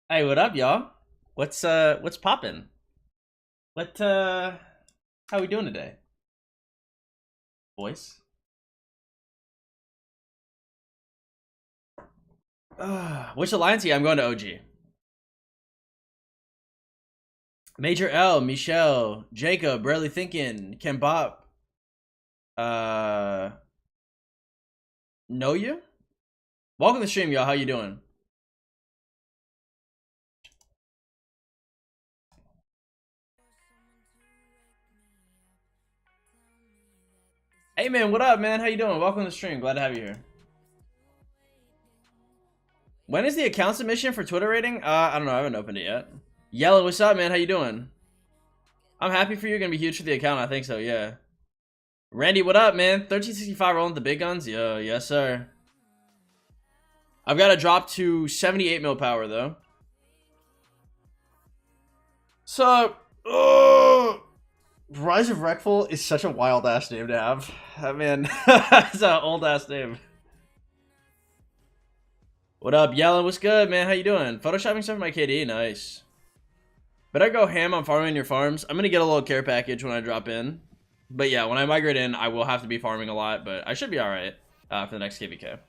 Hey, what up, y'all? What's poppin'? How we doing today, boys? Which alliance? I'm going to OG. Major L, Michelle, Jacob, Barely Thinking, Kembop, uh, know you? Welcome to the stream, y'all. How you doing? Hey, man, what up, man? How you doing? Welcome to the stream. Glad to have you here. When is the account submission for Twitter rating? I don't know. I haven't opened it yet. Yellow, what's up, man? How you doing? I'm happy for you. You're gonna be huge for the account. I think so. Yeah. Randy, what up, man? 1365 rolling the big guns? Yo, yes, sir. I've got to drop to 78 mil power, though. So, Rise of Wreckful is such a wild-ass name to have. I mean, it's an old-ass name. What up, Yellen? What's good, man? How you doing? Photoshopping stuff for my KD? Nice. Better go ham on farming your farms. I'm going to get a little care package when I drop in. But yeah, when I migrate in, I will have to be farming a lot, but I should be alright for the next KVK.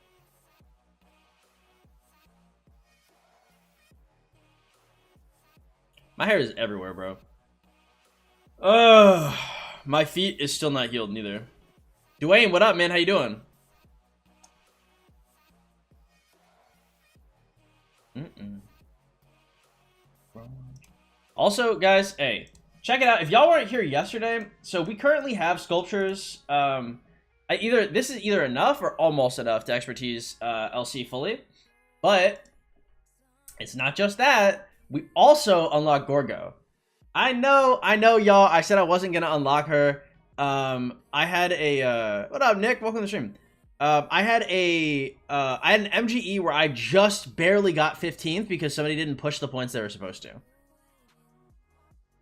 My hair is everywhere, bro. My feet is still not healed neither. Dwayne, what up, man? How you doing? Also, guys, hey, check it out. If y'all weren't here yesterday, so we currently have sculptures. This is either enough or almost enough to expertise LC fully, but it's not just that. We also unlock Gorgo. I know, y'all. I said I wasn't gonna unlock her. I had a what up, Nick? Welcome to the stream. I had an MGE where I just barely got 15th because somebody didn't push the points they were supposed to.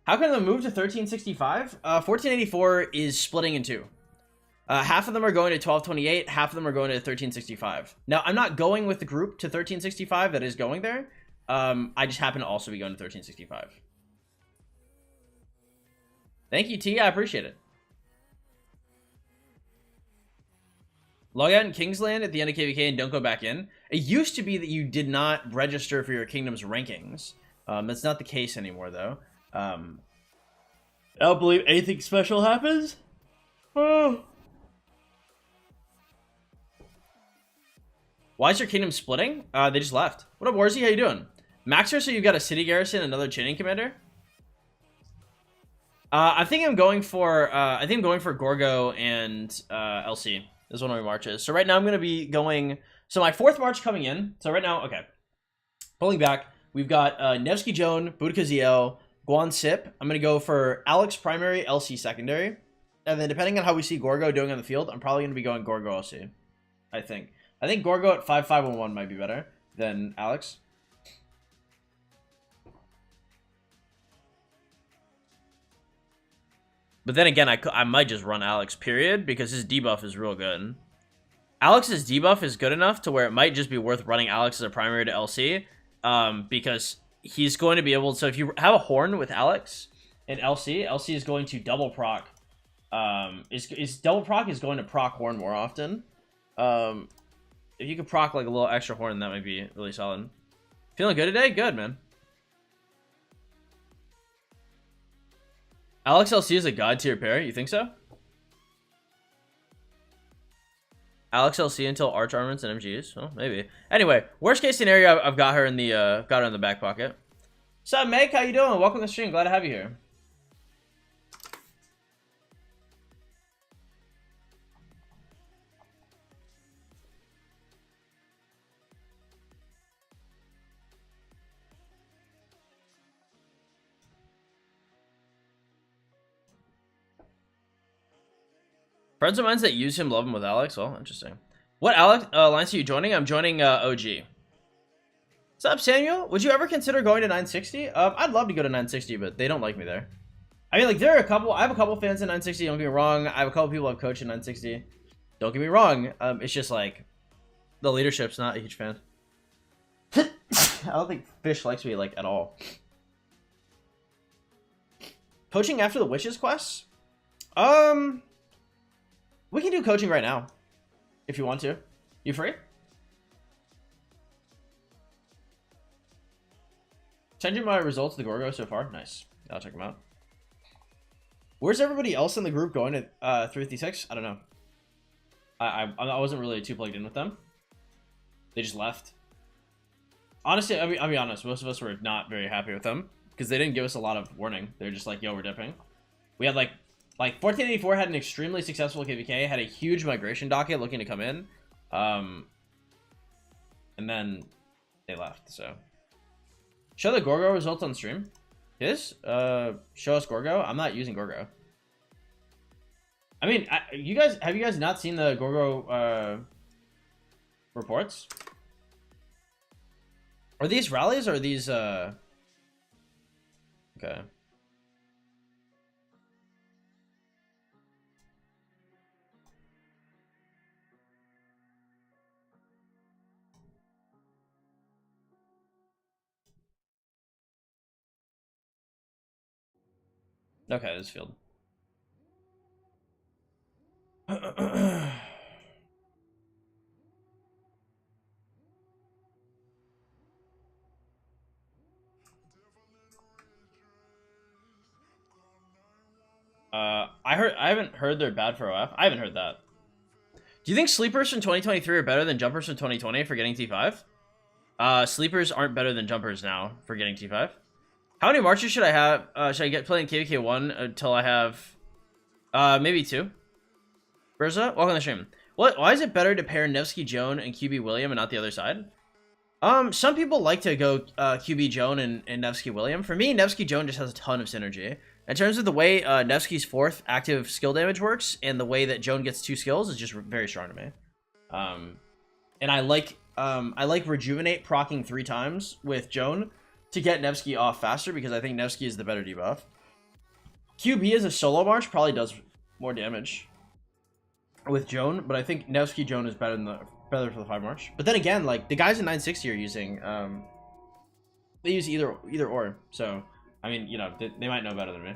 How can they move to 1365? 1484 is splitting in two. Half of them are going to 1228, half of them are going to 1365. Now, I'm not going with the group to 1365 that is going there. I just happen to also be going to 1365. Thank you, T. I appreciate it. Log out in Kingsland at the end of KVK and don't go back in. It used to be that you did not register for your kingdom's rankings. That's not the case anymore, though. I don't believe anything special happens. Oh. Why is your kingdom splitting? They just left. What up, Warzy? How you doing? Maxer, so you've got a city garrison, another chaining commander? I think I'm going for Gorgo and LC. This is one of my marches. So right now I'm gonna be going. So my fourth march coming in. So right now, okay. Pulling back, we've got Nevsky Joan, Budakaziel, Guan Sip. I'm gonna go for Alex primary, LC secondary, and then depending on how we see Gorgo doing on the field, I'm probably gonna be going Gorgo LC. I think Gorgo at 5511 might be better than Alex. But then again, I might just run Alex, period, because his debuff is real good. Alex's debuff is good enough to where it might just be worth running Alex as a primary to LC, because he's going to be able to... So if you have a Horn with Alex in LC is going to double proc. Double proc is going to proc Horn more often. If you could proc like a little extra Horn, that might be really solid. Feeling good today? Good, man. Alex LC is a god tier pair. You think so? Alex LC until Arch Armaments and MGs. Well, maybe. Anyway, worst case scenario, I've got her in the back pocket. What's up, Meg? How you doing? Welcome to the stream. Glad to have you here. Friends of mine that use him love him with Alex. Well, interesting. What Alex alliance are you joining? I'm joining OG. What's up, Samuel? Would you ever consider going to 960? I'd love to go to 960, but they don't like me there. I mean, like, there are a couple. I have a couple fans in 960. Don't get me wrong. I have a couple people I've coached in 960. Don't get me wrong. It's just like the leadership's not a huge fan. I don't think Fish likes me, like, at all. Coaching after the Witches quests? We can do coaching right now. If you want to. You free? Send you my results of the Gorgo so far. Nice. I'll check them out. Where's everybody else in the group going to 356? I don't know. I wasn't really too plugged in with them. They just left. Honestly, I'll be honest. Most of us were not very happy with them because they didn't give us a lot of warning. They're just like, yo, we're dipping. We had like 1484 had an extremely successful KVK, had a huge migration docket looking to come in. And then they left, so. Show the Gorgo results on stream. Yes? Show us Gorgo? I'm not using Gorgo. I mean, have you guys not seen the Gorgo reports? Are these rallies or are these okay. Okay, this field. I haven't heard they're bad for OF. I haven't heard that. Do you think sleepers from 2023 are better than jumpers from 2020 for getting T5? Sleepers aren't better than jumpers now for getting T5. How many marches should I have? Should I get playing KVK 1 until I have maybe 2? Berza, welcome to the stream. Why is it better to pair Nevsky Joan and QB William and not the other side? Some people like to go QB Joan and Nevsky William. For me, Nevsky Joan just has a ton of synergy. In terms of the way Nevsky's 4th active skill damage works and the way that Joan gets 2 skills is just very strong to me. And I like Rejuvenate proccing 3 times with Joan to get Nevsky off faster because I think Nevsky is the better debuff. QB as a solo march probably does more damage with Joan, but I think Nevsky Joan is better for the 5 march. But then again, like the guys in 960 are using they use either or. So I mean, you know, they might know better than me.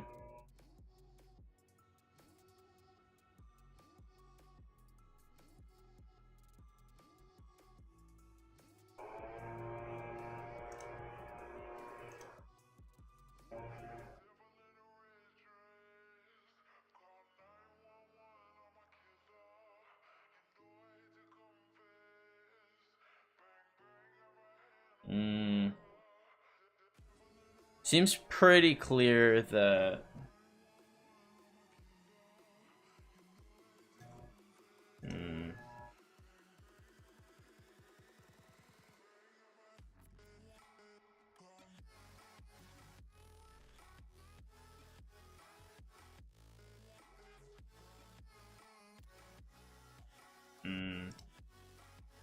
Seems pretty clear that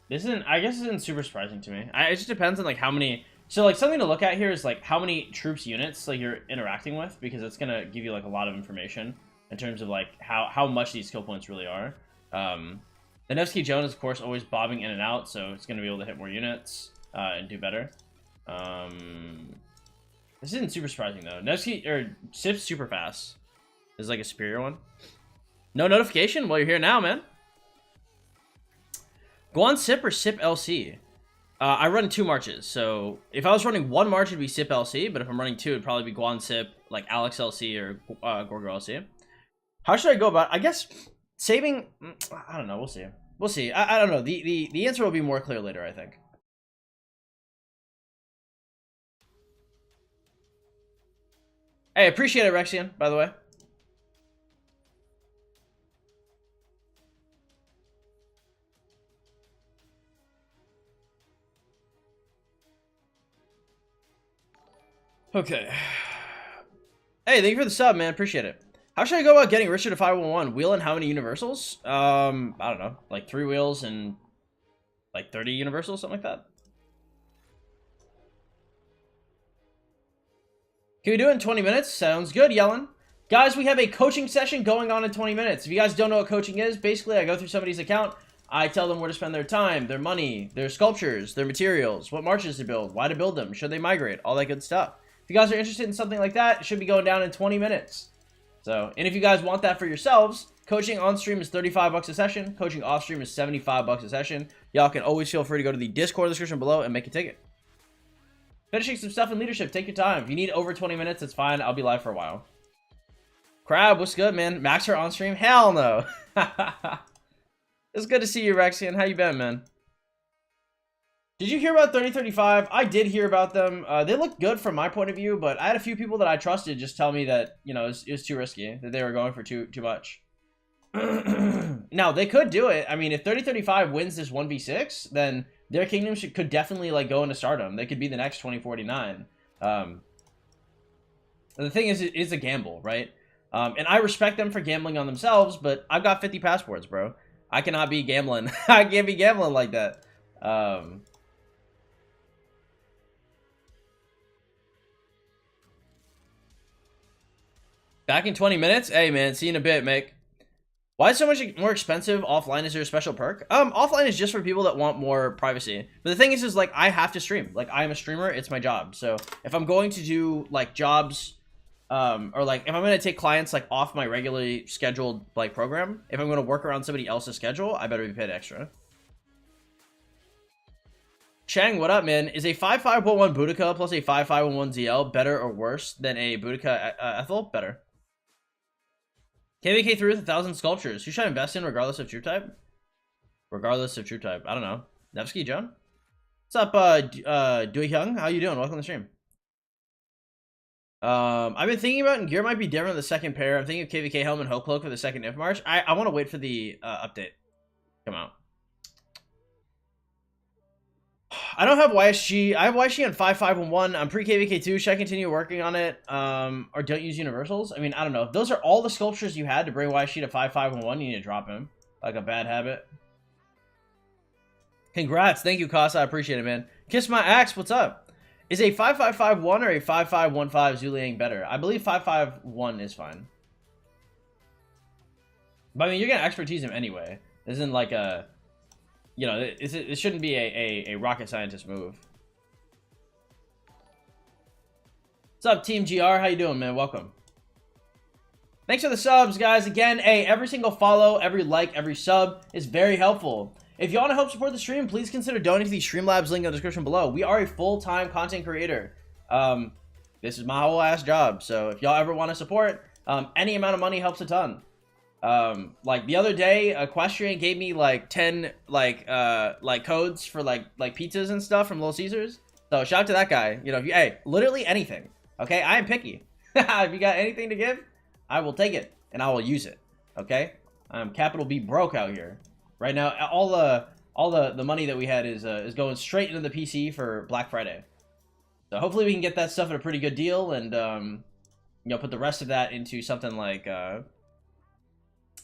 this isn't, I guess, isn't super surprising to me. It just depends on like how many. So like something to look at here is like how many troops units like you're interacting with, because it's gonna give you like a lot of information in terms of like how much these skill points really are. The Nevsky Joan is of course always bobbing in and out, so it's gonna be able to hit more units and do better. This isn't super surprising though. Nevsky or Sip's super fast is like a superior one. No notification? Well, you're here now, man. Guan Sip or Sip LC? I run 2 marches, so if I was running 1 march, it'd be Sip LC, but if I'm running 2, it'd probably be Guan Sip, like Alex LC or Gorgo LC. How should I go about it? I guess saving, I don't know, we'll see. We'll see. I don't know. The answer will be more clear later, I think. Hey, appreciate it, Rexian, by the way. Okay. Hey, thank you for the sub, man. Appreciate it. How should I go about getting richer to 511? Wheel and how many universals? I don't know. Like 3 wheels and like 30 universals, something like that. Can we do it in 20 minutes? Sounds good, Yellen. Guys, we have a coaching session going on in 20 minutes. If you guys don't know what coaching is, basically I go through somebody's account, I tell them where to spend their time, their money, their sculptures, their materials, what marches to build, why to build them, should they migrate, all that good stuff. If you guys are interested in something like that, it should be going down in 20 minutes. So, and if you guys want that for yourselves, coaching on stream is 35 bucks a session. Coaching off stream is 75 bucks a session. Y'all can always feel free to go to the Discord description below and make a ticket. Finishing some stuff in leadership. Take your time. If you need over 20 minutes, it's fine. I'll be live for a while. Crab, what's good, man? Maxer on stream? Hell no. It's good to see you, Rexian. How you been, man? Did you hear about 3035? I did hear about them. They looked good from my point of view, but I had a few people that I trusted just tell me that, you know, it was too risky, that they were going for too much. Now, they could do it. I mean, if 3035 wins this 1v6, then their kingdom could definitely, like, go into stardom. They could be the next 2049. The thing is, it's a gamble, right? And I respect them for gambling on themselves, but I've got 50 passports, bro. I cannot be gambling. I can't be gambling like that. Back in 20 minutes? Hey, man, see you in a bit, Mick. Why is it so much more expensive offline? Is there a special perk? Offline is just for people that want more privacy. But the thing is like, I have to stream. Like, I am a streamer. It's my job. So if I'm going to do, like, jobs, or, like, if I'm going to take clients, like, off my regularly scheduled, like, program, if I'm going to work around somebody else's schedule, I better be paid extra. Chang, what up, man? Is a 5511 Boudica plus a 5511 ZL better or worse than a Boudica Ethel? Better. KVK through with 1,000 sculptures. Who should I invest in regardless of troop type? Regardless of troop type. I don't know. Nevsky, John? What's up, Dui Hyung? How you doing? Welcome to the stream. I've been thinking about, and gear might be different the second pair. I'm thinking of KVK helmet and Hope Cloak for the second If March. I want to wait for the update. Come out. I don't have YSG. I have YSG on 5511. I'm pre-KVK2. Should I continue working on it? Or don't use universals? I mean, I don't know. If those are all the sculptures you had to bring YSG to 5511, you need to drop him. Like a bad habit. Congrats. Thank you, Casa. I appreciate it, man. Kiss my axe. What's up? Is a 5551 or a 5515 Zuliang better? I believe 551 is fine. But I mean, you're going to expertise him anyway. This isn't like a... You know, it shouldn't be a rocket scientist move. What's up, Team GR? How you doing, man? Welcome. Thanks for the subs, guys. Again, hey, every single follow, every like, every sub is very helpful. If you want to help support the stream, please consider donating to the Streamlabs link in the description below. We are a full-time content creator. This is my whole ass job. So if y'all ever want to support, any amount of money helps a ton. Like the other day, Equestrian gave me like 10 like codes for like pizzas and stuff from Little Caesars. So shout out to that guy. You know, if you, hey, literally anything. Okay, I am picky. If you got anything to give, I will take it and I will use it. Okay, I'm capital B broke out here right now. All the money that we had is going straight into the PC for Black Friday. So hopefully we can get that stuff at a pretty good deal and you know, put the rest of that into something like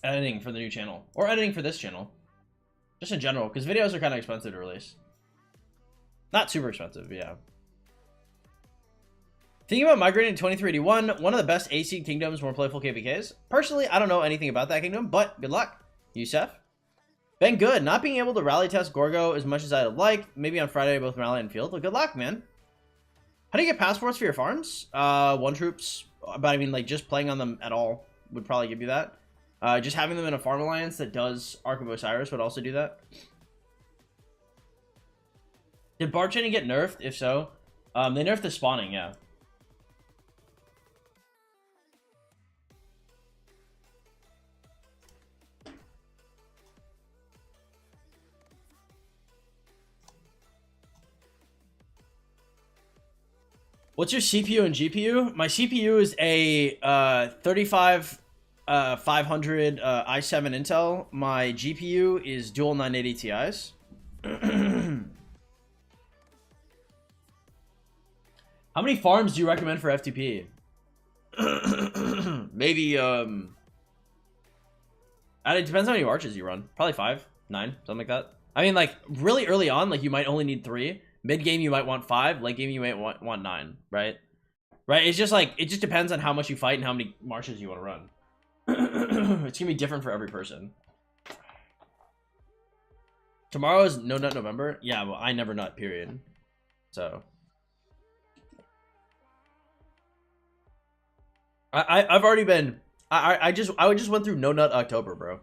editing for the new channel, or editing for this channel, just in general, because videos are kind of expensive to release. Not super expensive, yeah. Thinking about migrating to 2381, one of the best AC kingdoms, more playful KVKs. Personally, I don't know anything about that kingdom, but good luck, Yusef. Been good. Not being able to rally test Gorgo as much as I'd like. Maybe on Friday, both rally and field. But good luck, man. How do you get passports for your farms? One troops, but I mean, like, just playing on them at all would probably give you that. Just having them in a farm alliance that does Ark of Osiris would also do that. Did Barchaining get nerfed? If so, they nerfed the spawning, yeah. What's your CPU and GPU? My CPU is a 500 i7 Intel. My GPU is dual 980 Ti's. How many farms do you recommend for FTP? Maybe it depends how many arches you run. Probably 5, 9, something like that. I mean, like, really early on, like, you might only need 3. Mid game you might want 5. Late game you might want 9, right? Right? It's just like, it just depends on how much you fight and how many marches you want to run. It's gonna be different for every person. Tomorrow is No Nut November. Yeah, well, I never nut, period. So I've already been. I just went through No Nut October, bro.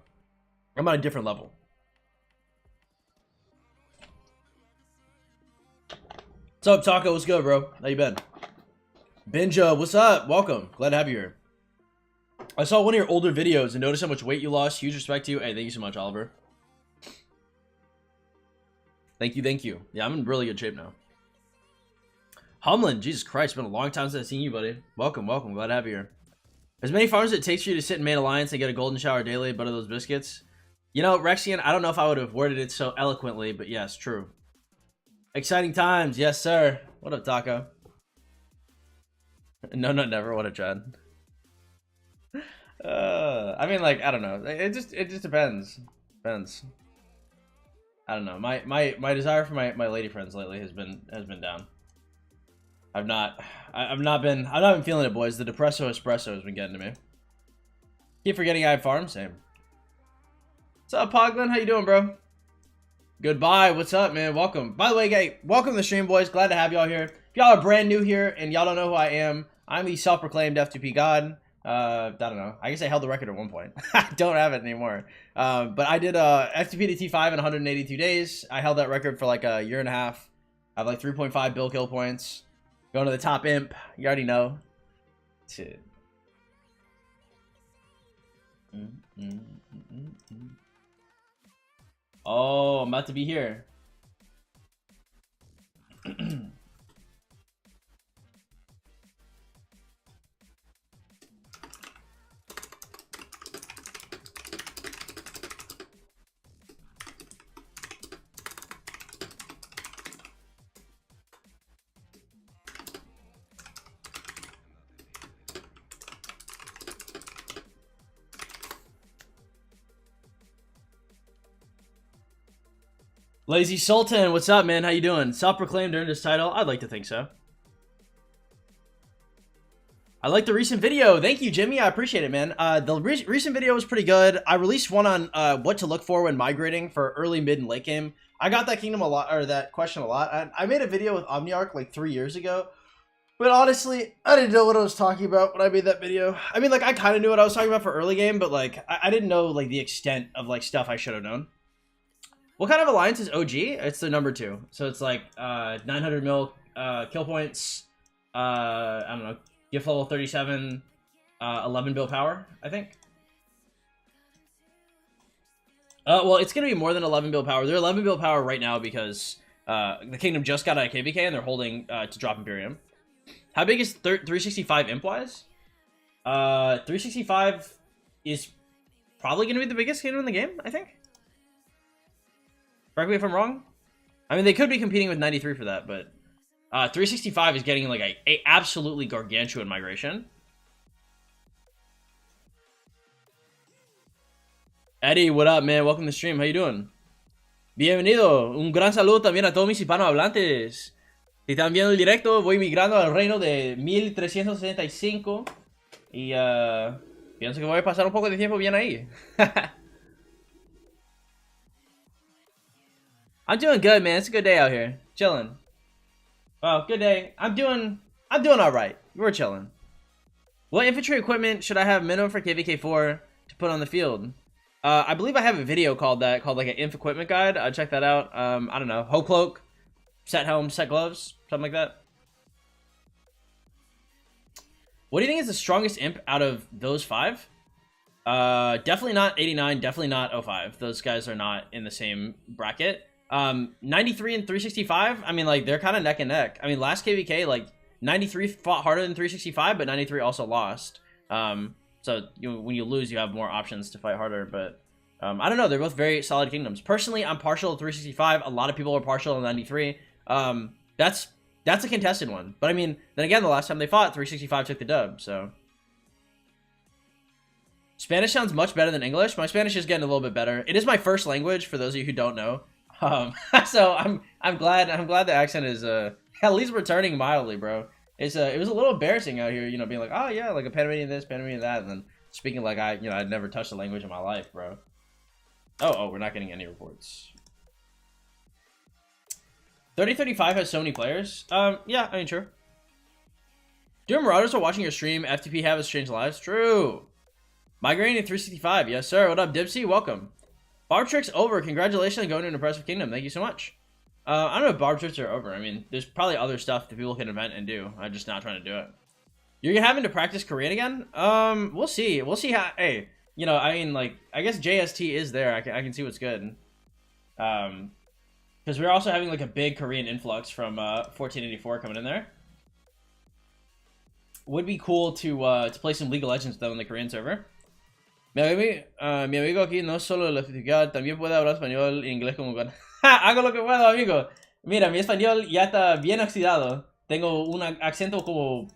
I'm on a different level. What's up, Taco? What's good, bro? How you been? Benja, what's up? Welcome. Glad to have you here. I saw one of your older videos and noticed how much weight you lost. Huge respect to you. Hey, thank you so much, Oliver. Thank you, thank you. Yeah, I'm in really good shape now. Humlin, Jesus Christ, it's been a long time since I've seen you, buddy. Welcome, welcome. Glad to have you here. As many farms as it takes for you to sit in main alliance and get a golden shower daily, butter those biscuits. You know, Rexian, I don't know if I would have worded it so eloquently, but yes, true. Exciting times, yes, sir. What up, Taco? No, never. What a Chad. I mean, like, I don't know. It just depends. Depends. I don't know. My desire for my lady friends lately has been down. I've not been feeling it, boys. The depresso espresso has been getting to me. Keep forgetting I have farm. Same. What's up, Poglin? How you doing, bro? Goodbye. What's up, man? Welcome. By the way, guys, welcome to the stream, boys. Glad to have y'all here. If y'all are brand new here and y'all don't know who I am, I'm the self-proclaimed F2P God. I don't know. I guess I held the record at one point. I don't have it anymore. But I did F2P to T5 in 182 days. I held that record for like a year and a half. I have like 3.5 bill kill points. Going to the top imp. You already know. Shit. Oh, I'm about to be here. Lazy Sultan, what's up, man? How you doing? Self-proclaimed earned this title? I'd like to think so. I like the recent video. Thank you, Jimmy. I appreciate it, man. The recent video was pretty good. I released one on what to look for when migrating for early, mid, and late game. I got that kingdom a lot, or that question a lot. I made a video with Omniarch like 3 years ago. But honestly, I didn't know what I was talking about when I made that video. I mean, like, I kind of knew what I was talking about for early game, but like, I didn't know like the extent of like stuff I should have known. What kind of alliance is OG? It's the number 2. So it's like 900 mil kill points. I don't know. Gift level 37, 11 bill power, I think. Well, it's going to be more than 11 bill power. They're 11 bill power right now because the kingdom just got out of KVK and they're holding to drop Imperium. How big is 365 imp-wise? 365 is probably going to be the biggest kingdom in the game, I think. Correct me if I'm wrong. I mean, they could be competing with 93 for that, but 365 is getting like a absolutely gargantuan migration. Eddie, what up, man? Welcome to the stream. How you doing? Bienvenido. Un gran saludo también a todos mis hispanohablantes. Si están viendo el directo, voy migrando al reino de 1365 y pienso que voy a pasar un poco de tiempo bien ahí. I'm doing good, man. It's a good day out here. Chilling. Well, good day. I'm doing all right. We're chilling. What infantry equipment should I have minimum for KVK4 to put on the field? I believe I have a video called like an inf equipment guide. Check that out. I don't know. Hoe cloak, set helm, set gloves, something like that. What do you think is the strongest imp out of those 5? Definitely not 89. Definitely not 05. Those guys are not in the same bracket. 93 and 365, I mean, like, they're kind of neck and neck. I mean, last KVK, like, 93 fought harder than 365, but 93 also lost. So when you lose, you have more options to fight harder, but I don't know. They're both very solid kingdoms. Personally, I'm partial to 365. A lot of people are partial to 93. That's a contested one. But I mean, then again, the last time they fought, 365 took the dub, so. Spanish sounds much better than English. My Spanish is getting a little bit better. It is my first language, for those of you who don't know. So I'm glad the accent is at least returning mildly, bro. It was a little embarrassing out here, you know, being like, oh yeah, like a Panamanian this, Panamanian that, and then speaking like I'd never touched a language in my life, bro. Oh, we're not getting any reports. 3035 has so many players. Yeah, I mean, true. Do Marauders are watching your stream? FTP have us change lives? True. Migrating 365. Yes, sir. What up, Dipsy? Welcome. Barb Tricks over. Congratulations on going to an impressive kingdom. Thank you so much. I don't know if Barb Tricks are over. I mean, there's probably other stuff that people can invent and do. I'm just not trying to do it. You're having to practice Korean again? We'll see. We'll see how... Hey, you know, I mean, like, I guess JST is there. I can see what's good. Because we're also having, like, a big Korean influx from 1484 coming in there. Would be cool to play some League of Legends, though, in the Korean server. Mi amigo aquí no solo lo certificado, también puede hablar español e inglés como... Hago lo que puedo, amigo. Mira, mi español ya está bien oxidado. Tengo un acento como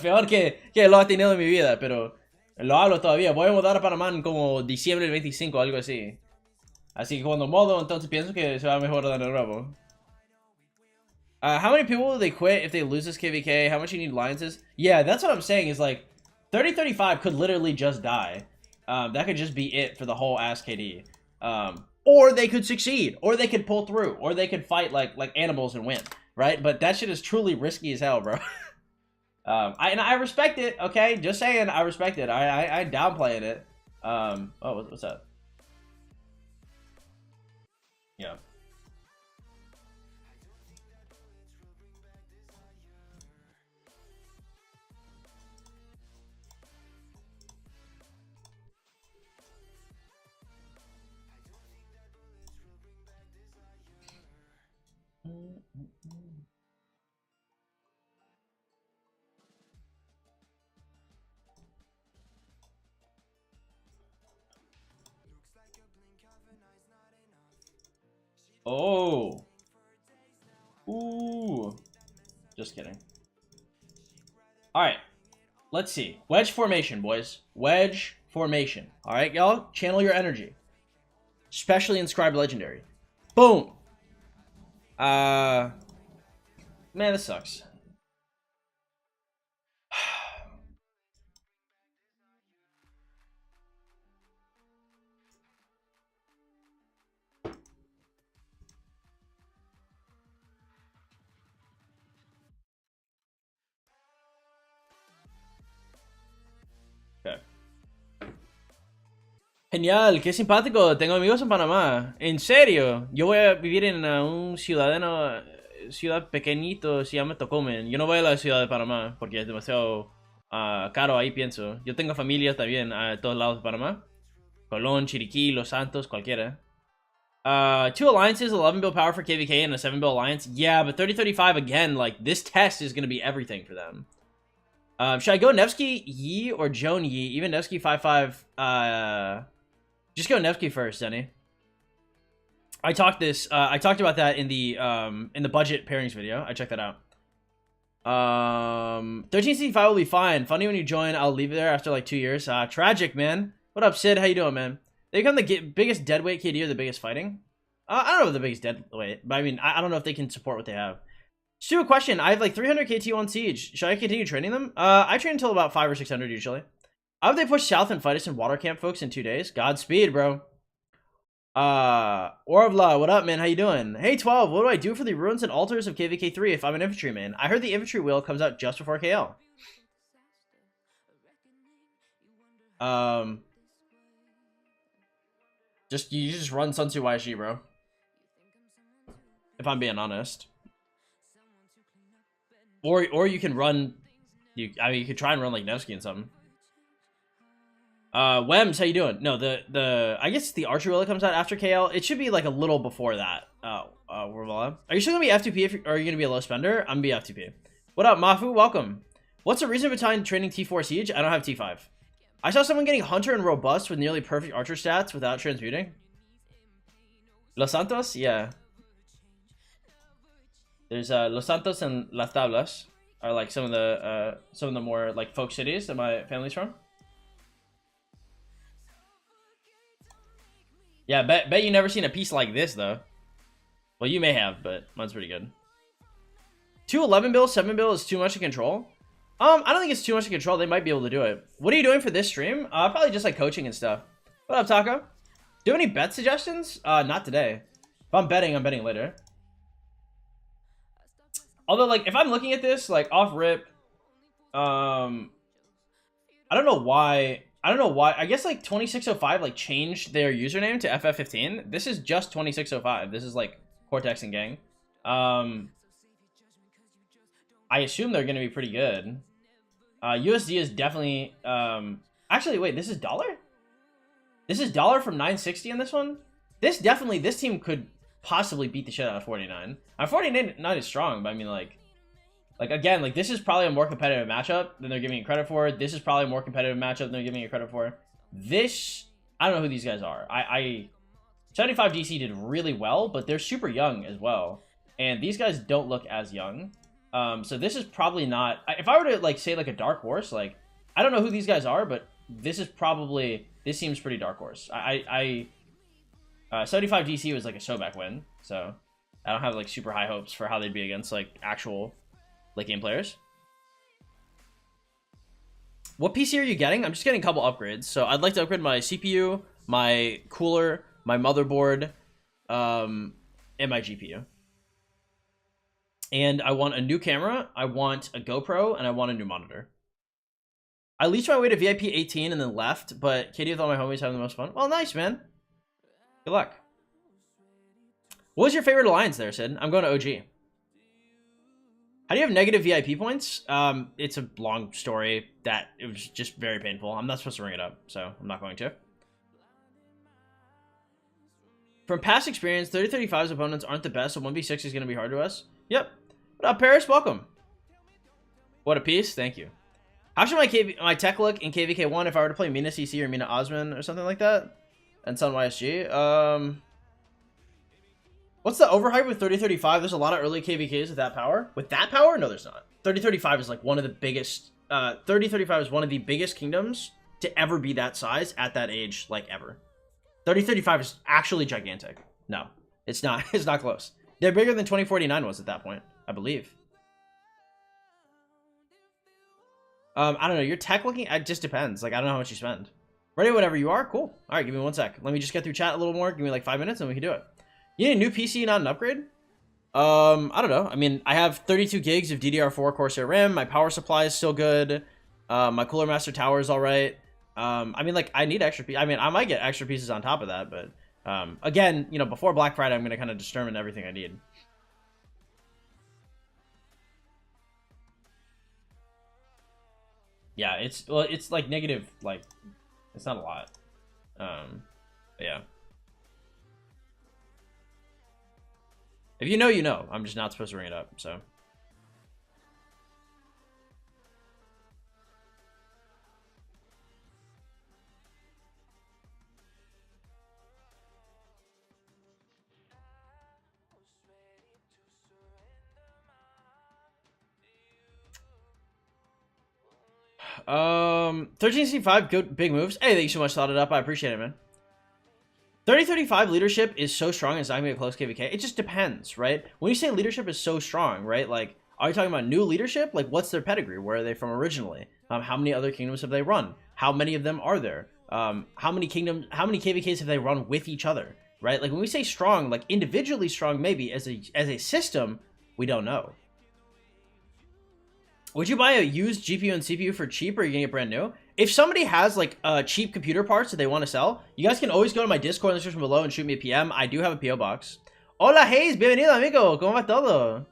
peor que lo ha tenido en mi vida, pero lo hablo todavía. Voy a mudar a Panamá en como diciembre del 25, algo así. Así que cuando modo, entonces pienso que se va a mejorar de nuevo. How many people will they quit if they lose this KVK? How much you need alliances? Yeah, that's what I'm saying is like 3035 could literally just die. That could just be it for the whole ass KD. Or they could succeed, or they could pull through, or they could fight like animals and win, right? But that shit is truly risky as hell, bro. I respect it, okay? Just saying, I respect it. I downplaying it. Oh, what's that? Yeah. Oh. Ooh. Just kidding. Alright. Let's see. Wedge formation, boys. Wedge formation. Alright, y'all? Channel your energy. Especially inscribed legendary. Boom. Man, this sucks. Okay. Genial, qué simpático. Tengo amigos en Panamá. En serio, yo voy a vivir en un ciudad pequeñito, se llama Tocomen. Yo no voy a la ciudad de Panamá porque es demasiado caro ahí, pienso. Yo tengo familia también a todos lados de Panamá. Colón, Chiriquí, Los Santos, cualquiera. 2 alliances, 11 bill power for KVK and a 7 bill alliance. Yeah, but 3035 again, like this test is going to be everything for them. Should I go Nevsky, Yi, or Joan Yi? Even Nevsky 5-5. Just go Nevsky first, Denny. I talked about that in the budget pairings video. I checked that out. 1365 will be fine. Funny when you join, I'll leave it there after like 2 years. Tragic, man. What up, Sid? How you doing, man? They become the biggest deadweight KD or the biggest fighting? I don't know if the biggest deadweight, but I mean, I don't know if they can support what they have. Stu, a question. I have like 300 KT on Siege. Should I continue training them? I train until about 500 or 600 usually. How would they push south and fight us in water camp, folks, in 2 days? Godspeed, bro. Orvla, what up, man? How you doing? Hey, 12, what do I do for the ruins and altars of KVK3 if I'm an infantryman? I heard the infantry wheel comes out just before KL. You just run Sun Tzu YG, bro. If I'm being honest. Or you can run... I mean, you could try and run like Nevsky and something. Wems, how you doing? No, I guess the archer wheel that comes out after KL. It should be like a little before that. Are you still gonna be FTP or are you gonna be a low spender? I'm gonna be FTP. What up, Mafu? Welcome. What's the reason behind training T4 Siege? I don't have T5. I saw someone getting Hunter and Robust with nearly perfect archer stats without transmuting. Los Santos? Yeah. There's Los Santos and Las Tablas are like some of the more like folk cities that my family's from. Yeah, bet you never seen a piece like this though. Well, you may have, but mine's pretty good. 211 bill, 7 bill is too much to control. I don't think it's too much to control. They might be able to do it. What are you doing for this stream? Probably just like coaching and stuff. What up, Taco? Do you have any bet suggestions? Not today. If I'm betting later. Although, like, if I'm looking at this, like, off rip, I don't know why. I guess, like, 2605, like, changed their username to FF15. This is just 2605. This is, like, Cortex and Gang. I assume they're going to be pretty good. USD is definitely... actually, wait, this is dollar? This is dollar from 960 on this one? This team could possibly beat the shit out of 49. 49 is strong, but I mean, like, again, like, this is probably a more competitive matchup than they're giving it credit for. This is probably a more competitive matchup than they're giving it credit for. This, I don't know who these guys are. 75 DC did really well, but they're super young as well. And these guys don't look as young. So this is probably not, if I were to, like, say, like, a dark horse, like, I don't know who these guys are, but this seems pretty dark horse. 75 DC was, like, a Sobek win, so I don't have, like, super high hopes for how they'd be against, like, actual late game players. What PC are you getting? I'm just getting a couple upgrades. So I'd like to upgrade my CPU, my cooler, my motherboard, and my GPU. And I want a new camera, I want a GoPro, and I want a new monitor. I leached my way to VIP 18 and then left, but Katie with all my homies having the most fun. Well, nice, man. Good luck. What was your favorite alliance there, Sid? I'm going to OG. How do you have negative VIP points? It's a long story that it was just very painful. I'm not supposed to ring it up, so I'm not going to. From past experience, 30-35's opponents aren't the best, so 1v6 is going to be hard to us. Yep. What up, Paris? Welcome. What a piece. Thank you. How should my tech look in KVK1 if I were to play Mina CC or Mina Osman or something like that? And Sun YSG? What's the overhype with 30-35? There's a lot of early KVKs with that power. With that power? No, there's not. 30-35 is like one of the biggest... 30-35 is one of the biggest kingdoms to ever be that size at that age, like, ever. 30-35 is actually gigantic. No, it's not. It's not close. They're bigger than 2049 was at that point, I believe. I don't know. Your tech looking... It just depends. Like, I don't know how much you spend. Ready whenever you are? Cool. All right, give me 1 sec. Let me just get through chat a little more. Give me like 5 minutes and we can do it. You need a new PC, not an upgrade? I don't know. I mean, I have 32 gigs of DDR4 Corsair RAM. My power supply is still good. My Cooler Master Tower is all right. I mean, like, I need extra pieces. I mean, I might get extra pieces on top of that, but again, you know, before Black Friday, I'm going to kind of determine everything I need. Yeah, it's like negative, like, it's not a lot. But yeah. If you know, you know. I'm just not supposed to ring it up, so. $13.65, good big moves. Hey, thank you so much, thought it up. I appreciate it, man. 30-35 leadership is so strong it's not gonna be a close KVK. It just depends, right? When you say leadership is so strong, right? Like, are you talking about new leadership? Like, what's their pedigree? Where are they from originally? How many other kingdoms have they run? How many of them are there? How many KVKs have they run with each other? Right? Like, when we say strong, like individually strong, maybe as a system, we don't know. Would you buy a used GPU and CPU for cheap, or are you gonna get brand new? If somebody has like cheap computer parts that they want to sell, you guys can always go to my Discord in the description below and shoot me a PM. I do have a PO box. Hola Hayes, bienvenido amigo. ¿Cómo va todo?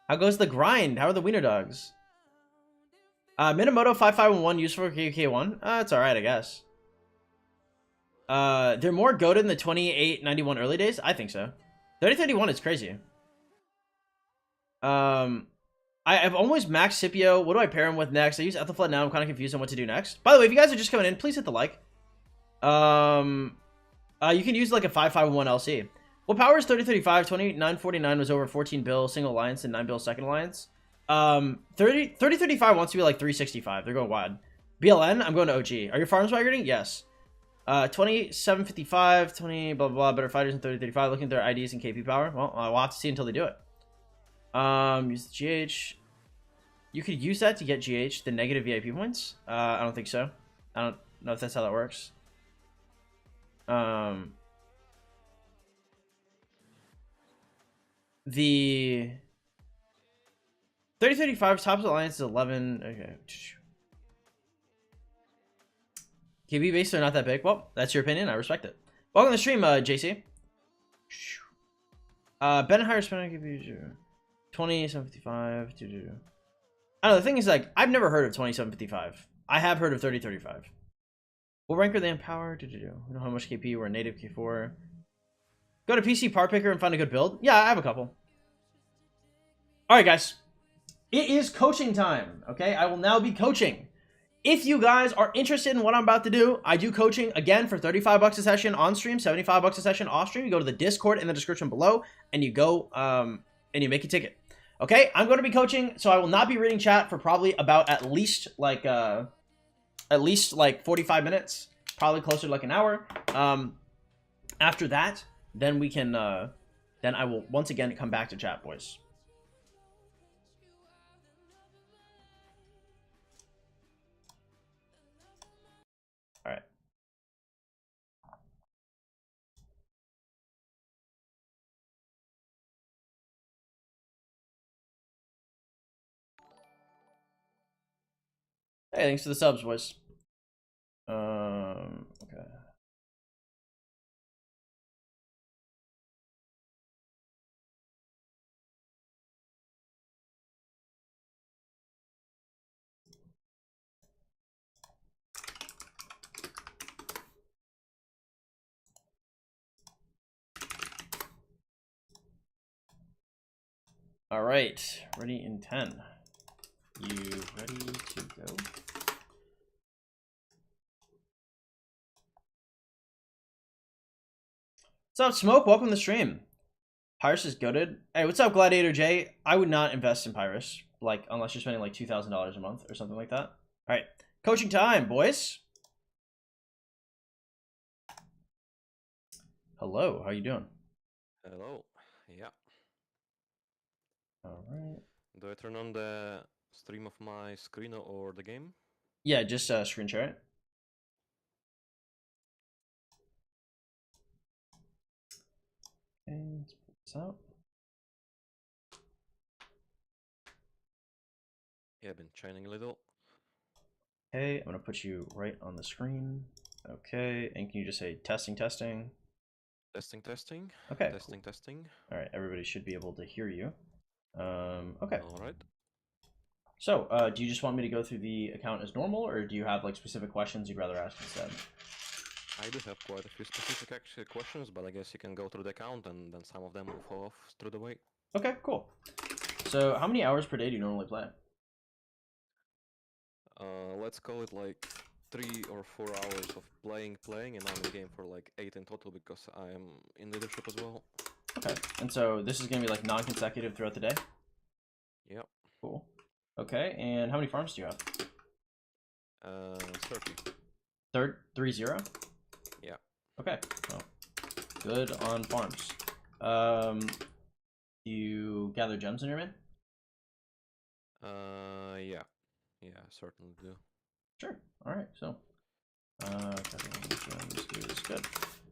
How goes the grind? How are the wiener dogs? Minamoto 5511 useful for KK1. It's alright, I guess. They're more goated than the 2891 early days? I think so. 3031 is crazy. I've always maxed Scipio. What do I pair him with next? I use Ethelflaed now. I'm kind of confused on what to do next. By the way, if you guys are just coming in, please hit the like. You can use like a 5511 LC. What power is 3035? 2949 was over 14 bill single alliance and 9 bill second alliance. 3035 wants to be like 365. They're going wide. BLN, I'm going to OG. Are your farms migrating? Yes. 2755, 20 blah blah blah. Better fighters in 3035. Looking at their IDs and KP power. Well, we'll have to see until they do it. Use the GH. You could use that to get GH, the negative VIP points. I don't think so. I don't know if that's how that works. The 3035 Tops Alliance is 11. Okay. KB base are not that big. Well, that's your opinion. I respect it. Welcome to the stream, JC. Ben higher spending KB 2755. I don't know. The thing is, like, I've never heard of 2755. I have heard of 3035. What rank are they in power? We don't know how much KP. We're native K4. Go to PC Part Picker and find a good build. Yeah, I have a couple. All right, guys. It is coaching time. Okay, I will now be coaching. If you guys are interested in what I'm about to do, I do coaching again for 35 bucks a session on stream, 75 bucks a session off stream. You go to the Discord in the description below, and you go and you make a ticket. Okay, I'm going to be coaching, so I will not be reading chat for probably about at least like 45 minutes, probably closer to like an hour. After that, then we can then I will once again come back to chat, boys. All right. Hey, thanks for the subs, boys. Okay. All right, ready in 10. You ready to go? What's up, Smoke? Welcome to the stream. Pyrus is goated. Hey, what's up, Gladiator J? I would not invest in Pyrus, like, unless you're spending like $2,000 a month or something like that. All right, coaching time, boys. Hello, how you doing? Hello. Yeah. All right. Do I turn on the stream of my screen or the game? Yeah, just screen share it. Okay, let's put this out. Yeah, I've been training a little. Okay, I'm gonna put you right on the screen. Okay, and can you just say testing, testing? Testing, testing. Okay. Testing, Cool. testing. All right, everybody should be able to hear you. Okay. All right. So, do you just want me to go through the account as normal, or do you have like specific questions you'd rather ask instead? I do have quite a few specific actually questions, but I guess you can go through the account and then some of them will fall off through the way. Okay, cool. So, how many hours per day do you normally play? Let's call it like 3 or 4 hours of playing, and I'm in the game for like 8 in total because I am in leadership as well. Okay, and so this is gonna be like non-consecutive throughout the day? Yep. Cool. Okay, and how many farms do you have? 30. 30? Yeah. Okay, well, good on farms. Do you gather gems in your main? Yeah. Yeah, certainly do. Sure. All right. So, gems is good.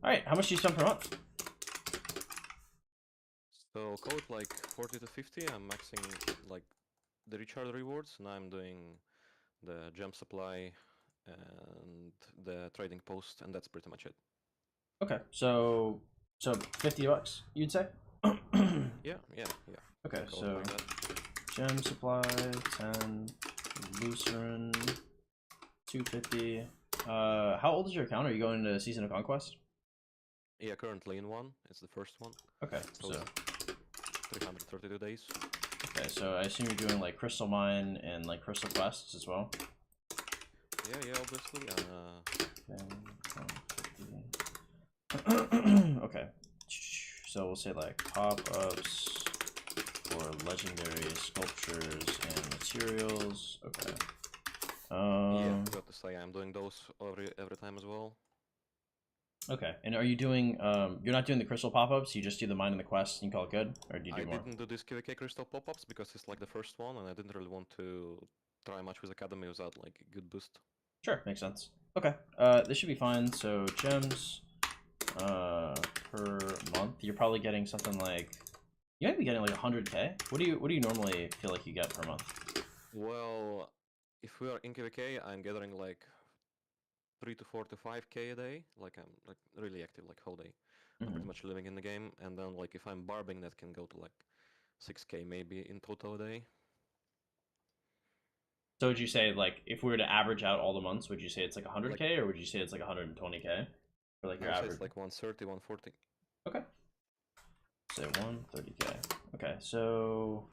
All right. How much do you spend per month? So call it like 40 to 50. I'm maxing like the recharge rewards, and I'm doing the gem supply and the trading post, and that's pretty much it. Okay. So $50, you'd say? Yeah. Okay. Call it So like that. gem supply 10, Lucerin 250. How old is your account? Are you going into Season of Conquest? Yeah, currently in one. It's the first one. Okay. So 332 days. Okay, so I assume you're doing like Crystal Mine and like Crystal Quests as well. Yeah, obviously. Okay, so we'll say like pop-ups for legendary sculptures and materials. Okay. Yeah, got to say I'm doing those every time as well. Okay, and are you doing you're not doing the crystal pop-ups, you just do the mine and the quest and you call it good, or do you do more? I didn't do this QVK crystal pop-ups because it's like the first one, and I didn't really want to try much with Academy without like a good boost. Sure, makes sense. Okay, this should be fine. So gems per month, you're probably getting something like, You might be getting like 100K. What do you normally feel like you get per month? Well, if we are in KVK, I'm gathering like 3 to 4 to 5K a day. Like I'm like really active like whole day. I'm Hmm. pretty much living in the game, and then like if I'm barbing, that can go to like 6K maybe in total a day. So would you say like if we were to average out all the months, would you say it's like Like 100K or would you say it's like 120K for like I your would say average? it's like 130, 140. Okay. Say 130K. Okay, so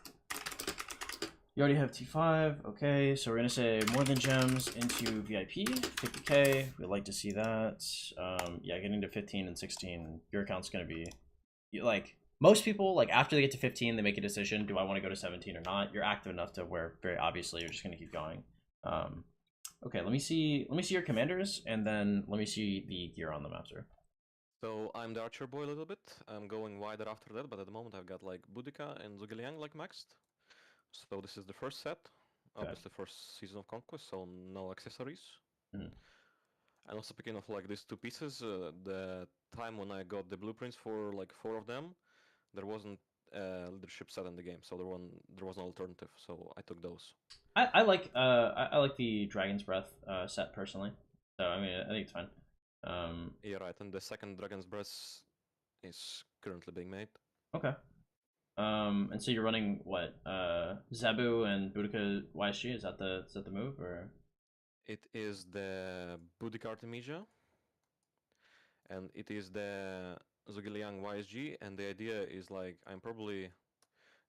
you already have T5. Okay, so we're gonna say more than gems into VIP, 50K. We'd like to see that. Yeah, getting to 15 and 16, your account's gonna be like most people. Like after they get to 15, they make a decision: do I want to go to 17 or not? You're active enough to where very obviously you're just gonna keep going. Um, okay, let me see. Let me see your commanders, and then let me see the gear on them after. So I'm the archer boy a little bit. I'm going wider after that, but at the moment I've got like Boudica and Zhuge like maxed. So this is the first set. Okay. Obviously first season of Conquest, so no accessories. Mhm. And also speaking of like these two pieces, the time when I got the blueprints for like 4 of them, there wasn't a leadership set in the game, so there was no alternative. So I took those. I like the Dragon's Breath set personally. So I mean I think it's fine. Yeah, right. And the second Dragon's Breath is currently being made. Okay. And so you're running what? Zebu and Boudica YSG. Is that the move or? It is the Boudica Artemisia, and it is the Zhuge YSG, and the idea is like I'm probably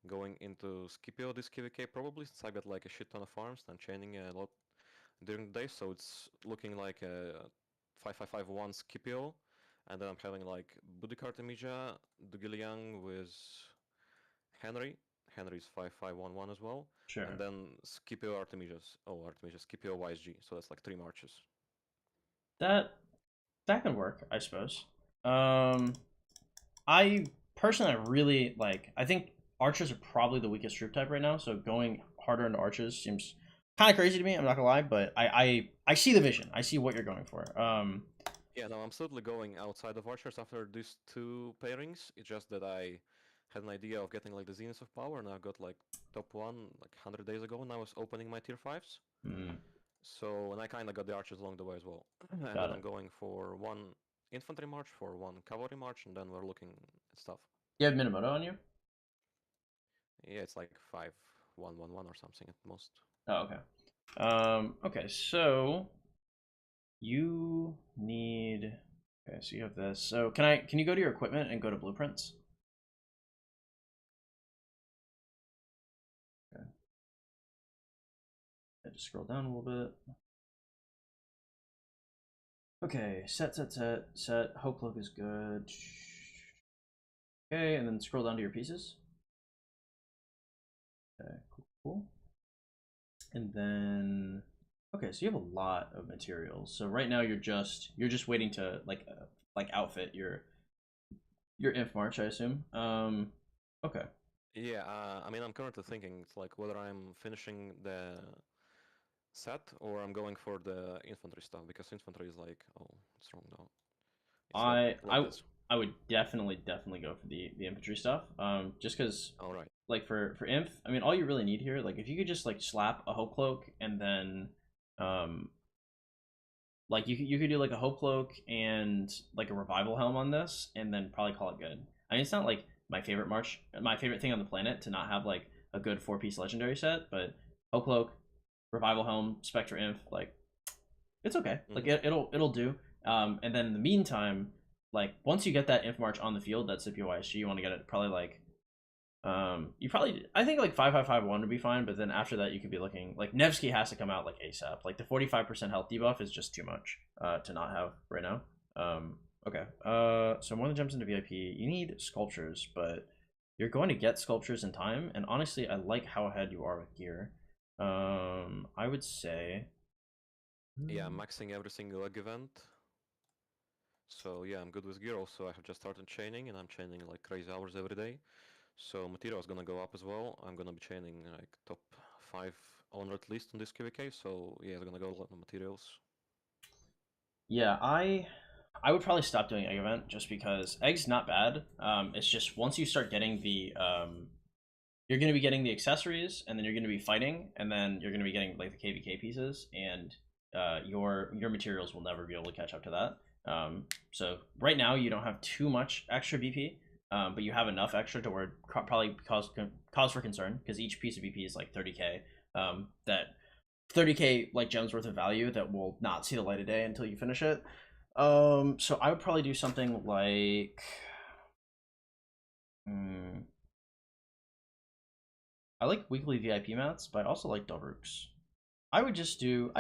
going into Scipio this KVK probably since I got like a shit ton of farms and I'm chaining a lot during the day, so it's looking like a 5551 Scipio, and then I'm having like Boudica Artemisia, Dugiliang with Henry. Henry's 5511 as well, and Sure. then Scipio Artemisia's Artemisia Scipio YSG, so that's like 3 marches. That that can work, I suppose. Um, I personally, I really like. I think archers are probably the weakest troop type right now. So going harder into archers seems kind of crazy to me. I'm not gonna lie, but I see the vision. I see what you're going for. Yeah, no, I'm certainly going outside of archers after these 2 pairings. It's just that I had an idea of getting like the Zenith of Power, and I got like top 1 like 100 days ago, and I was opening my tier 5s. mm, So, and I kind of got the archers along the way as well. And got then it. I'm going for 1 infantry march, for 1 cavalry march, and then we're looking at stuff. You have Minamoto on you? Yeah, it's like 5-1-1-1 or something at most. Oh, okay. Okay, so you need. Okay, so you have this. So can you go to your equipment and go to blueprints? Okay. Yeah, just scroll down a little bit. Okay, set. Hope cloak is good. Okay, and then scroll down to your pieces. Okay, cool. And then okay, so you have a lot of materials. So right now you're just waiting to like outfit your inf march, I assume. Okay. Yeah, I mean, I'm currently thinking it's like whether I'm finishing the set or I'm going for the infantry stuff because infantry is like, oh, it's wrong now. It's like I like I this. I would definitely go for the infantry stuff. Just because All right. like for inf, I mean all you really need here, like if you could just like slap a hope cloak and then um like you could do like a hope cloak and like a revival helm on this and then probably call it good. I mean it's not like my favorite thing on the planet to not have like a good 4-piece legendary set, but hope cloak, revival helm, spectre inf, like it's okay. Like Mm-hmm. it'll do. And then in the meantime, like once you get that inf march on the field, that CPYSG, you want to get it probably like you probably I think like 5551 would be fine, but then after that you could be looking like Nevsky has to come out like ASAP. Like the 45% health debuff is just too much to not have right now. Okay. So more than jumps into VIP, you need sculptures, but you're going to get sculptures in time, and honestly I like how ahead you are with gear. I would say Yeah, I'm maxing every single egg event. So yeah, I'm good with gear. Also, I have just started chaining, and I'm chaining like crazy hours every day. So material is gonna go up as well. I'm gonna be chaining like top 5 owner at least on this KVK. So yeah, it's gonna go a lot of materials. yeah, I would probably stop doing egg event just because egg's not bad. It's just once you start getting the you're going to be getting the accessories, and then you're going to be fighting, and then you're going to be getting like the KVK pieces, and your materials will never be able to catch up to that. So right now you don't have too much extra BP, but you have enough extra to where it probably cause for concern because each piece of BP is like 30k. That 30k like gems worth of value that will not see the light of day until you finish it. So I would probably do something like. I like weekly VIP mats, but I also like Dobrooks. I just do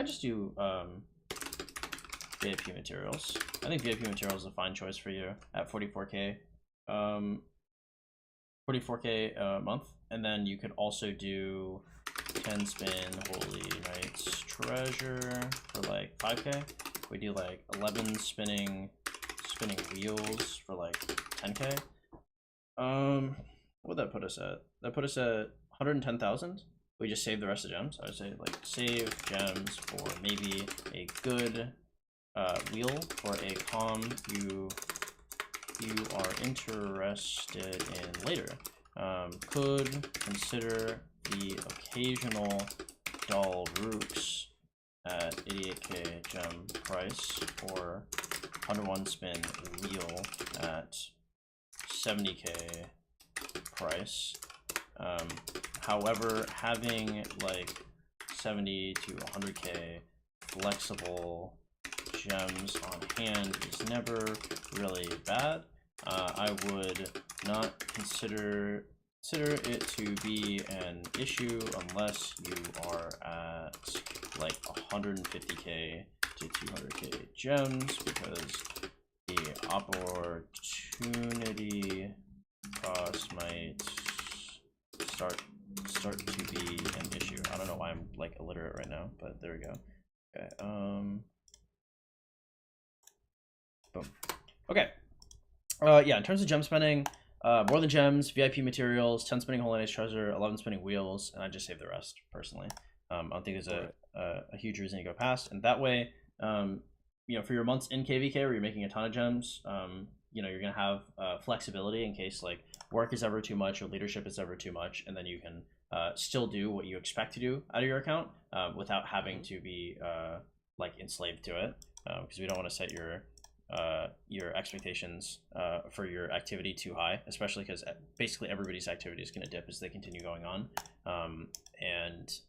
VIP materials. I think VIP materials is a fine choice for you at 44k. 44k a month, and then you could also do 10 spin Holy Knights Treasure for like 5k. We do like 11 spinning wheels for like 10k. What would that put us at? That put us at 110,000. We just save the rest of gems. I would say like save gems for maybe a good wheel or a com you are interested in later. Could consider the occasional dull rooks at 88k gem price or 101 spin wheel at 70k price. However, having like 70 to 100k flexible gems on hand is never really bad. I would not consider it to be an issue unless you are at like 150k to 200k gems, because the opportunity cost might start to be an issue. I don't know why I'm like illiterate right now, but there we go. Okay. Boom. Okay. Yeah, in terms of gem spending, more than gems, VIP materials, 10 spinning Holy Knights Treasure, 11 spinning wheels, and I just save the rest personally. I don't think there's a huge reason to go past, and that way, you know, for your months in KVK where you're making a ton of gems, you know, you're gonna have flexibility in case like work is ever too much or leadership is ever too much, and then you can still do what you expect to do out of your account without having to be like enslaved to it, because we don't want to set your expectations for your activity too high, especially because basically everybody's activity is going to dip as they continue going on, and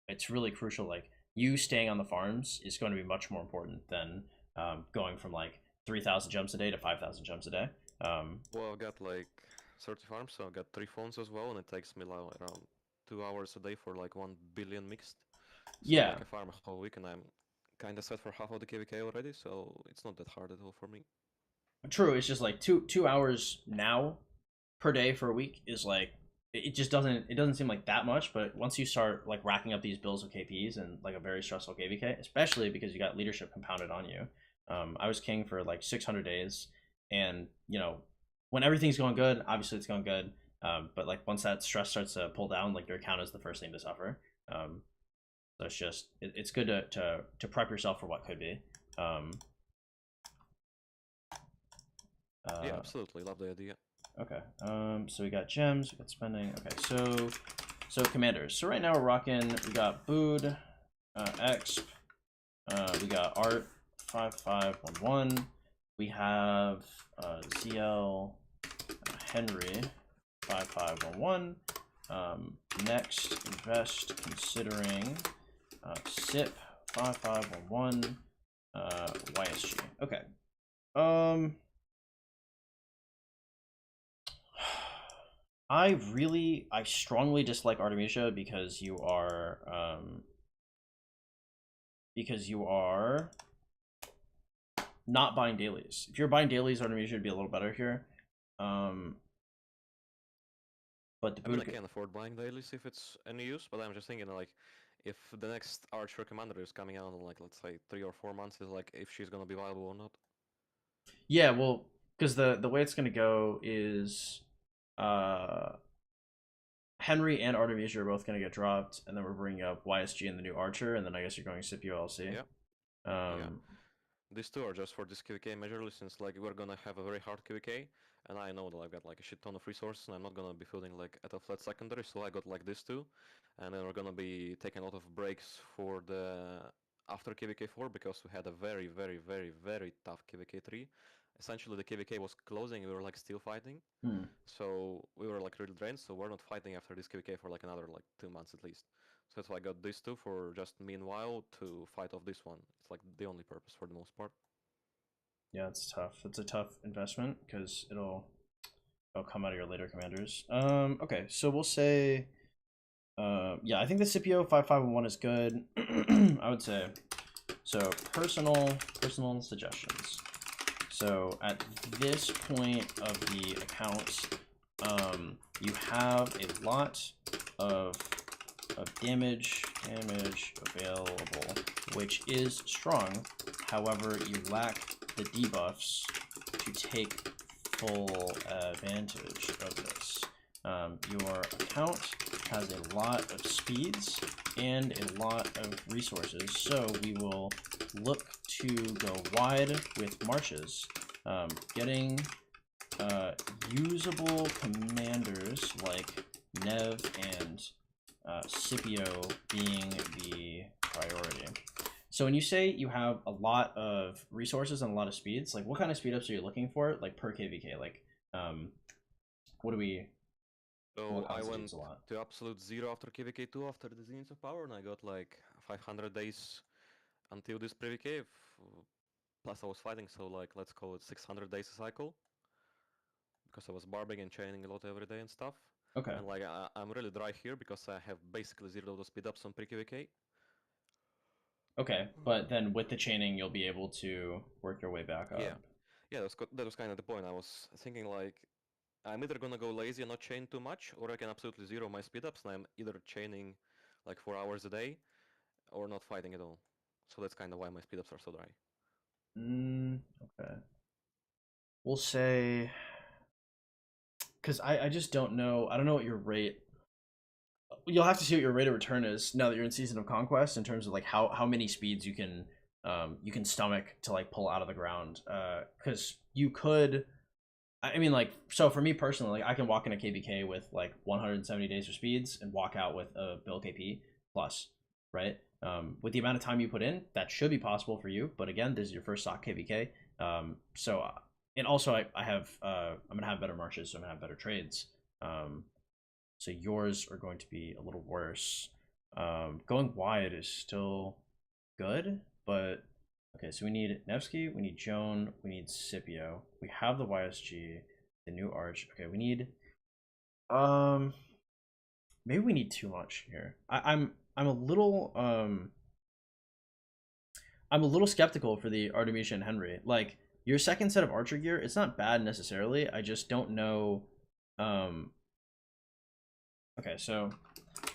it's really crucial. Like you staying on the farms is going to be much more important than going from like 3,000 gems a day to 5,000 gems a day. Well, I've got like 30 farms, so I've got 3 phones as well, and it takes me like around 2 hours a day for like 1 billion mixed. So Yeah, like I farm a whole week and I'm kind of set for half of the KVK already, so it's not that hard at all for me. true. It's just like two hours now per day for a week is like it just doesn't seem like that much, but once you start like racking up these bills of KPs and like a very stressful KVK, especially because you got leadership compounded on you. I was king for like 600 days, and you know when everything's going good, obviously it's going good. But like once that stress starts to pull down, like your account is the first thing to suffer. So it's just it's good to prep yourself for what could be. Yeah, absolutely, love the idea. Okay. So we got gems, we got spending. Okay, so commanders. So right now we're rocking. We got Bood, Exp. We got Art 5511. We have ZL Henry 5511. Next, invest considering SIP 5511. YSG. Okay. I strongly dislike Artemisia because you are not buying dailies. If you're buying dailies, Artemisia would be a little better here. But the I mean, I can't afford buying dailies if it's any use, but I'm just thinking like, if the next Archer Commander is coming out in like, let's say 3 or 4 months, is like if she's gonna be viable or not. yeah, well, because the way it's gonna go is Henry and Artemisia are both gonna get dropped, and then we're bringing up YSG and the new Archer, and then I guess you're going SIP ULC. Yeah. Um, Yeah. These two are just for this KVK majorly, since like we're gonna have a very hard KVK, and I know that I've got like a shit ton of resources, and I'm not gonna be building like at a flat secondary, so I got like this two, and then we're gonna be taking a lot of breaks for the after KVK 4 because we had a very, very, very, very tough KVK 3. Essentially, the KVK was closing, we were like still fighting, so we were like really drained. So we're not fighting after this KVK for like another like 2 months at least. So that's why I got these two for just meanwhile to fight off this one. It's like the only purpose for the most part. Yeah, it's tough. It's a tough investment because it'll come out of your later commanders. Okay, so we'll say, yeah, I think the Scipio 551 is good. I would say. So personal suggestions. So at this point of the account, you have a lot of damage available, which is strong. However, you lack the debuffs to take full advantage of this. Your account has a lot of speeds and a lot of resources, so we will look to go wide with marches, getting usable commanders like Nev and Scipio being the priority. So when you say you have a lot of resources and a lot of speeds, like what kind of speed ups are you looking for, like per KVK? Like, what do we? So I went to absolute 0 after KVK 2 after the Zenith of Power, and I got like 500 days until this pre-VK. Plus I was fighting, so like let's call it 600 days a cycle, because I was barbing and chaining a lot every day and stuff. Okay. And like I'm really dry here because I have basically 0 the speed ups on pre-KVK. Okay, but then with the chaining, you'll be able to work your way back up. Yeah, that was kind of the point. I was thinking like, I'm either gonna go lazy and not chain too much, or I can absolutely 0 my speed ups, and I'm either chaining like 4 hours a day, or not fighting at all. So that's kind of why my speed ups are so dry. Okay. We'll say, because I just don't know. I don't know what your rate. You'll have to see what your rate of return is now that you're in Season of Conquest, in terms of like how many speeds you can stomach to like pull out of the ground. Because you could, I mean, like, so for me personally, like I can walk in a KBK with like 170 days of speeds and walk out with a bill KP plus, right? With the amount of time you put in, that should be possible for you. But again, this is your first stock KVK. So and also I have I'm gonna have better marches, so I'm gonna have better trades. So yours are going to be a little worse. Going wide is still good, but okay. So we need Nevsky, we need Joan, we need Scipio. We have the YSG, the new Arch. Okay, we need maybe we need too much here. I'm a little skeptical for the Artemisia and Henry. Like your second set of archer gear, it's not bad necessarily. I just don't know. Okay, so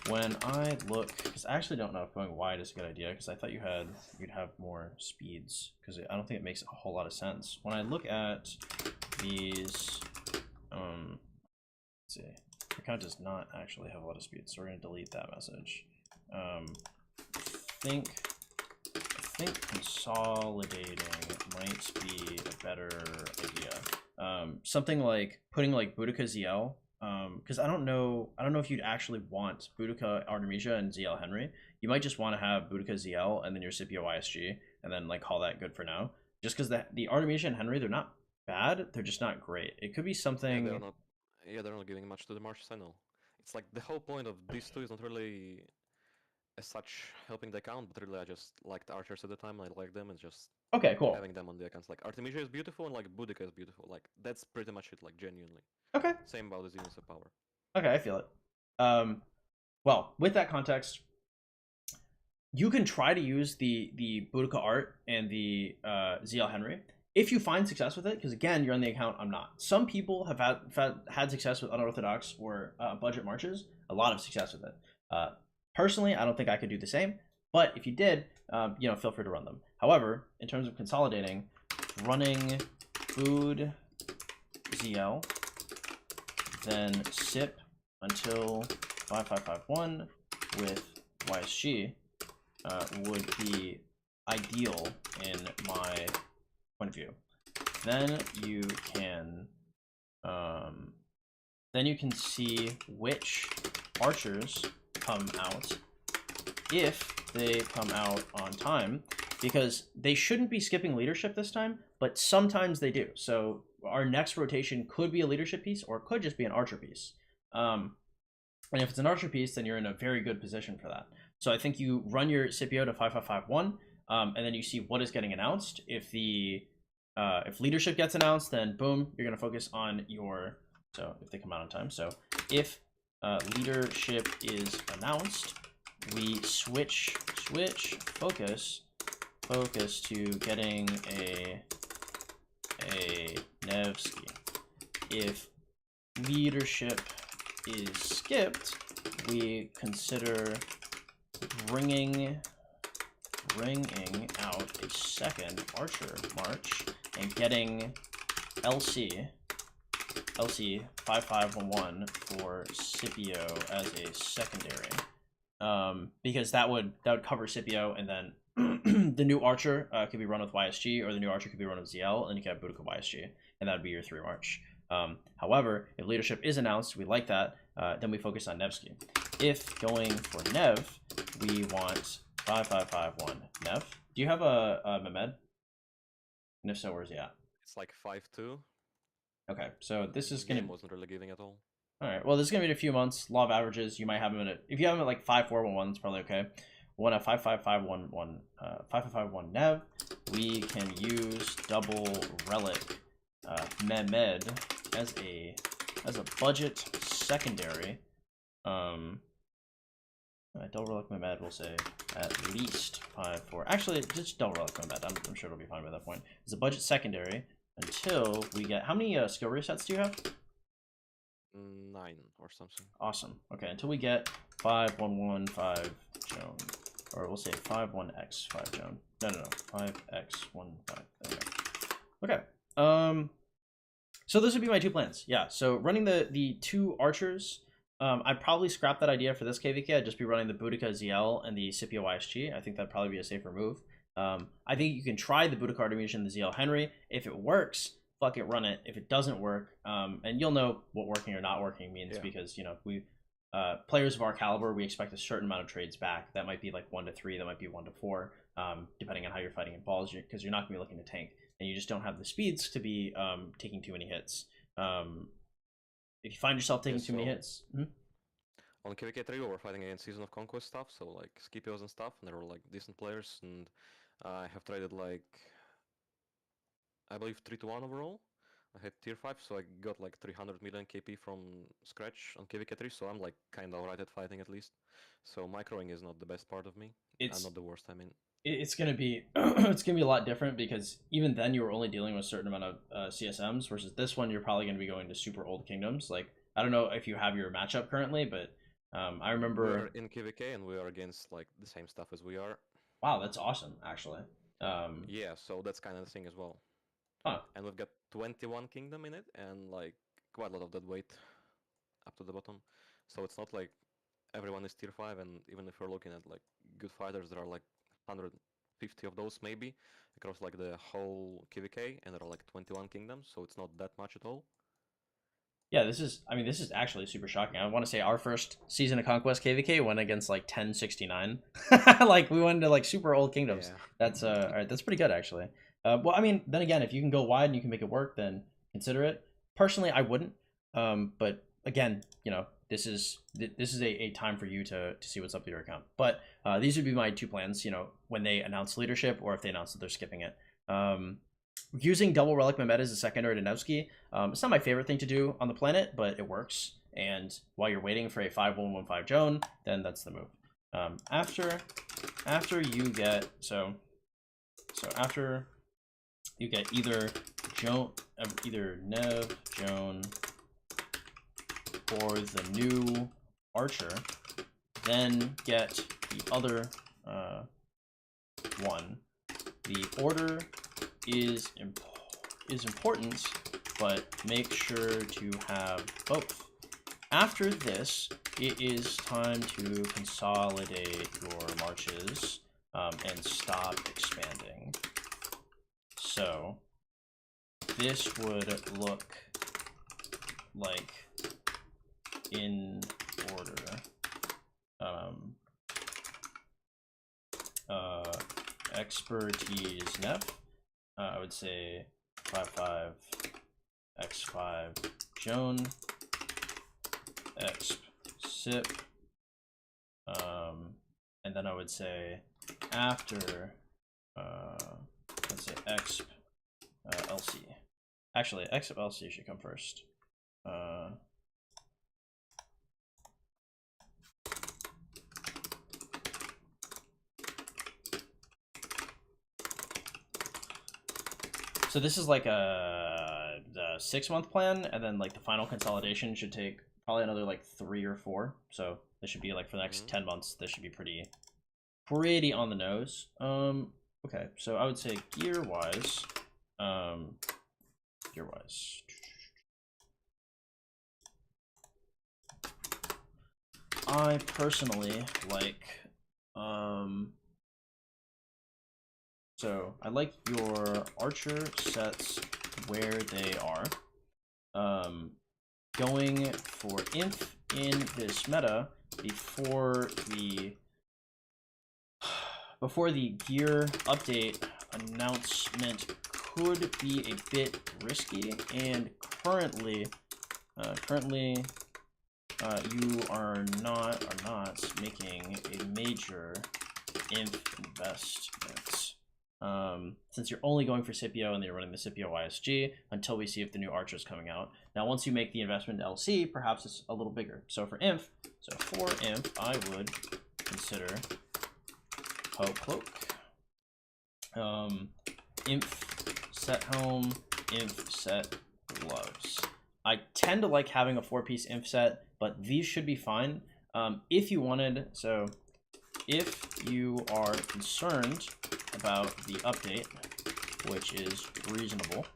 when I look, because I actually don't know if going wide is a good idea, because I thought you'd have more speeds, because I don't think it makes a whole lot of sense. When I look at these, let's see, your account does not actually have a lot of speeds, so we're gonna delete that message. I think consolidating might be a better idea. Something like putting like Boudica ZL, because I don't know if you'd actually want Boudica Artemisia and ZL Henry. You might just want to have Boudica ZL and then your Scipio ISG, and then like call that good for now. Just because the Artemisia and Henry, they're not bad, they're just not great. It could be something. Yeah, they're not giving much to the Marsh Sentinel. It's like the whole point of these two is not really as such helping the account, but really I just liked archers at the time. I like them and just okay, cool. Having them on the accounts. Like Artemisia is beautiful and like Boudica is beautiful. Like that's pretty much it. Like genuinely. Okay. Same about the Zenith of Power. Okay, I feel it. Well, with that context, you can try to use the Boudica Art and the ZL Henry if you find success with it, because again, you're on the account, I'm not. Some people have had success with unorthodox or budget marches, a lot of success with it. Personally, I don't think I could do the same, but if you did, feel free to run them. However, in terms of consolidating, running Bood ZL, then SIP until 5551 with YSG would be ideal in my point of view. Then you can see which archers come out if they come out on time, because they shouldn't be skipping leadership this time, but sometimes they do. So our next rotation could be a leadership piece, or it could just be an archer piece. And if it's an archer piece, then you're in a very good position for that. So I think you run your Scipio to 5551, and then you see what is getting announced. If leadership gets announced, then boom, you're gonna focus on your. So if they come out on time. So if leadership is announced, we switch focus to getting a Nevsky. If leadership is skipped, we consider bringing out a second archer march and getting LC 5511 for Scipio as a secondary, because that would cover Scipio, and then the new archer could be run with YSG, or the new archer could be run with ZL, and you can have Boudica YSG, and that would be your 3 march. However, if leadership is announced, we like that, then we focus on Nevsky. If going for Nev, we want 5551 Nev. Do you have a Mehmed? And if so, where's he at? It's like 5-2. Okay, so this is gonna. Game wasn't really giving at all. All right, well, this is gonna be in a few months. Law of averages. You might have him in it. If you have him at like 5411, it's probably okay. One at 5551, 5551 Nev. We can use double Relic Mehmed as a budget secondary. Double Relic Mehmed will say at least 5-4. Actually, just double Relic Mehmed. I'm sure it'll be fine by that point. It's a budget secondary until we get. How many skill resets do you have? 9 or something. Awesome. Okay, until we get 5115 Joan, or we'll say 51x5 Joan. No, 5x15. Okay. So those would be my 2 plans. Yeah. So running the 2 archers. I'd probably scrap that idea for this KVK. I'd just be running the Boudica ZL and the Scipio YSG. I think that'd probably be a safer move. I think you can try the Boudica Artemisian, the ZL Henry. If it works, fuck it, run it. If it doesn't work, and you'll know what working or not working means, because we players of our caliber, we expect a certain amount of trades back. That might be like 1 to 3, that might be 1 to 4, depending on how you're fighting in balls, because you're not gonna be looking to tank, and you just don't have the speeds to be taking too many hits. If you find yourself taking too many hits. On KVK3 we were fighting against Season of Conquest stuff, so like Scipios and stuff, and they were like decent players, and I have traded like, I believe 3-1 overall. I had tier 5, so I got like 300 million KP from scratch on KVK3, so I'm like kind of alright at fighting at least. So microing is not the best part of me. It's not the worst, I mean. It's gonna be it's gonna be a lot different, because even then you were only dealing with a certain amount of CSMs, versus this one you're probably gonna be going to super old kingdoms. Like, I don't know if you have your matchup currently, but I remember we're in KVK and we are against like the same stuff as we are. Wow, that's awesome, actually. Yeah, so that's kind of the thing as well. Huh. And we've got 21 kingdom in it, and like quite a lot of that weight up to the bottom. So it's not like everyone is tier 5, and even if we're looking at like good fighters, there are like 150 of those maybe across like the whole KVK, and there are like 21 kingdoms, so it's not that much at all. Yeah, this is actually super shocking. I want to say our first Season of Conquest KVK went against like 1069. Like, we went into like super old kingdoms. Yeah. That's all right, that's pretty good actually. Well, I mean, then again, if you can go wide and you can make it work, then consider it. Personally, I wouldn't. But again, this is a time for you to see what's up to your account. But these would be my 2 plans, when they announce leadership, or if they announce that they're skipping it. Using double Relic Mehmed as a secondary to Nevsky, it's not my favorite thing to do on the planet, but it works. And while you're waiting for a 5115 Joan, then that's the move. After you get after you get either Nev, Joan, or the new archer, then get the other one. The order is important, but make sure to have both. After this, it is time to consolidate your marches and stop expanding. So this would look like in order. Expertise nef. I would say 5 x5 Joan exp sip, and then I would say after let's say exp lc. Actually, exp lc should come first. So this is like the 6-month plan, and then like the final consolidation should take probably another like 3 or 4. So this should be like for the next 10 months. This should be pretty on the nose. Okay, so I would say gear wise, I personally like so I like your archer sets where they are. Going for inf in this meta before the gear update announcement could be a bit risky, and currently you are not making a major inf investment. Since you're only going for Scipio and you're running the Scipio ISG until we see if the new Archer is coming out. Now, once you make the investment in LC, perhaps it's a little bigger. So for inf, I would consider Poe Cloak, inf set helm, inf set gloves. I tend to like having a 4-piece inf set, but these should be fine. If you wanted, so if you are concerned about the update, which is reasonable,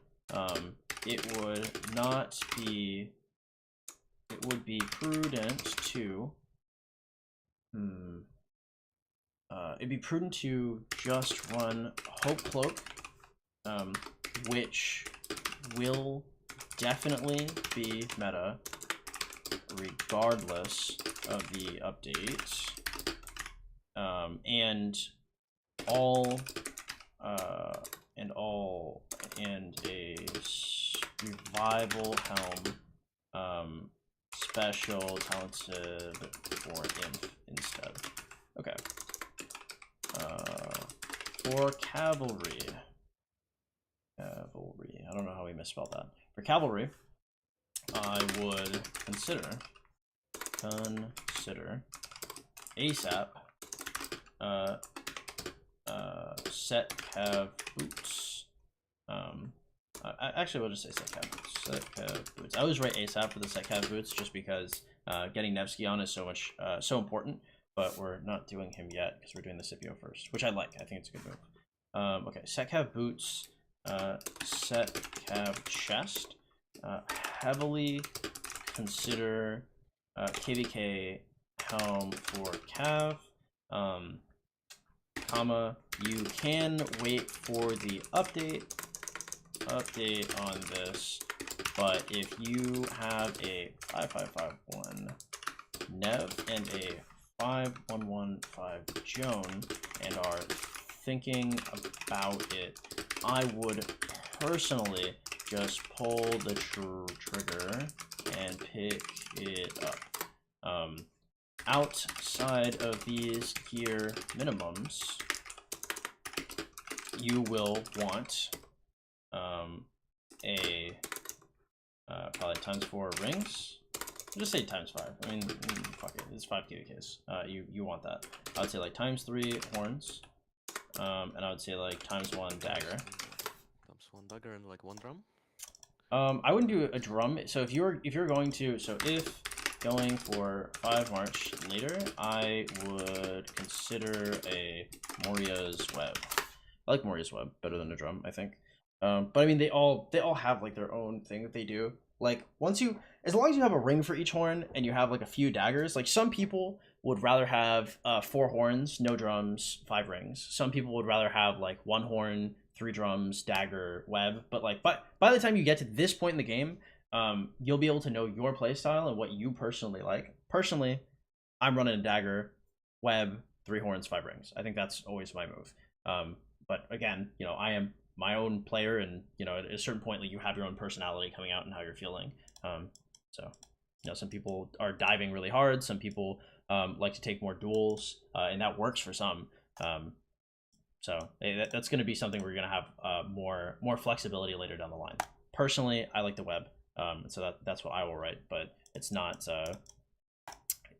it would be prudent to it'd be prudent to just run Hope Cloak, which will definitely be meta regardless of the update, and a revival helm, special talented for inf instead. Okay. For cavalry, I don't know how we misspelled that. For cavalry, I would consider ASAP set cav boots. Actually, we'll just say set cav boots. Set cav boots. I always write ASAP for the set cav boots just because getting Nevsky on is so important. But we're not doing him yet because we're doing the Scipio first, which I like. I think it's a good move. Okay, set cav boots, set cav chest. Heavily consider KVK helm for cav. You can wait for the update on this, but if you have a 5551 Nev and a 5115 Joan and are thinking about it, I would personally just pull the trigger and pick it up. Outside of these gear minimums, you will want probably ×4 rings. I'll just say ×5. I mean, fuck it. It's 5 KVKs. You want that. I would say like ×3 horns, and I would say like ×1 dagger. ×1 dagger and like 1 drum. I wouldn't do a drum. So if you're going to, so if going for 5 March later, I would consider a Moria's Web. I like Moria's Web better than a drum, I think. But I mean, they all have like their own thing that they do. Like once you, as long as you have a ring for each horn and you have like a few daggers, like some people would rather have 4 horns, no drums, 5 rings. Some people would rather have like 1 horn, 3 drums, dagger, web. But like by the time you get to this point in the game, you'll be able to know your playstyle and what you personally like. Personally, I'm running a dagger, web, 3 horns, 5 rings. I think that's always my move. But again, I am my own player, and at a certain point, like you have your own personality coming out and how you're feeling. So some people are diving really hard. Some people like to take more duels, and that works for some. So that's going to be something we're going to have more flexibility later down the line. Personally, I like the web, so that's what I will write. But it's not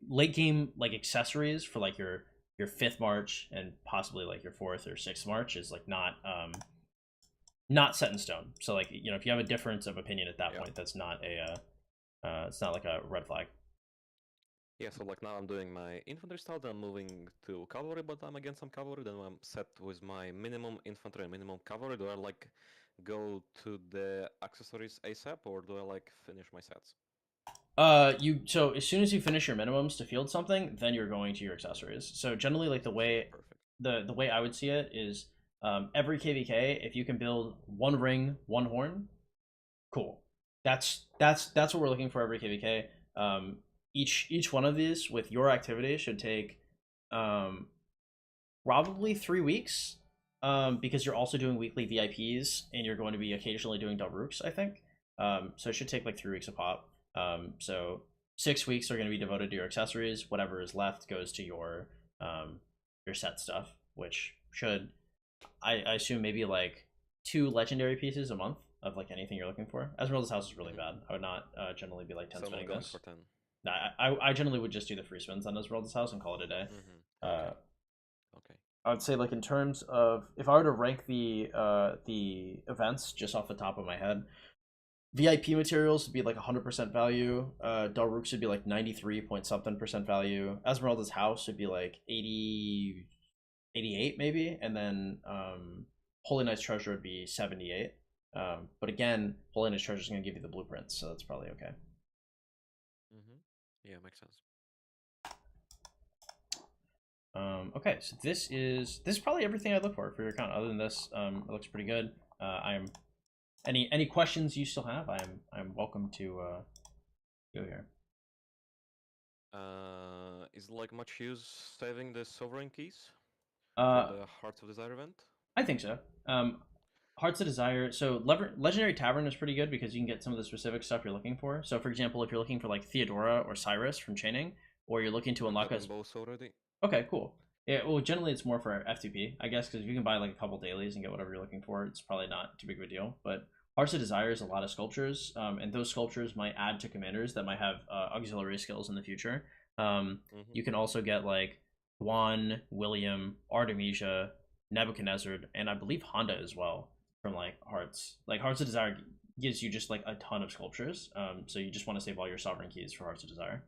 late game like accessories for like your 5th march and possibly like your 4th or 6th march is like not set in stone. So like if you have a difference of opinion at that point, that's not it's not like a red flag. Yeah, so like now I'm doing my infantry style, then I'm moving to cavalry, but I'm against some cavalry, then I'm set with my minimum infantry and minimum cavalry. Do I like go to the accessories ASAP, or do I like finish my sets? So as soon as you finish your minimums to field something, then you're going to your accessories. So generally, like the way Perfect. the way I would see it is every KVK, if you can build 1 ring, 1 horn, cool. That's what we're looking for every KVK. Each one of these with your activity should take probably 3 weeks, because you're also doing weekly VIPs and you're going to be occasionally doing Darooks, I think. So it should take like 3 weeks a pop. So 6 weeks are going to be devoted to your accessories. Whatever is left goes to your set stuff, which should, I assume, maybe like 2 legendary pieces a month of like anything you're looking for. Esmeralda's house is really bad. I would not generally be like 10 So I'm spinning going this. for 10. I generally would just do the free spins on Esmeralda's house and call it a day. Okay. Okay. I would say like in terms of if I were to rank the events just off the top of my head, VIP materials would be like 100% value. Darooks would be like 93 point something percent value. Esmeralda's house would be like 80, 88 maybe, and then Holy Knight's treasure would be 78. But again, Holy Knight's treasure is going to give you the blueprints, so that's probably okay. Yeah, makes sense. Okay, so this is probably everything I look for your account. Other than this, it looks pretty good. I'm any questions you still have, I'm welcome to go here. Is like much use saving the sovereign keys Uh, for the Hearts of Desire event? I think so. Hearts of Desire. So Legendary Tavern is pretty good because you can get some of the specific stuff you're looking for. So for example, if you're looking for like Theodora or Cyrus from Chaining, or you're looking to unlock us. Both already. Okay, cool. Yeah, well, generally it's more for FTP, I guess, because if you can buy like a couple dailies and get whatever you're looking for, it's probably not too big of a deal. But Hearts of Desire is a lot of sculptures, and those sculptures might add to commanders that might have auxiliary skills in the future. You can also get like Juan, William, Artemisia, Nebuchadnezzar, and I believe Honda as well from like Hearts. Like Hearts of Desire gives you just like a ton of sculptures, so you just want to save all your sovereign keys for Hearts of Desire.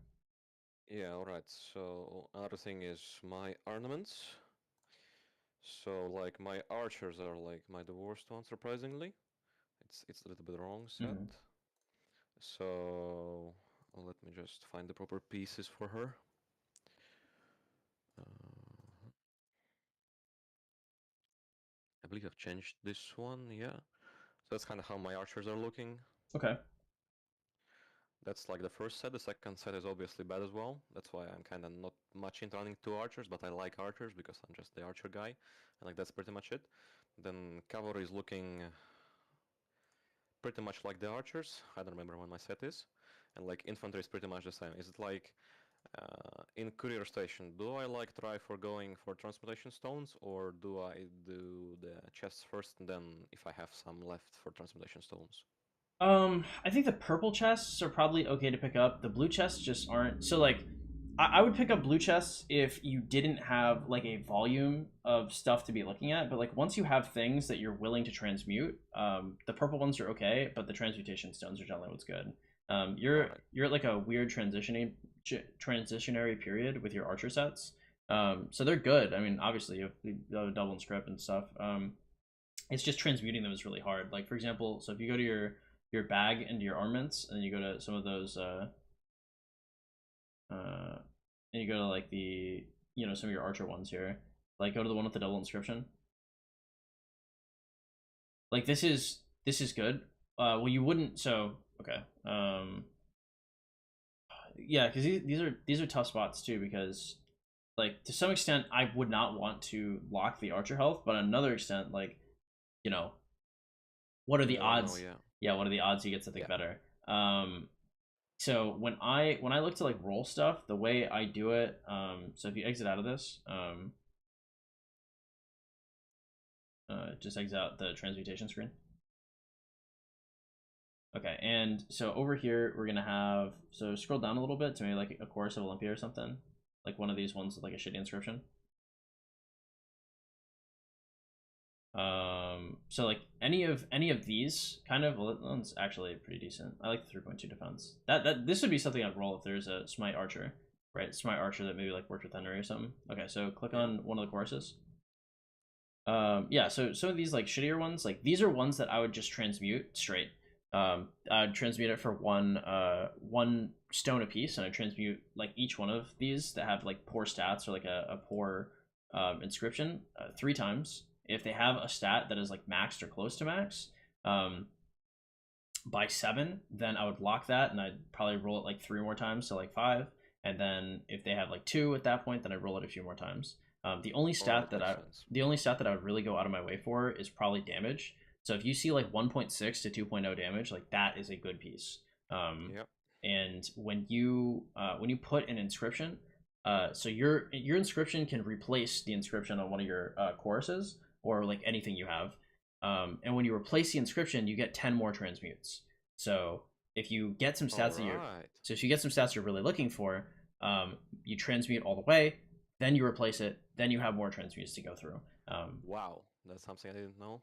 Yeah, alright. So another thing is my ornaments. So like my archers are like the worst one, surprisingly. It's a little bit wrong set. So let me just find the proper pieces for her. I believe I've changed this one, yeah. So that's kind of how my archers are looking. Okay. That's like the first set. The second set is obviously bad as well. That's why I'm kind of not much into running 2 archers, but I like archers because I'm just the archer guy. And like that's pretty much it. Then cavalry is looking pretty much like the archers. I don't remember when my set is. And like infantry is pretty much the same. Is it like in courier station, do I like try for going for transmutation stones, or do I do the chests first and then if I have some left for transmutation stones? I think the purple chests are probably okay to pick up. The blue chests just aren't. So like, I would pick up blue chests if you didn't have like a volume of stuff to be looking at. But like once you have things that you're willing to transmute, the purple ones are okay, but the transmutation stones are generally what's good. You're at like a weird transitionary period with your archer sets. So they're good. I mean, obviously you have a double and script and stuff. It's just transmuting them is really hard. Like for example, so if you go to your your bag into your armaments, and then you go to some of those and you go to like the some of your archer ones here. Like go to the one with the double inscription. Like this is good. Well, you wouldn't. So okay. Yeah, because these are tough spots too, because like to some extent I would not want to lock the archer health, but on another extent, like you know, what are the odds? Yeah. Yeah, what are the odds you get something Yeah. better? So when I look to like roll stuff, the way I do it, so if you exit out of this, just exit out the transmutation screen. Okay, and so over here we're gonna have, so scroll down a little bit to maybe like a Chorus of Olympia or something, like one of these ones with like a shitty inscription. So like any of these kind of, well, that one's actually pretty decent. I like the 3.2 defense. This would be something I'd roll if there's a Smite Archer, right? Smite Archer that maybe like worked with Henry or something. Okay, so click on one of the choruses. Yeah, so some of these like shittier ones, like these are ones that I would just transmute straight. I'd transmute it for one stone a piece, and I transmute like each one of these that have like poor stats or like a poor inscription 3 times. If they have a stat that is like maxed or close to max by 7, then I would lock that, and I'd probably roll it like 3 more times, so like 5. And then if they have like 2 at that point, then I roll it a few more times. The only stat that I would really go out of my way for is probably damage. So if you see like 1.6 to 2.0 damage, like that is a good piece. Yep. And when you put an inscription, so your inscription can replace the inscription on one of your choruses or like anything you have. And when you replace the inscription, you get 10 more transmutes. So if you get some stats if you get some stats you're really looking for, you transmute all the way, then you replace it, then you have more transmutes to go through. Wow, that's something I didn't know.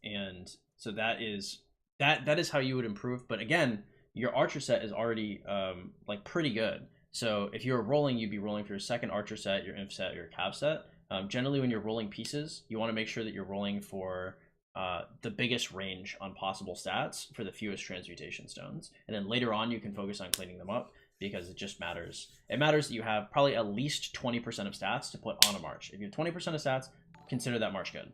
And so that is how you would improve. But again, your archer set is already like pretty good. So if you were rolling, you'd be rolling for your second archer set, your inf set, your cav set. Generally, when you're rolling pieces, you want to make sure that you're rolling for the biggest range on possible stats for the fewest transmutation stones. And then later on, you can focus on cleaning them up, because it just matters. It matters that you have probably at least 20% of stats to put on a march. If you have 20% of stats, consider that march good.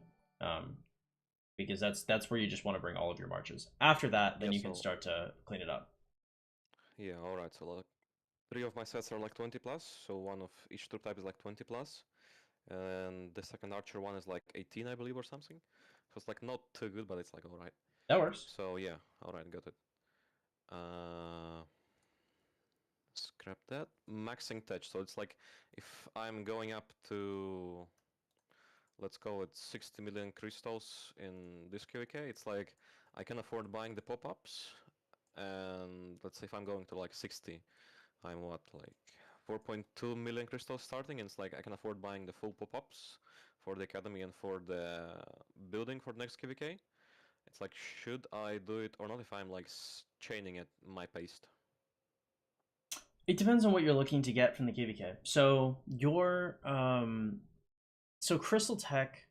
Because that's where you just want to bring all of your marches. After that, then you can start to clean it up. Yeah, alright, so like 3 of my sets are like 20 plus, so one of each troop type is like 20 plus. And the second archer one is like 18, I believe, or something. So it's like not too good, but it's like alright. That works. So yeah, alright, got it. Scrap that. Maxing touch, so it's like if I'm going up to, let's go with 60 million crystals in this QK, it's like I can afford buying the pop-ups, and let's say if I'm going to like 60, I'm what, like 4.2 million crystals starting, and it's like I can afford buying the full pop-ups for the academy and for the building for the next QVK. It's like, should I do it or not if I'm like chaining at my pace? It depends on what you're looking to get from the KVK. So your so Crystal Tech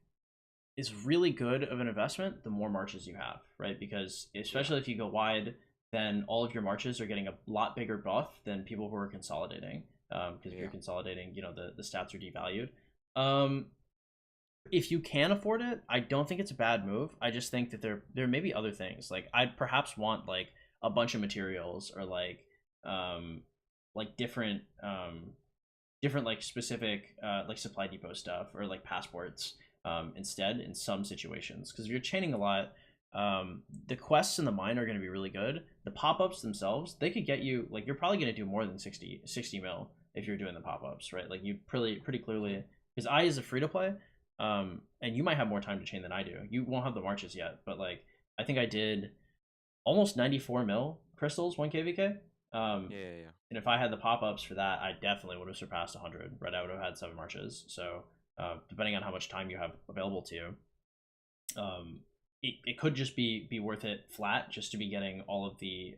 is really good of an investment the more marches you have, right? Because especially if you go wide, then all of your marches are getting a lot bigger buff than people who are consolidating. Because if you're consolidating, the stats are devalued. If you can afford it, I don't think it's a bad move. I just think that there may be other things. Like I'd perhaps want like a bunch of materials, or like different like specific like supply depot stuff, or like passports instead in some situations. Because if you're chaining a lot, the quests in the mine are going to be really good. The pop-ups themselves, they could get you, like, you're probably going to do more than 60 mil if you're doing the pop-ups, right? Like you pretty clearly, because I is a free-to-play, and you might have more time to chain than I do. You won't have the marches yet, but like I think I did almost 94 mil crystals 1 kvk. And if I had the pop-ups for that, I definitely would have surpassed 100, right? I would have had 7 marches. So depending on how much time you have available to you, it could just be worth it flat, just to be getting all of the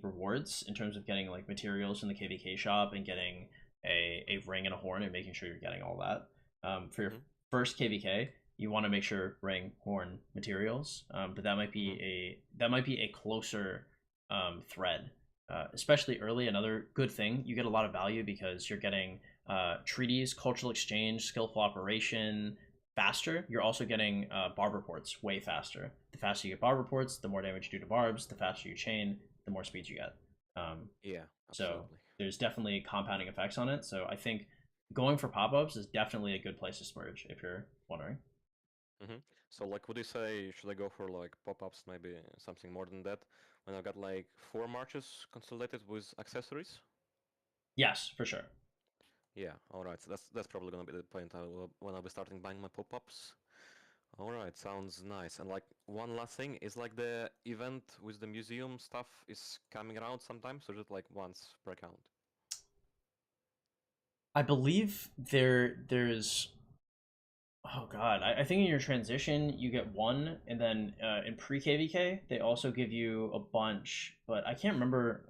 rewards in terms of getting like materials from the kvk shop, and getting a ring and a horn, and making sure you're getting all that for your first kvk. you want to make sure bring horn materials. But that might be a closer thread, especially early. Another good thing, you get a lot of value because you're getting treaties, cultural exchange, skillful operation faster. You're also getting barb reports way faster. The faster you get barb reports, the more damage you do to barbs. The faster you chain, the more speed you get. Yeah, So absolutely. there's definitely compounding effects on it. So I think going for pop-ups is definitely a good place to splurge if you're wondering. So like, would you say should I go for like pop-ups, maybe something more than that, when I've got like 4 marches consolidated with accessories? Yes, for sure. Yeah, all right. So that's probably gonna be the point when I'll be starting buying my pop-ups. All right, sounds nice. And like one last thing is like the event with the museum stuff is coming around sometimes, or just like once per account? I believe there's oh god, I think in your transition you get one, and then in pre KVK they also give you a bunch, but I can't remember.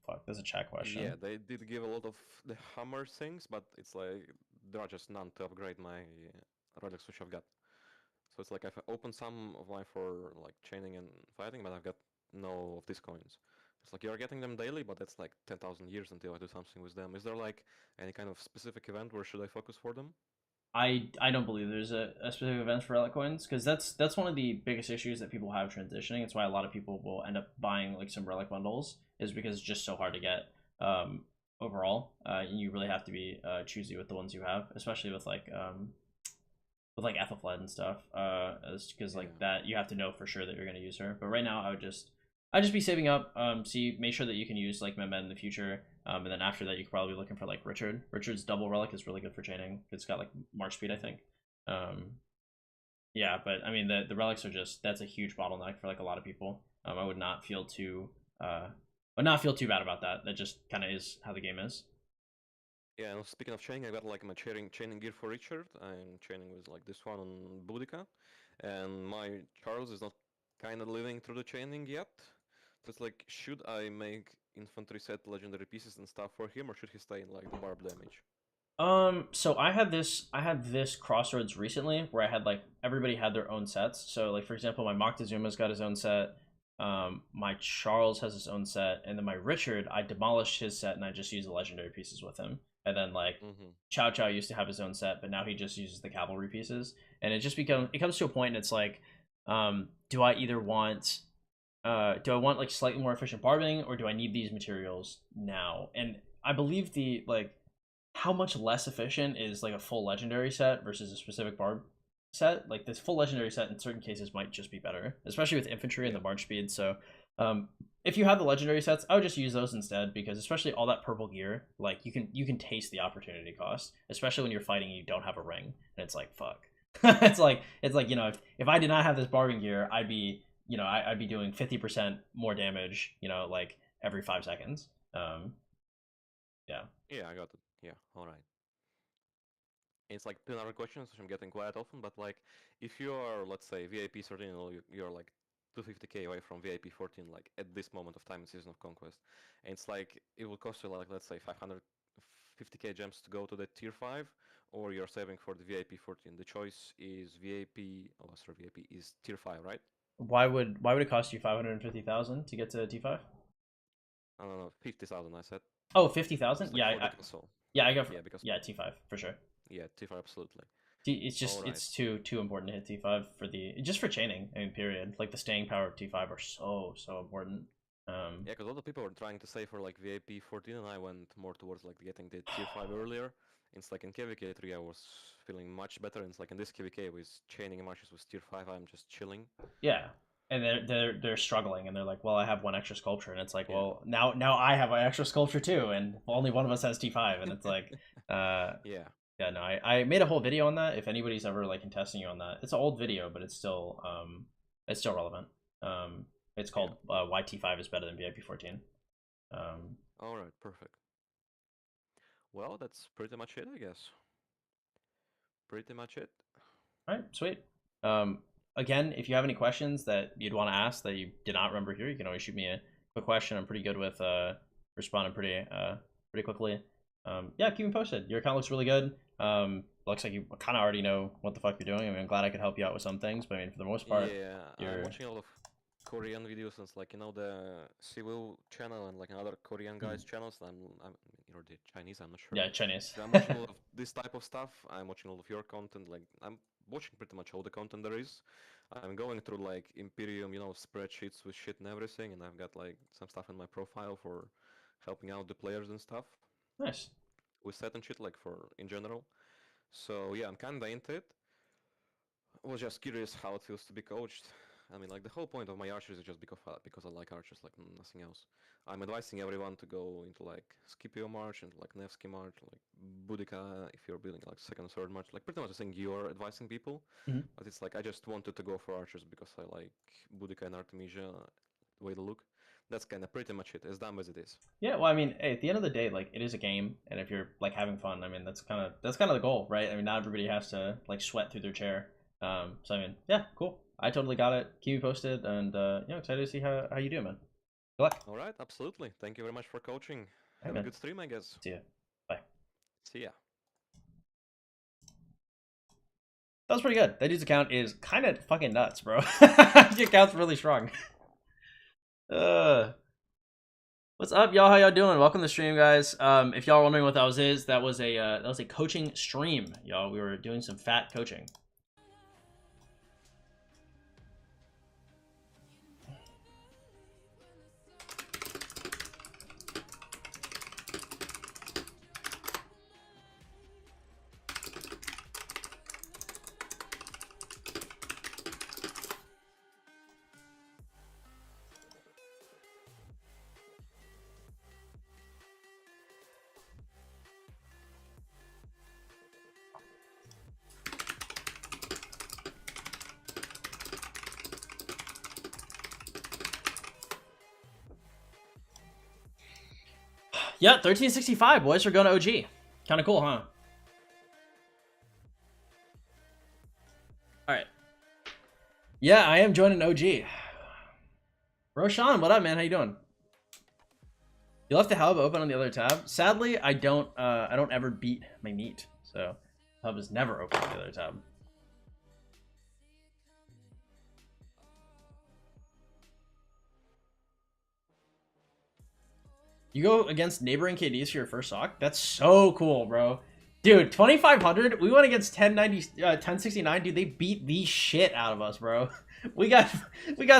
Fuck, that's a chat Yeah, question. they did give a lot of the hammer things, but it's like there are just none to upgrade my relics which I've got. So it's like I've opened some of mine for like chaining and fighting, but I've got no of these coins. It's like you're getting them daily, but that's like 10,000 years until I do something with them. Is there like any kind of specific event where should I focus for them? I don't believe there's a specific event for relic coins because that's one of the biggest issues that people have transitioning. It's why a lot of people will end up buying like some relic bundles is because it's just so hard to get overall. And you really have to be choosy with the ones you have, especially with like Ethelfled and stuff. Because Yeah. like that you have to know for sure that you're gonna use her. But right now I'd just be saving up. See, make sure that you can use like Mehmed in the future. And then after that, you could probably be looking for like Richard. Richard's double relic is really good for chaining. It's got like march speed, I think. Um, yeah, but I mean the relics are just that's a huge bottleneck for like a lot of people. I would not feel too bad about that. That just kind of is how the game is. Yeah, and speaking of chaining, I got like my chaining gear for Richard. I'm chaining with like this one on Boudica, and my Charles is not kind of living through the chaining yet. So it's like, should I make infantry set legendary pieces and stuff for him, or should he stay in like the barb damage? So I had this crossroads recently where I had like everybody had their own sets. So like for example, my Moctezuma's got his own set. My Charles has his own set, and then my Richard, I demolished his set and I just used the legendary pieces with him. And then like Mm-hmm. Chow Chow used to have his own set, but now he just uses the cavalry pieces. And it comes to a point and it's like, do I either want do I want like slightly more efficient barbing or do I need these materials now? And I believe the like how much less efficient is like a full legendary set versus a specific barb set. Like this full legendary set in certain cases might just be better, especially with infantry and Yeah. the march speed. So if you have the legendary sets, I would just use those instead because especially all that purple gear, like you can taste the opportunity cost, especially when you're fighting and you don't have a ring and it's like fuck. It's like you know if I did not have this barbing gear, I'd be I'd be doing 50% more damage like every 5 seconds. Yeah. Yeah, I got it. Yeah, all right. It's like 10 other questions, which I'm getting quite often, but like, if you are, let's say, VIP 13, or you're like 250k away from VIP 14, like at this moment of time in Season of Conquest, and it's like, it will cost you like, let's say, 550k gems to go to the tier 5, or you're saving for the VIP 14. The choice is VIP, oh, sorry, VIP is tier 5, right? Why would it cost you 550,000 to get to T5? I don't know, 50,000 I said. Oh, It's 50,000? like for the console. Yeah, I go for Yeah, because, yeah, T5 for sure. yeah, tier 5, absolutely. It's just Alright. it's too important to hit T5 for the just for chaining. I mean, period. Like the staying power of T5 are so important. Um, Yeah, because a lot of people were trying to say for like VIP 14, and I went more towards like getting the tier 5 earlier. It's like in KVK 3 I was feeling much better, and it's like in this KVK with chaining matches with tier 5 I'm just chilling. yeah, and they're struggling, and they're like, well, I have one extra sculpture, and it's like, Yeah. well, now I have an extra sculpture too, and only one of us has T5, and it's like, uh, Yeah. yeah, no, I made a whole video on that. If anybody's ever like contesting you on that, it's an old video, but it's still relevant. It's Yeah. called Why T5 is better than VIP 14. Um, Alright, perfect. Well, that's pretty much it, I guess. Pretty much it. all right, sweet. Um, Again, if you have any questions that you'd want to ask that you did not remember here, you can always shoot me a quick question. I'm pretty good with responding pretty quickly. Yeah, keep me posted. Your account looks really good. looks like you kind of already know what the fuck you're doing. I mean, I'm glad I could help you out with some things, but I mean, for the most part, Yeah, you're... I'm watching a lot of Korean videos and it's like, you know, the Civil channel and like another Korean guys channels. I'm or the Chinese, I'm not sure. Yeah, Chinese. So I'm watching all of this type of stuff. I'm watching all of your content. Like I'm watching pretty much all the content there is. I'm going through like Imperium, you know, spreadsheets with shit and everything, and I've got like some stuff in my profile for helping out the players and stuff Nice. with set and shit, like for in general. So yeah, I'm kinda into it. I was just curious how it feels to be coached. I mean, like the whole point of my archers is just because I like archers, like nothing else. I'm advising everyone to go into like Scipio March and like Nevsky March, like Boudica if you're building like second, third March, like pretty much the thing you're advising people. But it's like I just wanted to go for archers because I like Boudica and Artemisia, the way they look. That's kind of pretty much it, as dumb as it is. Yeah, well, I mean, hey, at the end of the day, like it is a game, and if you're like having fun, I mean, that's kind of the goal, right? I mean, not everybody has to like sweat through their chair. So I mean, yeah, cool. I totally got it. Keep me posted, and excited to see how you do, man. Good luck. All right, absolutely. Thank you very much for coaching. Have man. a good stream, I guess. See ya. Bye. See ya. That was pretty good. That dude's account is kind of fucking nuts, bro. The account's really strong. What's up, y'all? How y'all doing? Welcome to the stream, guys. If y'all are wondering what that was that was a coaching stream, y'all. We were doing some fat coaching. Yeah, 1365, boys. We're going to OG. Kind of cool, huh? Alright. Yeah, I am joining OG. Roshan, what up, man? How you doing? You left the hub open on the other tab. Sadly, I don't ever beat my meat. So, hub is never open on the other tab. You go against neighboring KDs for your first sock? That's so cool, bro. Dude, 2500, we went against 1069, dude. They beat the shit out of us, bro. We got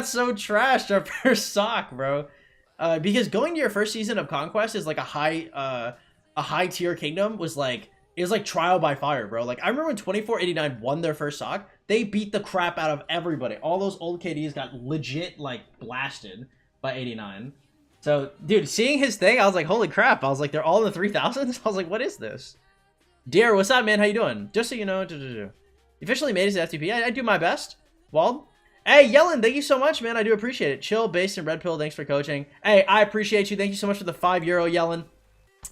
so trashed our first sock, bro. Because going to your first season of Conquest is like a high tier kingdom was like, it was like trial by fire, bro. Like I remember when 2489 won their first sock, they beat the crap out of everybody. All those old KDs got legit like blasted by 89. So, dude, seeing his thing, I was like, holy crap. I was like, they're all in the 3000s? I was like, what is this? Dear, what's up, man? How you doing? Just so you know, you officially made it to FTP. I do my best. Wald? Hey, Yellen, thank you so much, man. I do appreciate it. Chill, Base, and Red Pill, thanks for coaching. Hey, I appreciate you. Thank you so much for the €5, Yellen.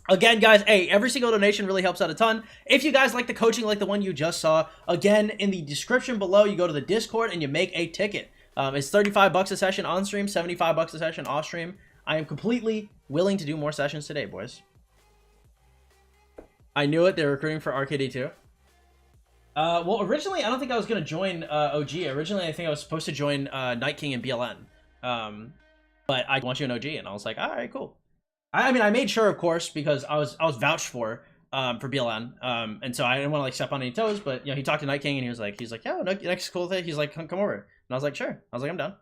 Again, guys, hey, every single donation really helps out a ton. If you guys like the coaching like the one you just saw, again, in the description below, you go to the Discord and you make a ticket. It's $35 a session on stream, $75 a session off stream. I am completely willing to do more sessions today, boys. I knew it. They're recruiting for RKD too. Well, originally, I don't think I was going to join OG. Originally, I think I was supposed to join Night King and BLN. But I want you in OG, and I was like, all right, cool. I mean, I made sure, of course, because I was vouched for BLN. And so I didn't want to like step on any toes. But you know, he talked to Night King, and he was like, yeah, next cool thing. He's like, come over. And I was like, sure. I was like, I'm down.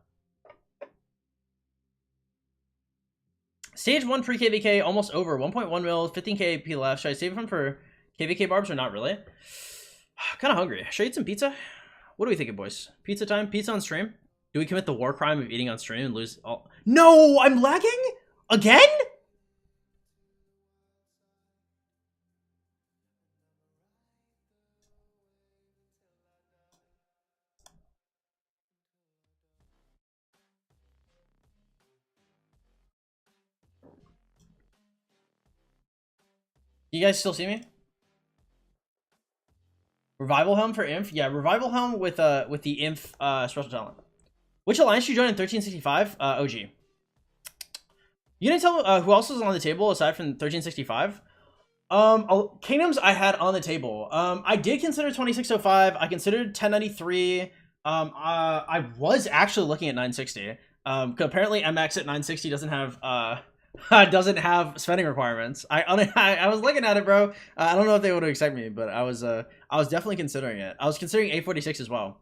Stage 1 pre-KVK almost over. 1.1 mil, 15k AP left. Should I save him for KVK barbs or not really? Kind of hungry. Should I eat some pizza? What are we thinking, boys? Pizza time? Pizza on stream? Do we commit the war crime of eating on stream and lose all... No! I'm lagging? Again? You guys still see me? Revival Helm for Inf? Yeah, Revival Helm with the Inf special talent. Which alliance you joined in 1365? OG. You didn't tell who else was on the table aside from 1365? Kingdoms I had on the table. I did consider 2605. I considered 1093. I was actually looking at 960. 'Cause apparently MX at 960 doesn't have spending requirements. I was looking at it, bro. I don't know if they would accept me, but I was definitely considering it. I was considering 846 as well.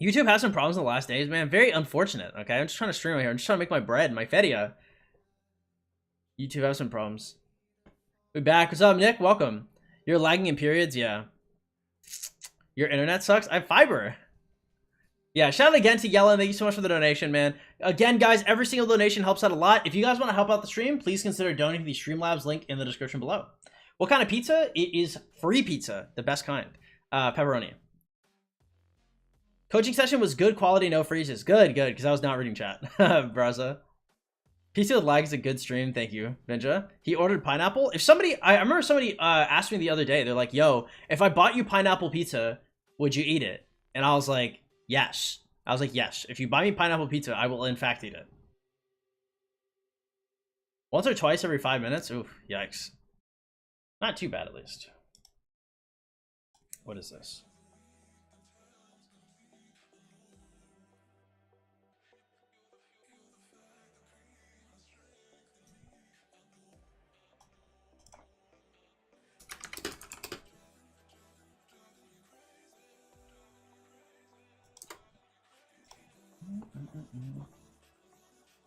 YouTube has some problems in the last days, man. Very unfortunate. Okay, I'm just trying to stream right here. I'm just trying to make my bread, my fedia. YouTube has some problems. We're back. What's up, Nick? Welcome. You're lagging in periods, yeah. Your internet sucks. I have fiber. Yeah, shout out again to Yellen. Thank you so much for the donation, man. Again, guys, every single donation helps out a lot. If you guys want to help out the stream, please consider donating to the Streamlabs link in the description below. What kind of pizza? It is free pizza, the best kind. Pepperoni. Coaching session was good quality, no freezes. Good, because I was not reading chat. Braza. Pizza with lag is a good stream. Thank you, Ninja. He ordered pineapple. If somebody, I remember somebody asked me the other day, they're like, yo, if I bought you pineapple pizza, would you eat it? And I was like, yes. I was like, yes. If you buy me pineapple pizza, I will in fact eat it. Once or twice every 5 minutes? Oof, yikes. Not too bad, at least. What is this?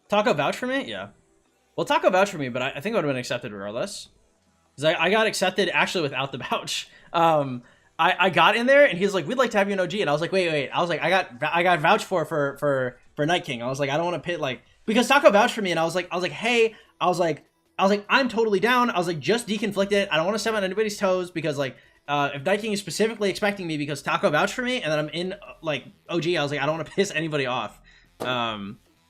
Taco vouch for me? Yeah. Well, Taco vouch for me, but I think I would have been accepted regardless. Because I got accepted actually without the vouch. I got in there and he's like, we'd like to have you in OG. And I was like, wait. I was like, I got vouched for Night King. I was like, I don't want to pit like, because Taco vouched for me and I was like, hey, I was like, I'm totally down. I was like, just deconflict it. I don't want to step on anybody's toes because like, if Night King is specifically expecting me because Taco vouched for me and then I'm in like OG, I was like, I don't want to piss anybody off.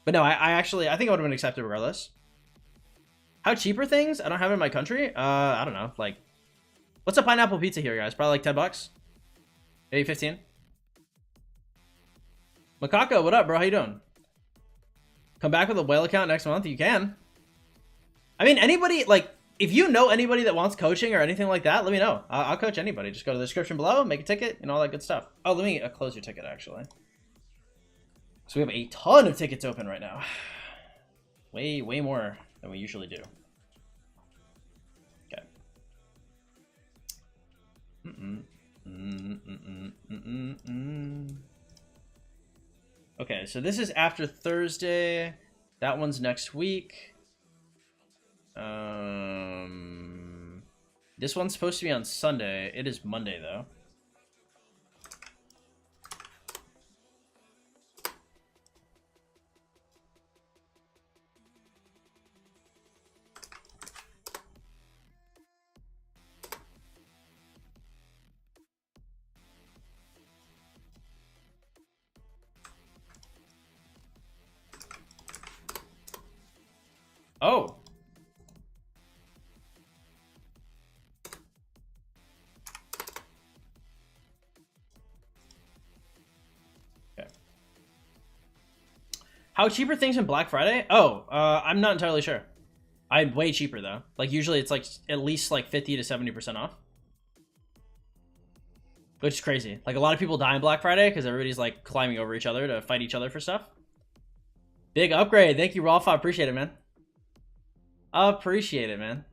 But no, I think I would have been accepted regardless. How cheap are things? I don't have it in my country. I don't know. Like, what's a pineapple pizza here, guys? Probably like 10 bucks. Maybe 15. Makako, what up, bro? How you doing? Come back with a whale account next month? You can. I mean, anybody, like, if you know anybody that wants coaching or anything like that, let me know. I'll coach anybody. Just go to the description below, make a ticket, and all that good stuff. Oh, let me close your ticket, actually. So we have a ton of tickets open right now. Way more than we usually do. Okay. Okay, so this is after Thursday. That one's next week. This one's supposed to be on Sunday. It is Monday, though. Oh. Okay. How cheap are things in Black Friday? Oh, I'm not entirely sure. I'm way cheaper though. Like usually it's like at least like 50 to 70% off. Which is crazy. Like a lot of people die on Black Friday because everybody's like climbing over each other to fight each other for stuff. Big upgrade. Thank you, Rolf. I appreciate it, man. Appreciate it, man.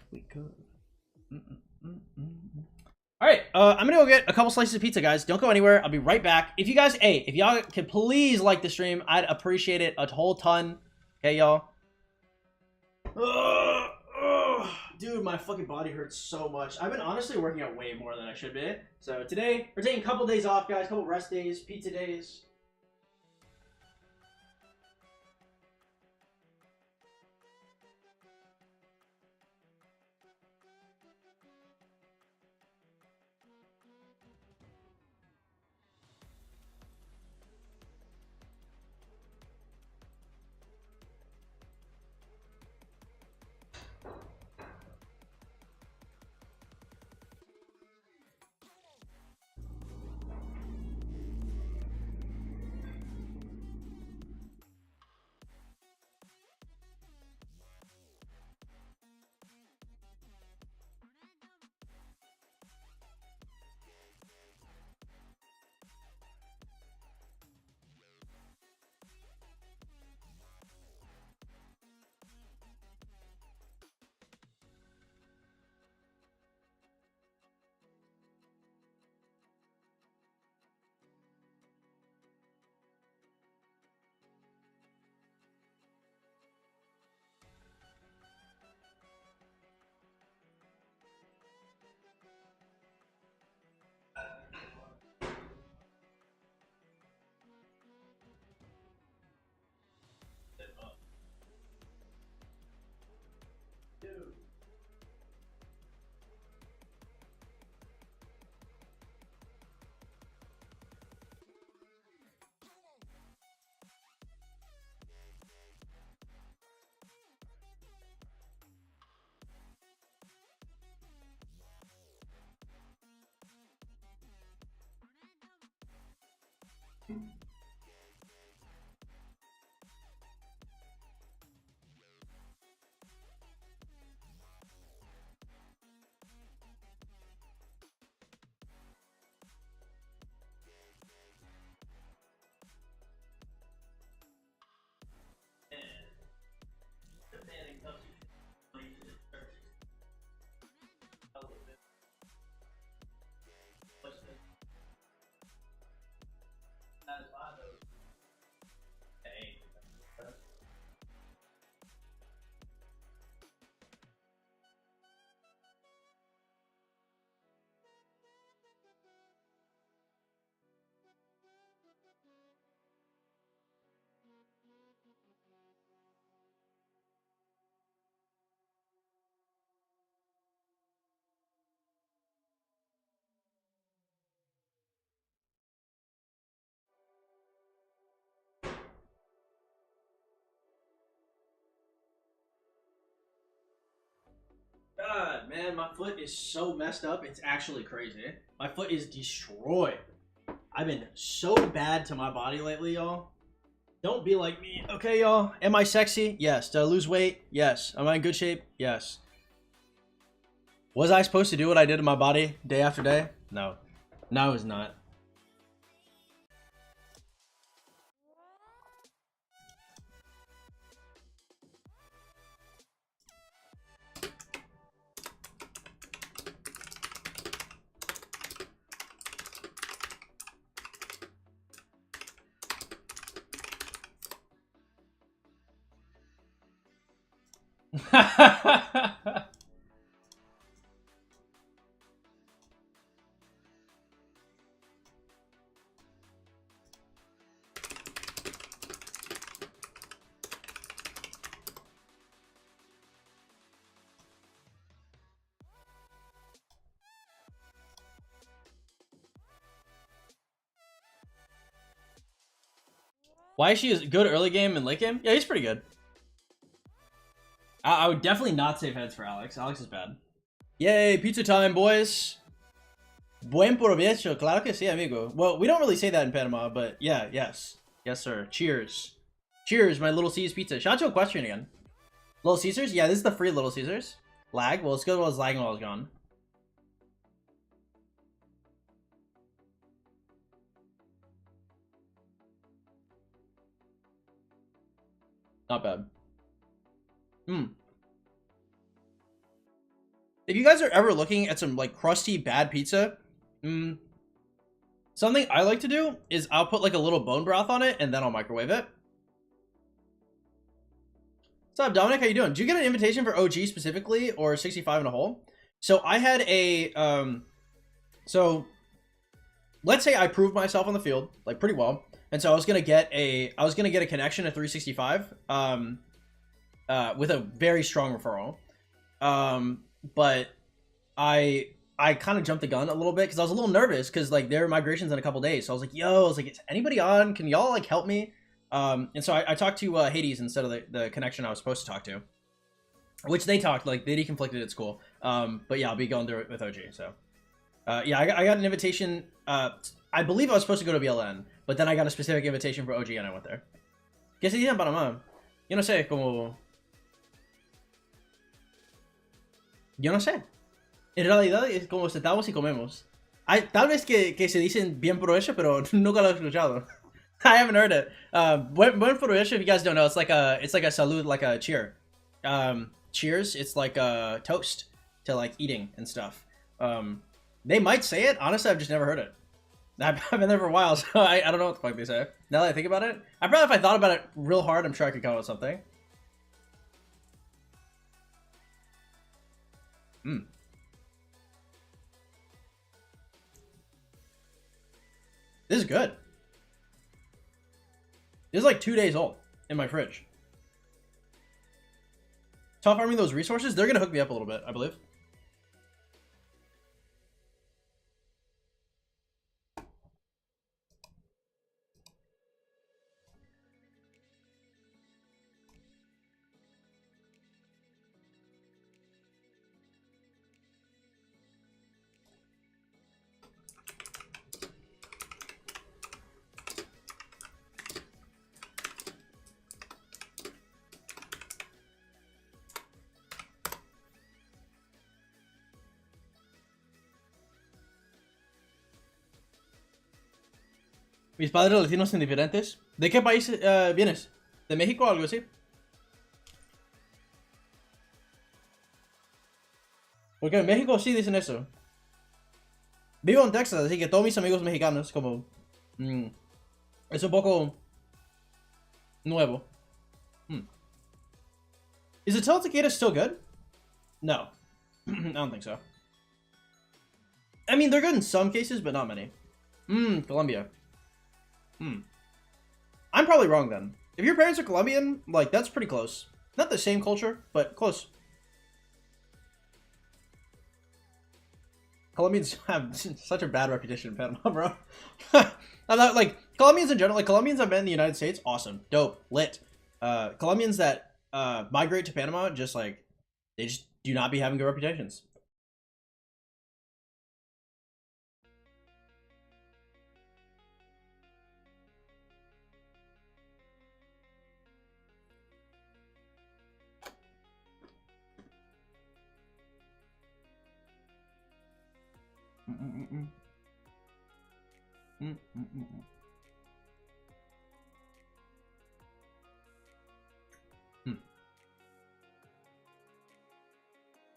We could. All right, I'm gonna go get a couple slices of pizza, guys. Don't go anywhere. I'll be right back. If you guys, hey, if y'all could please like the stream, I'd appreciate it a whole ton. Okay, y'all. Dude, my fucking body hurts so much. I've been honestly working out way more than I should be. So today, we're taking a couple days off, guys. Couple rest days, pizza days. God, man, my foot is so messed up. It's actually crazy. My foot is destroyed. I've been so bad to my body lately, y'all. Don't be like me. Okay, y'all. Am I sexy? Yes. Did I lose weight? Yes. Am I in good shape? Yes. Was I supposed to do what I did to my body day after day? No. No, I was not. Why is she a good early game and late game? Yeah, he's pretty good. I would definitely not save heads for Alex. Alex is bad. Yay, pizza time, boys. Buen provecho. Claro que sí, amigo. Well, we don't really say that in Panama, but yeah, yes. Yes, sir. Cheers. Cheers, my Little Caesars pizza. Shout out to a question again. Little Caesars? Yeah, this is the free Little Caesars. Lag? Well, it's good while I was lagging while I was gone. Not bad. If you guys are ever looking at some like crusty bad pizza, something I like to do is I'll put like a little bone broth on it and then I'll microwave it. What's up, Dominic? How you doing? Did you get an invitation for OG specifically or 65 in a hole? So I had a so let's say I proved myself on the field like pretty well, and so I was gonna get a connection to 365 with a very strong referral. But I kind of jumped the gun a little bit because I was a little nervous because like there are migrations in a couple days. So I was like, yo, I was like, is anybody on? Can y'all like help me? And so I talked to Hades instead of the connection I was supposed to talk to, which they talked, like they deconflicted at school. But yeah, I'll be going through it with OG. So yeah, I got an invitation. I believe I was supposed to go to BLN, but then I got a specific invitation for OG and I went there. ¿Qué se dice en Panamá? Yo no sé, como... Yo no sé. En realidad es como sentamos y comemos. Tal vez que se dicen bien provecho, pero nunca lo he escuchado. I haven't heard it. Buen provecho, if you guys don't know, it's like a salud, like a cheer. Cheers, it's like a toast to like eating and stuff. They might say it. Honestly, I've just never heard it. I've been there for a while, so I don't know what the fuck they say. Now that I think about it, I probably, if I thought about it real hard, I'm sure I could come up with something. This is good. This is like 2 days old in my fridge. Top farming those resources, they're gonna hook me up a little bit, I believe. Mis padres latinos son diferentes. ¿De qué país vienes? ¿De México o algo así? Porque en México sí dicen eso. Vivo en Texas, así que todos mis amigos mexicanos, como... es un poco... nuevo. Is the Telecicada still good? No. I don't think so. I mean, they're good in some cases, but not many. Colombia. I'm probably wrong then. If your parents are Colombian, like, that's pretty close. Not the same culture, but close. Colombians have such a bad reputation in Panama, bro. I'm not, like, Colombians in general, like, Colombians I've met in the United States, awesome, dope, lit. Colombians that migrate to Panama, just, like, they just do not be having good reputations.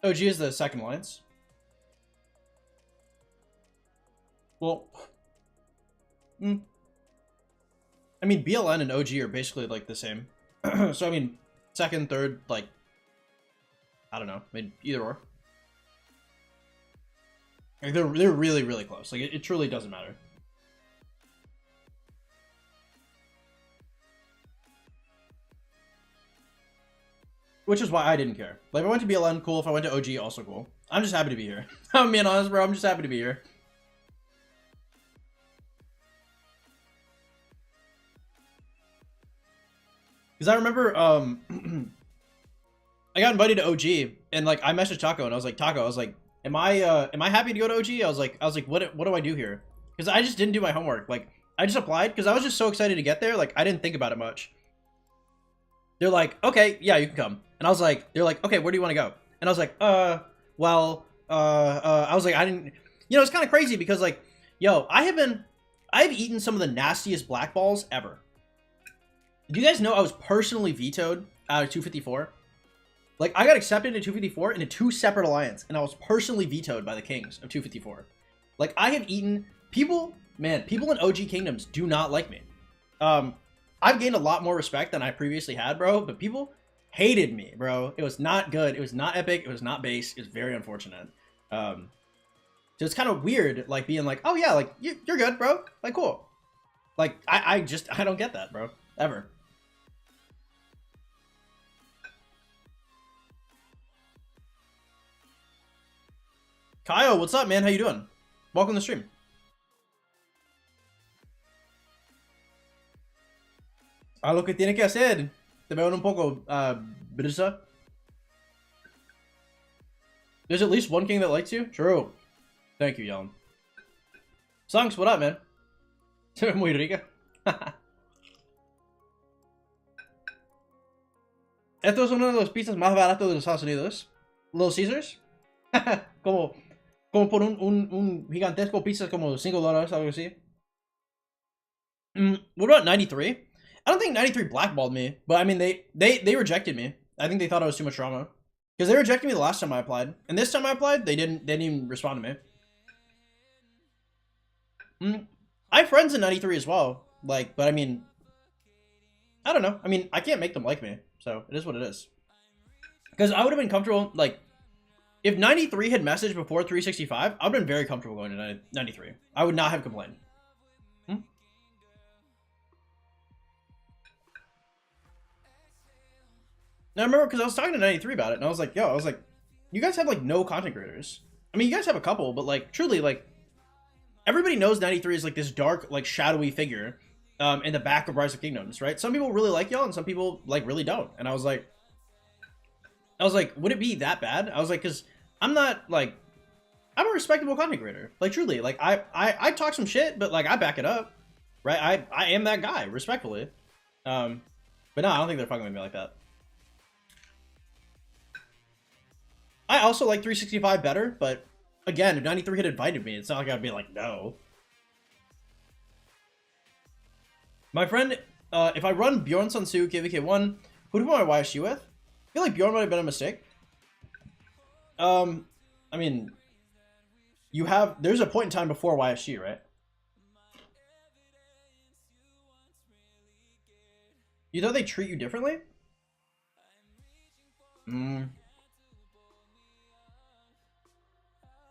OG is the second alliance. Well, I mean, BLN and OG are basically like the same. So I mean, second, third, like, I don't know, maybe either or. Like they're really really close. Like it truly doesn't matter. Which is why I didn't care. Like if I went to BLN, cool. If I went to OG, also cool. I'm just happy to be here. I'm being honest, bro. I'm just happy to be here. Because I remember, I got invited to OG, and like I messaged Taco, and I was like, Taco, I was like, am I happy to go to OG? I was like, what do I do here? Because I just didn't do my homework. Like I just applied because I was just so excited to get there. Like I didn't think about it much. They're like, okay, yeah, you can come. And I was like, they're like, okay, where do you want to go? And I was like, well, I was like, I didn't, you know, it's kind of crazy because like, yo, I've eaten some of the nastiest black balls ever. Do you guys know I was personally vetoed out of 254? Like, I got accepted into 254 into 2 separate alliances, and I was personally vetoed by the kings of 254. Like, I have eaten... People in OG Kingdoms do not like me. I've gained a lot more respect than I previously had, bro, but people hated me, bro. It was not good. It was not epic. It was not base. It was very unfortunate. So it's kind of weird, like, being like, oh, yeah, like, you're good, bro. Like, cool. Like, I don't get that, bro. Ever. Kyle, what's up, man? How you doing? Welcome to the stream. A lo que tiene que hacer. Te veo un poco, Brisa. There's at least one king that likes you? True. Thank you, Yelm. Sunks, what up, man? Se ve muy rica. Esto es uno de los pizzas más baratos de los Estados Unidos. Little Caesars. como por un gigantesco pizza como $5, algo así. What about 93? I don't think 93 blackballed me, but I mean they rejected me. I think they thought I was too much drama. Because they rejected me the last time I applied. And this time I applied, they didn't even respond to me. I have friends in 93 as well. Like, but I mean, I don't know. I mean, I can't make them like me. So it is what it is. Because I would have been comfortable, like, if 93 had messaged before 365, I would have been very comfortable going to 93. I would not have complained. Now I remember because I was talking to 93 about it, and I was like, yo, you guys have like no content creators. I mean, you guys have a couple, but like truly, like everybody knows 93 is like this dark, like shadowy figure in the back of Rise of Kingdoms, right? Some people really like y'all, and some people like really don't. And I was like, would it be that bad? I was like, because I'm not like, I'm a respectable content creator. Like truly, like I talk some shit, but like I back it up, right? I am that guy, respectfully. But no, I don't think they're fucking with me like that. I also like 365 better, but again, if 93 had invited me, it's not like I'd be like, no. My friend, if I run Bjorn Sun Tzu KVK1, who do I YSU with? I feel like Bjorn might have been a mistake. I mean, there's a point in time before YSG, right? You know they treat you differently?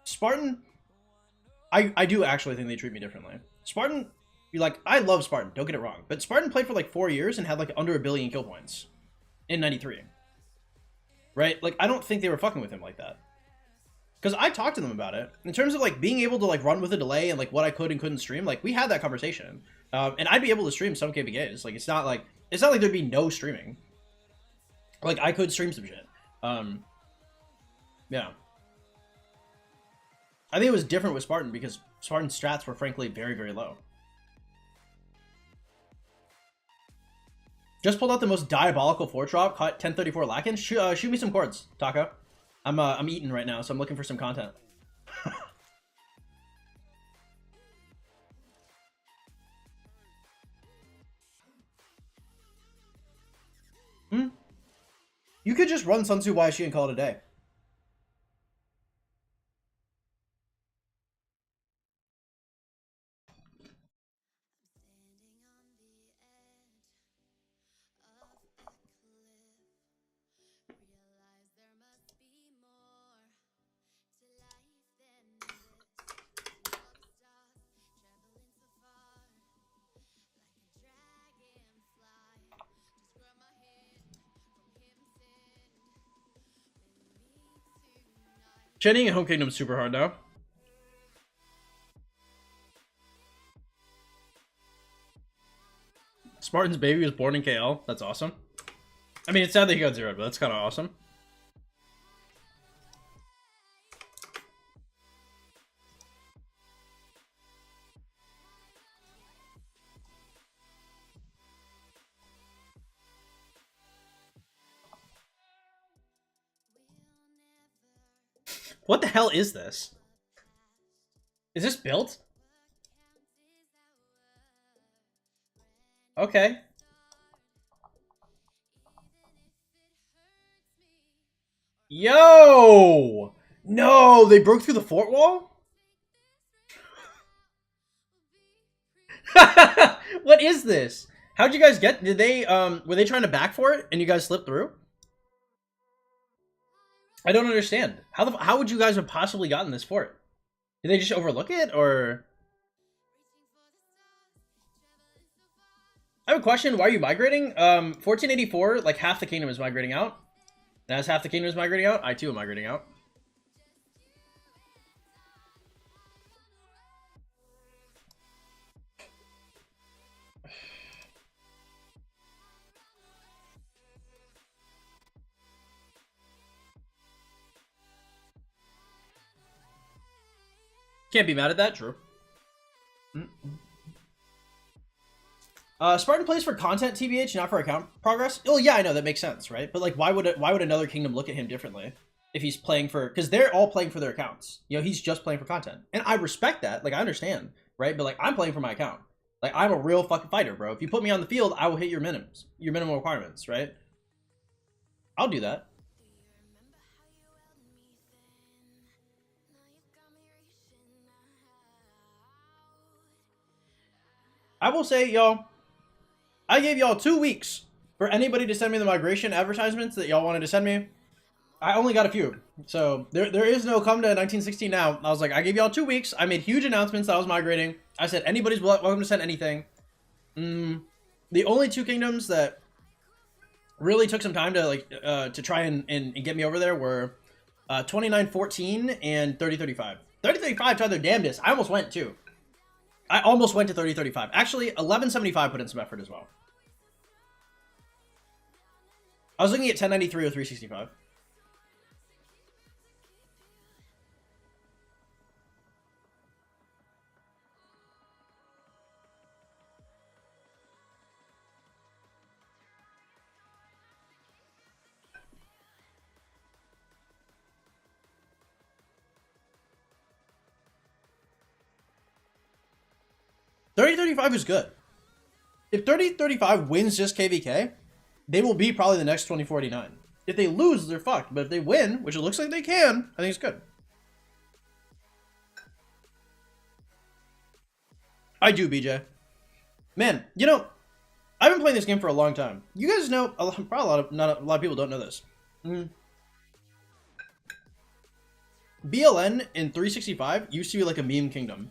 Spartan, I do actually think they treat me differently. Spartan, I love Spartan, don't get it wrong. But Spartan played for like 4 years and had like under 1 billion kill points in 93. Right? Like, I don't think they were fucking with him like that. Because I talked to them about it. In terms of like being able to like run with a delay and like what I could and couldn't stream, like we had that conversation. And I'd be able to stream some KVKs. Like it's not like there'd be no streaming. Like I could stream some shit. Yeah. I think it was different with Spartan because Spartan's strats were frankly very, very low. Just pulled out the most diabolical 4-drop, caught 1034 lacking. Shoot me some chords, Taka. I'm eating right now, so I'm looking for some content. You could just run Sun Tzu YSG and call it a day. Chenning and Home Kingdom's super hard now. Spartan's baby was born in KL. That's awesome. I mean, it's sad that he got 0'd, but that's kind of awesome. What the hell is this? Is this built? Okay. Yo! No, they broke through the fort wall? What is this? How'd you guys get? Did they were they trying to back for it and you guys slipped through? I don't understand. How would you guys have possibly gotten this fort? Did they just overlook it or? I have a question. Why are you migrating? 1484, like half the kingdom is migrating out. And as half the kingdom is migrating out, I too am migrating out. Can't be mad at that, true. Spartan plays for content, TBH, not for account progress. Oh yeah, I know that makes sense, right? But like, why would another kingdom look at him differently if he's playing for? Because they're all playing for their accounts. You know, he's just playing for content, and I respect that. Like, I understand, right? But like, I'm playing for my account. Like, I'm a real fucking fighter, bro. If you put me on the field, I will hit your minimums, your minimum requirements, right? I'll do that. I will say, y'all, I gave y'all 2 weeks for anybody to send me the migration advertisements that y'all wanted to send me. I only got a few. So there is no come to 1916 now. I was like, I gave y'all 2 weeks. I made huge announcements that I was migrating. I said, anybody's welcome to send anything. The only 2 kingdoms that really took some time to like to try and get me over there were 2914 and 3035. 3035 tried their damnedest. I almost went too. I almost went to 3035. Actually, 1175 put in some effort as well. I was looking at 1093 or 365. $30.35 is good. If 3035 wins just KVK, they will be probably the next 2049. If they lose, they're fucked. But if they win, which it looks like they can, I think it's good. I do, BJ. Man, you know, I've been playing this game for a long time. You guys know, probably not a lot of people don't know this. BLN in 365 used to be like a meme kingdom.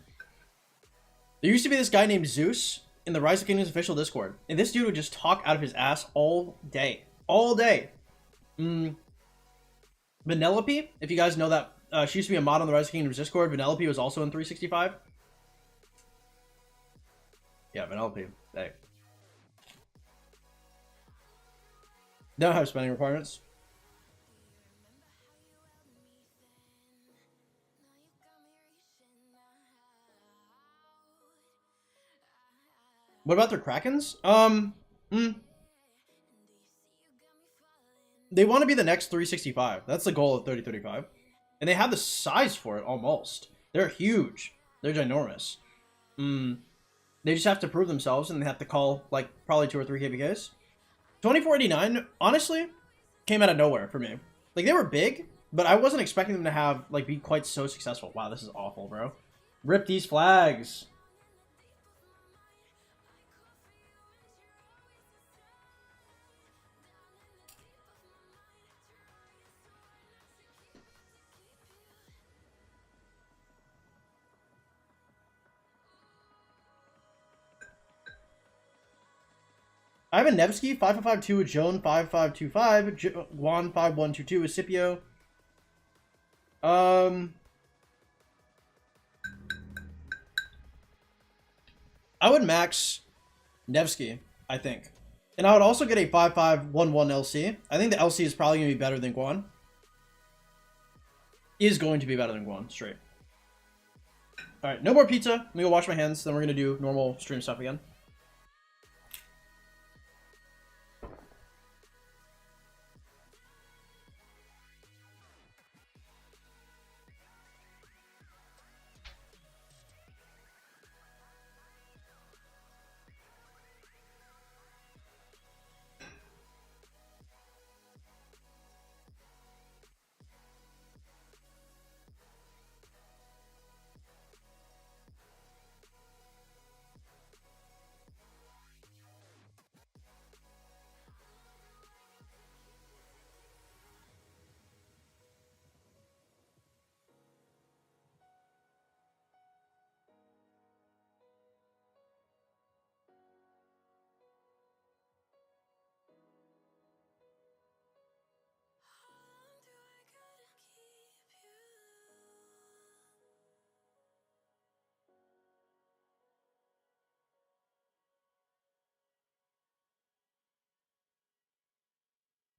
There used to be this guy named Zeus in the Rise of Kingdoms official Discord, and this dude would just talk out of his ass all day. All day. Vanellope, if you guys know that, she used to be a mod on the Rise of Kingdoms Discord. Vanellope was also in 365. Yeah, Vanellope. Hey. Don't have spending requirements. What about their Krakens? They want to be the next 365. That's the goal of 3035. And they have the size for it, almost. They're huge. They're ginormous. They just have to prove themselves, and they have to call, like, probably 2 or 3 KVKs. 2489, honestly, came out of nowhere for me. Like, they were big, but I wasn't expecting them to have, like, be quite so successful. Wow, this is awful, bro. Rip these flags. I have a Nevsky 5552, a Joan 5525, Juan 5122, a Scipio. I would max Nevsky, I think. And I would also get a 5511 LC. I think the LC is probably going to be better than Guan. Is going to be better than Guan, straight. Alright, no more pizza. Let me go wash my hands, then we're going to do normal stream stuff again.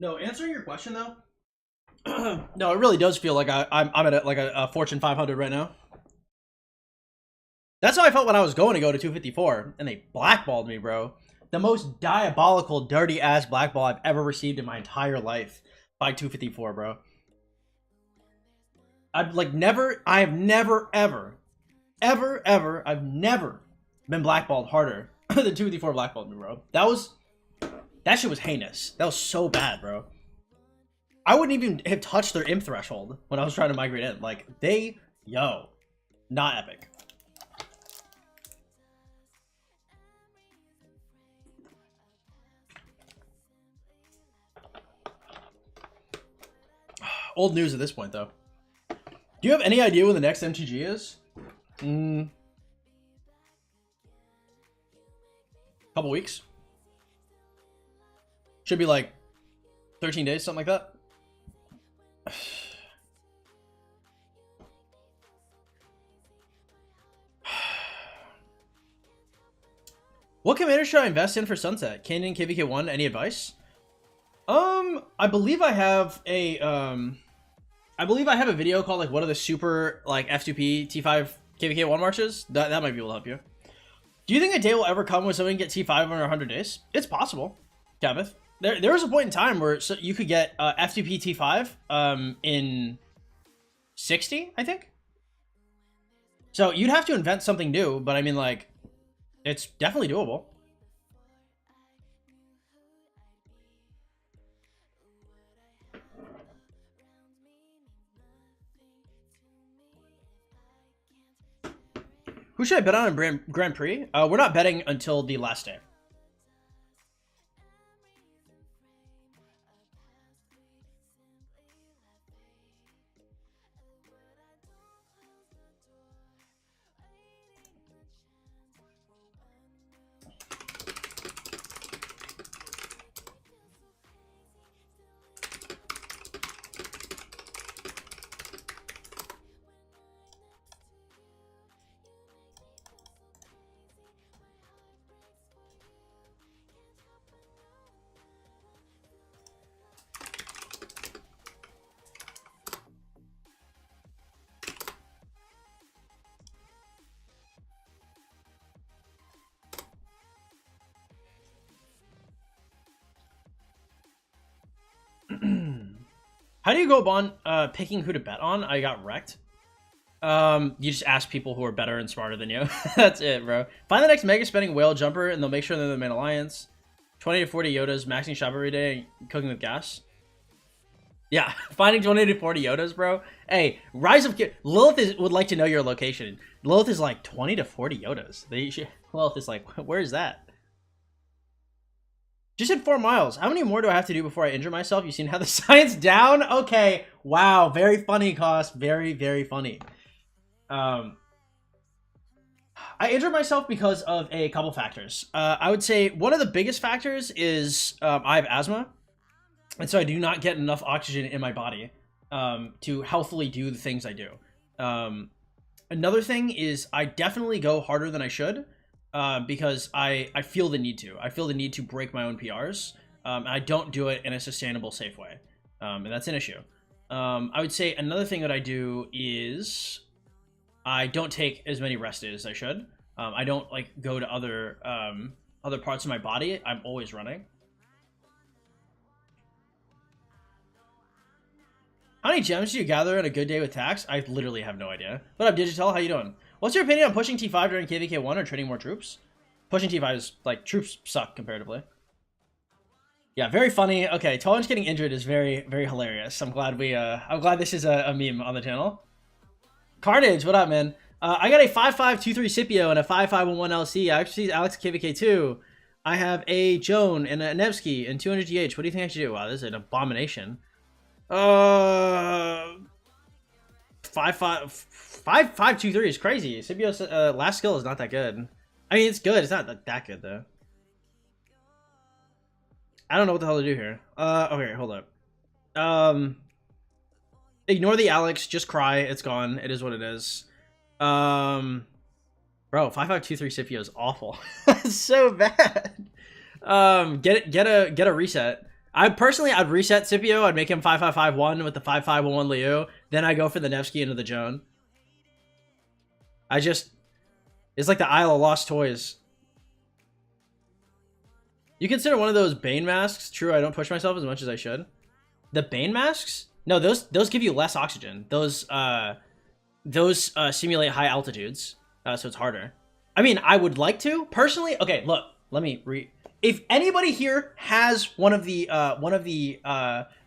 No, answering your question though. No, it really does feel like I'm at a Fortune 500 right now. That's how I felt when I was going to go to 254, and they blackballed me, bro. The most diabolical, dirty ass blackball I've ever received in my entire life by 254, bro. I've never been blackballed harder than 254 blackballed me, bro. That shit was heinous. That was so bad, bro. I wouldn't even have touched their imp threshold when I was trying to migrate in. Like, not epic. Old news at this point, though. Do you have any idea when the next MTG is? Couple weeks. Should be like 13 days, something like that. What commander should I invest in for Sunset? Canyon, KVK1, any advice? I believe I have a video called like what are the super like F2P T5 KVK1 marches? That might be able to help you. Do you think a day will ever come when someone can get T5 under 100 days? It's possible, Gavith. There was a point in time where you could get F2P T5 in 60, I think. So you'd have to invent something new, but I mean, like, it's definitely doable. Who should I bet on in Grand Prix? We're not betting until the last day. How do you go about picking who to bet on? I got wrecked. You just ask people who are better and smarter than you. That's it, bro. Find the next mega spending whale jumper and they'll make sure they're the main alliance. 20 to 40 Yodas, maxing shop every day, cooking with gas. Yeah, finding 20 to 40 Yodas, bro. Hey, Rise of Lilith would like to know your location. Lilith is like 20 to 40 Yodas. Lilith is like, where is that? Just hit 4 miles. How many more do I have to do before I injure myself? You seen how the science down? Okay. Wow. Very funny, Cost. Very, very funny. I injured myself because of a couple factors. I would say one of the biggest factors is I have asthma. And so I do not get enough oxygen in my body to healthily do the things I do. Another thing is I definitely go harder than I should. Because I feel the need to. I feel the need to break my own PRs. And I don't do it in a sustainable, safe way. And that's an issue. I would say another thing that I do is I don't take as many rest days as I should. I don't like go to other parts of my body. I'm always running. How many gems do you gather on a good day with tax? I literally have no idea. What up, Digital? How you doing? What's your opinion on pushing T5 during KVK1 or trading more troops? Pushing T5 is, like, troops suck comparatively. Yeah, very funny. Okay, 12-inch getting injured is very, very hilarious. I'm glad this is a meme on the channel. Carnage, what up, man? I got a 5523 Scipio and a 5511 LC. I actually see Alex KVK2. I have a Joan and a Nevsky and 200 GH. What do you think I should do? Wow, this is an abomination. 5523 is crazy. Scipio's last skill is not that good. I mean, it's good. It's not that good though. I don't know what the hell to do here. Okay, hold up. Ignore the Alex. Just cry. It's gone. It is what it is. Bro, 5523 Scipio is awful. It's so bad. Get a reset. I'd reset Scipio. I'd make him 5551 with the 5511 Liu. Then I go for the Nevsky into the Joan. It's like the Isle of Lost Toys. You consider one of those Bane masks? True, I don't push myself as much as I should. The Bane masks? No, those give you less oxygen. Those simulate high altitudes, so it's harder. I mean, I would like to personally. Okay, look, let me read. If anybody here has one of the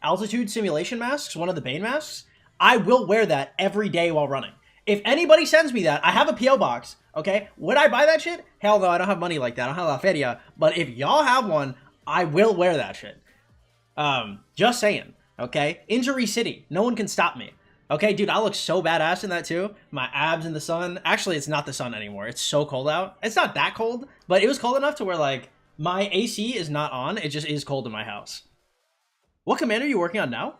altitude simulation masks, one of the Bane masks, I will wear that every day while running. If anybody sends me that, I have a PO box. Okay, would I buy that shit? Hell no, I don't have money like that. I don't have la feria. But if y'all have one, I will wear that shit. Just saying. Okay, Injury City. No one can stop me. Okay, dude, I look so badass in that too. My abs in the sun. Actually, it's not the sun anymore. It's so cold out. It's not that cold, but it was cold enough to where like my AC is not on. It just is cold in my house. What commander are you working on now?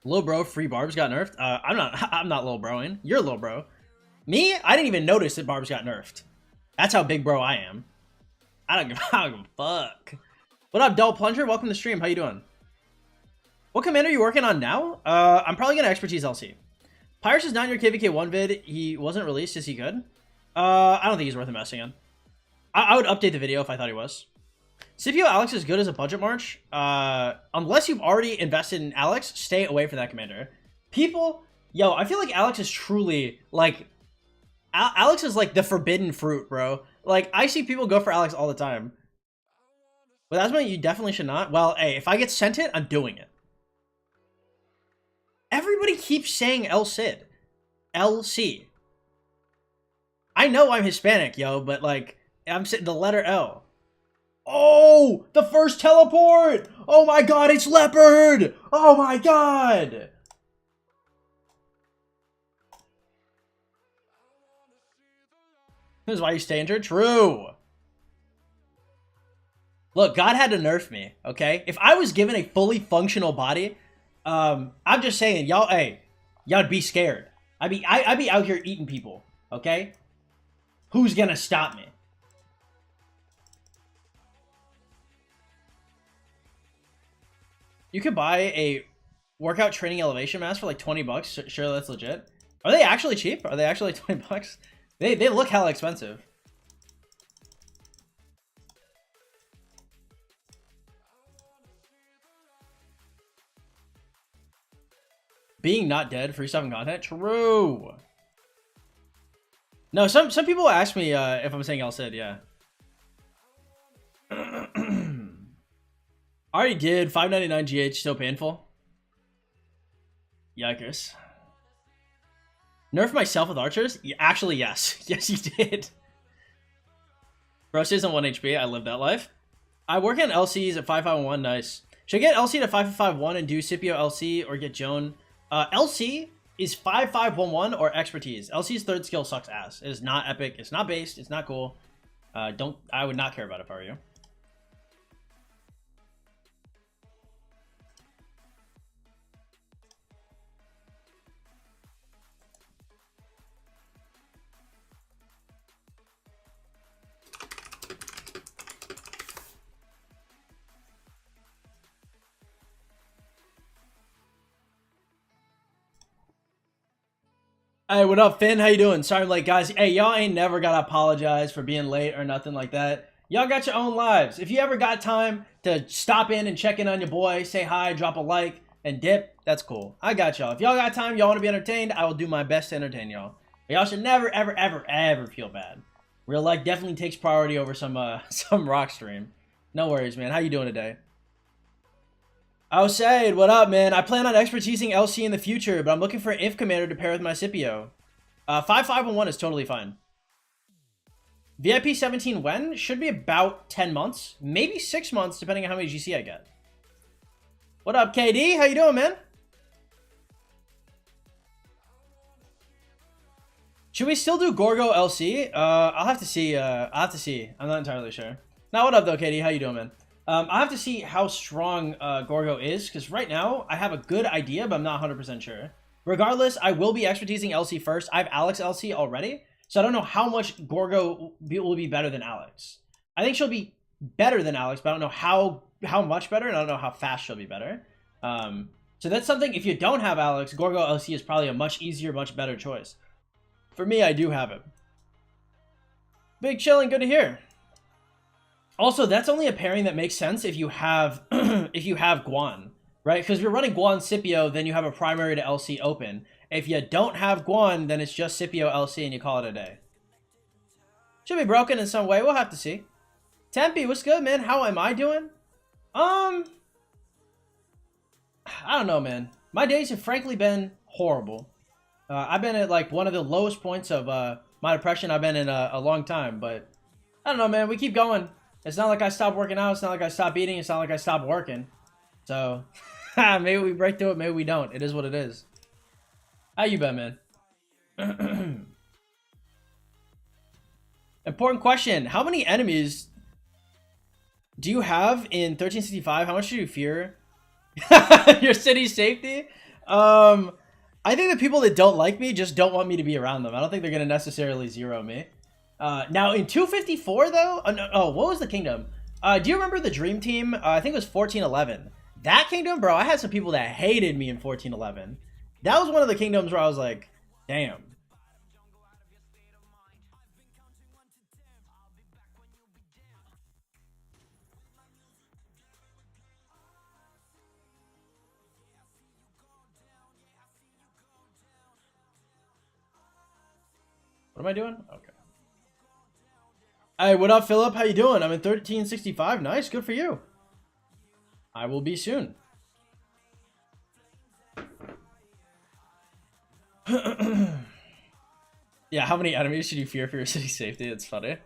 Lil bro, free barbs got nerfed. I'm not lil broing. You're lil bro. Me? I didn't even notice that barbs got nerfed. That's how big bro I am. I don't give a fuck. What up, Dull Plunger? Welcome to the stream. How you doing? What commander are you working on now? I'm probably gonna expertise LC. Pyrus is not in your KVK1 vid. He wasn't released. Is he good? I don't think he's worth investing in. I would update the video if I thought he was. Scipio Alex is good as a budget march. Unless you've already invested in Alex, stay away from that commander. People, yo, I feel like Alex is truly like, Alex is like the forbidden fruit, bro. Like I see people go for Alex all the time. But that's why you definitely should not. Well, hey, if I get sent it, I'm doing it. Everybody keeps saying El Cid. LC. I know I'm Hispanic, yo, but like, I'm sitting the letter L. Oh, the first teleport! Oh my god, it's Leopard! Oh my god! This is why you stay injured? True. Look, God had to nerf me, okay? If I was given a fully functional body, I'm just saying, y'all, hey, y'all'd be scared. I'd be out here eating people, okay? Who's gonna stop me? You could buy a workout training elevation mask for like 20 bucks. Sure, that's legit. Are they actually cheap? Are they actually like 20 bucks? They look hella expensive. Being not dead, free stuff and content. True. No, some people ask me if I'm saying L-Sid, yeah. Already did. 599 GH, so painful. Yikers. Nerf myself with archers? Yeah, actually, yes. Yes, you did. Bro stays on 1 HP. I lived that life. I work in LCs at 551. Nice. Should I get LC to 5551 and do Scipio LC or get Joan? LC is 5511 or expertise. LC's third skill sucks ass. It is not epic. It's not based. It's not cool. I would not care about it if I were you. Hey, what up, Finn? How you doing? Sorry I'm late, guys. Hey, y'all ain't never gotta apologize for being late or nothing like that. Y'all got your own lives. If you ever got time to stop in and check in on your boy, say hi, drop a like, and dip, that's cool. I got y'all. If y'all got time, y'all want to be entertained, I will do my best to entertain y'all. But y'all should never, ever, ever, ever feel bad. Real life definitely takes priority over some rock stream. No worries, man. How you doing today? Oh, Shade, what up, man? I plan on expertising LC in the future, but I'm looking for an Inf commander to pair with my Scipio. 5511 is totally fine. VIP 17 when? Should be about 10 months. Maybe 6 months, depending on how many GC I get. What up, KD? How you doing, man? Should we still do Gorgo LC? I'll have to see. I'm not entirely sure. Now, what up, though, KD? How you doing, man? I have to see how strong Gorgo is, because right now I have a good idea, but I'm not 100% sure. Regardless, I will be expertising LC first. I have Alex LC already, so I don't know how much Gorgo will be better than Alex. I think she'll be better than Alex, but I don't know how much better, and I don't know how fast she'll be better. So that's something, if you don't have Alex, Gorgo LC is probably a much easier, much better choice. For me, I do have it. Big chilling, good to hear. Also, that's only a pairing that makes sense if you have if you have Guan, right? Because if you're running Guan Scipio, then you have a primary to LC open. If you don't have Guan, then it's just Scipio LC and you call it a day. Should be broken in some way. We'll have to see. Tempe, what's good, man? How am I doing? I don't know, man. My days have frankly been horrible. I've been at like one of the lowest points of my depression I've been in a long time, but I don't know, man. We keep going. It's not like I stopped working out. It's not like I stopped eating. It's not like I stopped working. So, maybe we break through it. Maybe we don't. It is what it is. How you been, man? Important question. How many enemies do you have in 1365? How much do you fear your city's safety? I think the people that don't like me just don't want me to be around them. I don't think they're going to necessarily zero me. Now in 254 though, what was the kingdom? Do you remember the dream team? I think it was 1411. That kingdom, bro, I had some people that hated me in 1411. That was one of the kingdoms where I was like, damn. What am I doing? Okay. Hey, what up, Philip? How you doing? I'm in 1365. Nice, good for you. I will be soon. Yeah, how many enemies should you fear for your city's safety? It's funny.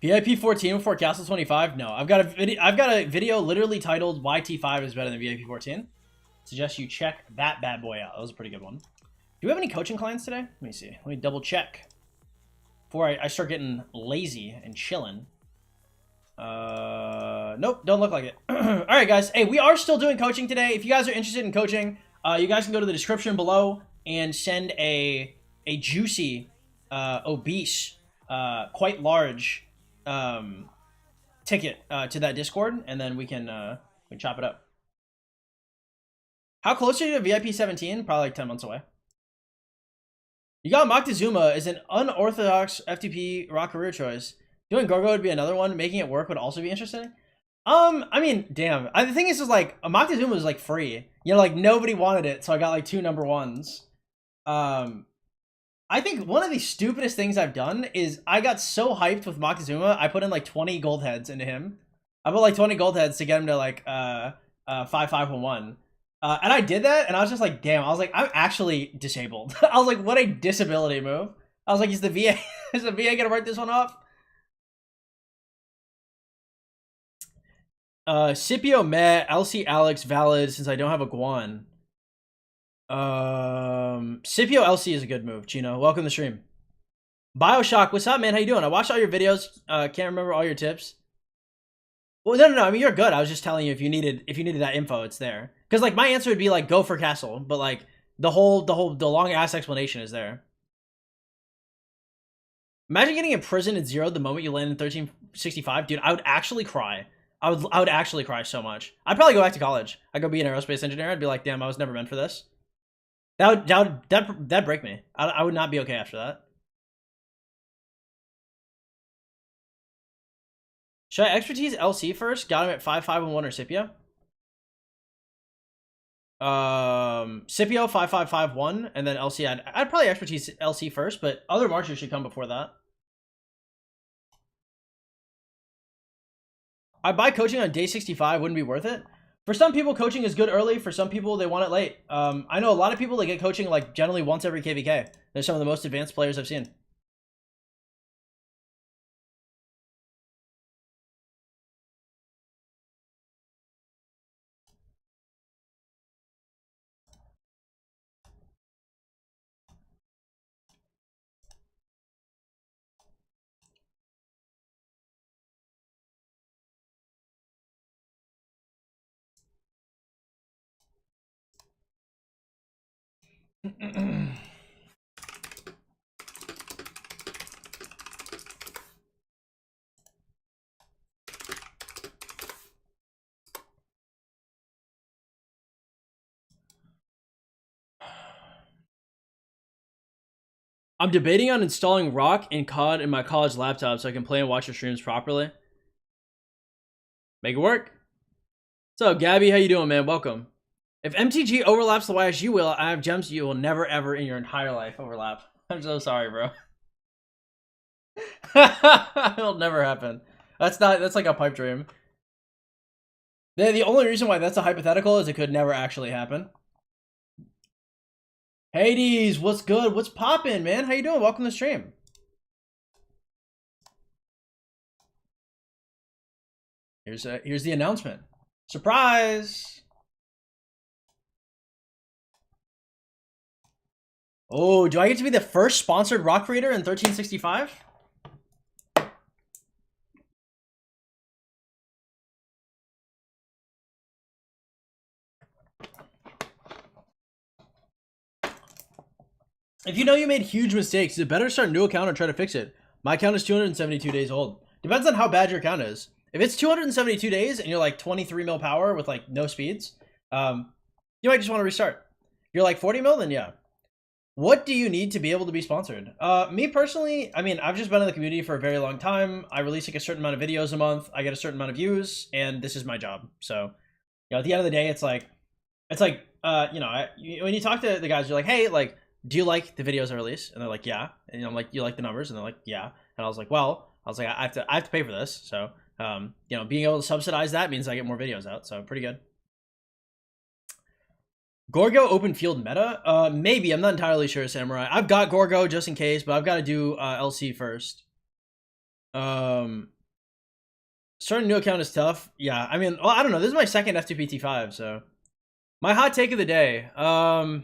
VIP 14 before Castle 25? No, I've got a video literally titled YT5 is better than VIP 14. Suggest you check that bad boy out. That was a pretty good one. Do we have any coaching clients today? Let me see. Let me double check before I start getting lazy and chilling. Nope, don't look like it. All right, guys. Hey, we are still doing coaching today. If you guys are interested in coaching, you guys can go to the description below and send a juicy, obese, quite large ticket to that Discord, and then we can chop it up. How close are you to VIP 17? Probably like 10 months away. You got Moctezuma is an unorthodox FTP rock career choice. Doing Gorgo would be another one. Making it work would also be interesting. I mean, damn. The thing is like, Moctezuma was like free. You know, like nobody wanted it, so I got like 2 number 1s. I think one of the stupidest things I've done is I got so hyped with Moctezuma, I put in like 20 gold heads into him. I put like 20 gold heads to get him to like 5-5-1-1. And I did that, and I was just like, damn. I was like, I'm actually disabled. I was like, what a disability move. I was like, is the VA is the VA gonna write this one off? Scipio Met, LC Alex valid since I don't have a Guan. Scipio LC is a good move. Chino, welcome to the stream. Bioshock, what's up, man? How you doing? I watched all your videos. Can't remember all your tips. Well, no. I mean, you're good. I was just telling you if you needed that info, it's there. Because like my answer would be like go for castle, but like the long ass explanation is there. Imagine getting imprisoned at 0 the moment you land in 1365, dude. I would actually cry. I would actually cry so much. I'd probably go back to college. I'd go be an aerospace engineer. I'd be like, damn, I was never meant for this. That'd break me. I would not be okay after that. Should I expertise LC first? Got him at 5-5-1 or Scipio? Scipio 5-5-5-1, and then LC. I'd probably expertise LC first, but other marchers should come before that. I buy coaching on day 65. Wouldn't be worth it. For some people, coaching is good early. For some people, they want it late. I know a lot of people that get coaching like generally once every KVK. They're some of the most advanced players I've seen. I'm debating on installing Rock and COD in my college laptop so I can play and watch your streams properly. Make it work. So, Gabby, how you doing, man? Welcome. If MTG overlaps the YSU will, I have gems you will never ever in your entire life overlap. I'm so sorry, bro. It'll never happen. That's like a pipe dream. The only reason why that's a hypothetical is it could never actually happen. Hades, what's good? What's poppin', man? How you doing? Welcome to the stream. Here's the announcement. Surprise! Oh, do I get to be the first sponsored rock creator in 1365? If you know you made huge mistakes, is it better to start a new account or try to fix it? My account is 272 days old. Depends on how bad your account is. If it's 272 days and you're like 23 mil power with like no speeds, you might just want to restart. If you're like 40 mil, then yeah. What do you need to be able to be sponsored? Me personally, I mean, I've just been in the community for a very long time. I release like a certain amount of videos a month. I get a certain amount of views, and this is my job. So, you know, at the end of the day, it's like, you know, when you talk to the guys, you're like, hey, like, do you like the videos I release? And they're like, yeah. And I'm like, you like the numbers? And they're like, yeah. And I was like, well, I have to pay for this. So, you know, being able to subsidize that means I get more videos out. So pretty good. Gorgo open field meta? Maybe. I'm not entirely sure, Samurai. I've got Gorgo just in case, but I've got to do LC first. Starting a new account is tough. Yeah, I mean, well, I don't know. This is my second F2P T5, so. My hot take of the day. My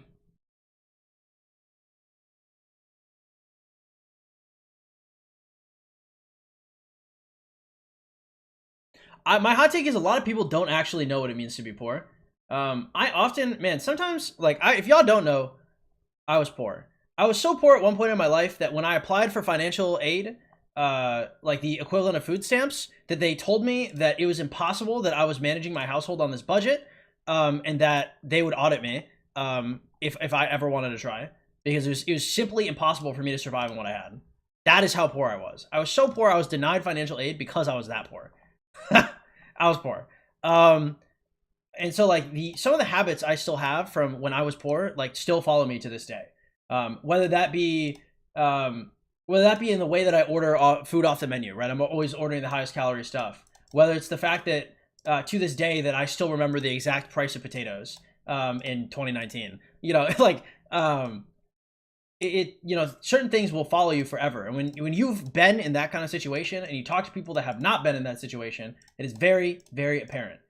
hot take is a lot of people don't actually know what it means to be poor. I often, man, sometimes, like, if y'all don't know, I was poor. I was so poor at one point in my life that when I applied for financial aid, like the equivalent of food stamps, that they told me that it was impossible that I was managing my household on this budget, and that they would audit me if I ever wanted to try, because it was simply impossible for me to survive on what I had. That is how poor I was. I was so poor I was denied financial aid because I was that poor. I was poor. And so like some of the habits I still have from when I was poor, like still follow me to this day. Whether that be in the way that I order food off the menu, right? I'm always ordering the highest calorie stuff. Whether it's the fact that to this day that I still remember the exact price of potatoes in 2019. You know, like you know, certain things will follow you forever. And when you've been in that kind of situation and you talk to people that have not been in that situation, it is very, very apparent.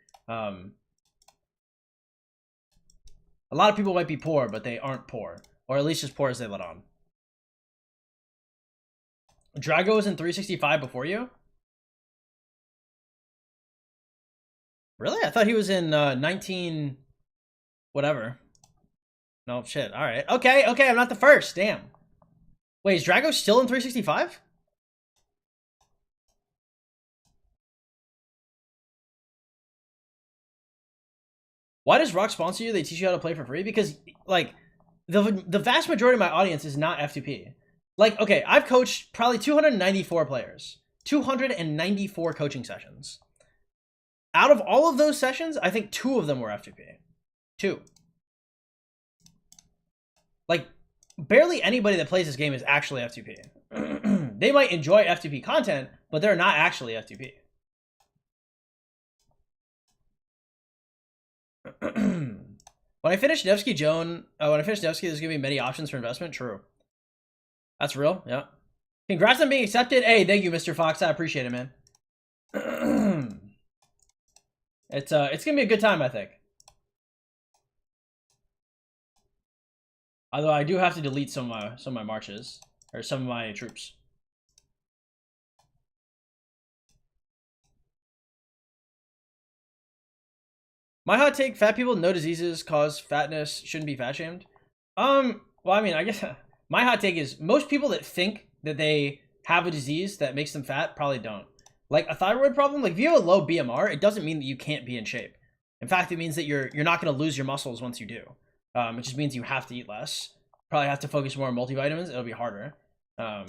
A lot of people might be poor, but they aren't poor, or at least as poor as they let on. Drago was in 365 before you? Really? I thought he was in 19 whatever. No shit. All right. Okay. I'm not the first. Damn. Wait, is Drago still in 365? Why does Rock sponsor you? They teach you how to play for free? Because like the vast majority of my audience is not F2P. Like, okay, I've coached probably 294 players, 294 coaching sessions. Out of all of those sessions, I think 2 of them were F2P. 2. Like, barely anybody that plays this game is actually F2P. They might enjoy F2P content, but they're not actually F2P. When I finish Nevsky Joan, there's gonna be many options for investment. True. That's real. Yeah. Congrats on being accepted. Hey, thank you, Mr. Fox. I appreciate it, man. It's gonna be a good time, I think. Although I do have to delete some of my marches or some of my troops. My hot take: fat people, no diseases cause fatness, shouldn't be fat shamed. Well, I mean, I guess my hot take is most people that think that they have a disease that makes them fat probably don't. Like a thyroid problem, like if you have a low BMR, it doesn't mean that you can't be in shape. In fact, it means that you're not going to lose your muscles once you do. It just means you have to eat less. Probably have to focus more on multivitamins. It'll be harder. I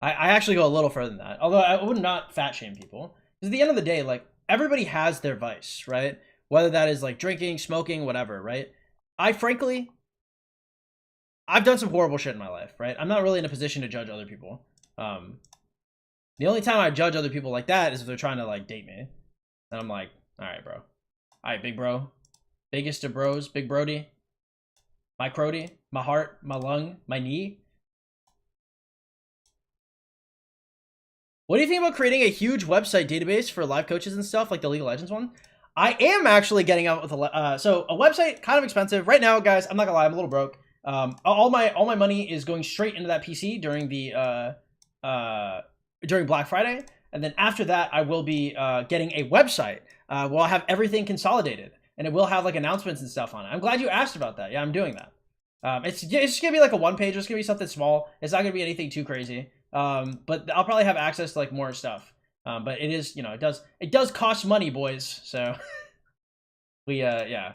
actually go a little further than that. Although I would not fat shame people. Because at the end of the day, like, everybody has their vice, right? Whether that is like drinking, smoking, whatever, right? I've done some horrible shit in my life, right? I'm not really in a position to judge other people. The only time I judge other people like that is if they're trying to like date me. And I'm like, all right, bro. All right, big bro. Biggest of bros, big brody. My crody, my heart, my lung, my knee. What do you think about creating a huge website database for live coaches and stuff, like the League of Legends one? I am actually getting out with so a website, kind of expensive right now, guys. I'm not gonna lie, I'm a little broke. All my money is going straight into that PC during the during Black Friday, and then after that, I will be getting a website where I'll have everything consolidated, and it will have like announcements and stuff on it. I'm glad you asked about that. Yeah, I'm doing that. It's just gonna be like a one page. It's gonna be something small. It's not gonna be anything too crazy. But I'll probably have access to like more stuff. But it is, you know, it does cost money, boys. So we yeah.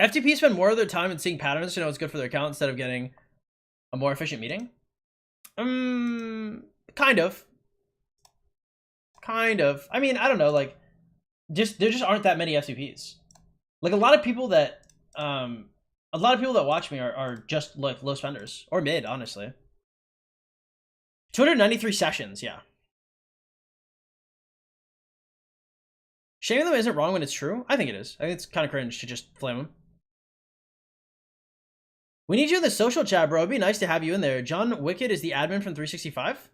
FTP spend more of their time in seeing patterns to know what's good for their account instead of getting a more efficient meeting. Kind of. I mean, I don't know, like there just aren't that many FTPs. Like a lot of people that watch me are just like low spenders or mid, honestly. 293 sessions, yeah. Shaming them isn't wrong when it's true. I think it is. I think it's kind of cringe to just flame them. We need you in the social chat, bro. It'd be nice to have you in there. John Wicked is the admin from 365.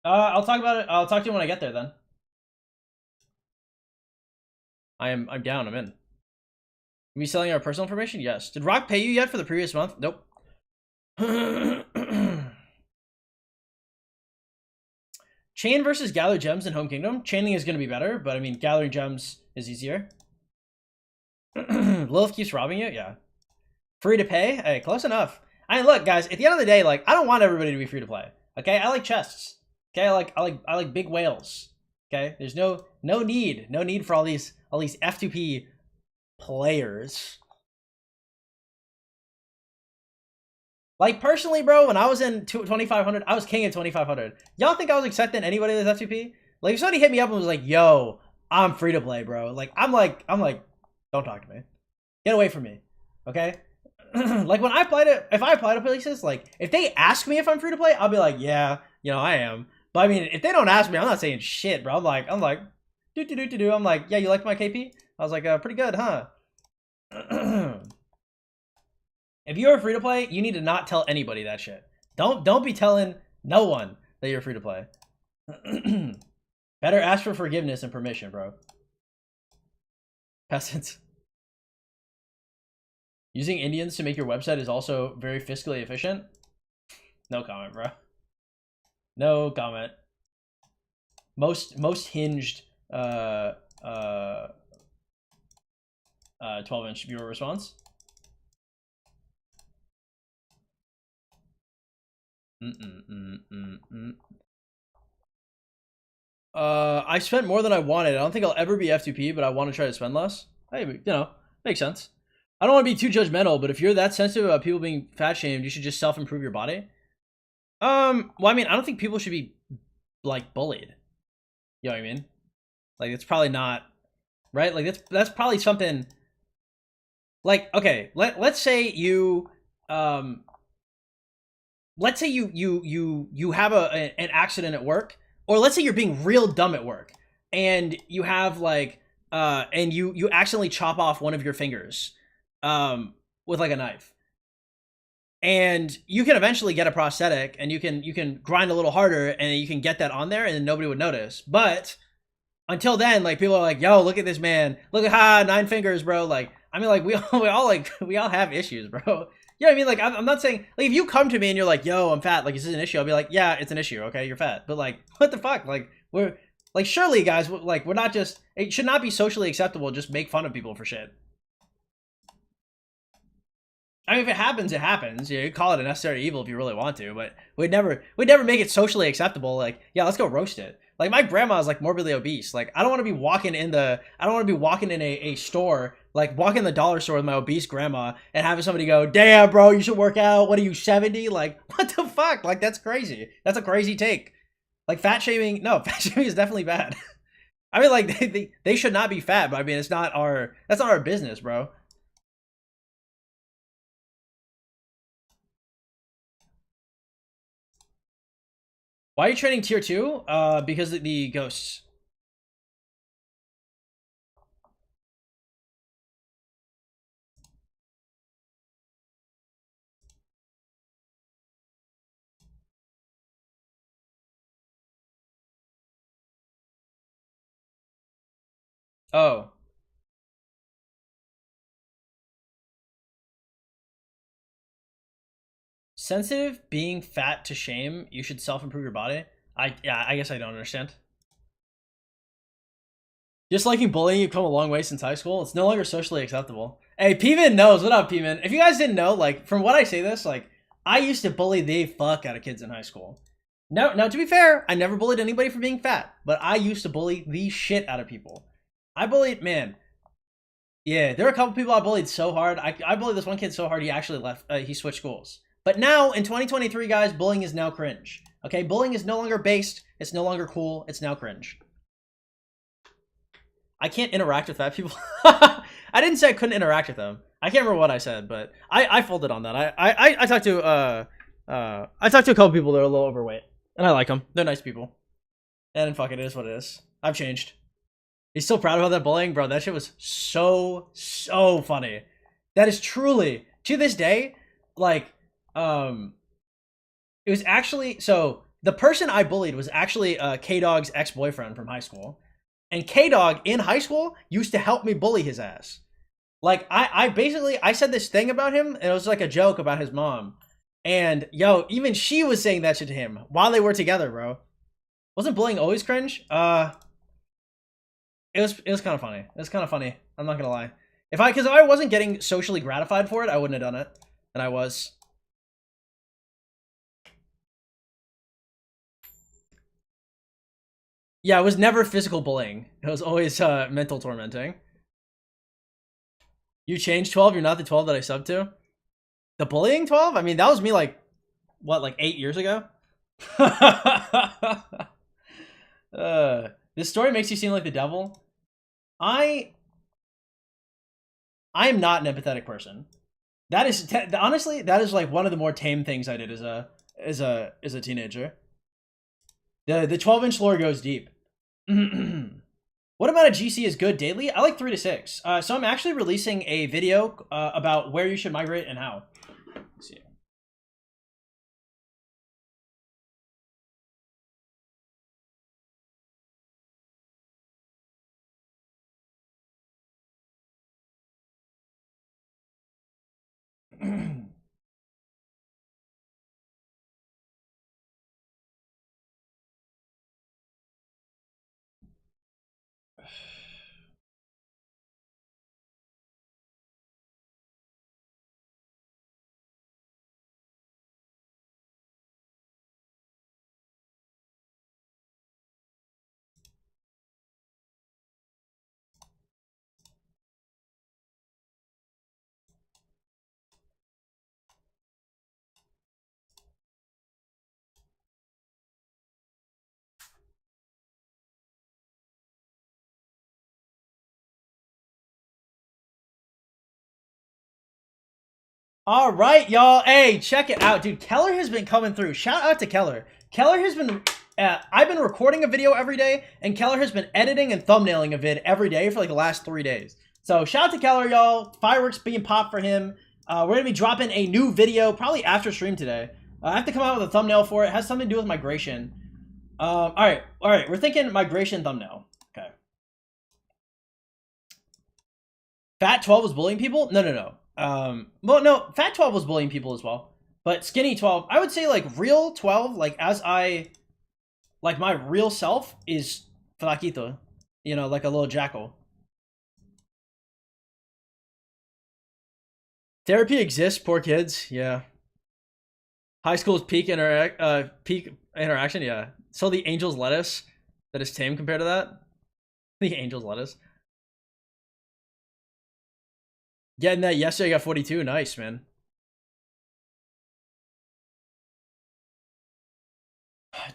I'll talk about it. I'll talk to you when I get there then. I'm down. I'm in. We selling our personal information? Yes. Did Rock pay you yet for the previous month? Nope. Chain versus gather gems in Home Kingdom. Chaining is going to be better, but I mean, gathering gems is easier. Lilith keeps robbing you? Yeah. Free to pay? Hey, close enough. I mean, look, guys, at the end of the day, like, I don't want everybody to be free to play. Okay? I like chests. Okay? I like big whales. Okay? There's no need for all these F2P players. Like, personally, bro, when I was in 2500, I was king of 2500. Y'all think I was accepting anybody that's F2P? Like, if somebody hit me up and was like, yo, I'm free to play, bro. Like, I'm like, don't talk to me. Get away from me. Okay? Like, when I apply to, if I apply to places, like, if they ask me if I'm free to play, I'll be like, yeah, you know, I am. But I mean, if they don't ask me, I'm not saying shit, bro. I'm like, do. I'm like, yeah, you like my KP? I was like, pretty good, huh? If you're free to play, you need to not tell anybody that shit. Don't be telling no one that you're free to play. Better ask for forgiveness and permission, bro. Peasants. Using Indians to make your website is also very fiscally efficient. No comment, bro. No comment. Most hinged 12-inch viewer response. I spent more than I wanted. I don't think I'll ever be F2P, but I want to try to spend less. Hey, you know, makes sense. I don't want to be too judgmental, but if you're that sensitive about people being fat shamed, you should just self-improve your body. Well, I mean, I don't think people should be, like, bullied. You know what I mean? Like, it's probably not, right? Like, that's probably something, like, okay, let's say you, let's say you have an accident at work, or let's say you're being real dumb at work, and you have, like, and you accidentally chop off one of your fingers, with, like, a knife. And you can eventually get a prosthetic, and you can grind a little harder, and you can get that on there, and then nobody would notice. But until then, like, people are like, yo, look at this man, look at 9 fingers, bro. Like, I mean, like, we all have issues, bro. You know what I mean? Like, I'm not saying, like, if you come to me and you're like, yo, I'm fat, like, is this an issue? I'll be like, yeah, it's an issue. Okay, you're fat. But, like, what the fuck? Like, we're like, surely, guys, like, we're not just, it should not be socially acceptable to just make fun of people for shit. I mean, if it happens, it happens. You know, you call it a necessary evil if you really want to, but we'd never make it socially acceptable. Like, yeah, let's go roast it. Like, my grandma is, like, morbidly obese. Like, I don't want to be walking in a store, like, walking in the dollar store with my obese grandma and having somebody go, damn, bro, you should work out. What are you, 70? Like, what the fuck? Like, that's crazy. That's a crazy take. Like, fat shaming is definitely bad. I mean, like, they should not be fat, but I mean, that's not our business, bro. Why are you trading tier 2? Because of the ghosts. Oh. Sensitive, being fat to shame, you should self-improve your body. Yeah, I guess I don't understand. Disliking bullying, you've come a long way since high school. It's no longer socially acceptable. Hey, P-Man knows. What up, P-Man? If you guys didn't know, like, from what I say this, like, I used to bully the fuck out of kids in high school. Now, to be fair, I never bullied anybody for being fat, but I used to bully the shit out of people. I bullied, man. Yeah, there were a couple people I bullied so hard. I bullied this one kid so hard he actually left. He switched schools. But now, in 2023, guys, bullying is now cringe. Okay, bullying is no longer based. It's no longer cool. It's now cringe. I can't interact with fat people. I didn't say I couldn't interact with them. I can't remember what I said, but I folded on that. I talked to I talked to a couple people that are a little overweight, and I like them. They're nice people. And fuck it, it is what it is. I've changed. He's still proud about that bullying, bro. That shit was so funny. That is truly to this day, like, it was actually so the person I bullied was actually K Dog's ex boyfriend from high school, and K Dog in high school used to help me bully his ass. Like I basically I said this thing about him, and it was like a joke about his mom, and yo, even she was saying that shit to him while they were together, bro. Wasn't bullying always cringe? It was kind of funny. It was kind of funny. I'm not gonna lie. Because if I wasn't getting socially gratified for it, I wouldn't have done it. And I was. Yeah, it was never physical bullying. It was always mental tormenting. You changed 12. You're not the 12 that I subbed to. The bullying 12? I mean, that was me like, what, like 8 years ago? This story makes you seem like the devil. I am not an empathetic person. That is honestly, that is like one of the more tame things I did as a teenager. The 12-inch lore goes deep. What about a GC is good daily? I like 3 to 6. So I'm actually releasing a video about where you should migrate and how. Let's see. All right, y'all. Hey, check it out, dude. Keller has been coming through. Shout out to Keller. Keller has been. I've been recording a video every day, and Keller has been editing and thumbnailing a vid every day for like the last 3 days. So shout out to Keller, y'all. Fireworks being popped for him. We're gonna be dropping a new video probably after stream today. I have to come out with a thumbnail for it. It has something to do with migration. All right. We're thinking migration thumbnail. Okay. Fat 12 was bullying people? No. Well, no, Fat 12 was bullying people as well. But Skinny 12, I would say like real 12, like like my real self is flaquito. You know, like a little jackal. Therapy exists, poor kids, yeah. High school's peak interaction, yeah. So the angel's lettuce that is tame compared to that. The angel's lettuce. Getting that yesterday, I got 42. Nice, man.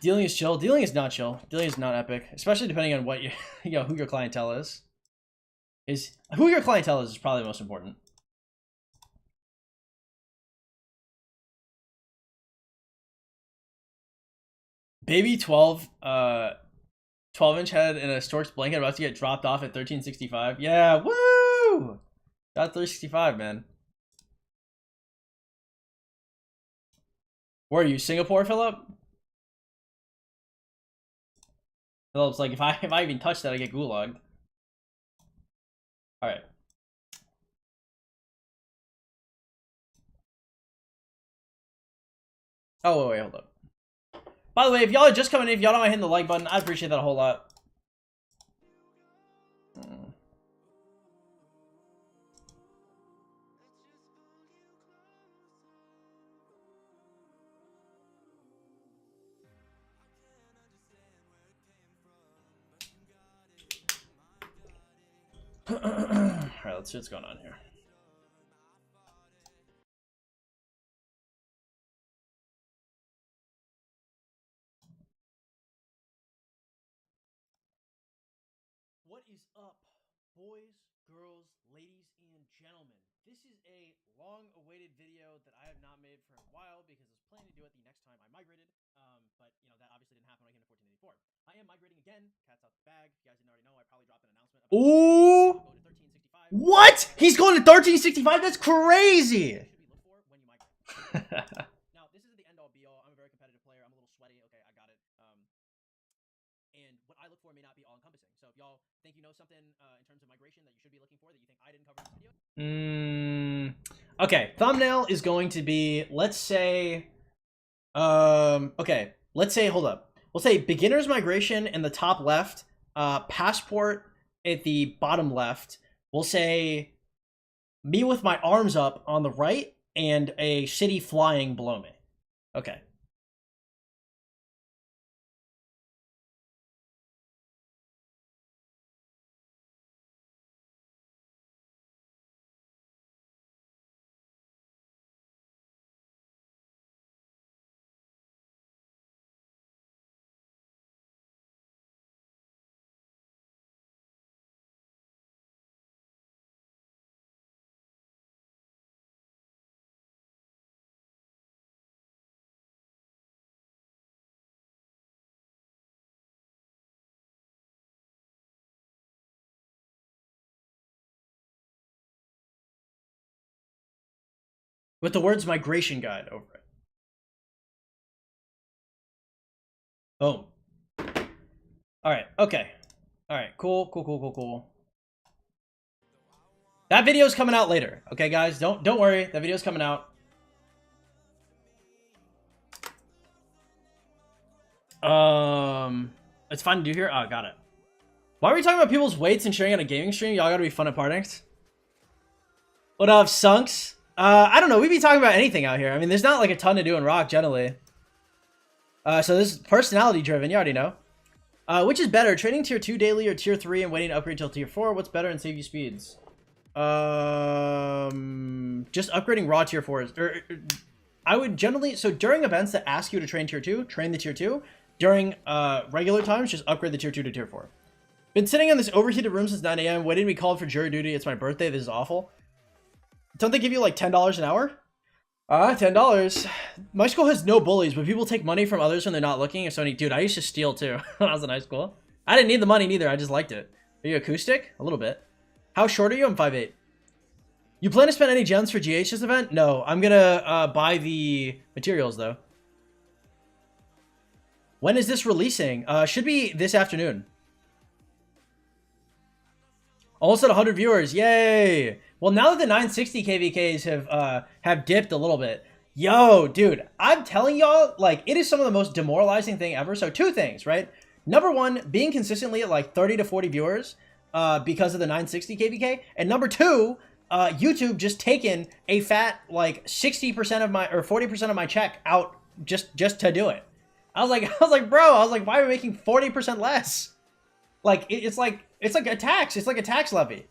Dealing is chill. Dealing is not chill. Dealing is not epic, especially depending on what you, who your clientele is. Who your clientele is probably the most important. Baby 12, 12-inch head in a stork's blanket about to get dropped off at 1365. Yeah, woo! Got 365, man. Where are you, Singapore, Philip? Philip's like, if I even touch that, I get gulagged. All right. Oh wait, hold up. By the way, if y'all are just coming in, if y'all don't mind hitting the like button, I appreciate that a whole lot. Alright, let's see what's going on here. What is up, boys, girls, ladies, gentlemen, this is a long-awaited video that I have not made for a while because I was planning to do it the next time I migrated. But you know that obviously didn't happen when I came to 1484. I am migrating again. Cat's out the bag. If you guys didn't already know, I probably dropped an announcement. Ooh! Going to 1365. What? He's going to 1365? That's crazy! Should be looked for when you migrate. Now, this isn't the end-all be-all. I'm a very competitive player. I'm a little sweaty. Okay, I got it. And what I look for may not be all-encompassing. So if y'all think you know something in terms of migration that you should be looking for that you think I didn't cover in this video. Okay, thumbnail is going to be, let's say, okay, let's say, hold up. We'll say beginner's migration in the top left, passport at the bottom left. We'll say me with my arms up on the right and a city flying below me. Okay. With the words migration guide over it. Boom. Alright, okay. Alright, cool. That video's coming out later. Okay, guys, don't worry. That video's coming out. It's fun to do here. Oh, got it. Why are we talking about people's weights and sharing on a gaming stream? Y'all gotta be fun at partings. What up, Sunks? I don't know. We be talking about anything out here. I mean, there's not like a ton to do in Rock generally. So this is personality driven. You already know. Which is better, trading tier 2 daily or tier 3 and waiting to upgrade till tier 4? What's better and save you speeds? Just upgrading raw tier 4s. I would generally, so during events that ask you to train tier 2, train the tier 2. During regular times, just upgrade the tier 2 to tier 4. Been sitting in this overheated room since 9 a.m. waiting to be called for jury duty. It's my birthday. This is awful. Don't they give you like $10 an hour? $10. My school has no bullies, but people take money from others when they're not looking. If somebody, dude, I used to steal too when I was in high school. I didn't need the money neither. I just liked it. Are you acoustic? A little bit. How short are you? I'm 5'8". You plan to spend any gems for GH this event? No, I'm gonna buy the materials though. When is this releasing? Should be this afternoon. Almost at 100 viewers. Yay! Well, now that the 960 KVKs have dipped a little bit, yo, dude, I'm telling y'all, like, it is some of the most demoralizing thing ever. So two things, right? Number one, being consistently at like 30 to 40 viewers because of the 960 KVK, and number two, YouTube just taken a fat like 60% of my or 40% of my check out just to do it. I was like, bro, why are we making 40% less? Like it's like a tax. It's like a tax levy.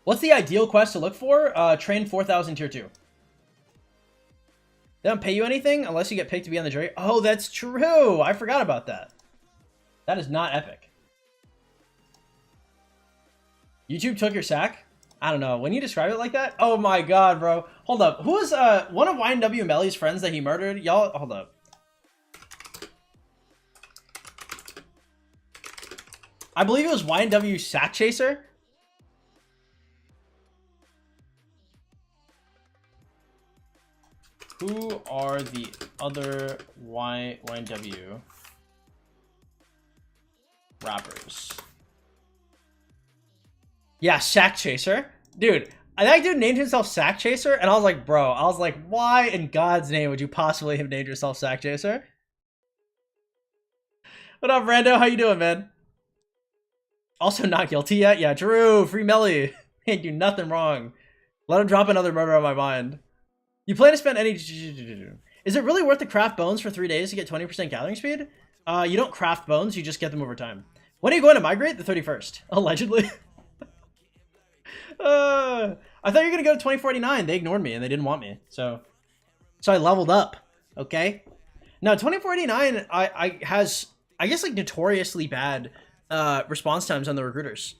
What's the ideal quest to look for? Train 4,000 tier 2. They don't pay you anything unless you get picked to be on the jury. Oh, that's true. I forgot about that. That is not epic. YouTube took your sack? I don't know. When you describe it like that? Oh my god, bro. Hold up. Who was one of YNW Melly's friends that he murdered? Y'all, hold up. I believe it was YNW Sack Chaser. Who are the other YNW rappers? Yeah, Sack Chaser. Dude, that dude named himself Sack Chaser, and I was like, bro, why in God's name would you possibly have named yourself Sack Chaser? What up, Brando? How you doing, man? Also not guilty yet? Yeah, Drew, free Melly. Ain't do nothing wrong. Let him drop another murder on my mind. You plan to spend any... Is it really worth to craft bones for 3 days to get 20% gathering speed? You don't craft bones, you just get them over time. When are you going to migrate? The 31st. Allegedly. I thought you were going to go to 2049. They ignored me and they didn't want me. So I leveled up. Okay? Now, 2049 I guess, like, notoriously bad response times on the recruiters.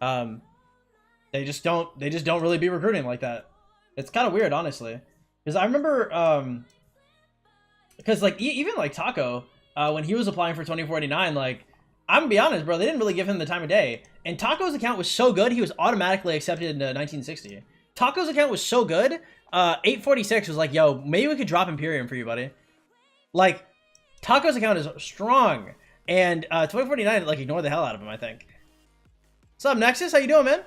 They just don't really be recruiting like that. It's kind of weird, honestly, because I remember because like even like Taco, when he was applying for 2049, like I'm gonna be honest, bro, they didn't really give him the time of day. And Taco's account was so good, he was automatically accepted into 1960. Taco's account was so good, 846 was like, yo, maybe we could drop Imperium for you, buddy. Like, Taco's account is strong, and 2049 like ignored the hell out of him, I think. What's up, Nexus? How you doing, man?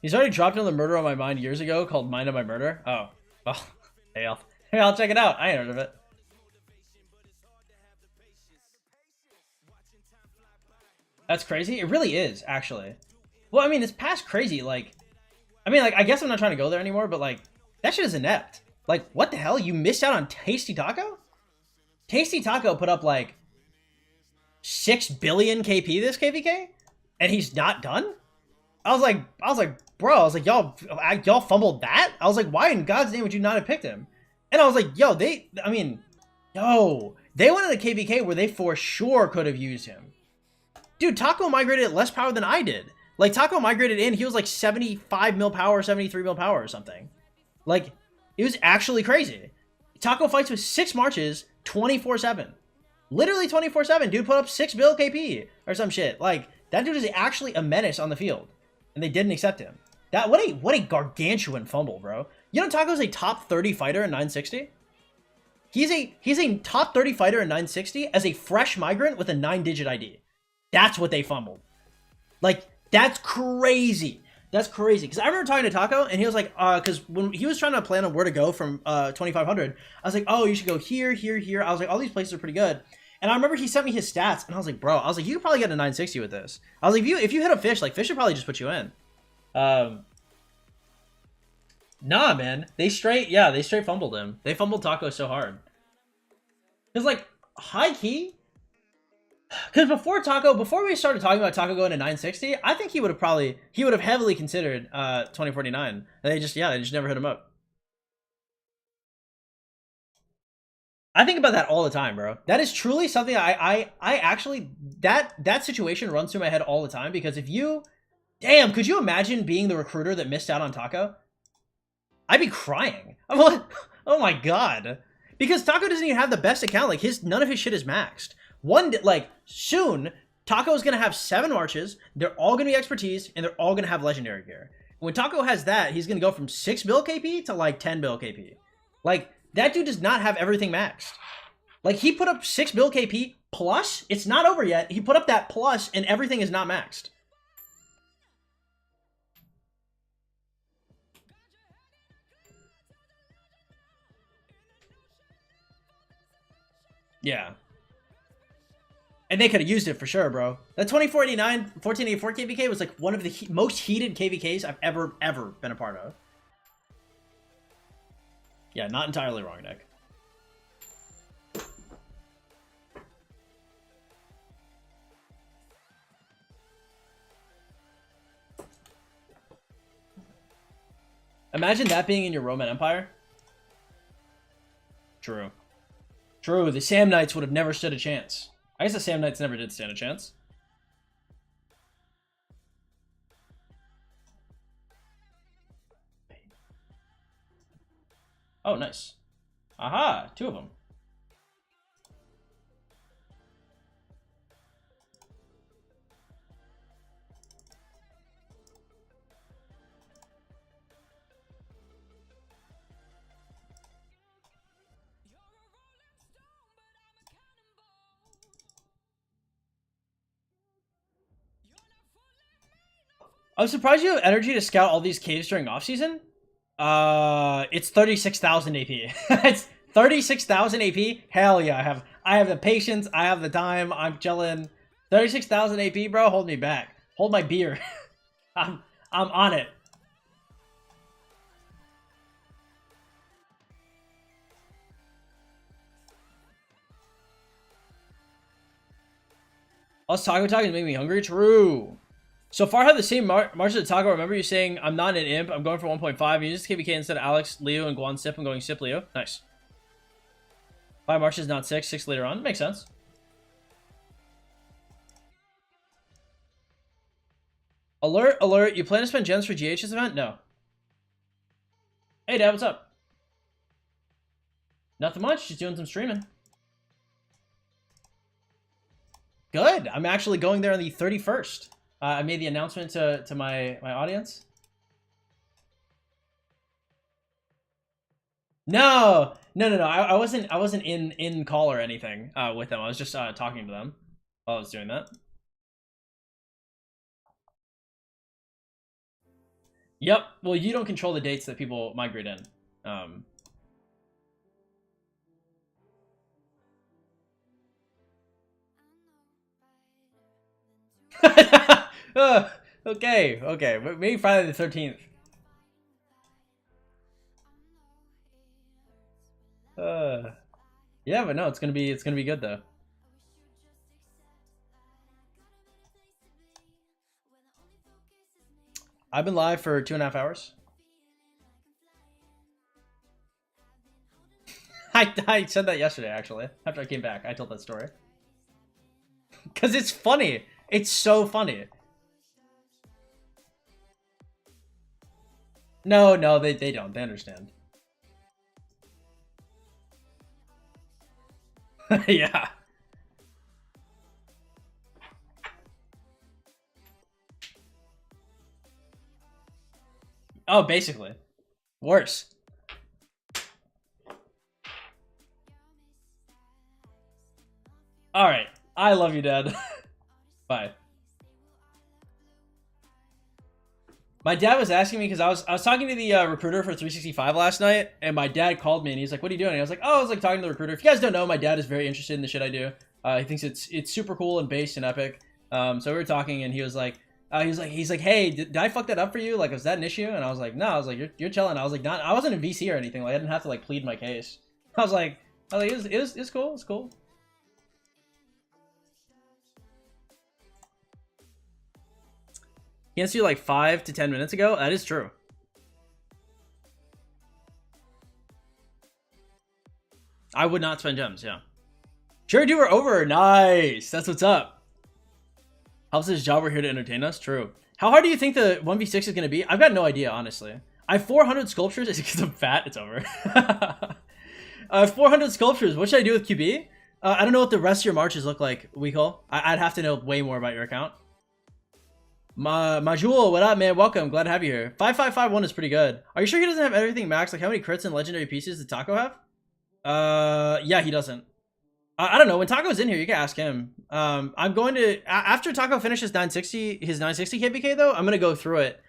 He's already dropped another murder on my mind years ago called Mind on My Murder. Oh, well, hey, I'll check it out. I ain't heard of it. That's crazy. It really is, actually. Well, I mean, it's past crazy. Like, I mean, like, I guess I'm not trying to go there anymore, but like, that shit is inept. Like, what the hell? You missed out on Tasty Taco? Tasty Taco put up like 6 billion KP this KVK, and he's not done. I was like, bro, I was like, y'all fumbled that? I was like, why in God's name would you not have picked him? And I was like, yo, they wanted a KVK where they for sure could have used him. Dude, Taco migrated at less power than I did. Like, Taco migrated in, he was like 75 mil power, 73 mil power or something. Like, it was actually crazy. Taco fights with 6 marches, 24/7. Literally 24/7. Dude put up 6 bill KP or some shit. Like, that dude is actually a menace on the field. And they didn't accept him. That what a gargantuan fumble, bro. You know Taco's a top 30 fighter in 960? He's a top 30 fighter in 960 as a fresh migrant with a 9-digit ID. That's what they fumbled. Like, that's crazy. That's crazy. Because I remember talking to Taco, and he was like, because when he was trying to plan on where to go from 2500, I was like, oh, you should go here, here, here. I was like, all these places are pretty good. And I remember he sent me his stats, and I was like, bro, you could probably get a 960 with this. I was like, if you hit a fish, like, fish should probably just put you in. Nah, man. They straight fumbled him. They fumbled Taco so hard. Because, like, high key, because before we started talking about Taco going to 960, I think he would have heavily considered 2049. They just never hit him up. I think about that all the time, bro. That is truly something I actually, that situation runs through my head all the time, because if you, damn, could you imagine being the recruiter that missed out on Taco? I'd be crying. I'm like, oh my god. Because Taco doesn't even have the best account. Like, none of his shit is maxed. Soon, Taco's gonna have 7 marches, they're all gonna be expertise, and they're all gonna have legendary gear. When Taco has that, he's gonna go from 6 bill KP to like 10 bill KP. Like, that dude does not have everything maxed. Like, he put up 6 bill KP plus, it's not over yet, he put up that plus, and everything is not maxed. Yeah. And they could have used it for sure, bro. That 2489, 1484 KVK was like one of the most heated KVKs I've ever been a part of. Yeah, not entirely wrong, Nick. Imagine that being in your Roman Empire. True. True, the Sam Knights would have never stood a chance. I guess the Sam Knights never did stand a chance. Oh, nice. Aha, 2 of them. I'm surprised you have energy to scout all these caves during off-season. It's 36,000 AP. It's 36,000 AP. Hell yeah, I have the patience. I have the time. I'm chilling. 36,000 AP, bro. Hold me back. Hold my beer. I'm on it. Us taco talking make me hungry. True. So far, have the same march of the taco. Remember you saying, I'm not an imp. I'm going for 1.5. You use KVK instead of Alex, Leo, and Guan Sip. I'm going Sip, Leo. Nice. 5 marches, not 6. 6 later on. Makes sense. Alert, alert. You plan to spend gems for GH's event? No. Hey, Dad, what's up? Nothing much. Just doing some streaming. Good. I'm actually going there on the 31st. I made the announcement to my audience. No. I wasn't in call or anything with them. I was just talking to them while I was doing that. Yep. Well, you don't control the dates that people migrate in. Okay. Maybe Friday the 13th. Yeah, but no, it's gonna be good though. I've been live for 2.5 hours. I said that yesterday, actually. After I came back, I told that story. Because it's funny. It's so funny. No, they don't. They understand. Yeah. Oh, basically. Worse. Alright. I love you, Dad. Bye. My dad was asking me because I was talking to the recruiter for 365 last night, and my dad called me and he's like, "What are you doing?" And I was like, "Oh, I was like talking to the recruiter." If you guys don't know, my dad is very interested in the shit I do. He thinks it's super cool and based and epic. So we were talking, and he was like, "Hey, did I fuck that up for you? Like, was that an issue?" And I was like, "No." I was like, "You're chilling." I was like, I wasn't a VC or anything. Like, I didn't have to like plead my case. I was like, it's cool. It's cool. He answered you like 5 to 10 minutes ago. That is true. I would not spend gems, yeah. Sure, do, we're over. Nice. That's what's up. Helps his job. We're here to entertain us. True. How hard do you think the 1v6 is going to be? I've got no idea, honestly. I have 400 sculptures. Is it because I'm fat? It's over. I have 400 sculptures. What should I do with QB? I don't know what the rest of your marches look like, Weekle. I'd have to know way more about your account. Majul, what up, man? Welcome. Glad to have you here. 5551 is pretty good. Are you sure he doesn't have everything maxed? Like, how many crits and legendary pieces did Taco have? Yeah, he doesn't. I don't know. When Taco's in here, you can ask him. I'm going to, after Taco finishes his 960 KPK though, I'm going to go through it.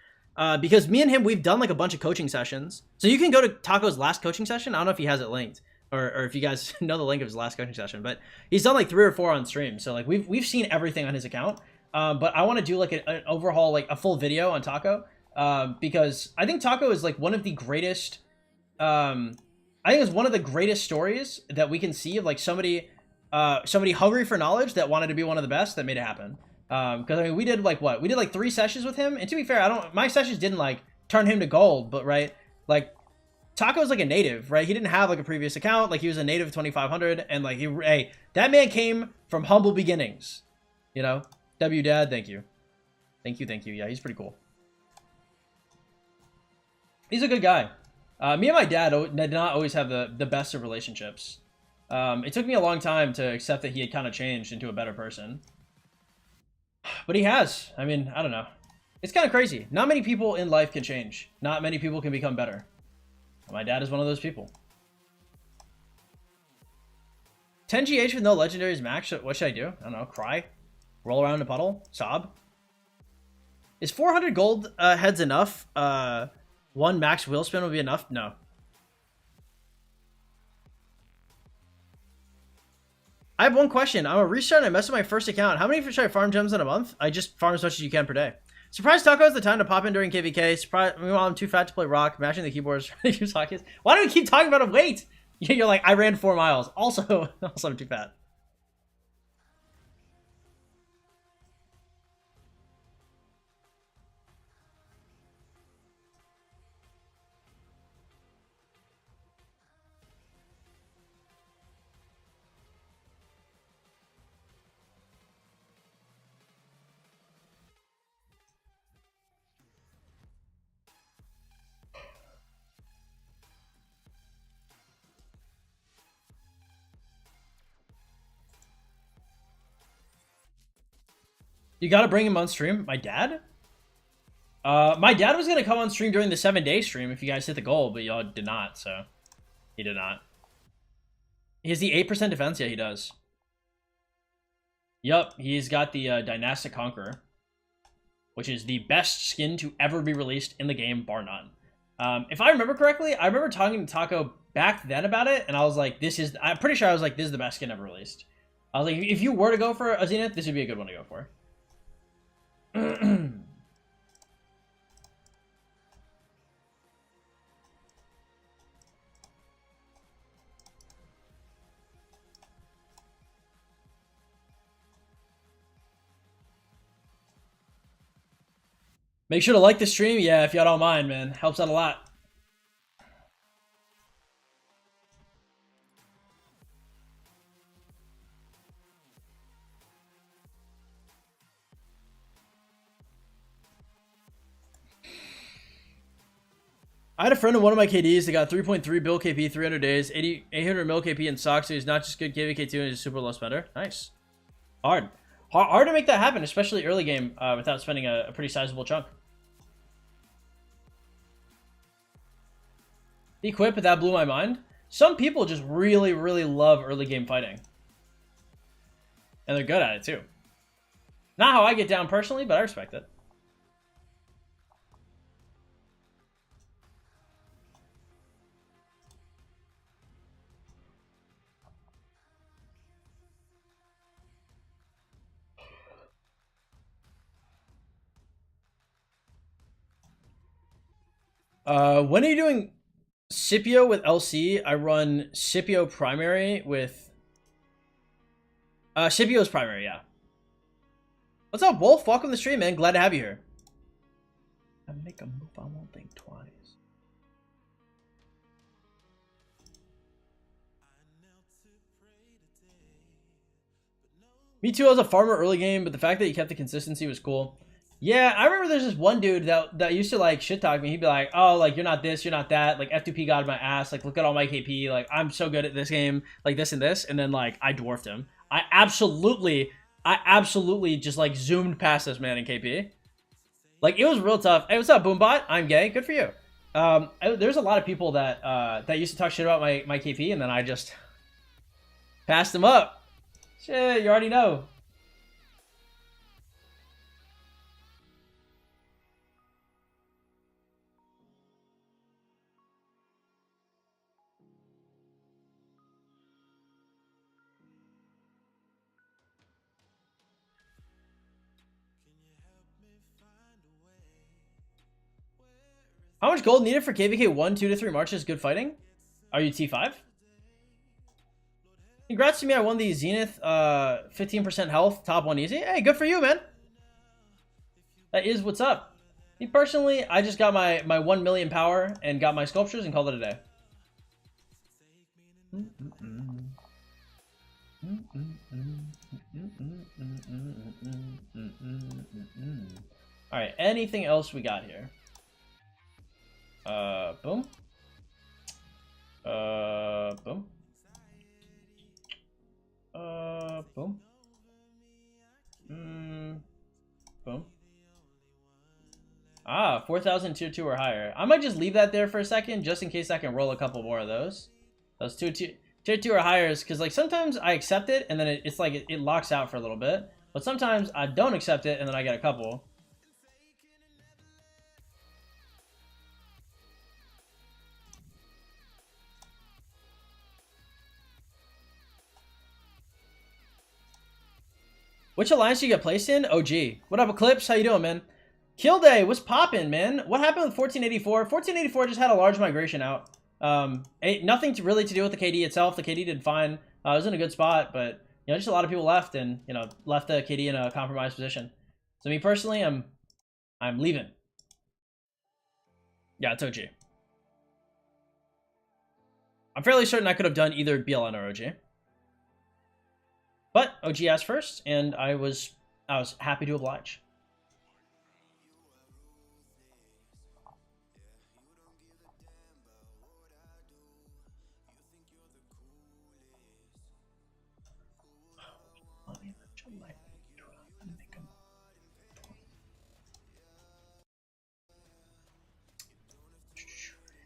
Because me and him, we've done like a bunch of coaching sessions. So you can go to Taco's last coaching session. I don't know if he has it linked or if you guys know the link of his last coaching session, but he's done like 3 or 4 on stream. So like we've seen everything on his account. But I want to do like an overhaul, like a full video on Taco, because I think Taco is like one of the greatest. I think it's one of the greatest stories that we can see of like somebody hungry for knowledge that wanted to be one of the best that made it happen. Because I mean, we did like 3 sessions with him, and to be fair, my sessions didn't like turn him to gold, but right, like Taco's like a native, right? He didn't have like a previous account, like he was a native 2500, and like that man came from humble beginnings, you know. W Dad, thank you. Yeah, he's pretty cool. He's a good guy. Me and my dad did not always have the best of relationships. It took me a long time to accept that he had kind of changed into a better person. But he has. I mean, I don't know. It's kind of crazy. Not many people in life can change. Not many people can become better. My dad is one of those people. 10 GH with no legendaries max. What should I do? I don't know. Cry? Roll around in a puddle? Sob? Is 400 gold heads enough? 1 max wheel spin would be enough? No. I have one question. I'm a restart and I messed up my first account. How many should I farm gems in a month? I just farm as much as you can per day. Surprise Taco has the time to pop in during KVK. Surprise, meanwhile, I'm too fat to play rock. Mashing the keyboards. Use hotkeys. Why do we keep talking about a weight? You're like, I ran 4 miles. Also I'm too fat. You gotta bring him on stream. My dad? My dad was gonna come on stream during the 7-day stream if you guys hit the goal, but y'all did not, so he did not. He has the 8% defense? Yeah, he does. Yup, he's got the Dynastic Conqueror, which is the best skin to ever be released in the game, bar none. If I remember correctly, I remember talking to Taco back then about it, and I was like, I'm pretty sure I was like, this is the best skin ever released. I was like, if you were to go for a Zenith, this would be a good one to go for. Make sure to like the stream, yeah, if y'all don't mind, man. Helps out a lot. I had a friend in one of my KDs that got 3.3 bill KP, 300 days, 800 mil KP in socks, so he's not just good KVK2 and he's a super low spender. Nice. Hard to make that happen, especially early game, without spending a pretty sizable chunk. The equip, but that blew my mind. Some people just really, really love early game fighting. And they're good at it too. Not how I get down personally, but I respect it. When are you doing Scipio with LC? I run Scipio primary with... Scipio's primary, yeah. What's up, Wolf? Welcome to the stream, man. Glad to have you here. I make a move, I won't think twice. Me too, I was a farmer early game, but the fact that you kept the consistency was cool. Yeah, I remember there's this one dude that used to like shit talk me. He'd be like, "Oh, like you're not this, you're not that. Like F2P got in my ass. Like look at all my KP. Like I'm so good at this game. Like this and this." And then like I dwarfed him. I absolutely just like zoomed past this man in KP. Like it was real tough. Hey, what's up, Boombot? I'm gay. Good for you. There's a lot of people that that used to talk shit about my KP, and then I just passed them up. Shit, you already know. How much gold needed for KVK 1, 2 to 3 marches? Good fighting? Are you T5? Congrats to me, I won the Zenith 15% health, top 1 easy. Hey, good for you, man. That is what's up. Me personally, I just got my 1 million power and got my sculptures and called it a day. Alright, anything else we got here? Boom. Boom. Boom. Boom. Ah, 4,000 tier 2 or higher. I might just leave that there for a second, just in case I can roll a couple more of those. Those tier 2 or higher, because like sometimes I accept it, and then it's like it locks out for a little bit. But sometimes I don't accept it, and then I get a couple. Which alliance do you get placed in? OG. What up, Eclipse? How you doing, man? Kill Day, what's poppin', man? What happened with 1484? 1484 just had a large migration out. Nothing really to do with the KD itself. The KD did fine. It was in a good spot, but you know, just a lot of people left and left the KD in a compromised position. So me personally, I'm leaving. Yeah, it's OG. I'm fairly certain I could have done either BLN or OG. But OG asked first, and I was happy to oblige.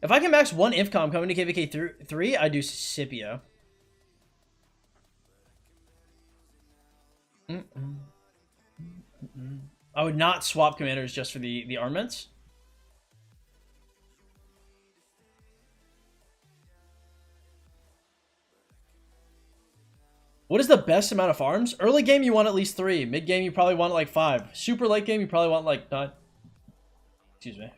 If I can max one InfCom coming to KVK 3, I do Scipio. I would not swap commanders just for the armaments. What is the best amount of farms? Early game, you want at least 3. Mid game, you probably want like 5. Super late game, you probably want like 9. Excuse me.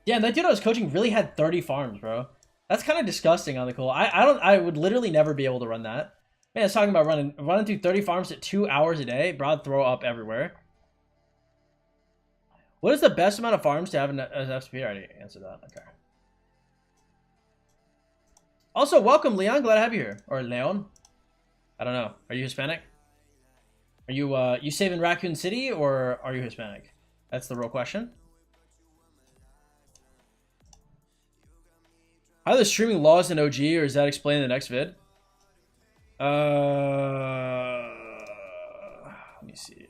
Damn, that dude I was coaching really had 30 farms, bro. That's kind of disgusting on the cool. I would literally never be able to run that. Man, it's talking about running through 30 farms at 2 hours a day. Bro, I'd throw up everywhere. What is the best amount of farms to have as FSP? I already answered that. Okay. Also, welcome, Leon. Glad to have you here. Or Leon. I don't know. Are you Hispanic? Are you saving Raccoon City or are you Hispanic? That's the real question. How are the streaming laws in OG, or is that explained in the next vid? Let me see.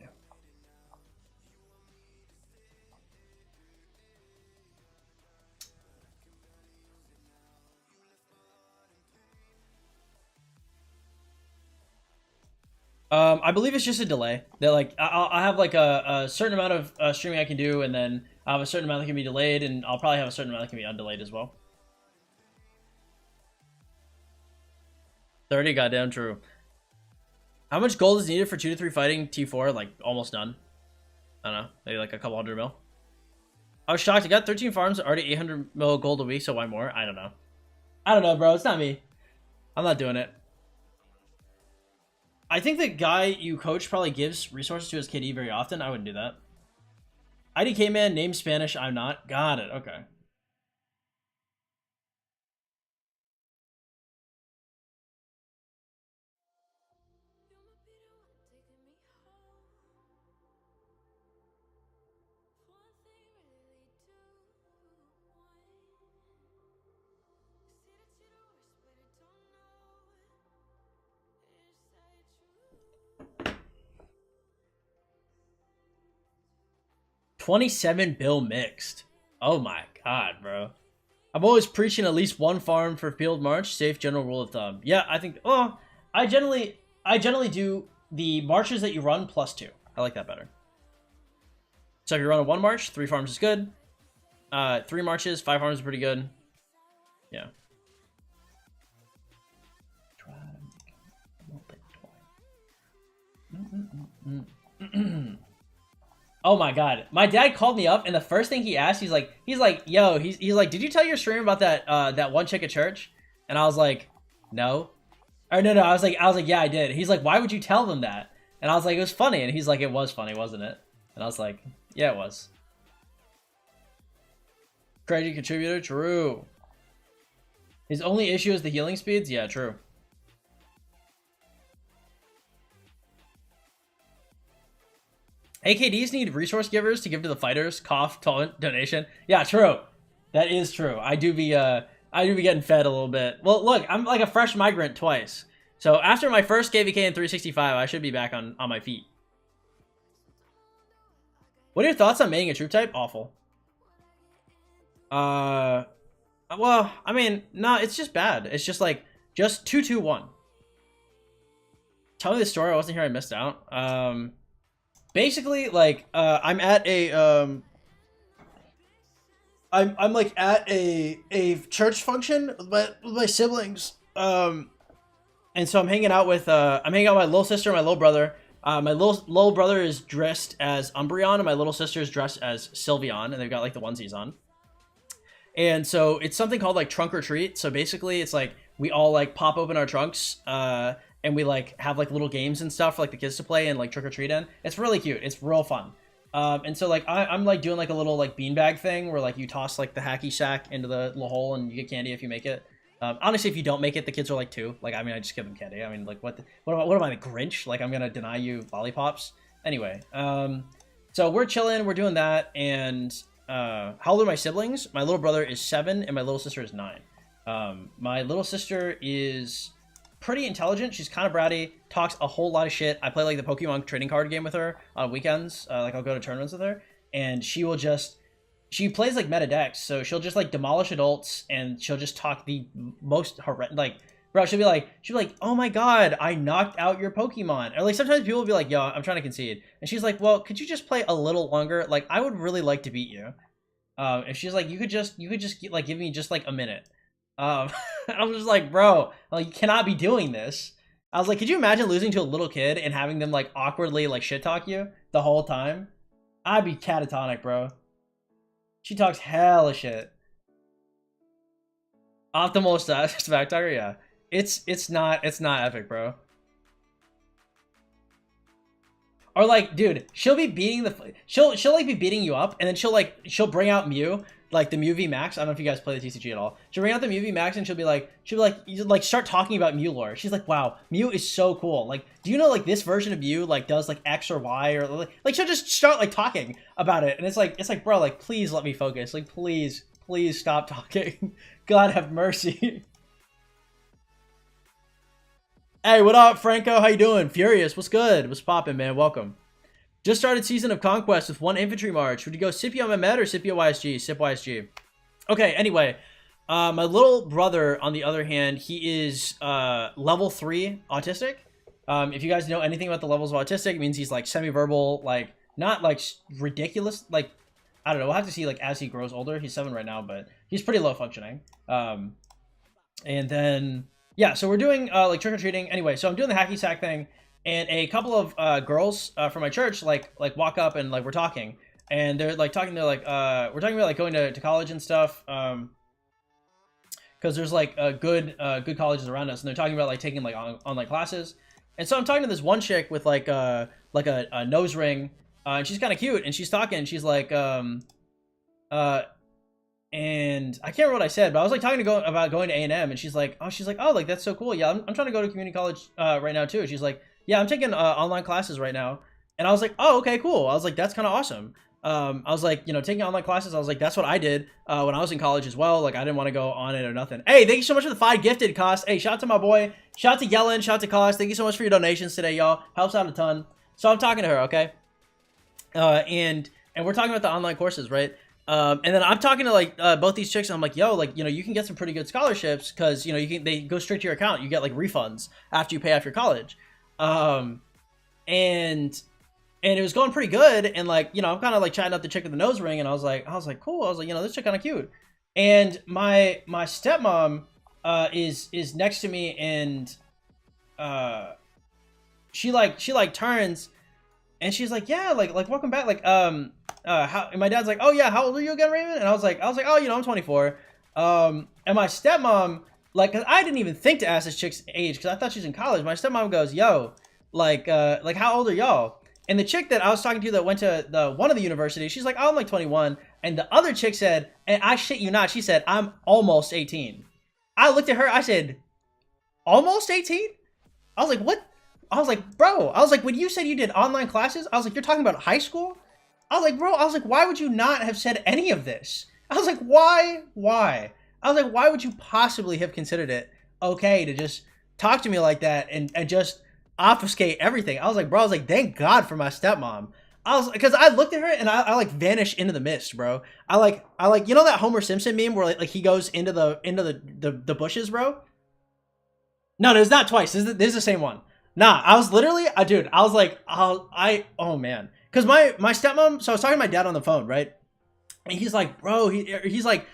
I believe it's just a delay. That like I'll have like a certain amount of streaming I can do, and then I'll have a certain amount that can be delayed, and I'll probably have a certain amount that can be undelayed as well. 30, goddamn true. How much gold is needed for 2 to 3 fighting T4? Like almost none. I don't know, maybe like a couple hundred mil. I was shocked. I got 13 farms, already 800 mil gold a week, so why more? I don't know. I don't know, bro. It's not me. I'm not doing it. I think the guy you coach probably gives resources to his KD very often. I wouldn't do that. IDK man, name Spanish. I'm not. Got it. Okay. $27 bill mixed. Oh my god, bro. I'm always preaching at least 1 farm for field march. Safe general rule of thumb. Yeah, I think. Oh, I generally do the marches that you run plus 2. I like that better. So if you run a 1 march, 3 farms is good. 3 marches, 5 farms is pretty good. Yeah. Oh my god, my dad called me up, and the first thing he asked, he's like, yo, he's like, did you tell your streamer about that one chick at church? And I was like, no. Or no, I was like, yeah, I did. He's like, why would you tell them that? And I was like, it was funny. And he's like, it was funny, wasn't it? And I was like, yeah, it was. Crazy contributor, true. His only issue is the healing speeds. Yeah, true. AKDs need resource givers to give to the fighters. Cough, taunt, donation. Yeah, true. That is true. I do be getting fed a little bit. Well, look, I'm like a fresh migrant twice. So after my first KVK in 365, I should be back on my feet. What are your thoughts on making a troop type? Awful. Well, I mean, no, it's just bad. It's just like, just 2-2-1. Tell me the story. I wasn't here. I missed out. Basically, like, I'm at a, I'm like at a church function with my siblings. And so I'm hanging out with my little sister and my little brother. My little brother is dressed as Umbreon, and my little sister is dressed as Sylveon, and they've got like the onesies on. And so it's something called like trunk or treat. So basically, it's like we all like pop open our trunks, and we like have like little games and stuff for like the kids to play and like trick or treat in. It's really cute. It's real fun. And so like I'm like doing like a little like beanbag thing where like you toss like the hacky sack into the little hole and you get candy if you make it. Honestly, if you don't make it, the kids are like 2. Like, I mean, I just give them candy. I mean, like, what am I, the Grinch? Like, I'm gonna deny you lollipops? Anyway, so we're chilling, we're doing that, and how old are my siblings? My little brother is 7, and my little sister is 9. My little sister is pretty intelligent. She's kind of bratty, talks a whole lot of shit. I play, like, the Pokemon trading card game with her on weekends. Like, I'll go to tournaments with her, and she will just she plays like meta decks, so she'll just like demolish adults and she'll just talk the most horrendous, like, bro, she'll be like, oh my god, I knocked out your Pokemon. Or like sometimes people will be like, yo, I'm trying to concede. And she's like, well, could you just play a little longer? Like, I would really like to beat you. And she's like, you could just like give me just like a minute. And I'm just like, bro, like you cannot be doing this. I was like, could you imagine losing to a little kid and having them like awkwardly like shit talk you the whole time? I'd be catatonic, bro. She talks hella shit. Optimal smack talker, yeah. It's not epic, bro. Or like, dude, she'll be beating she'll like be beating you up, and then she'll bring out Mew, like the Mew V Max. I don't know if you guys play the TCG at all. She'll bring out the Mew V Max, and she'll be like start talking about Mew lore. She's like, wow, Mew is so cool. Like, do you know like this version of Mew like does like X or Y, or like she'll just start like talking about it, and it's like, bro, like please let me focus. Like please stop talking. God have mercy. Hey, what up, Franco? How you doing? Furious, what's good? What's poppin', man? Welcome. Just started Season of Conquest with 1 infantry march. Would you go Scipio Mehmed or Scipio YSG? Scip YSG. Okay, anyway. My little brother, on the other hand, he is level 3 autistic. If you guys know anything about the levels of autistic, it means he's like semi-verbal, like not like ridiculous, like I don't know. We'll have to see like as he grows older. He's 7 right now, but he's pretty low functioning. And then yeah, so we're doing like trick-or-treating. Anyway, so I'm doing the hacky sack thing, and a couple of girls from my church like walk up and like we're talking, and they're like talking. They're like we're talking about like going to college and stuff, because there's like good colleges around us, and they're talking about like taking like online classes. And so I'm talking to this one chick with like a nose ring, and she's kind of cute, and she's talking, and she's like and I can't remember what I said, but I was like talking about going to A&M, and she's like, oh, like that's so cool. Yeah, I'm trying to go to community college right now too. She's like, yeah, I'm taking online classes right now. And I was like, oh, okay, cool. I was like, that's kind of awesome. I was like, you know, taking online classes, I was like, that's what I did when I was in college as well. Like, I didn't want to go on it or nothing. Hey, thank you so much for the 5 gifted, Cost. Hey, shout out to my boy. Shout out to Yellen. Shout out to Cost. Thank you so much for your donations today, y'all. Helps out a ton. So I'm talking to her, okay? And we're talking about the online courses, right? And then I'm talking to like both these chicks, and I'm like, yo, like, you know, you can get some pretty good scholarships because, you know, they go straight to your account. You get like refunds after you pay off your college. And it was going pretty good, and like, you know, I'm kind of like chatting up the chick with the nose ring, and I was like, cool. I was like, you know, this chick kind of cute. And my stepmom is next to me, and she turns, and she's like, yeah, like welcome back, like how, and my dad's like, oh yeah, how old are you again, Raymond? And I was like, oh, you know, I'm 24. And my stepmom, like, cause I didn't even think to ask this chick's age because I thought she's in college. My stepmom goes, yo, like how old are y'all? And the chick that I was talking to that went to one of the universities, she's like, oh, I'm like 21. And the other chick said, and I shit you not, she said, I'm almost 18. I looked at her, I said, almost 18? I was like, what? I was like, bro, I was like, when you said you did online classes, I was like, you're talking about high school? I was like, bro, I was like, why would you not have said any of this? I was like, why? I was like, why would you possibly have considered it okay to just talk to me like that and just obfuscate everything? I was like, bro, I was like, thank God for my stepmom. I was, because I looked at her and I like vanished into the mist, bro. I like, you know that Homer Simpson meme where like he goes into the bushes, bro? No, there's not twice. This is the same one. Nah, I was literally, dude, I was like, oh man. Because my stepmom, so I was talking to my dad on the phone, right? And he's like, bro, he's like,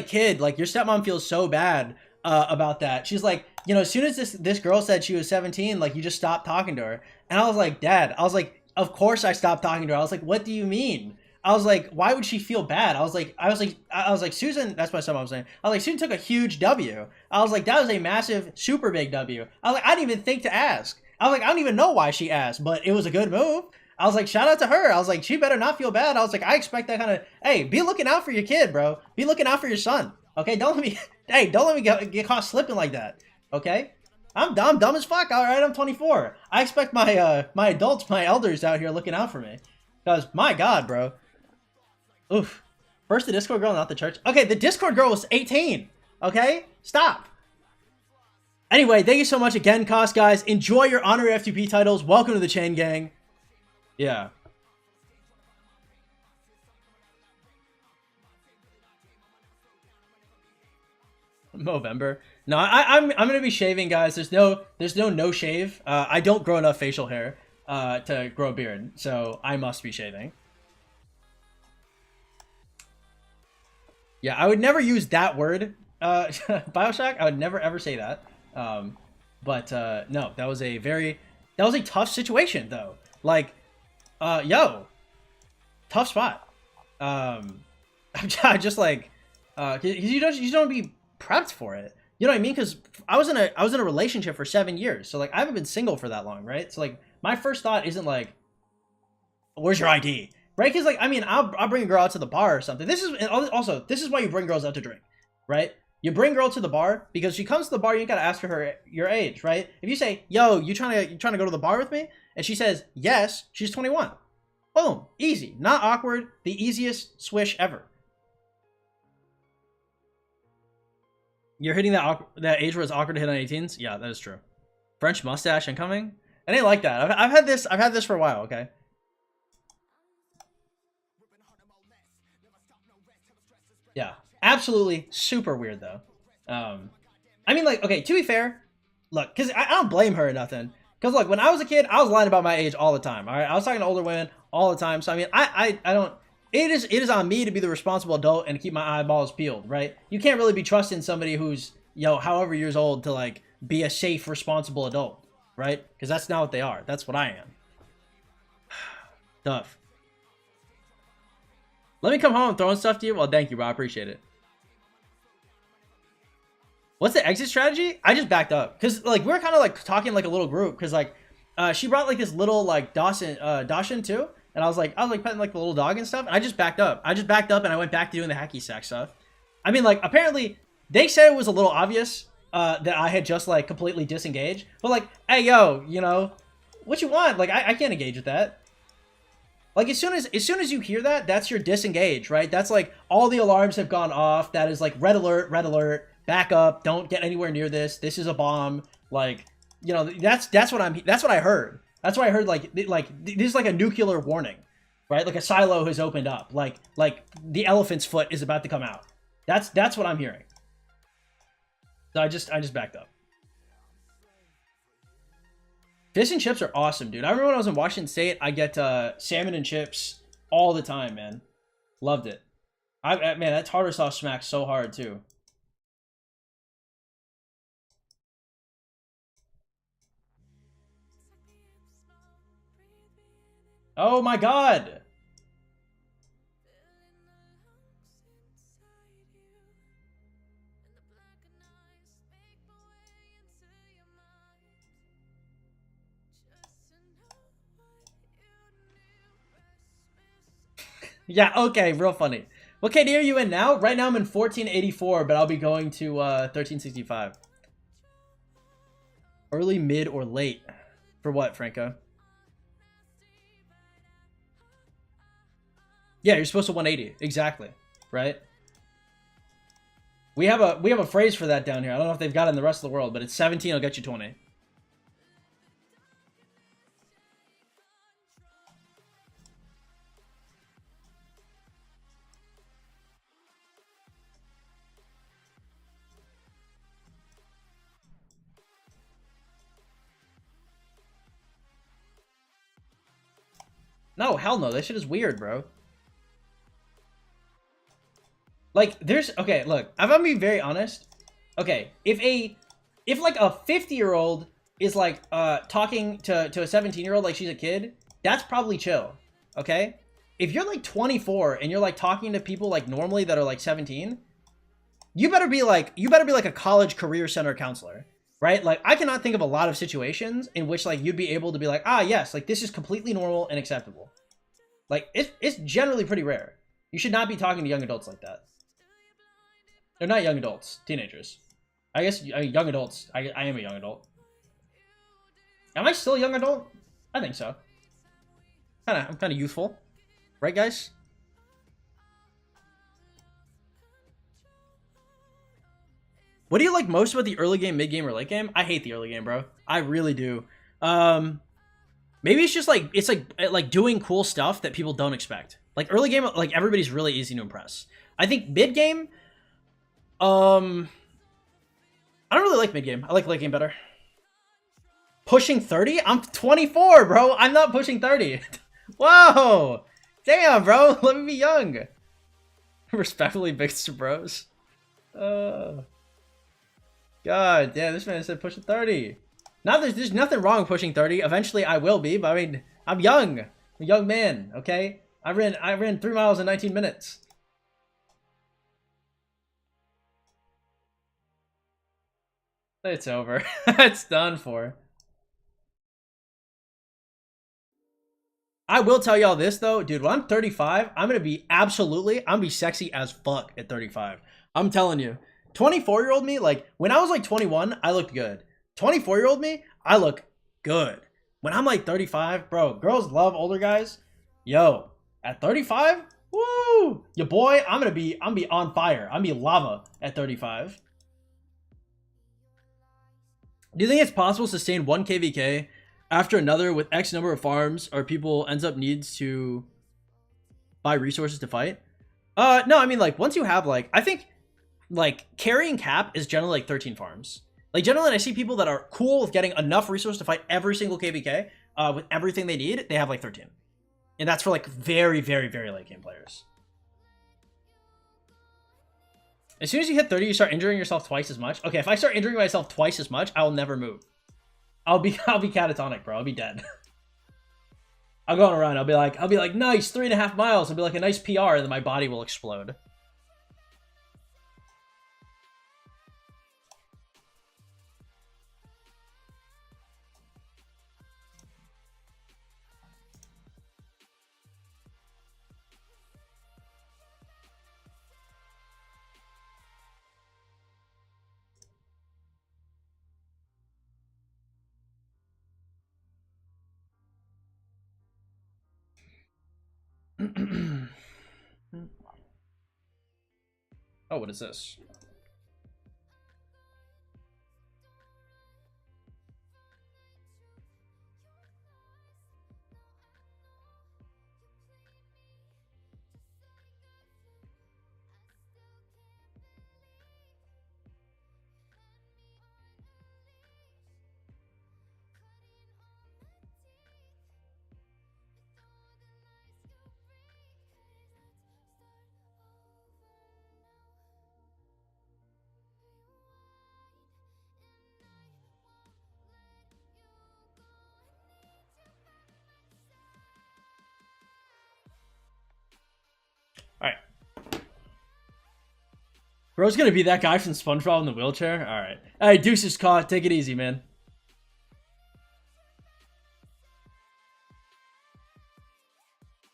kid, like your stepmom feels so bad about that. She's like, you know, as soon as this girl said she was 17, like you just stopped talking to her. And I was like, Dad, I was like, of course I stopped talking to her. I was like, what do you mean? I was like, why would she feel bad? I was like, Susan, that's my stepmom saying. I was like, Susan took a huge W. I was like, that was a massive, super big W. I was like, I didn't even think to ask. I was like, I don't even know why she asked, but it was a good move. I was like, shout out to her. I was like, she better not feel bad. I was like, I expect that kind of, hey, be looking out for your kid, bro. Be looking out for your son. Okay, don't let me get caught slipping like that. Okay, I'm dumb as fuck. All right, I'm 24. I expect my my adults, my elders out here looking out for me. Cause my God, bro. Oof. First the Discord girl, not the church. Okay, the Discord girl was 18. Okay, stop. Anyway, thank you so much again, Cost guys. Enjoy your honorary FTP titles. Welcome to the chain gang. Yeah. Movember. No, I'm gonna be shaving, guys. There's no shave. I don't grow enough facial hair to grow a beard, so I must be shaving. Yeah, I would never use that word, Bioshock. I would never ever say that. But no, that was a tough situation though. Like, yo, tough spot. I just like, you don't be prepped for it. You know what I mean? Because I was in a relationship for 7 years, so like I haven't been single for that long, right? So like my first thought isn't like, where's your ID, right? Because like I mean, I'll bring a girl out to the bar or something. This is why you bring girls out to drink, right? You bring girl to the bar because she comes to the bar. You gotta ask her your age, right? If you say, "Yo, you trying to go to the bar with me?" and she says yes, she's 21. Boom, easy, not awkward. The easiest swish ever. You're hitting that age where it's awkward to hit on 18s. Yeah, that is true. French mustache incoming. I didn't like that. I've had this for a while. Okay. Yeah, absolutely super weird though. I mean, like, okay, to be fair, look, because I don't blame her or nothing. Because look, when I was a kid, I was lying about my age all the time. All right, I was talking to older women all the time. So I mean, I don't. It is on me to be the responsible adult and keep my eyeballs peeled, right? You can't really be trusting somebody who's, however years old to like be a safe, responsible adult, right? Because that's not what they are. That's what I am. Tough. Let me come home and throwing stuff to you. Well, thank you, bro. I appreciate it. What's the exit strategy? I just backed up because like we were kind of like talking like a little group because like she brought like this little like Dachshund too. And I was like petting like the little dog and stuff. And I just backed up. And I went back to doing the hacky sack stuff. I mean, like, apparently they said it was a little obvious that I had just like completely disengaged. But like, hey, yo, what you want? Like, I can't engage with that. Like, as soon as you hear that, that's your disengage, right? That's like all the alarms have gone off. That is like red alert, back up. Don't get anywhere near this. This is a bomb. Like, that's what I heard. That's why I heard like this is like a nuclear warning, right? Like a silo has opened up, like the elephant's foot is about to come out. That's what I'm hearing. So I just backed up. Fish and chips are awesome, dude. I remember when I was in Washington State, I get salmon and chips all the time, man. Loved it. Man, that tartar sauce smacks so hard too. Oh my god! Yeah, okay, real funny. What KD are you in now? Right now I'm in 1484, but I'll be going to 1365. Early, mid, or late? For what, Franco? Yeah, you're supposed to 180. Exactly. Right? We have a phrase for that down here. I don't know if they've got it in the rest of the world, but it's 17 will get you 20. No, hell no. That shit is weird, bro. Like, okay, look, I'm gonna be very honest. Okay, if like a 50-year-old is like talking to a 17-year-old like she's a kid, that's probably chill. Okay? If you're like 24 and you're like talking to people like normally that are like 17, you better be like a college career center counselor, right? Like, I cannot think of a lot of situations in which like you'd be able to be like, ah, yes, like this is completely normal and acceptable. Like, it's generally pretty rare. You should not be talking to young adults like that. They're not young adults, teenagers. I guess young adults. I am a young adult. Am I still a young adult? I think so. I'm kind of youthful, right, guys? What do you like most about the early game, mid game, or late game? I hate the early game, bro. I really do. Maybe it's just like like doing cool stuff that people don't expect. Like early game, like everybody's really easy to impress. I think mid game. I don't really like mid game. I like late game better. Pushing 30? I'm 24, bro. I'm not pushing 30. Whoa. Damn, bro. Let me be young. Respectfully big bros. God damn, this man said pushing 30. Now there's nothing wrong with pushing 30. Eventually I will be, but I mean, I'm young. I'm a young man, okay? I ran 3 miles in 19 minutes. It's over. It's done for. I will tell y'all this though, dude, when I'm 35, I'm gonna be sexy as fuck at 35. I'm telling you. 24-year-old me, like, when I was like 21, I looked good. 24-year-old me, I look good. When I'm like 35, bro, girls love older guys. Yo, at 35, woo! Your boy, I'm gonna be on fire. I'm gonna be lava at 35. Do you think it's possible to sustain one KVK after another with X number of farms, or people ends up needs to buy resources to fight? No, I mean, like, once you have, like, I think, like, carrying cap is generally like 13 farms. Like, generally, I see people that are cool with getting enough resources to fight every single KVK with everything they need. They have like 13. And that's for like very, very, very late game players. As soon as you hit 30, you start injuring yourself twice as much. Okay, if I start injuring myself twice as much, I will never move. I'll be catatonic, bro. I'll be dead. I'll go on a run. I'll be like, nice, 3.5 miles. I'll be like a nice PR, and then my body will explode. Oh, what is this? All right. Bro's gonna be that guy from SpongeBob in the wheelchair? Alright. Alright, Deuce is caught. Take it easy, man.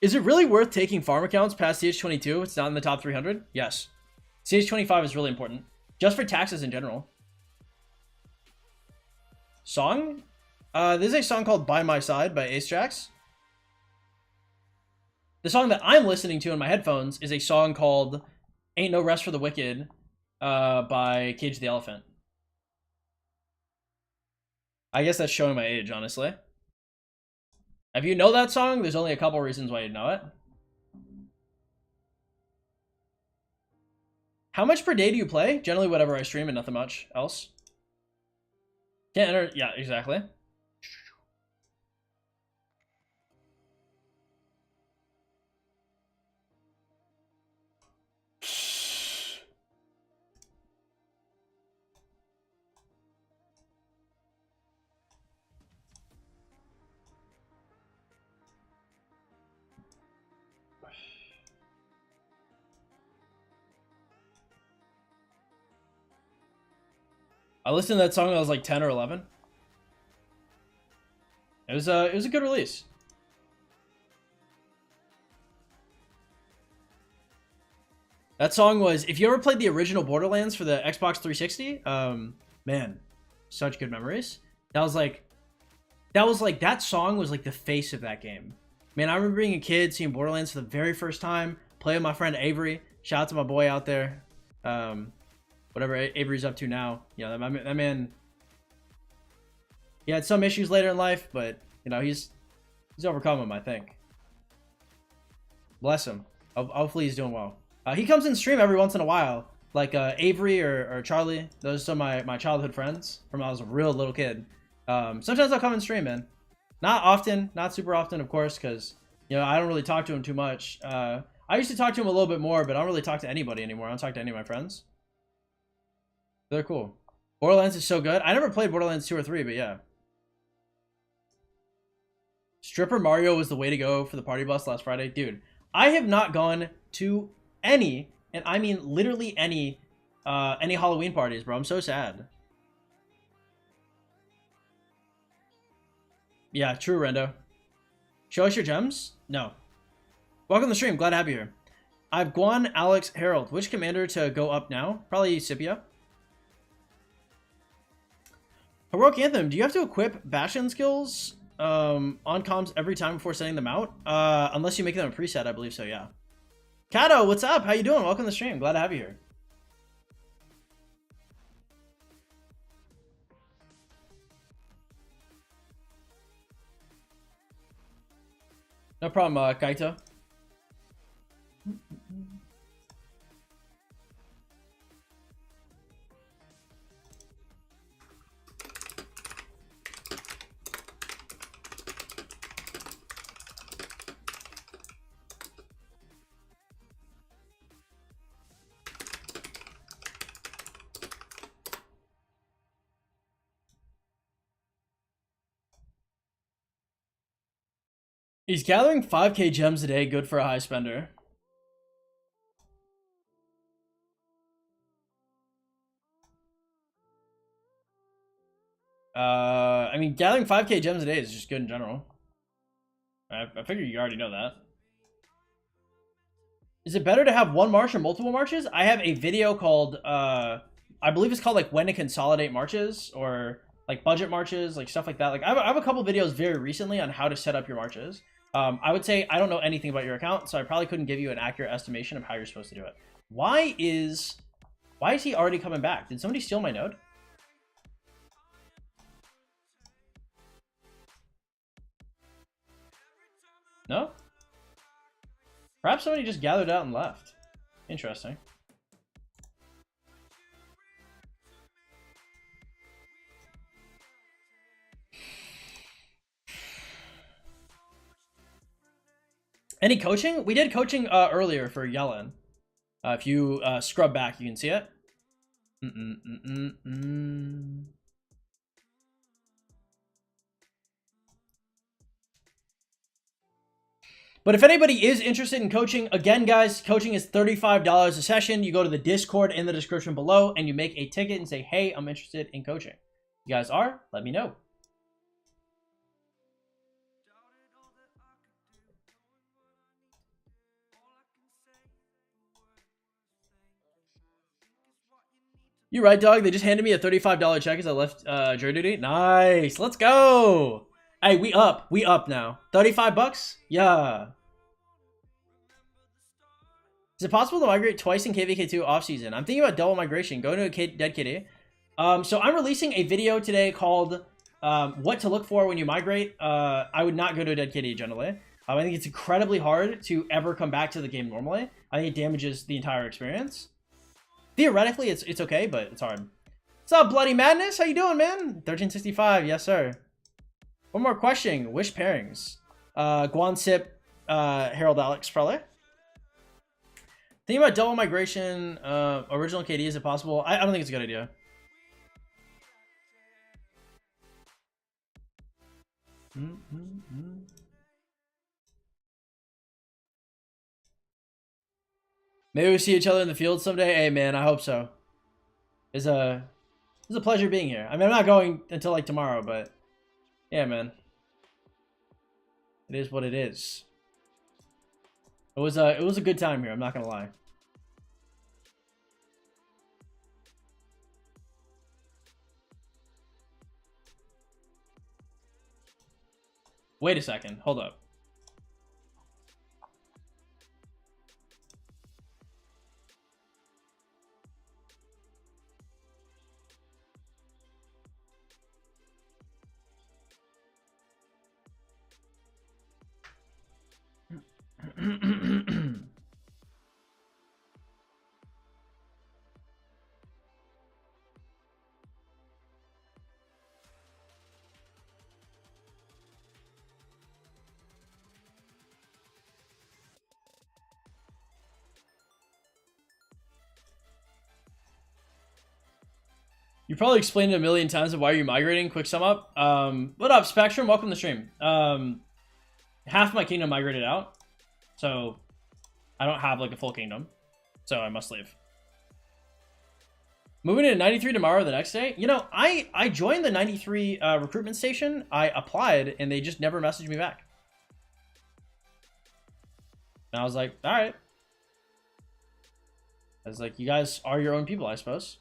Is it really worth taking farm accounts past CH22? It's not in the top 300? Yes. CH25 is really important. Just for taxes in general. Song? There's a song called By My Side by Ace Jacks. The song that I'm listening to in my headphones is a song called Ain't No Rest for the Wicked by Cage the Elephant. I guess that's showing my age, honestly. If you know that song, there's only a couple reasons why you'd know it. How much per day do you play? Generally whatever I stream and nothing much else. Can't enter, yeah, exactly. I listened to that song when I was like 10 or 11. It was a good release. That song was, if you ever played the original Borderlands for the Xbox 360, man, such good memories. That song was like the face of that game. Man, I remember being a kid, seeing Borderlands for the very first time, playing with my friend Avery. Shout out to my boy out there. Whatever Avery's up to now. You know, that man, he had some issues later in life, but, you know, he's overcome them, I think. Bless him. Hopefully he's doing well. He comes in stream every once in a while. like Avery or Charlie. Those are my childhood friends from when I was a real little kid. Sometimes I'll come and stream, man. Not often, not super often, of course, because you know I don't really talk to him too much. I used to talk to him a little bit more, but I don't really talk to anybody anymore. I don't talk to any of my friends. They're cool. Borderlands is so good. I never played Borderlands 2 or 3, but yeah. Stripper Mario was the way to go for the party bus last Friday. Dude, I have not gone to any, and I mean literally any Halloween parties, bro. I'm so sad. Yeah, true, Rendo. Show us your gems? No. Welcome to the stream. Glad to have you here. I've Guan, Alex, Harold. Which commander to go up now? Probably Scipio. Heroic Anthem. Do you have to equip Bastion skills on comms every time before setting them out? Unless you make them a preset, I believe so, yeah. Kato, what's up? How you doing? Welcome to the stream. Glad to have you here. No problem, Kaito. He's gathering 5k gems a day, good for a high spender. I mean, gathering 5k gems a day is just good in general. I figure you already know that. Is it better to have one march or multiple marches? I have a video called, I believe it's called like when to consolidate marches or like budget marches, like stuff like that. Like I have a couple videos very recently on how to set up your marches. I would say I don't know anything about your account, so I probably couldn't give you an accurate estimation of how you're supposed to do it. Why is he already coming back? Did somebody steal my node? No? Perhaps somebody just gathered out and left. Interesting. Any coaching? We did coaching earlier for Yellen. If you scrub back, you can see it. But if anybody is interested in coaching, again, guys, coaching is $35 a session. You go to the Discord in the description below and you make a ticket and say, hey, I'm interested in coaching. If you guys are, let me know. You right, dog. They just handed me a $35 check as I left jury duty. Nice. Let's go. Hey, we up. We up now. 35 bucks? Yeah. Is it possible to migrate twice in KVK2 off-season? I'm thinking about double migration. Go to a dead kitty. So I'm releasing a video today called what to look for when you migrate. I would not go to a dead kitty generally. I think it's incredibly hard to ever come back to the game normally. I think it damages the entire experience. Theoretically, it's okay, but it's hard. What's up, Bloody Madness? How you doing, man? 1365, yes, sir. One more question. Wish pairings. Guan Sip, Harold Alex, probably. Thinking about double migration, original KD, is it possible? I don't think it's a good idea. Maybe we see each other in the field someday. Hey, man, I hope so. It's a pleasure being here. I mean, I'm not going until like tomorrow, but yeah, man. It is what it is. It was a good time here. I'm not gonna lie. Wait a second. Hold up. You probably explained it a million times of why you're migrating. Quick sum up. What up, Spectrum? Welcome to the stream. Half my kingdom migrated out, so I don't have like a full kingdom, so I must leave. Moving into 93 tomorrow, the next day. You know, I joined the 93 recruitment station. I applied, and they just never messaged me back. And I was like, all right. I was like, you guys are your own people, I suppose.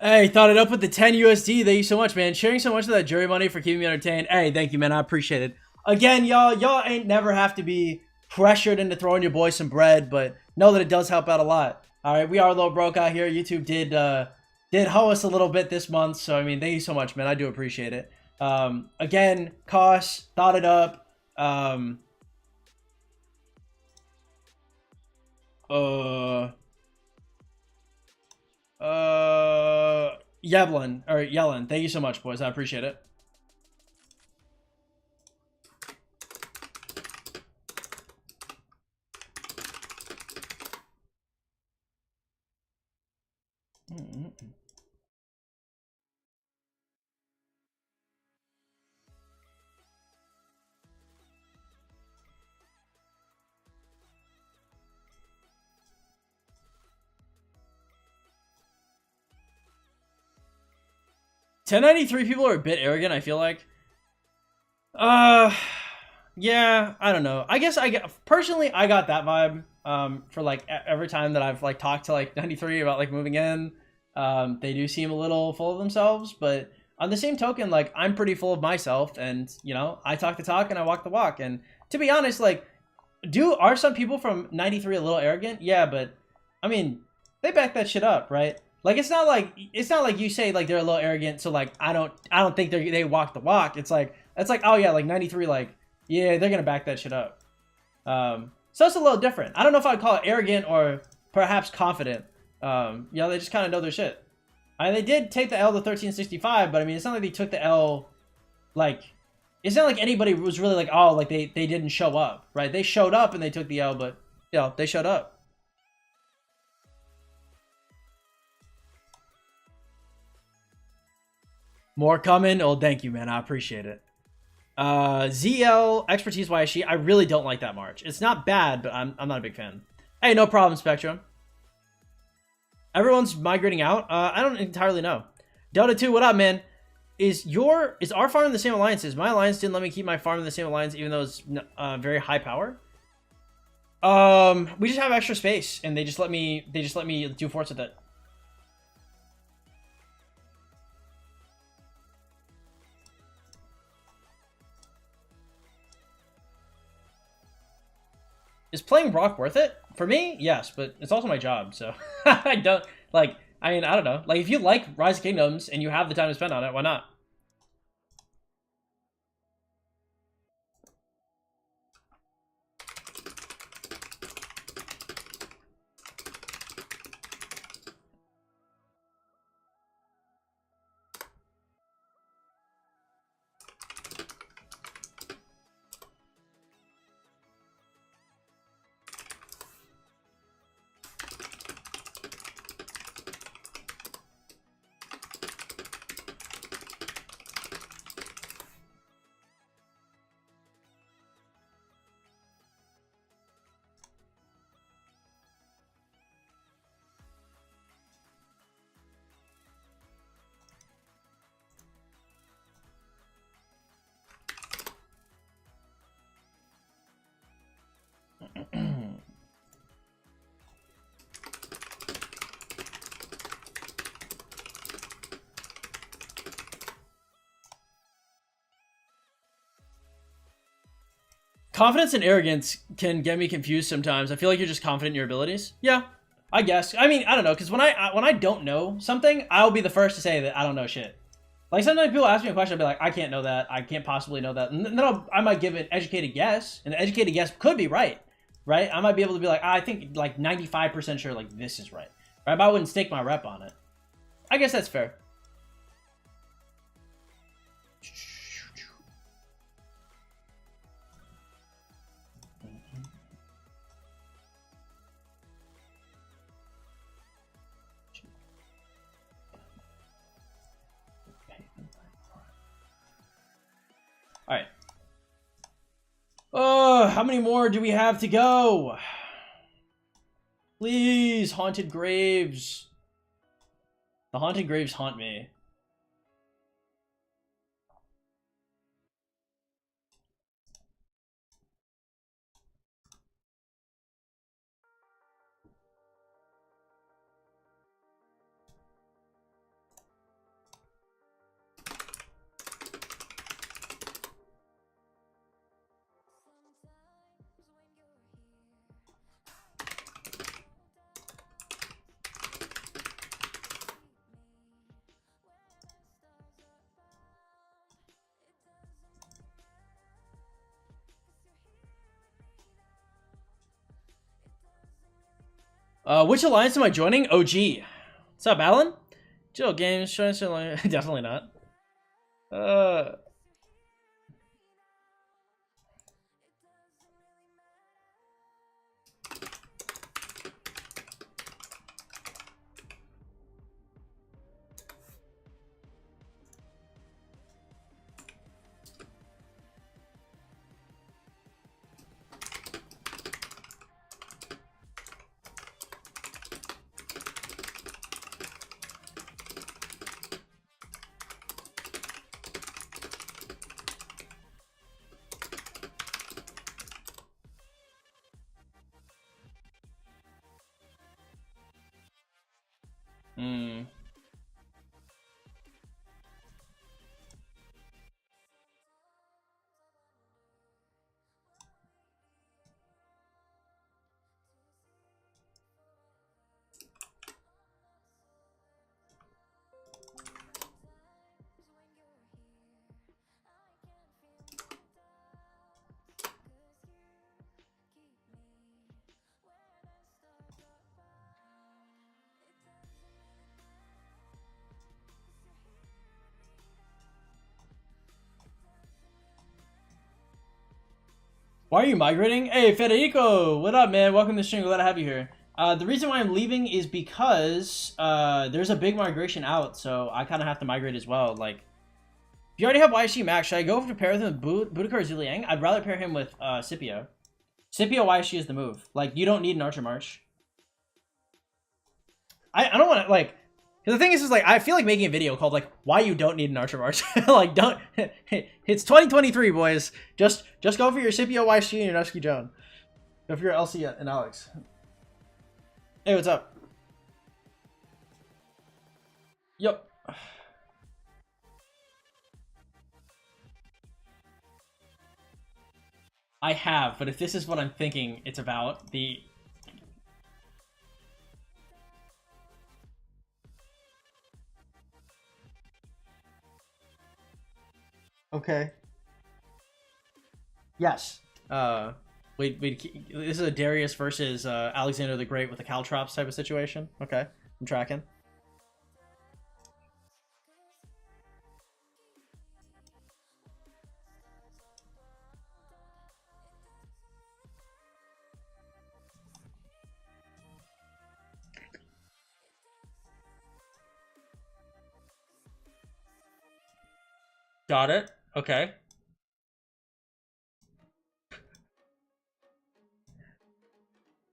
Hey, thought it up with the 10 USD. Thank you so much, man. Sharing so much of that jury money for keeping me entertained. Hey, thank you, man. I appreciate it. Again, y'all ain't never have to be pressured into throwing your boy some bread, but know that it does help out a lot. All right, we are a little broke out here. YouTube did hoe us a little bit this month, so I mean, thank you so much, man. I do appreciate it. Again, costs, thought it up. Yellen, thank you so much, boys. I appreciate it. Mm-hmm. 1093 people are a bit arrogant, I feel like. Yeah, I don't know. I guess personally I got that vibe for like every time that I've like talked to like 93 about like moving in. They do seem a little full of themselves, but on the same token, like I'm pretty full of myself, and you know, I talk the talk and I walk the walk. And to be honest, like are some people from 93 a little arrogant? Yeah, but I mean, they back that shit up, right? Like it's not like you say like they're a little arrogant, so like I don't think they walk the walk. It's like oh yeah, like 93, like yeah, they're gonna back that shit up. So it's a little different. I don't know if I'd call it arrogant or perhaps confident. You know, they just kind of know their shit. They did take the L to 1365, but I mean, it's not like they took the L, like, it's not like anybody was really like, oh, like they didn't show up, right? They showed up and they took the L, but you know, they showed up. More coming. Oh, thank you, man. I appreciate it. ZL expertise YSG. I really don't like that march. It's not bad, but I'm not a big fan. Hey, no problem, Spectrum. Everyone's migrating out. I don't entirely know. Delta 2, what up, man? Is our farm in the same alliances? My alliance didn't let me keep my farm in the same alliance, even though it's very high power. We just have extra space, and they just let me do forts with it. Is playing Rock worth it? For me, yes, but it's also my job, so I don't, like, I mean, I don't know. Like, if you like Rise of Kingdoms and you have the time to spend on it, why not? Confidence and arrogance can get me confused sometimes. I feel like you're just confident in your abilities. Yeah, I guess. I mean, I don't know, because when I don't know something, I'll be the first to say that I don't know shit. Like, sometimes people ask me a question, I'll be like, I can't know that. I can't possibly know that. And then I might give an educated guess, and the educated guess could be right, right? I might be able to be like, I think like 95% sure like this is right, right? But I wouldn't stake my rep on it. I guess that's fair. All right. Oh, how many more do we have to go? Please, haunted graves. The haunted graves haunt me. Which alliance am I joining? OG. What's up, Alan? Chill games, trying to definitely not. Why are you migrating? Hey, Federico! What up, man? Welcome to the stream. Glad to have you here. The reason why I'm leaving is because there's a big migration out, so I kind of have to migrate as well. Like, if you already have YSG Max, should I go to pair with Boudicar Zuliang? I'd rather pair him with Scipio. Scipio YSG is the move. Like, you don't need an Archer March. I don't want to, like... Because the thing is like, I feel like making a video called, like, why you don't need an Archer March. Like, don't... It's 2023, boys. Just go for your Scipio YSG and your Nevsky Joan. Go for your LC and Alex. Hey, what's up? Yep. I have, but if this is what I'm thinking it's about, the... Okay. Yes. Wait, this is a Darius versus Alexander the Great with a Caltrops type of situation. Okay, I'm tracking. Got it. Okay.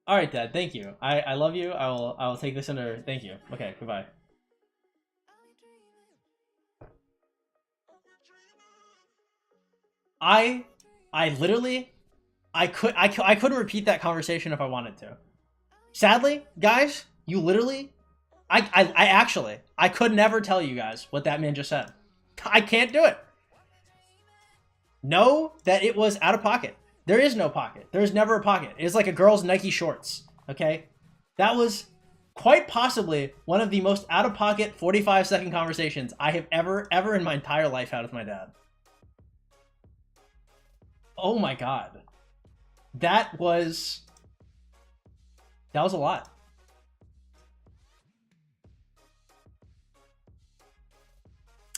All right, Dad. Thank you. I love you. I will take this under. Thank you. Okay. Goodbye. I literally I couldn't repeat that conversation if I wanted to. Sadly, guys, you literally I actually I could never tell you guys what that man just said. I can't do it. Know that it was out of pocket. There is no pocket. There is never a pocket. It's like a girl's Nike shorts. Okay? That was quite possibly one of the most out-of-pocket 45-second conversations I have ever in my entire life had with my dad. Oh my god. That was a lot.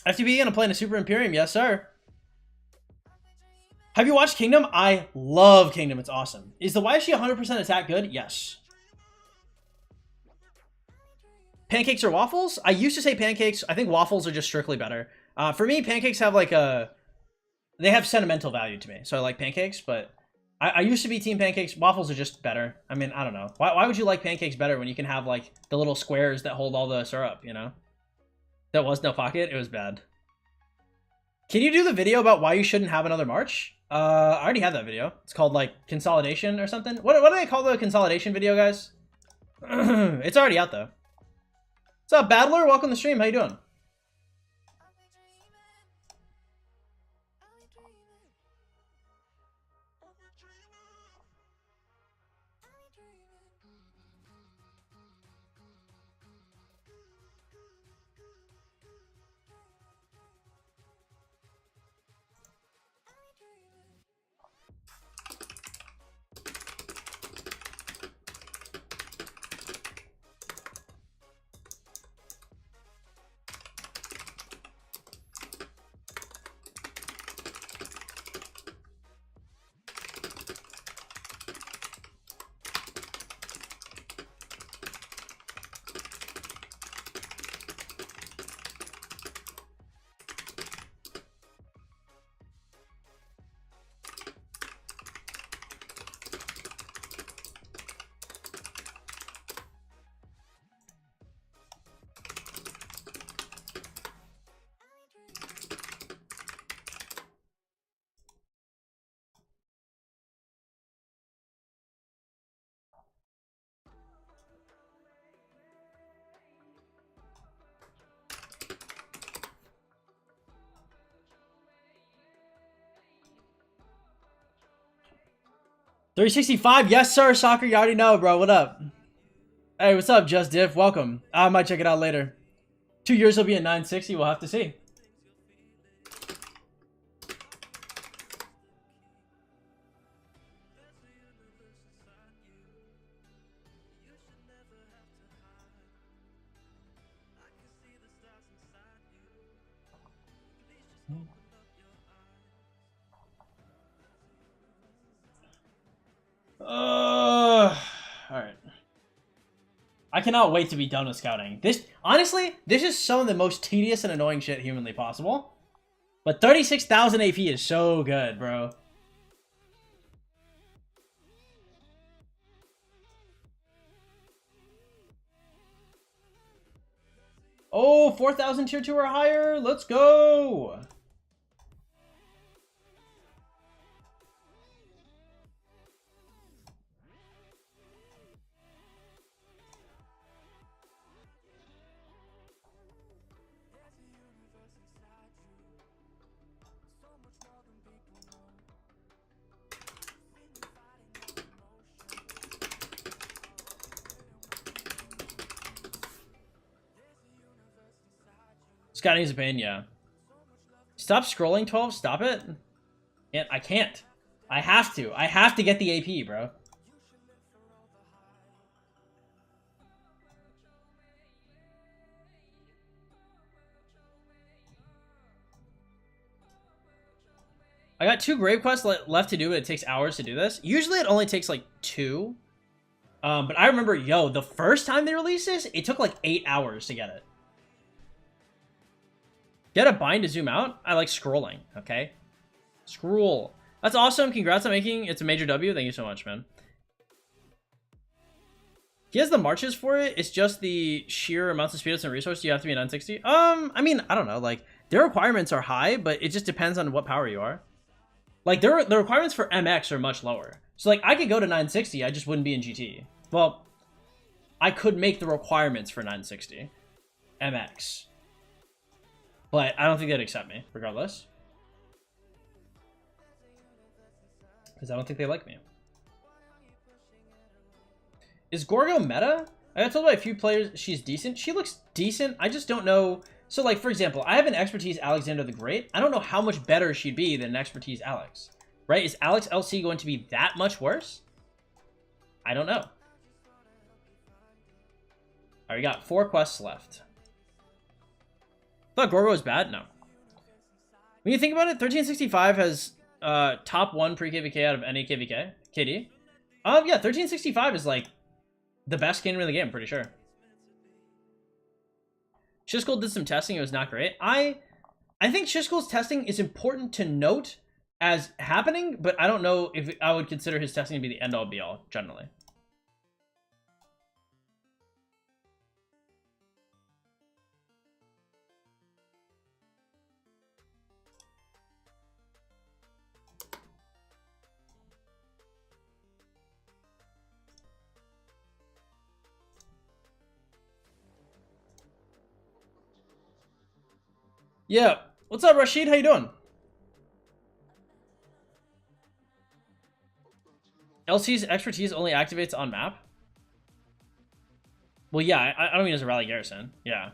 FTB gonna play in a Super Imperium? Yes, sir. Have you watched Kingdom? I love Kingdom. It's awesome. Is the YSG 100% attack good? Yes. Pancakes or waffles? I used to say pancakes. I think waffles are just strictly better. For me, pancakes have like they have sentimental value to me. So I like pancakes, but I used to be team pancakes. Waffles are just better. I mean, I don't know. Why would you like pancakes better when you can have like the little squares that hold all the syrup, you know? There was no pocket. It was bad. Can you do the video about why you shouldn't have another March? I already have that video. It's called like consolidation or something. What do they call the consolidation video, guys? It's already out though. What's up, Battler? Welcome to the stream. How you doing? $365, yes sir, Soccer, you already know, bro. What up? Hey, what's up, Just Diff? Welcome. I might check it out later. 2 years will be at 960, we'll have to see. Alright. I cannot wait to be done with scouting. Honestly, this is some of the most tedious and annoying shit humanly possible. But 36,000 AP is so good, bro. Oh, 4,000 tier 2 or higher. Let's go. Scotty needs a pain, yeah. Stop scrolling, 12. Stop it. I can't. I have to. I have to get the AP, bro. I got 2 grave quests left to do, but it takes hours to do this. Usually it only takes like 2. But I remember, yo, the first time they released this, it took like 8 hours to get it. Get a bind to zoom out? I like scrolling, okay? Scroll. That's awesome. Congrats on making it's a major W. Thank you so much, man. He has the marches for it. It's just the sheer amounts of speed and resources you have to be at 960. I mean, I don't know. Like, their requirements are high, but it just depends on what power you are. Like, the requirements for MX are much lower. So, like, I could go to 960. I just wouldn't be in GT. Well, I could make the requirements for 960 MX. But I don't think they'd accept me, regardless. because I don't think they like me. Is Gorgo meta? I got told by a few players she's decent. She looks decent. I just don't know. So, like, for example, I have an expertise Alexander the Great. I don't know how much better she'd be than an expertise Alex. Right? Is Alex LC going to be that much worse? I don't know. All right, we got 4 quests left. I thought Gorgo was bad? No. When you think about it, 1365 has top 1 pre-KVK out of any KVK. KD. Yeah, 1365 is like the best kingdom in the game, pretty sure. Shiskull did some testing. It was not great. I think Shiskull's testing is important to note as happening, but I don't know if I would consider his testing to be the end-all be-all, generally. Yeah. What's up, Rashid? How you doing? LC's expertise only activates on map? Well, yeah, I don't mean as a rally garrison. Yeah.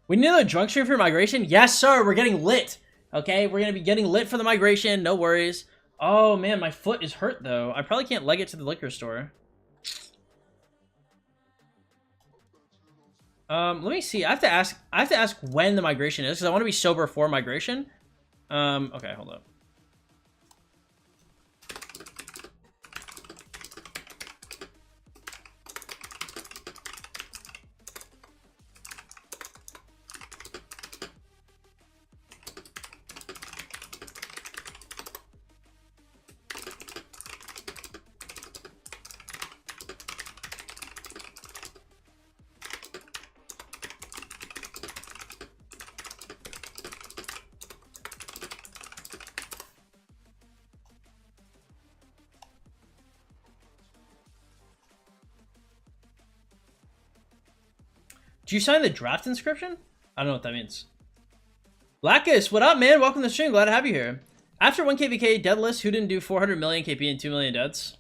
We need another drunk stream for migration? Yes, sir. We're getting lit. Okay, we're going to be getting lit for the migration. No worries. Oh, man, my foot is hurt, though. I probably can't leg it to the liquor store. Let me see. I have to ask when the migration is, because I want to be sober for migration. Okay, hold up. Do you sign the draft inscription? I don't know what that means. Blackus, what up, man? Welcome to the stream. Glad to have you here. After 1 KVK dead list, who didn't do 400 million KP and 2 million deads?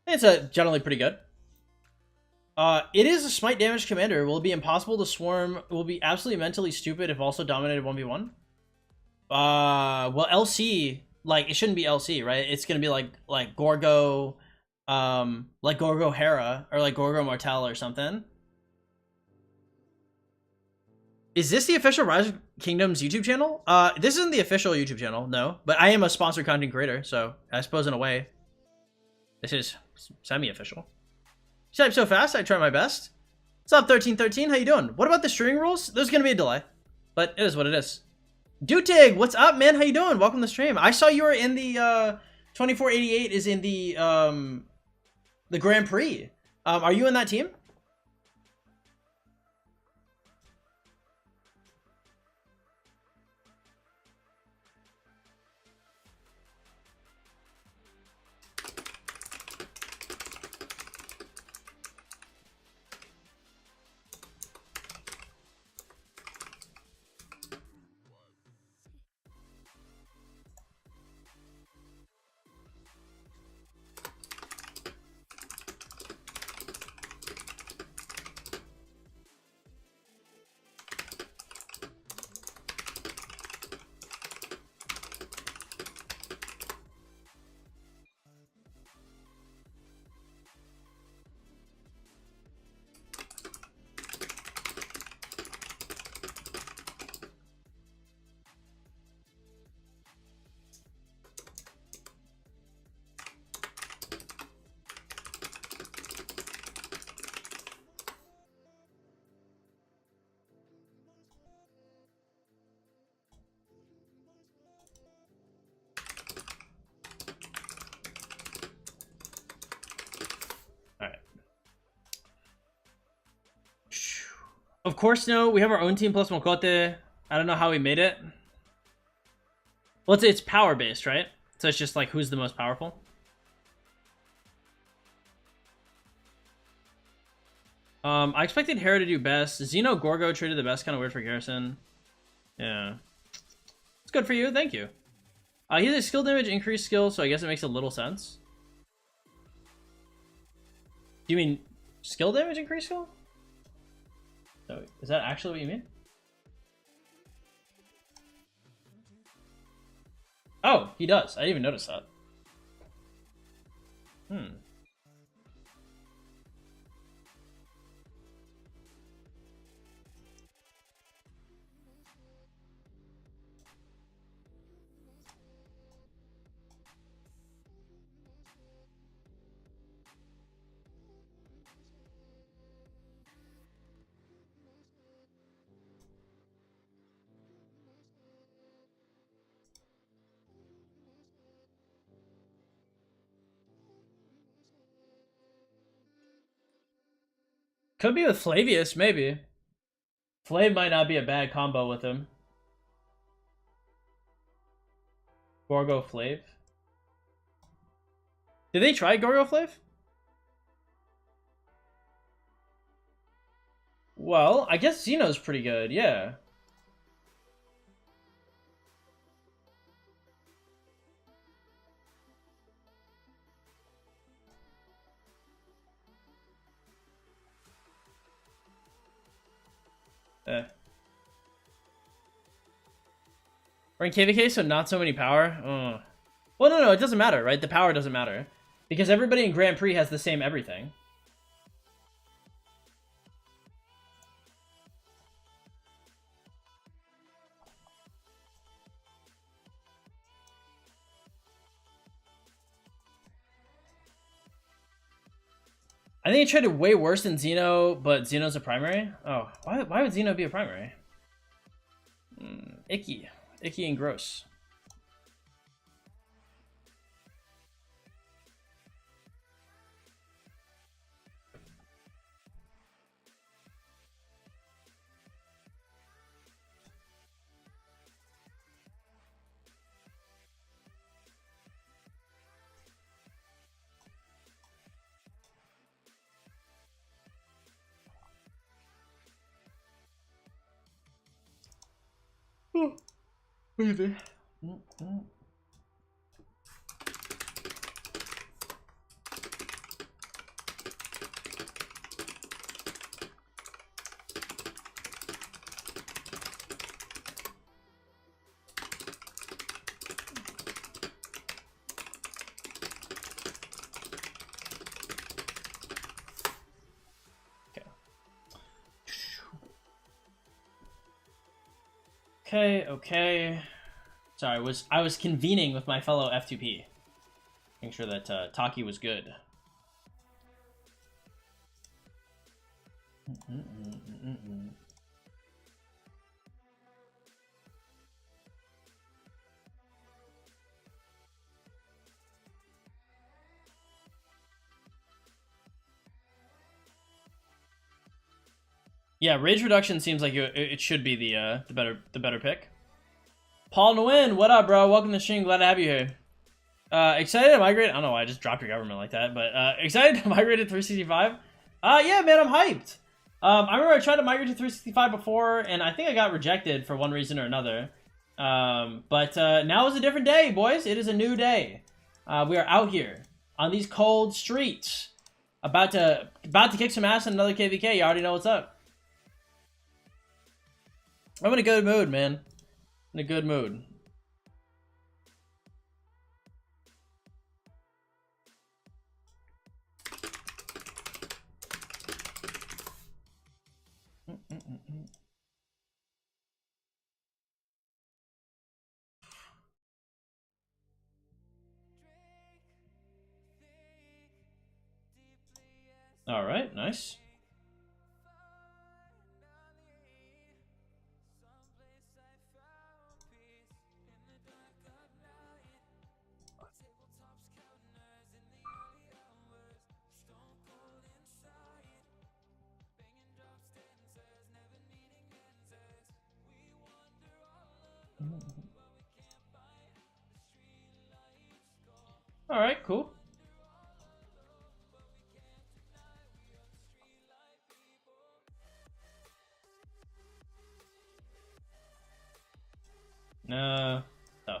It's generally pretty good. It is a smite damage commander. Will it be impossible to swarm? It will be absolutely mentally stupid if also dominated 1v1. Well, LC, like, it shouldn't be LC, right? It's gonna be like Gorgo, like Gorgo Hera or like Gorgo Martel or something. Is this the official Rise of Kingdoms YouTube channel? This isn't the official YouTube channel, no. But I am a sponsored content creator, so I suppose in a way, this is semi-official. You type so fast, I try my best. What's up, 1313? How you doing? What about the streaming rules? There's gonna be a delay, but it is what it is. Dutig, what's up, man? How you doing? Welcome to the stream. I saw you were in the 2488 is in the Grand Prix. Are you in that team? Of course, no. We have our own team plus Mokote. I don't know how we made it. Well, it's power based, right? So it's just like who's the most powerful. I expected Hera to do best. Xeno Gorgo traded the best, kind of weird for Garrison. Yeah. It's good for you, thank you. He has a skill damage increased skill, so I guess it makes a little sense. Do you mean skill damage increased skill? So is that actually what you mean? Oh, he does. I didn't even notice that. Could be with Flavius, maybe. Flav might not be a bad combo with him. Gorgo Flav. Did they try Gorgo Flav? Well, I guess Xeno's pretty good, yeah. We're in KVK, so not so many power. Well, no, it doesn't matter, right? The power doesn't matter. Because everybody in Grand Prix has the same everything. I think he traded way worse than Xeno, but Xeno's a primary. Oh, why would Xeno be a primary? Icky and gross. Oh, maybe. Okay. Sorry, I was convening with my fellow F2P. Making sure that Taki was good. Yeah, rage reduction seems like it should be the better pick. Paul Nguyen, what up, bro? Welcome to the stream. Glad to have you here. Excited to migrate? I don't know why I just dropped your government like that, but excited to migrate to 365? Yeah, man, I'm hyped. I remember I tried to migrate to 365 before, and I think I got rejected for one reason or another. But now is a different day, boys. It is a new day. We are out here on these cold streets, about to kick some ass in another KVK. You already know what's up. I'm in a good mood, man. In a good mood. All right, nice. All right, cool. No. Oh.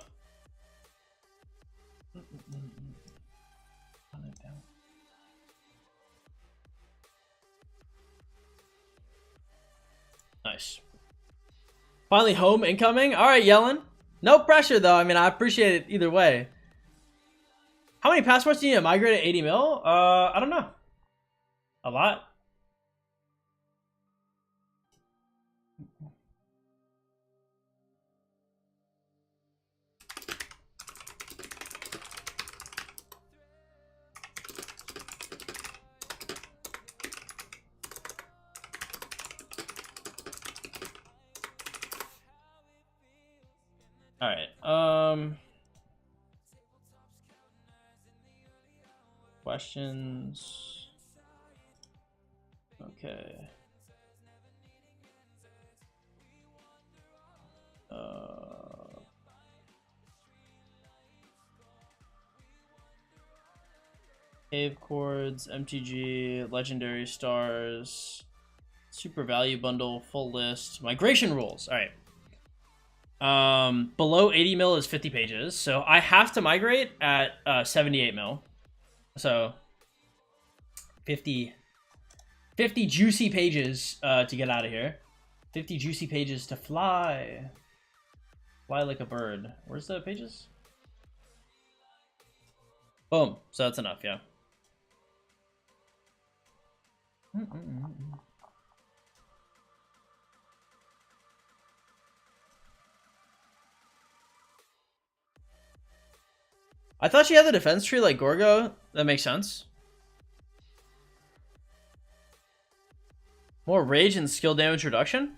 Nice. Finally home incoming. All right, Yellen. No pressure though. I mean, I appreciate it either way. How many passports do you need to migrate at 80 mil? I don't know. A lot. All right. Questions. Okay. Cave chords, MTG, legendary stars, super value bundle, full list, migration rules. All right. Below 80 mil is 50 pages, so I have to migrate at 78 mil. So 50 juicy pages to get out of here. 50 juicy pages to fly. Fly like a bird. Where's the pages? Boom. So that's enough, yeah. I thought she had the defense tree like Gorgo. That makes sense. More rage and skill damage reduction?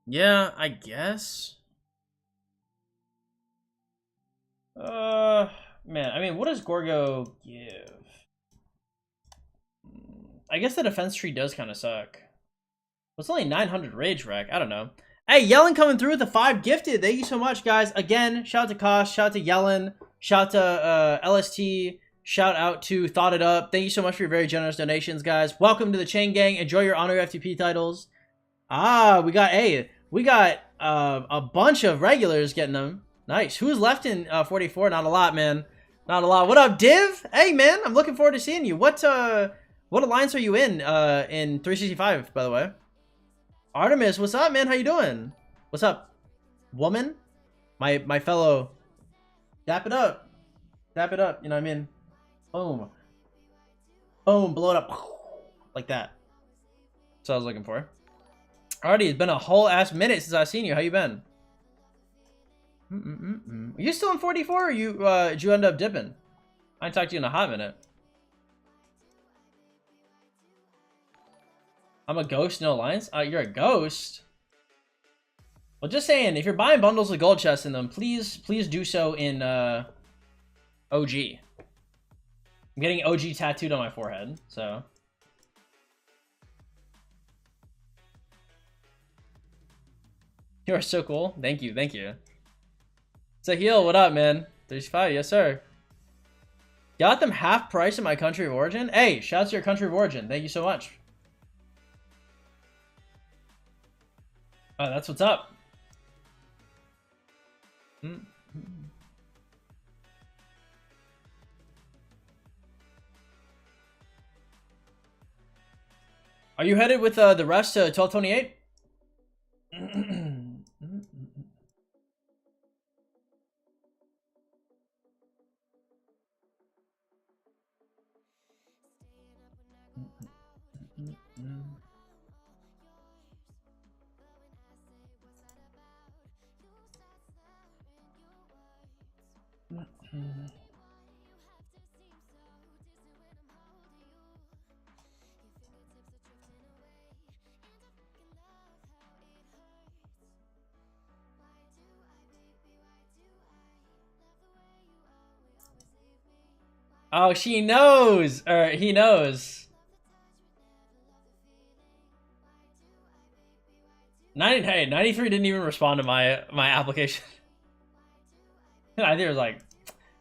Yeah, I guess. Man, I mean, what does Gorgo give? I guess the defense tree does kind of suck. It's only 900 rage wreck. I don't know. Hey, Yellen coming through with the 5 gifted. Thank you so much, guys. Again, shout out to Kosh, shout out to Yellen, shout out to LST, shout out to Thought It Up. Thank you so much for your very generous donations, guys. Welcome to the Chain Gang. Enjoy your Honor FTP titles. We got a bunch of regulars getting them. Nice. Who's left in 44? Not a lot, man. Not a lot. What up, Div? Hey, man. I'm looking forward to seeing you. What alliance are you in 365, by the way? Artemis, what's up, man? How you doing? What's up, woman? My fellow. Dap it up. Dap it up. You know what I mean? Boom. Boom. Blow it up. Like that. That's what I was looking for. Alrighty, it's been a whole ass minute since I've seen you. How you been? Are you still in 44 or did you end up dipping? I ain't talked to you in a hot minute. I'm a ghost, no alliance? You're a ghost? Well, just saying, if you're buying bundles with gold chests in them, please do so in OG. I'm getting OG tattooed on my forehead, so. You are so cool. Thank you, thank you. Sahil, what up, man? 35, yes sir. Got them half price in my country of origin? Hey, shouts to your country of origin. Thank you so much. Oh, that's what's up. Are you headed with the rest to 1228? Oh, she knows, or he knows. 93 didn't even respond to my application. I think it was like,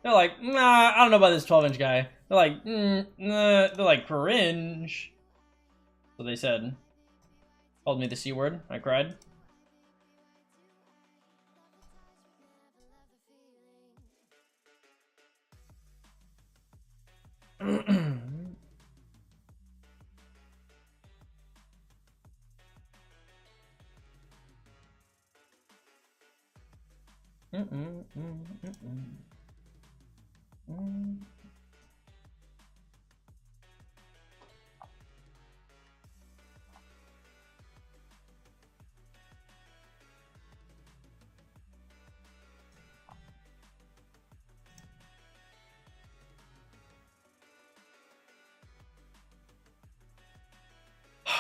they're like, nah, I don't know about this 12-inch guy. They're like, nah. They're like, cringe. So they said, called me the C word. I cried.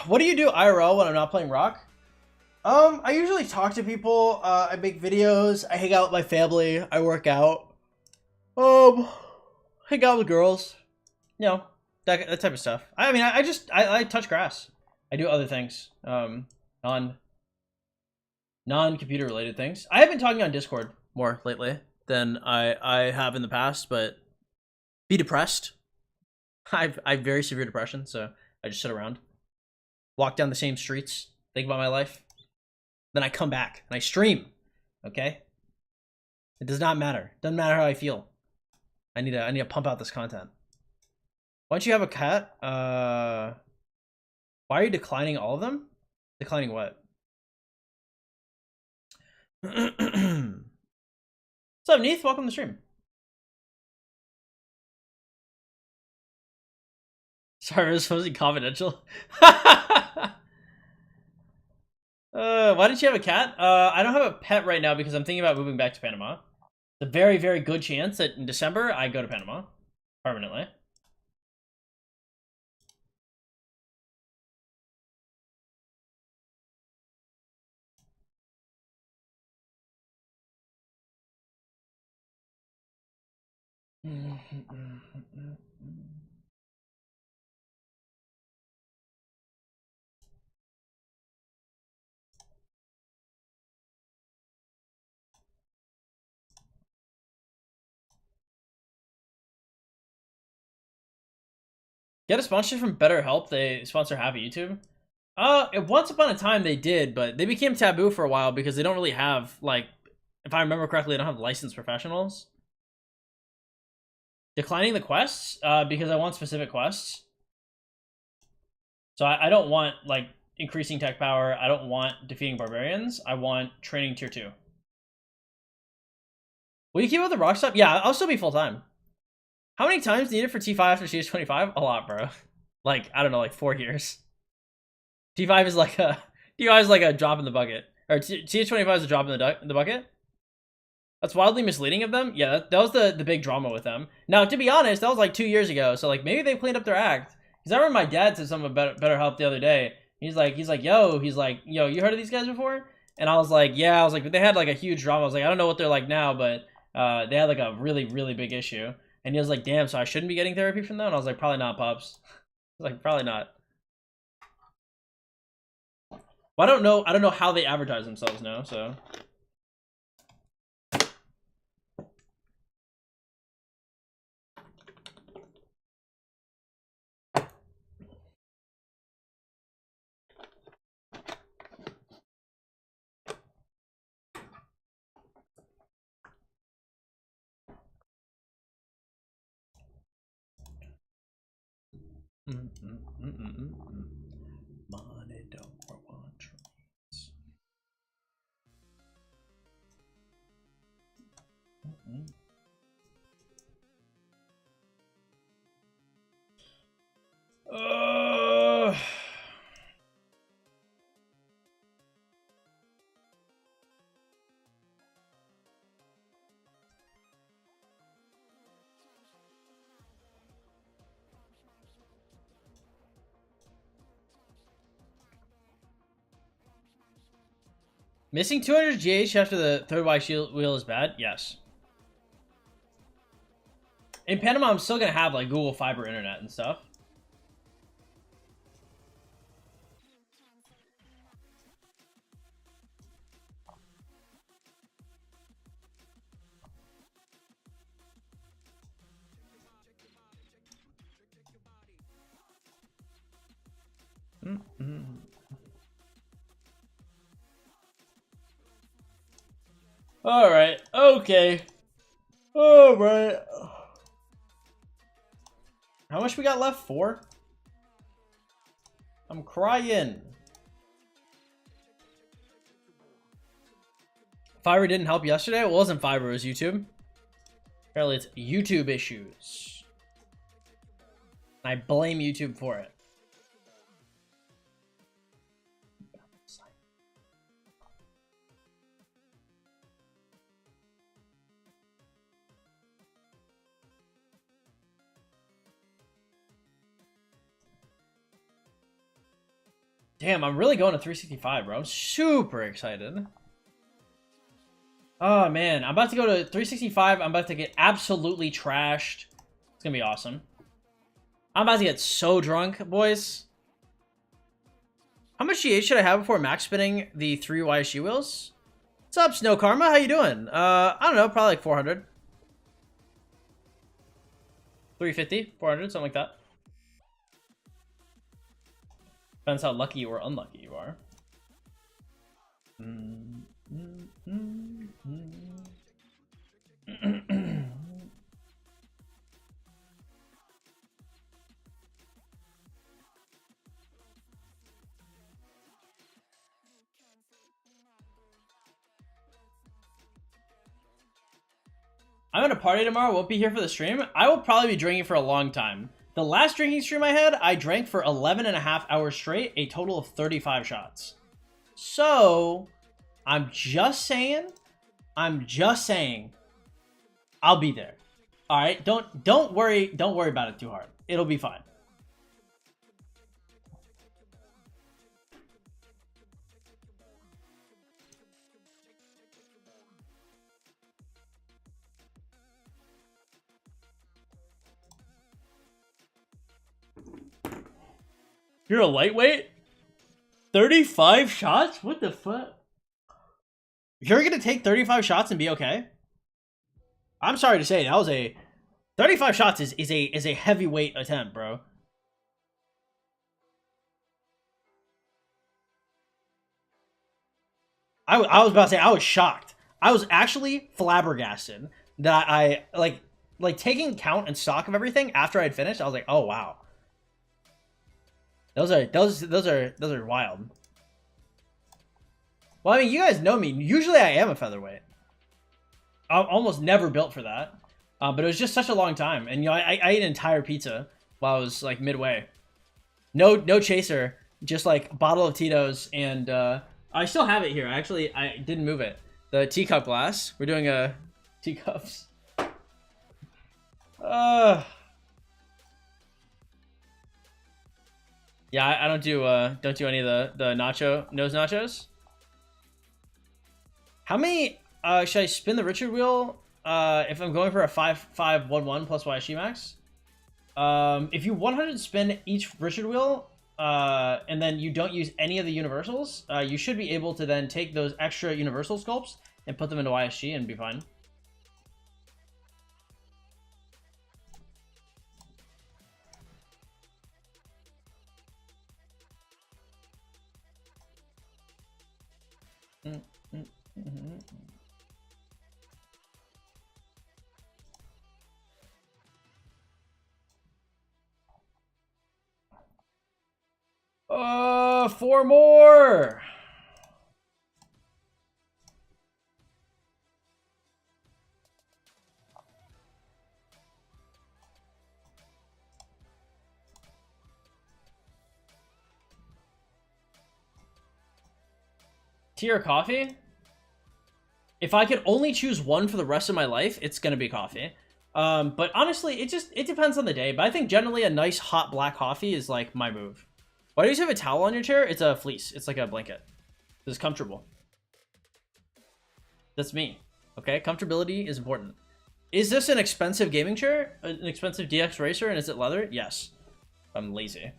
What do you do IRL when I'm not playing Rock? I usually talk to people, I make videos, I hang out with my family, I work out. Hang out with girls. You know, that type of stuff. I mean, I touch grass. I do other things. Non-computer related things. I have been talking on Discord more lately than I have in the past, but be depressed. I have very severe depression, so I just sit around. Walk down the same streets, think about my life. Then I come back and I stream. Okay? It does not matter. Doesn't matter how I feel. I need to pump out this content. Why don't you have a cat? Why are you declining all of them? Declining what? What's up, Neith? Welcome to the stream. Sorry, it was supposed to be confidential. Why didn't you have a cat? I don't have a pet right now because I'm thinking about moving back to Panama. It's a very, very good chance that in December I go to Panama permanently. Get a sponsorship from BetterHelp. They sponsor half of YouTube. Once upon a time they did, but they became taboo for a while because they don't really have, like, if I remember correctly, they don't have licensed professionals. Declining the quests, because I want specific quests. So I don't want, like, increasing tech power. I don't want defeating barbarians. I want training tier 2. Will you keep up with the rock stop? Yeah, I'll still be full-time. How many times needed for T5 after CS25? A lot, bro. Like, I don't know, like 4 years. T5 is like a drop in the bucket. Or CS25 is a drop in the bucket. That's wildly misleading of them. Yeah, that was the big drama with them. Now, to be honest, that was like 2 years ago. So like maybe they cleaned up their act. Because I remember my dad said something about BetterHelp the other day. He's like, yo, you heard of these guys before? And I was like, yeah. I was like, but they had like a huge drama. I was like, I don't know what they're like now, but they had like a really, really big issue. And he was like, damn, so I shouldn't be getting therapy from them? And I was like, probably not, Pops. I was like, probably not. Well, I don't know how they advertise themselves now, so. Money don't want trains. Missing 200 GH after the third Y shield wheel is bad? Yes. In Panama, I'm still gonna have like Google Fiber internet and stuff. All right. Okay. All right. How much we got left? 4? I'm crying. Fiverr didn't help yesterday? It wasn't Fiverr, it was YouTube. Apparently it's YouTube issues. I blame YouTube for it. Damn, I'm really going to 365, bro. I'm super excited. Oh, man. I'm about to go to 365. I'm about to get absolutely trashed. It's going to be awesome. I'm about to get so drunk, boys. How much GH should I have before max spinning the 3 YSG wheels? What's up, Snow Karma? How you doing? I don't know. Probably like 400. 350, 400, something like that. Depends how lucky or unlucky you are. I'm at a party tomorrow. Won't be here for the stream. I will probably be drinking for a long time. The last drinking stream I had, I drank for 11.5 hours straight, a total of 35 shots. So, I'm just saying, I'll be there. All right, don't worry about it too hard. It'll be fine. You're a lightweight? 35 shots? What the fuck? You're gonna take 35 shots and be okay? I'm sorry to say, that was a 35 shots is a heavyweight attempt, bro. I was about to say, I was shocked. I was actually flabbergasted that I like taking count and stock of everything after I'd finished. I was like, oh wow. Those are wild. Well, I mean, you guys know me. Usually I am a featherweight. I'm almost never built for that. But it was just such a long time. And, you know, I ate an entire pizza while I was, like, midway. No chaser. Just, like, a bottle of Tito's. And I still have it here. I didn't move it. The teacup glass. We're doing a teacups. Yeah, I don't do any of the nose nachos. How many should I spin the Richard wheel if I'm going for a 5-5-1-1 plus YSG max? If you 100 spin each Richard wheel and then you don't use any of the universals, you should be able to then take those extra universal sculpts and put them into YSG and be fine. Oh, 4 more. Tea or coffee? If I could only choose one for the rest of my life, it's gonna be coffee. But honestly, it depends on the day. But I think generally a nice hot black coffee is like my move. Why do you have a towel on your chair? It's a fleece. It's like a blanket. It's comfortable. That's me. Okay, comfortability is important. Is this an expensive gaming chair? An expensive DX Racer, and is it leather? Yes. I'm lazy.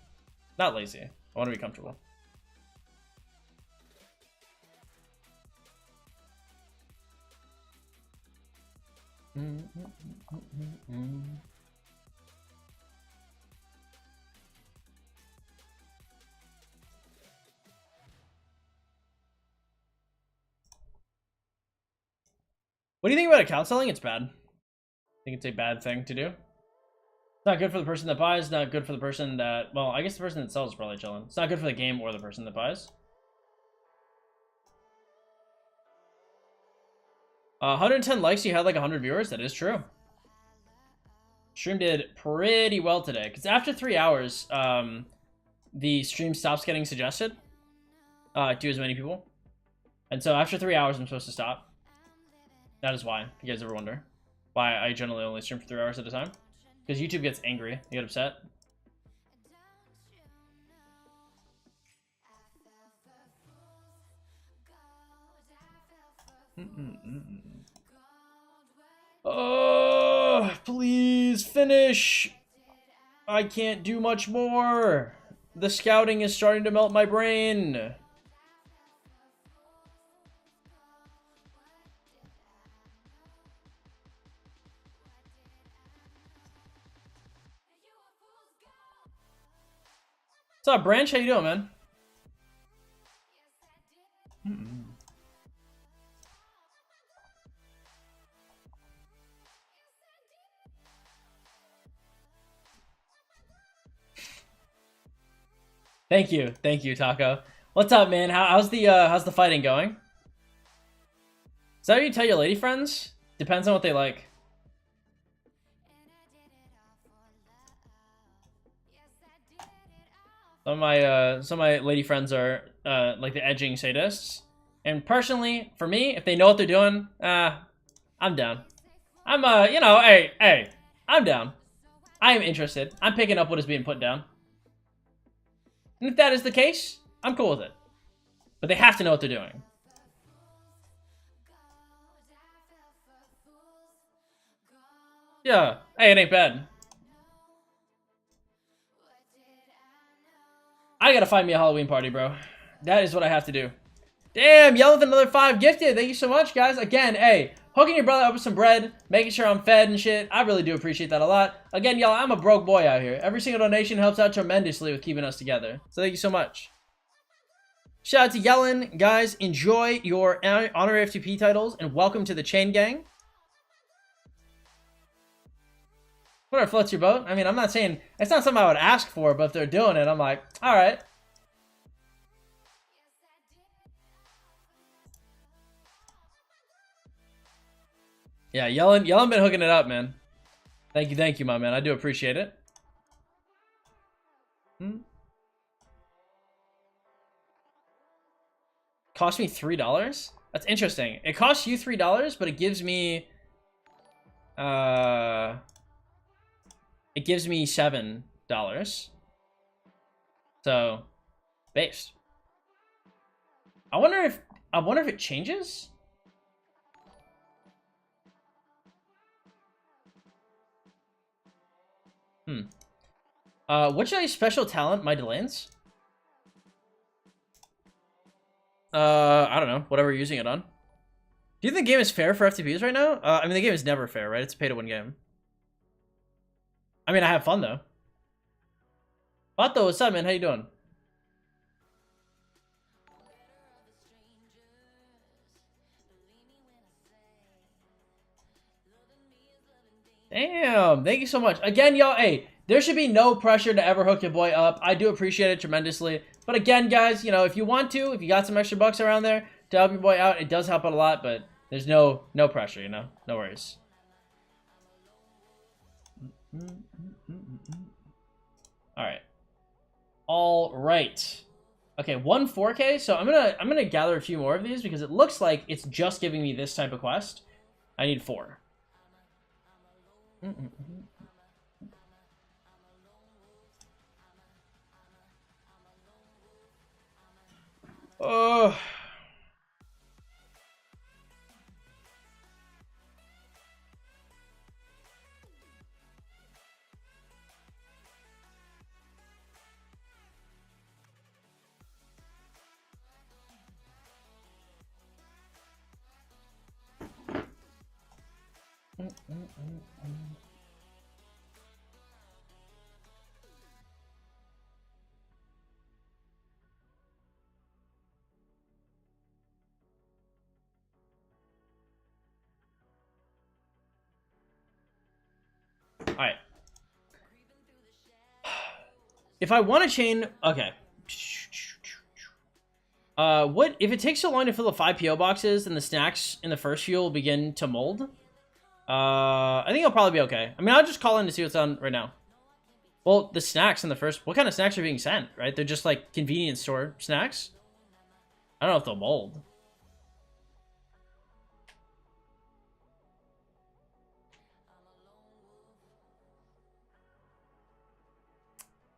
Not lazy. I want to be comfortable. What do you think about account selling? It's bad. I think it's a bad thing to do. It's not good for the person that buys, not good for the person that... Well, I guess the person that sells is probably chilling. It's not good for the game or the person that buys. 110 likes, you had like 100 viewers? That is true. Stream did pretty well today. Because after 3 hours, the stream stops getting suggested to as many people. And so after 3 hours, I'm supposed to stop. That is why, if you guys ever wonder. Why I generally only stream for 3 hours at a time. Because YouTube gets angry. They get upset. Oh, please finish. I can't do much more. The scouting is starting to melt my brain. What's up, Branch? How you doing, man? Thank you, Taco. What's up, man? How's the fighting going? Is that what you tell your lady friends? Depends on what they like. Some of my lady friends are like the edging sadists, and personally, for me, if they know what they're doing, I'm down. I'm you know, hey, I'm down. I am interested. I'm picking up what is being put down, and if that is the case, I'm cool with it. But they have to know what they're doing. Yeah, hey, it ain't bad. I gotta find me a Halloween party, bro. That is what I have to do. Damn, Yell with another 5 gifted. Thank you so much, guys. Again, hey, hooking your brother up with some bread, making sure I'm fed and shit. I really do appreciate that a lot. Again, y'all, I'm a broke boy out here. Every single donation helps out tremendously with keeping us together. So thank you so much. Shout out to Yellen. Guys, enjoy your honorary FTP titles and welcome to the Chain Gang. Whatever floats your boat. I mean, I'm not saying it's not something I would ask for, but if they're doing it, I'm like, all right. Yeah, Yellen been hooking it up, man. Thank you, my man. I do appreciate it. Cost me $3? That's interesting. It costs you $3, but it gives me $7. So, based. I wonder if it changes? What's a special talent, my Delans? I don't know. Whatever you're using it on. Do you think the game is fair for FTPs right now? I mean, the game is never fair, right? It's a pay-to-win game. I mean, I have fun, though. Vato, what's up, man? How you doing? Damn, thank you so much. Again, y'all, hey, there should be no pressure to ever hook your boy up. I do appreciate it tremendously. But again, guys, you know, if you want to, if you got some extra bucks around there to help your boy out, it does help out a lot, but there's no pressure, you know? No worries. All right. Okay, 4K. So I'm gonna gather a few more of these because it looks like it's just giving me this type of quest. I need 4. Oh. Alright. If I want to chain... Okay. What if it takes so long to fill the 5 PO boxes and the snacks in the first few will begin to mold? I think it'll probably be okay. I mean, I'll just call in to see what's on right now. Well, the snacks in the first... What kind of snacks are being sent, right? They're just like convenience store snacks. I don't know if they'll mold.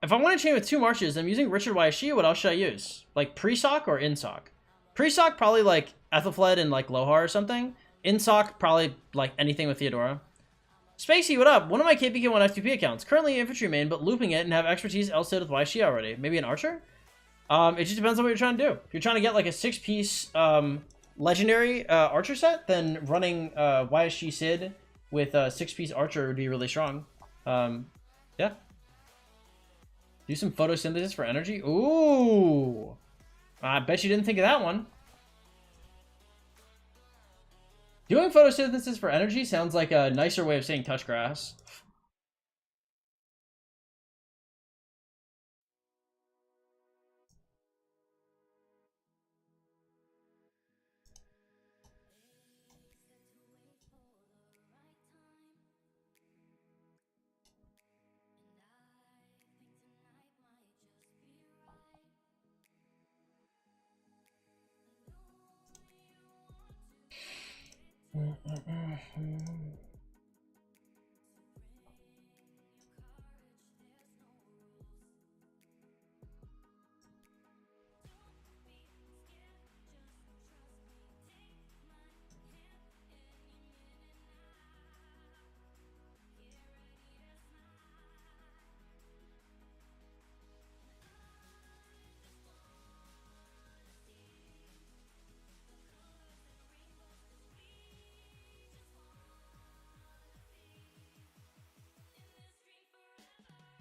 If I want to chain with 2 marches, I'm using Richard Waishi. What else should I use? Like pre-sock or in-sock? Pre-sock, probably like Ethelfled and like Lohar or something. In-sock, probably like anything with Theodora. Spacey, what up? One of my KPK1 FTP accounts. Currently infantry main, but looping it and have expertise LCID with Waishi already. Maybe an archer? It just depends on what you're trying to do. If you're trying to get like a 6-piece legendary archer set, then running Waishi Sid with a 6-piece archer would be really strong. Yeah. Do some photosynthesis for energy? Ooh! I bet you didn't think of that one. Doing photosynthesis for energy sounds like a nicer way of saying touch grass.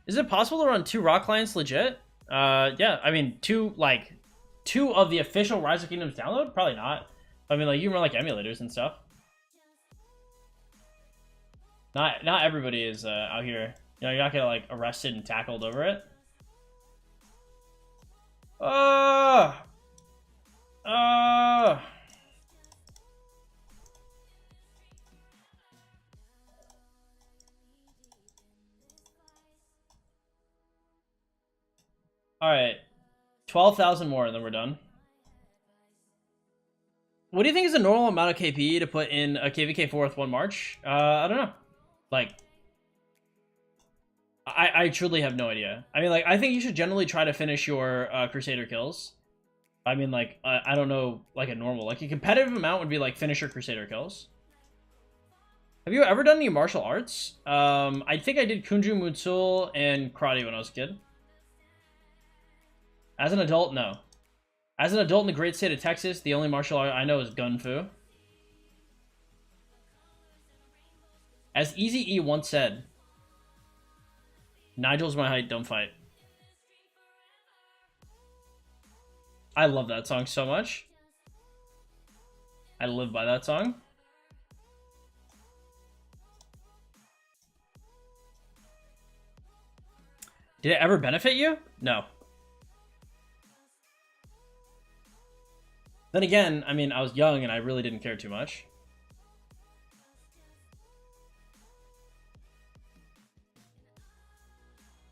Is it possible to run 2 rock clients legit? Yeah, I mean, two of the official Rise of Kingdoms download? Probably not. I mean, like, you can run, like, emulators and stuff. Not everybody is out here. You know, you're not gonna, like, arrested and tackled over it. Alright. 12,000 more and then we're done. What do you think is a normal amount of KP to put in a KVK4 with 1 March? I don't know. Like, I truly have no idea. I mean, like, I think you should generally try to finish your Crusader kills. I mean, like, I don't know, like, a normal. Like, a competitive amount would be, like, finish your Crusader kills. Have you ever done any martial arts? I think I did Kunju Mutsul and karate when I was a kid. As an adult, no. As an adult in the great state of Texas, the only martial art I know is Gun Fu. As Easy E once said, Nigel's my height, don't fight. I love that song so much. I live by that song. Did it ever benefit you? No. Then again, I mean, I was young and I really didn't care too much.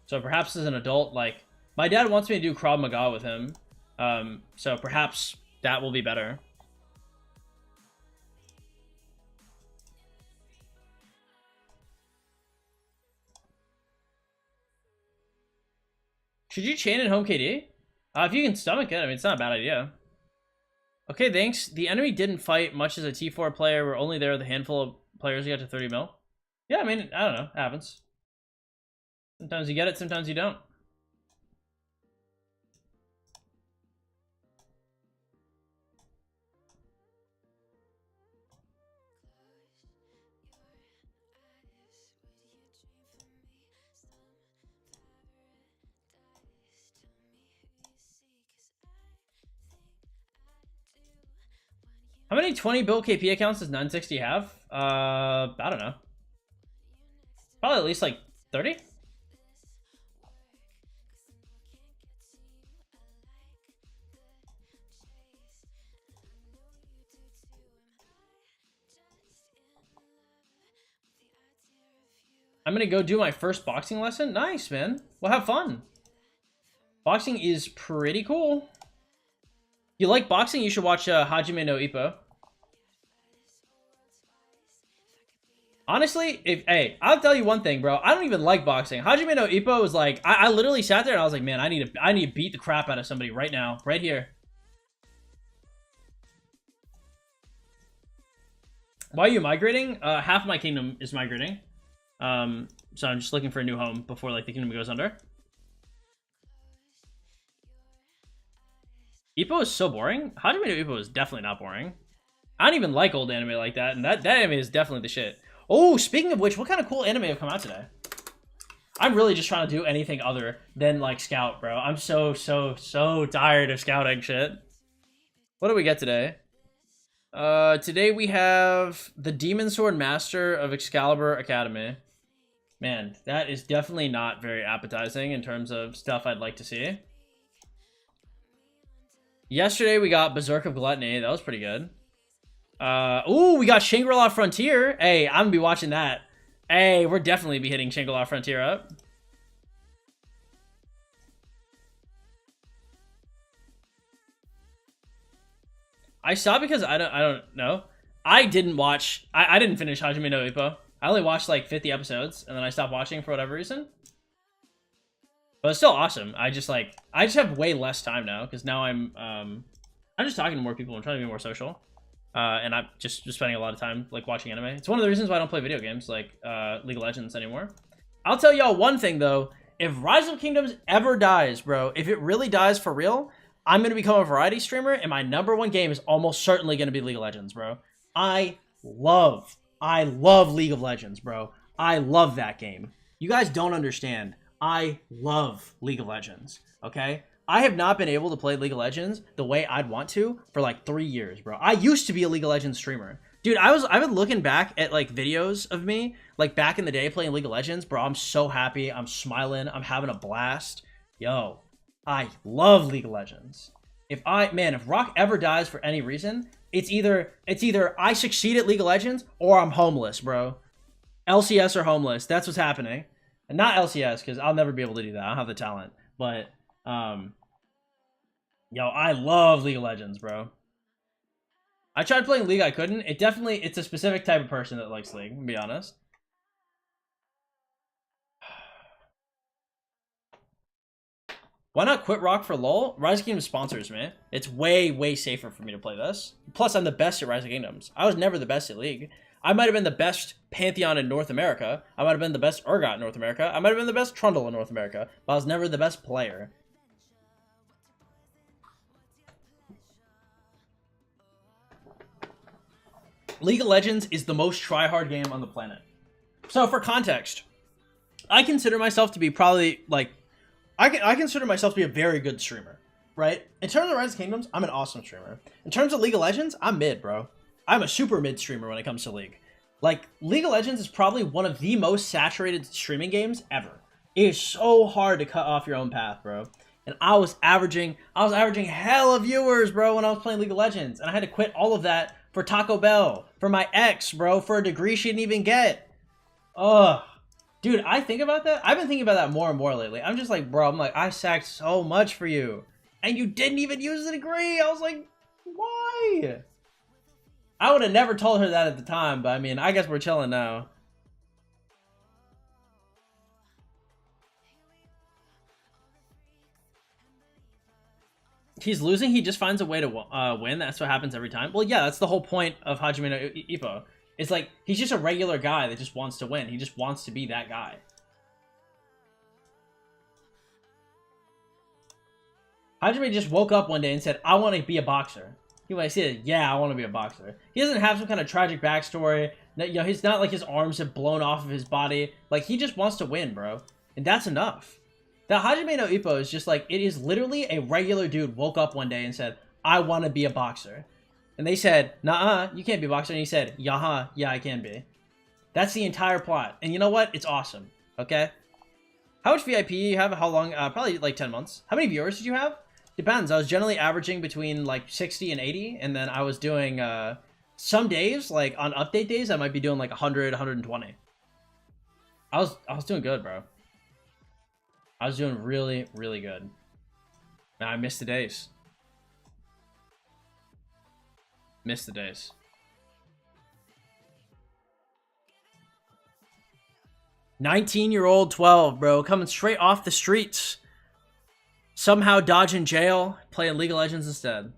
So perhaps as an adult, like, my dad wants me to do Krav Maga with him. So perhaps that will be better. Should you chain in home KD? If you can stomach it, I mean, it's not a bad idea. Okay, thanks. The enemy didn't fight much as a T4 player. We're only there with a handful of players who got to 30 mil. Yeah, I mean, I don't know. It happens. Sometimes you get it, sometimes you don't. How many 20 build KP accounts does 960 have? I don't know. Probably at least like 30? I'm gonna go do my first boxing lesson. Nice, man. Well, have fun. Boxing is pretty cool. You like boxing? You should watch Hajime no Ippo. Honestly, hey, I'll tell you one thing, bro. I don't even like boxing. Hajime no Ippo was like, I literally sat there and I was like, man, I need to beat the crap out of somebody right now, right here. Why are you migrating? Half my kingdom is migrating. So I'm just looking for a new home before like the kingdom goes under. Ippo is so boring. Hajime no Ippo is definitely not boring. I don't even like old anime like that, and that anime is definitely the shit. Oh, speaking of which, what kind of cool anime have come out today? I'm really just trying to do anything other than like scout, bro. I'm so tired of scouting shit. What do we get today? Today we have the Demon Sword Master of Excalibur Academy. Man, that is definitely not very appetizing in terms of stuff I'd like to see. Yesterday we got Berserk of Gluttony. That was pretty good. Ooh, we got Shangri-La Frontier. Hey, I'm gonna be watching that. Hey, we're definitely be hitting Shangri-La Frontier up. I stopped because I don't know. I didn't watch. I didn't finish Hajime no Ippo. I only watched like 50 episodes and then I stopped watching for whatever reason. But it's still awesome. I just have way less time now because now I'm just talking to more people. I'm trying to be more social. And I'm just spending a lot of time like watching anime. It's one of the reasons why I don't play video games like League of Legends anymore. I'll tell y'all one thing though. If Rise of Kingdoms ever dies, bro, if it really dies for real, I'm going to become a variety streamer, and my #1 game is almost certainly going to be League of Legends, bro. I love League of Legends, bro. I love that game. You guys don't understand. I love League of Legends, okay? I have not been able to play League of Legends the way I'd want to for like 3 years, bro. I used to be a League of Legends streamer. Dude, I've been looking back at like videos of me, like back in the day playing League of Legends, bro. I'm so happy. I'm smiling. I'm having a blast. Yo. I love League of Legends. If Rock ever dies for any reason, it's either I succeed at League of Legends or I'm homeless, bro. LCS or homeless. That's what's happening. And not LCS, because I'll never be able to do that. I don't have the talent. But yo, I love League of Legends, bro. I tried playing League, I couldn't. It's a specific type of person that likes League, to be honest. Why not quit Rock for LoL? Rise of Kingdoms sponsors me. It's way safer for me to play this. Plus, I'm the best at Rise of Kingdoms. I was never the best at League. I might have been the best Pantheon in North America. I might have been the best Urgot in North America. I might have been the best Trundle in North America. But I was never the best player. League of Legends is the most try-hard game on the planet. So, for context, I consider myself to be probably, like, I consider myself to be a very good streamer, right? In terms of Rise of Kingdoms, I'm an awesome streamer. In terms of League of Legends, I'm mid, bro. I'm a super mid streamer when it comes to League. Like, League of Legends is probably one of the most saturated streaming games ever. It is so hard to cut off your own path, bro. And I was averaging hella viewers, bro, when I was playing League of Legends. And I had to quit all of that for Taco Bell, for my ex, bro, for a degree she didn't even get. Ugh. Dude, I think about that. I've been thinking about that more and more lately. I'm just like, bro, I sacked so much for you. And you didn't even use the degree. I was like, why? I would have never told her that at the time, but I mean, I guess we're chilling now. He's losing, he just finds a way to win. That's what happens every time. Well, yeah, that's the whole point of Hajime no Ippo. It's like, he's just a regular guy that just wants to win. He just wants to be that guy. Hajime just woke up one day and said, I want to be a boxer. He said, yeah, I want to be a boxer. He doesn't have some kind of tragic backstory. You know, he's not like his arms have blown off of his body. Like, he just wants to win, bro. And that's enough. That Hajime no Ippo is just like, it is literally a regular dude woke up one day and said, I want to be a boxer. And they said, "Nah, you can't be a boxer." And he said, "Yaha, yeah, I can be." That's the entire plot. And you know what? It's awesome. Okay. How much VIP you have? How long? Probably like 10 months. How many viewers did you have? Depends. I was generally averaging between like 60 and 80, and then I was doing some days, like on update days, I might be doing like 100, 120. I was doing good, bro. I was doing really, really good. Man, I missed the days. Missed the days. "19-year-old 12, bro, coming straight off the streets. Somehow dodging jail, playing League of Legends instead."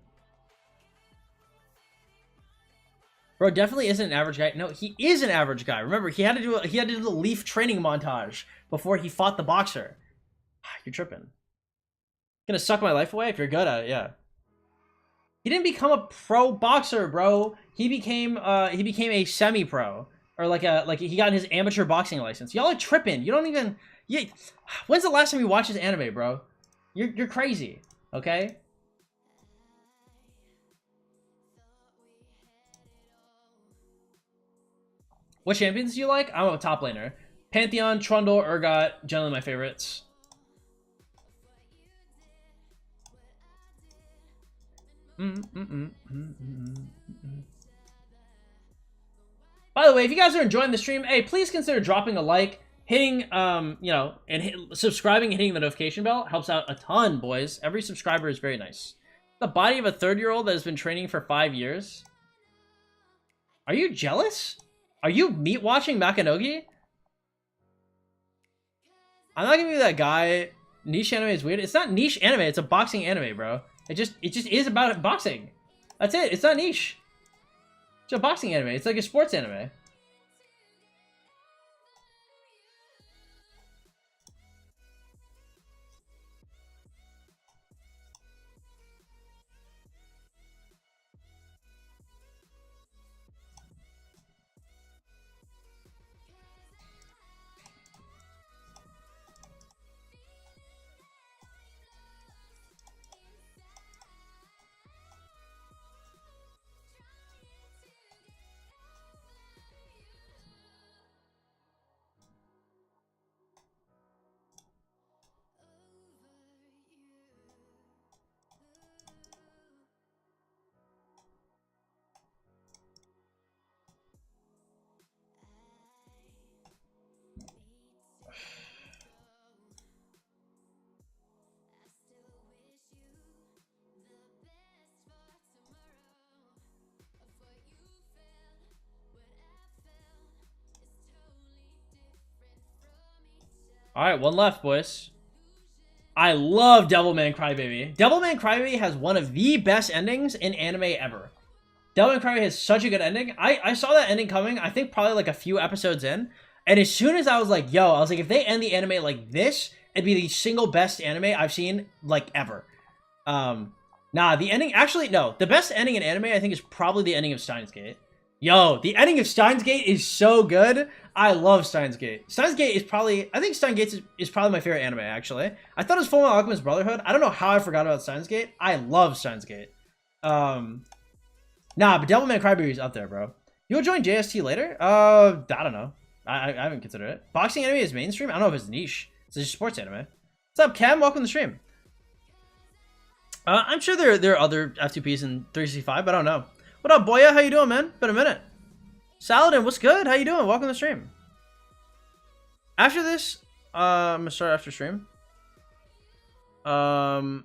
Bro, definitely isn't an average guy. No, he is an average guy. Remember, he had to do the Leaf training montage before he fought the boxer. You're tripping. Gonna suck my life away if you're good at it, yeah. He didn't become a pro boxer, bro. He became a semi-pro. Or like he got his amateur boxing license. Y'all are tripping. You don't even when's the last time you watched his anime, bro? You're crazy, okay? What champions do you like? I'm a top laner. Pantheon, Trundle, Urgot, generally my favorites. By the way, if you guys are enjoying the stream, hey, please consider dropping a like, hitting, subscribing and hitting the notification bell. Helps out a ton, boys. Every subscriber is very nice. The body of a 3-year-old that has been training for 5 years. Are you jealous? Are you meat watching Makanogi? I'm not gonna be that guy. Niche anime is weird. It's not niche anime. It's a boxing anime, bro. It just is about boxing. That's it. It's not niche. It's a boxing anime. It's like a sports anime. Alright, one left, boys. I love Devilman Crybaby. Devilman Crybaby has one of the best endings in anime ever. Devilman Crybaby has such a good ending. I saw that ending coming, I think probably like a few episodes in. And as soon as I was like, yo, I was like, if they end the anime like this, it'd be the single best anime I've seen, like, ever. Nah, the ending, actually, no. The best ending in anime, I think, is probably the ending of Steins Gate. Yo, the ending of Steins Gate is so good. I love Steins Gate. Steins Gate is probably, I think Steins Gate is probably my favorite anime, actually. I thought it was Fullmetal Alchemist Brotherhood. I don't know how I forgot about Steins Gate. I love Steins Gate. Nah, but Devilman Crybaby is up there, bro. You'll join JST later? I don't know. I haven't considered it. Boxing anime is mainstream? I don't know if it's niche. It's just sports anime. What's up, Cam? Welcome to the stream. I'm sure there are other F2Ps in 365, but I don't know. What up, Boya? How you doing, man? Been a minute. Saladin, what's good? How you doing? Welcome to the stream. After this, I'm gonna start after stream. The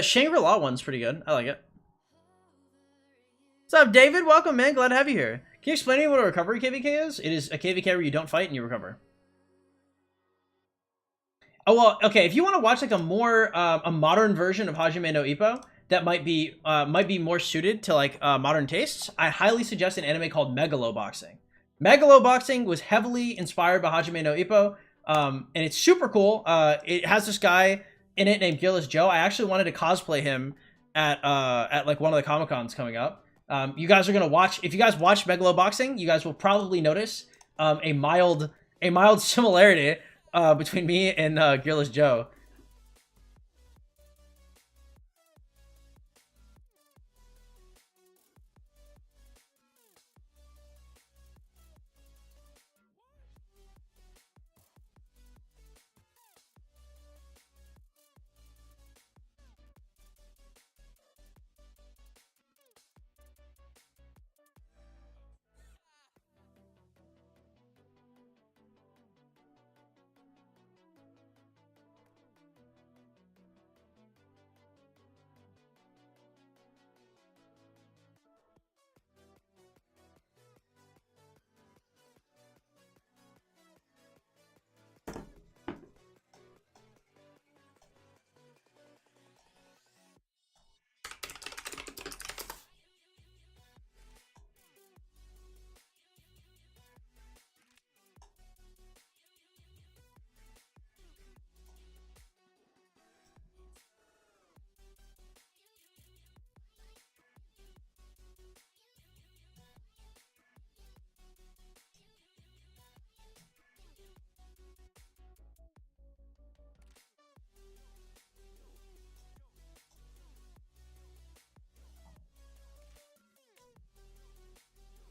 Shangri-La one's pretty good. I like it. What's up, David? Welcome, man. Glad to have you here. Can you explain to me what a recovery KVK is? It is a KVK where you don't fight and you recover. Oh, well, okay. If you want to watch like a more a modern version of Hajime no Ippo that might be more suited to like modern tastes, I highly suggest an anime called Megaloboxing. Megaloboxing was heavily inspired by Hajime no Ippo, and it's super cool. It has this guy in it named Gearless Joe. I actually wanted to cosplay him at like one of the Comic-Cons coming up. You guys are gonna watch. If you guys watch Megaloboxing, you guys will probably notice a mild similarity between me and Gearless Joe.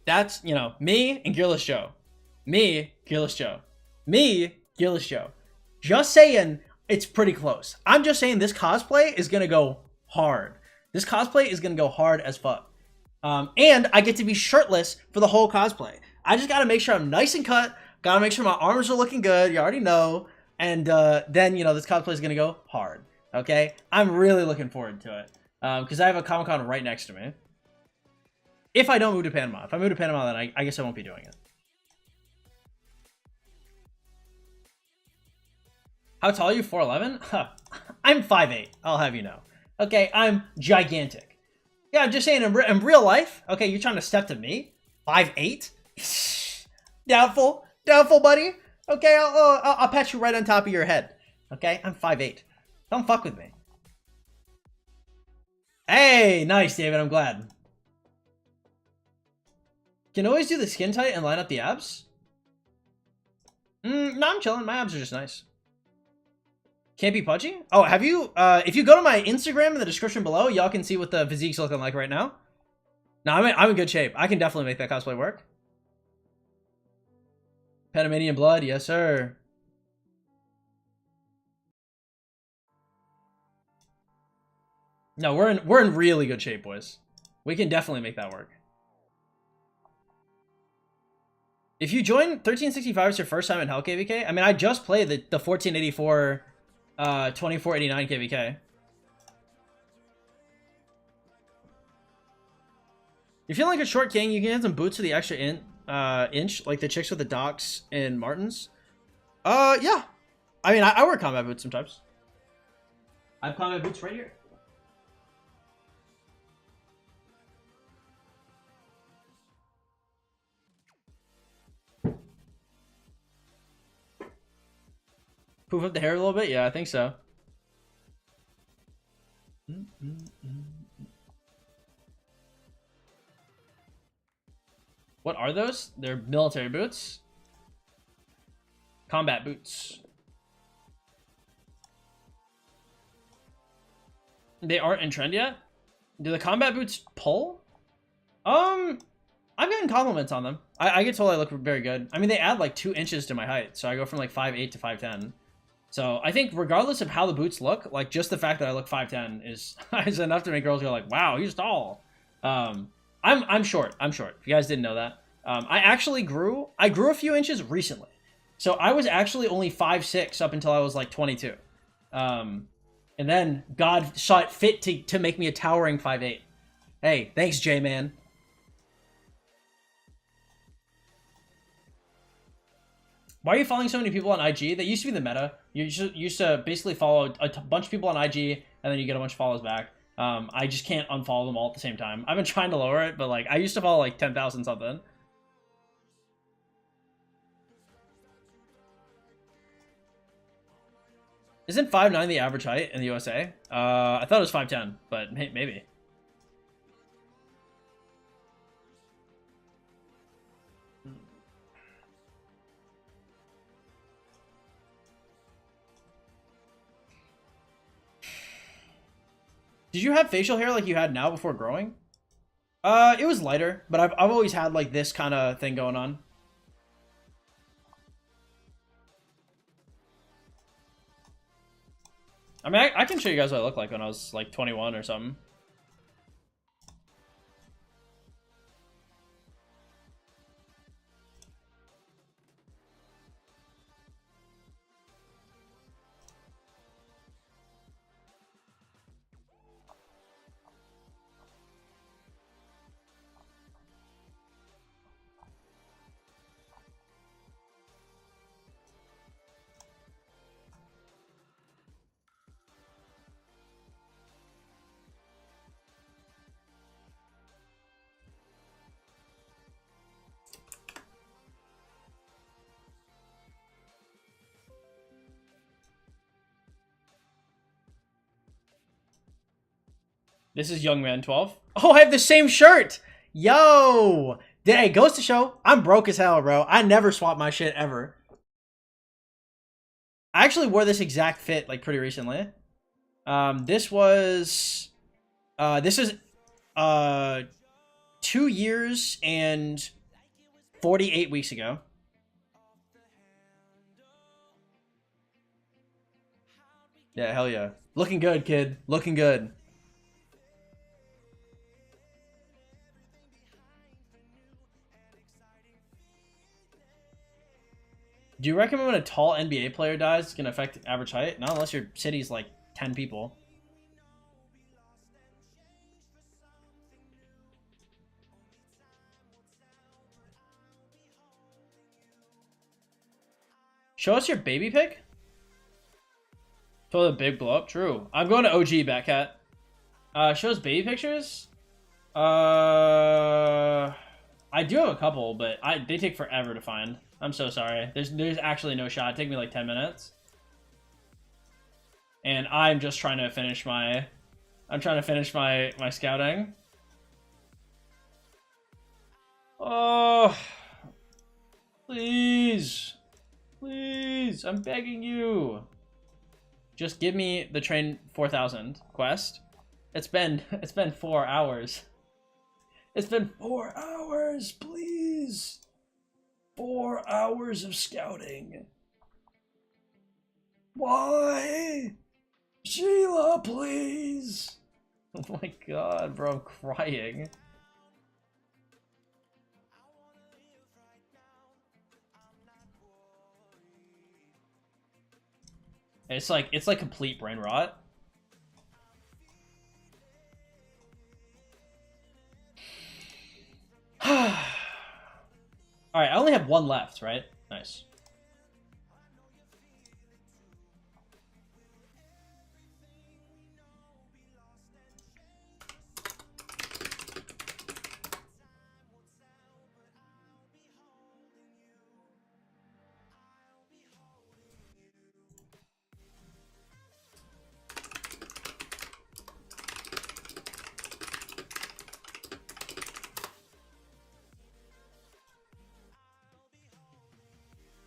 That's, you know, me and Gearless Joe. Me, Gearless Joe. Me, Gearless Joe. Just saying, it's pretty close. I'm just saying this cosplay is gonna go hard. This cosplay is gonna go hard as fuck. And I get to be shirtless for the whole cosplay. I just gotta make sure I'm nice and cut. Gotta make sure my arms are looking good. You already know. And then, you know, this cosplay is gonna go hard. Okay? I'm really looking forward to it. Because I have a Comic-Con right next to me. If I don't move to Panama. If I move to Panama, then I guess I won't be doing it. How tall are you? 4'11"? Huh. I'm 5'8". I'll have you know. Okay, I'm gigantic. Yeah, I'm just saying, in real life, okay, you're trying to step to me? 5'8"? Doubtful. Doubtful, buddy. Okay, I'll pat you right on top of your head. Okay, I'm 5'8". Don't fuck with me. Hey, nice, David. I'm glad. Can always do the skin tight and line up the abs? No, I'm chilling. My abs are just nice. Can't be pudgy? Oh, have you, if you go to my Instagram in the description below, y'all can see what the physique's looking like right now. No, I'm in good shape. I can definitely make that cosplay work. Panamanian blood, yes sir. No, we're in really good shape, boys. We can definitely make that work. If you join 1365 as your first time in Hell KVK, I mean, I just played the 1484, 2489 KVK. You feel like a short king, you can get some boots with the extra inch, like the chicks with the docks and Martins. Yeah. I mean, I wear combat boots sometimes. I have combat boots right here. Poof up the hair a little bit? Yeah, I think so. What are those? They're military boots. Combat boots. They aren't in trend yet? Do the combat boots pull? I've gotten compliments on them. I get told I look very good. I mean, they add like 2 inches to my height, so I go from like 5'8" to 5'10". So I think regardless of how the boots look, like just the fact that I look 5'10" is enough to make girls go like, "Wow, he's tall." I'm short. I'm short. If you guys didn't know that, I actually grew. I grew a few inches recently, so I was actually only 5'6" up until I was like 22, and then God saw it fit to make me a towering 5'8". Hey, thanks, J-Man. Why are you following so many people on IG? That used to be the meta. You used to basically follow a bunch of people on IG, and then you get a bunch of follows back. I just can't unfollow them all at the same time. I've been trying to lower it, but like I used to follow like 10,000 something. Isn't 5'9" the average height in the USA? I thought it was 5'10", but maybe. Did you have facial hair like you had now before growing? It was lighter, but I've always had like this kind of thing going on. I mean, I can show you guys what I looked like when I was like 21 or something. This is Young Man 12. Oh, I have the same shirt. Yo. Hey, goes to show, I'm broke as hell, bro. I never swap my shit ever. I actually wore this exact fit like pretty recently. This is 2 years and 48 weeks ago. Yeah, hell yeah. Looking good, kid. Looking good. Do you recommend when a tall NBA player dies, it's going to affect average height? Not unless your city's like 10 people. Show us your baby pic? Told a big blow up. True. I'm going to OG Batcat. Show us baby pictures? I do have a couple, but they take forever to find. I'm so sorry. There's actually no shot. It took me like 10 minutes. And I'm just trying to finish my my scouting. Oh, please. Please, I'm begging you. Just give me the train 4000 quest. It's been 4 hours. It's been 4 hours, please. 4 hours of scouting. Why? Sheila, please. Oh my god, bro, I'm crying. It's like complete brain rot. Alright, I only have one left, right? Nice.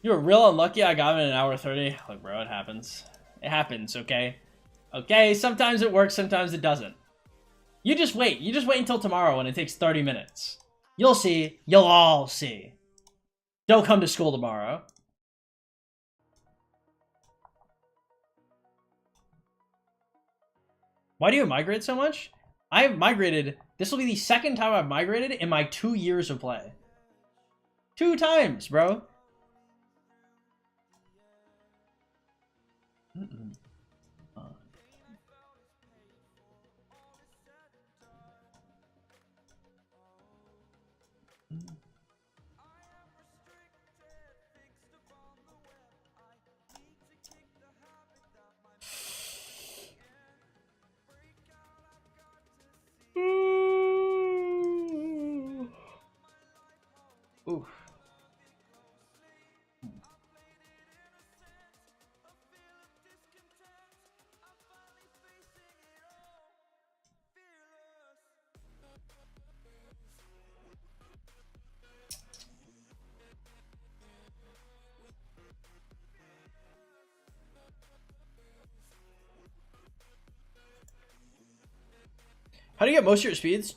You were real unlucky. I got him in an hour 30. Look, bro, it happens. It happens, okay? Okay, sometimes it works, sometimes it doesn't. You just wait. You just wait until tomorrow when it takes 30 minutes. You'll see. You'll all see. Don't come to school tomorrow. Why do you migrate so much? I've migrated. This will be the second time I've migrated in my 2 years of play. 2 times, bro. Ooh. How do you get most of your speeds?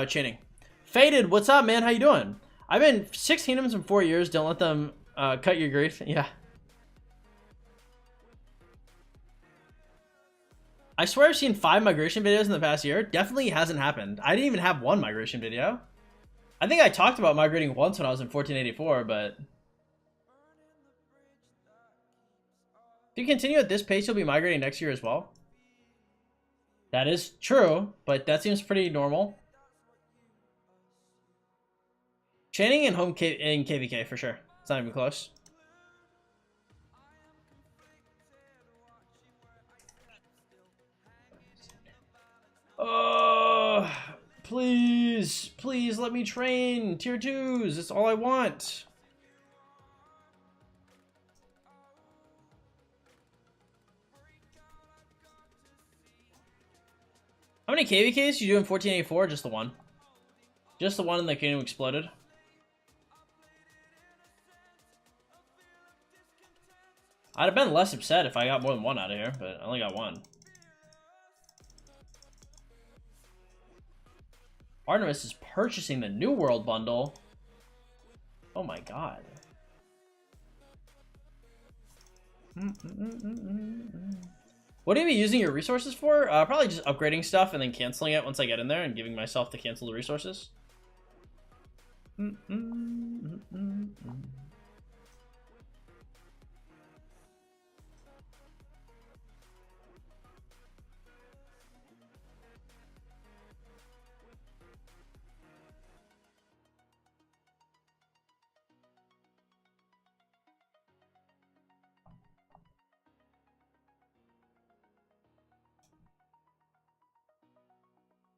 Chaining. Faded, what's up, man? How you doing? I've been 6 kingdoms in 4 years. Don't let them cut your grief. Yeah. I swear I've seen 5 migration videos in the past year. Definitely hasn't happened. I didn't even have 1 migration video. I think I talked about migrating once when I was in 1484, but... If you continue at this pace, you'll be migrating next year as well. That is true, but that seems pretty normal. Chaining and home in KVK for sure. It's not even close. Oh, please, please let me train tier 2s. That's all I want. How many KVKs you do in 1484? Just the one. Just the one in the kingdom exploded. I'd have been less upset if I got more than 1 out of here, but I only got 1. Artemis is purchasing the New World bundle. Oh my god. What are you using your resources for? Probably just upgrading stuff and then canceling it once I get in there and giving myself to cancel the resources.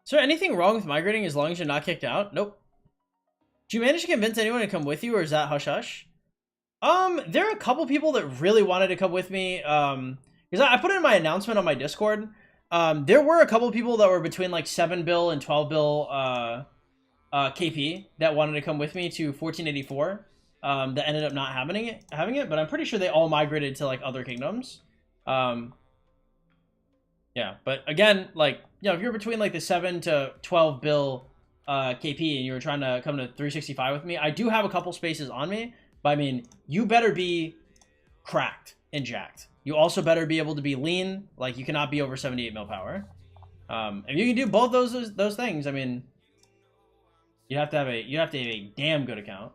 Is there anything wrong with migrating as long as you're not kicked out? Nope. Do you manage to convince anyone to come with you, or is that hush hush? There are a couple people that really wanted to come with me. Because I put in my announcement on my Discord. There were a couple people that were between like 7 bill and 12 bill KP that wanted to come with me to 1484. That ended up not having it, but I'm pretty sure they all migrated to like other kingdoms. Yeah, but again, like, you know, if you're between like the 7 to 12 bill KP and you were trying to come to 365 with me, I do have a couple spaces on me, but I mean, you better be cracked and jacked. You also better be able to be lean, like you cannot be over 78 mil power. If you can do both those things, I mean, you have to have a damn good account.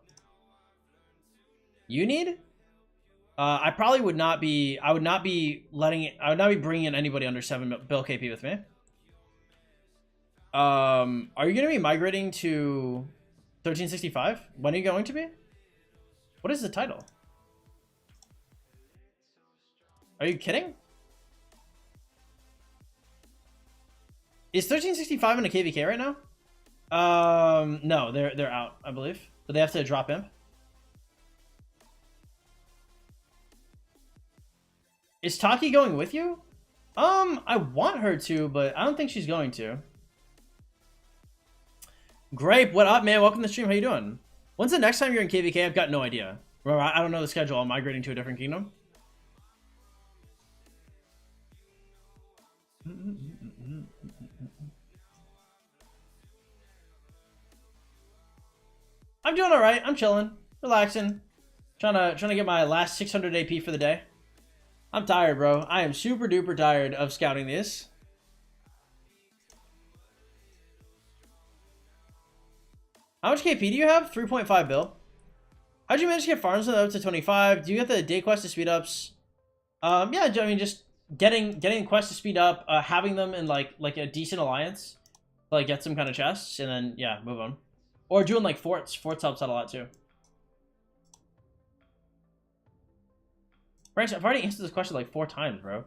You need? I probably would not be. I would not be bringing in anybody under 7 bill KP with me. Are you going to be migrating to 1365? When are you going to be? What is the title? Are you kidding? Is 1365 in a KVK right now? No, they're out, I believe. But they have to drop imp. Is Taki going with you? I want her to, but I don't think she's going to. Grape, what up, man? Welcome to the stream. How you doing? When's the next time you're in KVK? I've got no idea. I don't know the schedule. I'm migrating to a different kingdom. I'm doing all right. I'm chilling, relaxing, trying to get my last 600 AP for the day. I'm tired, bro. I am super duper tired of scouting this. How much KP do you have? 3.5 bill. How'd you manage to get farms up to 25? Do you get the day quest to speed ups? Yeah, I mean, just getting quests to speed up, having them in like a decent alliance, to, like get some kind of chests, and then yeah, move on. Or doing like forts. Forts helps out a lot too. Branch, I've already answered this question like 4 times, bro.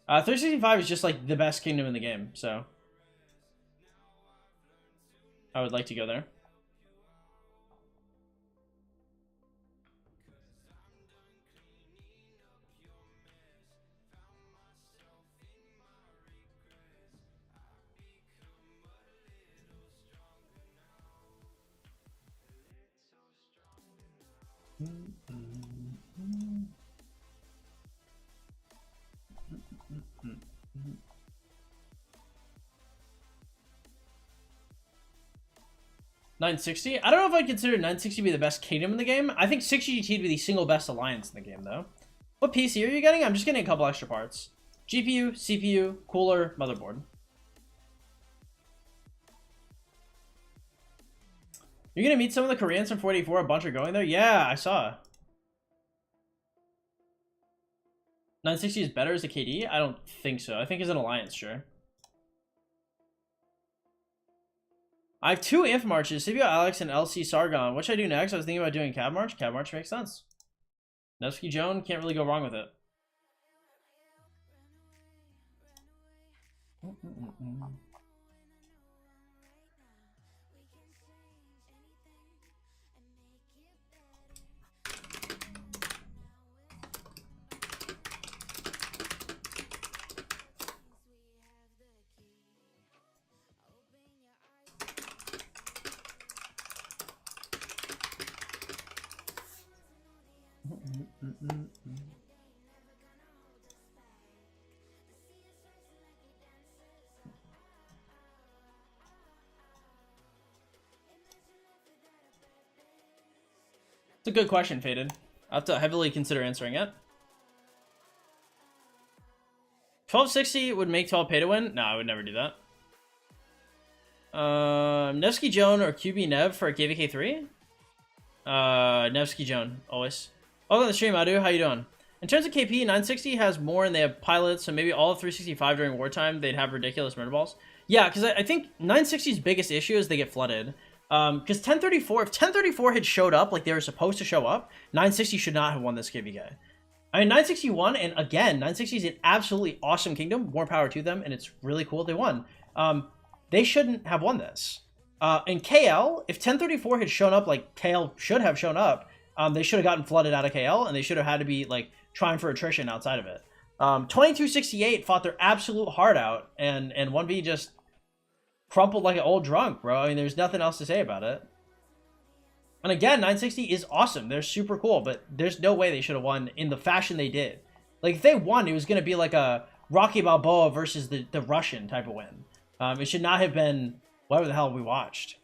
365 is just like the best kingdom in the game, so I would like to go there. $960? I don't know if I'd consider 960 to be the best kingdom in the game. I think 60 GT would be the single best alliance in the game, though. What PC are you getting? I'm just getting a couple extra parts. GPU, CPU, cooler, motherboard. You're gonna meet some of the Koreans from 484. A bunch are going there? Yeah, I saw. 960 is better as a KD? I don't think so. I think as an alliance, sure. I have 2 Inf Marches, CPU Alex and LC Sargon. What should I do next? I was thinking about doing Cab March. Cab March makes sense. Nevsky Joan, can't really go wrong with it. It's a good question, Faded. I have to heavily consider answering it. 1260 would make 12 pay to win? No, I would never do that. Nevsky Joan or QB Nev for a KVK3? Nevsky Joan, always. Welcome to the stream, Adu. How you doing? In terms of KP, 960 has more and they have pilots, so maybe all of 365 during wartime, they'd have ridiculous murder balls. Yeah, because I think 960's biggest issue is they get flooded. Because 1034, if 1034 had showed up like they were supposed to show up, 960 should not have won this KVK. I mean, 961, and again, 960 is an absolutely awesome kingdom. More power to them, and it's really cool they won. They shouldn't have won this. In KL, if 1034 had shown up like KL should have shown up, they should have gotten flooded out of KL, and they should have had to be like trying for attrition outside of it. 2268 fought their absolute heart out, and 1v just crumpled like an old drunk, bro. I mean, there's nothing else to say about it. And again, 960 is awesome. They're super cool, but there's no way they should have won in the fashion they did. Like, if they won, it was going to be like a Rocky Balboa versus the Russian type of win. It should not have been whatever the hell we watched.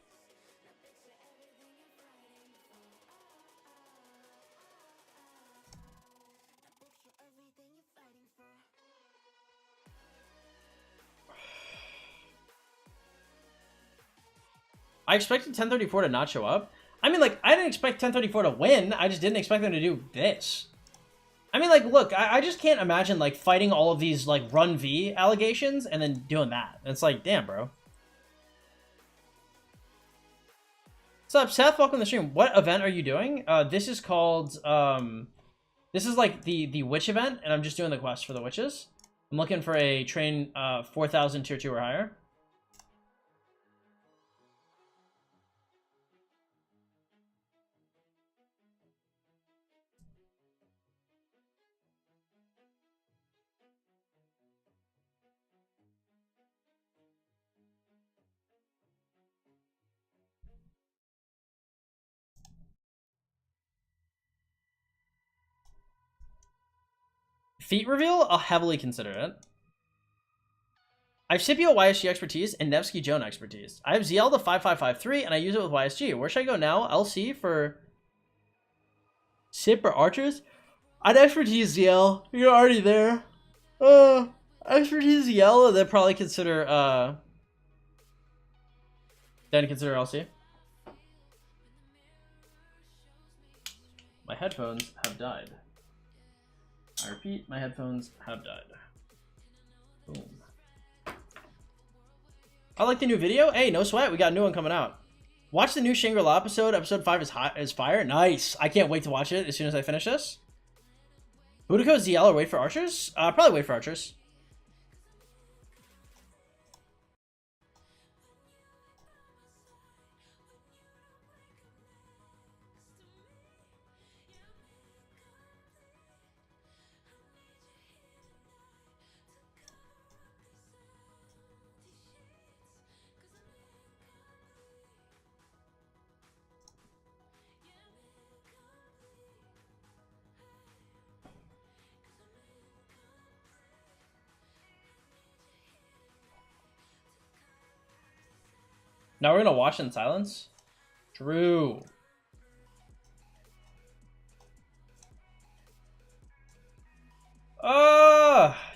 I expected 1034 to not show up. I mean, like, I didn't expect 1034 to win. I just didn't expect them to do this. I mean, like, look, I just can't imagine, like, fighting all of these, like, run V allegations and then doing that. It's like, damn, bro. What's up, Seth? Welcome to the stream. What event are you doing? This is called, this is, like, the witch event, and I'm just doing the quest for the witches. I'm looking for a train 4,000 tier 2 or higher. Feat reveal? I'll heavily consider it. I have Scipio YSG expertise and Nevsky Joan expertise. I have ZL the 5553 and I use it with YSG. Where should I go now? LC for Sip or Archers? I'd expertise ZL. You're already there. Expertise ZL and then probably consider LC. My headphones have died. I repeat, my headphones have died. Boom. I like the new video. Hey, no sweat. We got a new one coming out. Watch the new Shangri-La episode. Episode 5 is fire. Nice. I can't wait to watch it as soon as I finish this. Boudico, ZL, or wait for Archers? Probably wait for Archers. Now we're gonna watch in silence? True.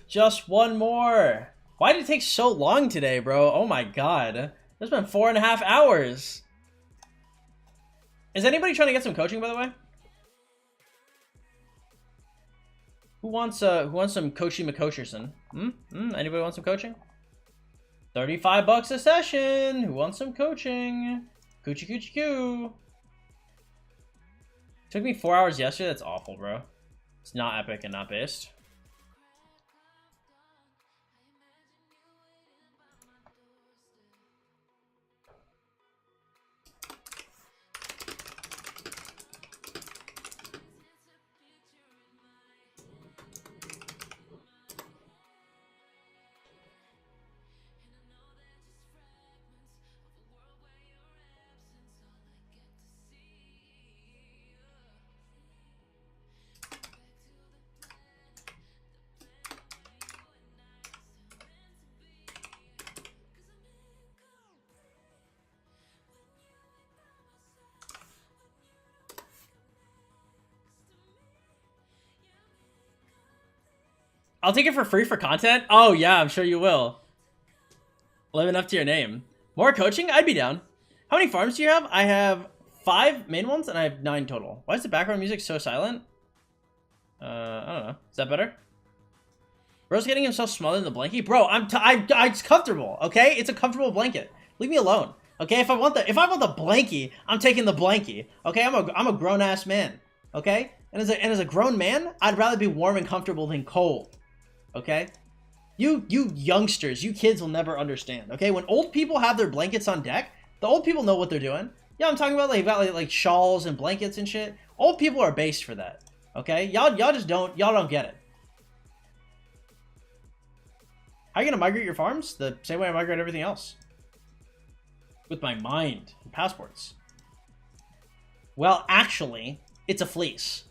Just one more. Why did it take so long today, bro? Oh my god. It's been 4.5 hours. Is anybody trying to get some coaching, by the way? Who wants some coachy McCoacherson? Anybody want some coaching? 35 bucks a session. Who wants some coaching? Coochie coochie coo. Took me 4 hours yesterday. That's awful, bro. It's not epic and not based. I'll take it for free for content. Oh yeah, I'm sure you will. Living up to your name. More coaching? I'd be down. How many farms do you have? I have 5 main ones and I have 9 total. Why is the background music so silent? I don't know. Is that better? Bro's getting himself smothered in the blanket. Bro, it's comfortable. Okay, it's a comfortable blanket. Leave me alone. Okay, if I want the blankie, I'm taking the blankie. Okay, I'm a grown ass man. Okay, and as a grown man, I'd rather be warm and comfortable than cold. Okay, you youngsters, you kids will never understand. Okay, when old people have their blankets on deck, the old people know what they're doing. Yeah, I'm talking about like shawls and blankets and shit. Old people are based for that. Okay, y'all don't get it. How are you gonna migrate your farms? The same way I migrate everything else. With my mind and passports. Well, actually, it's a fleece.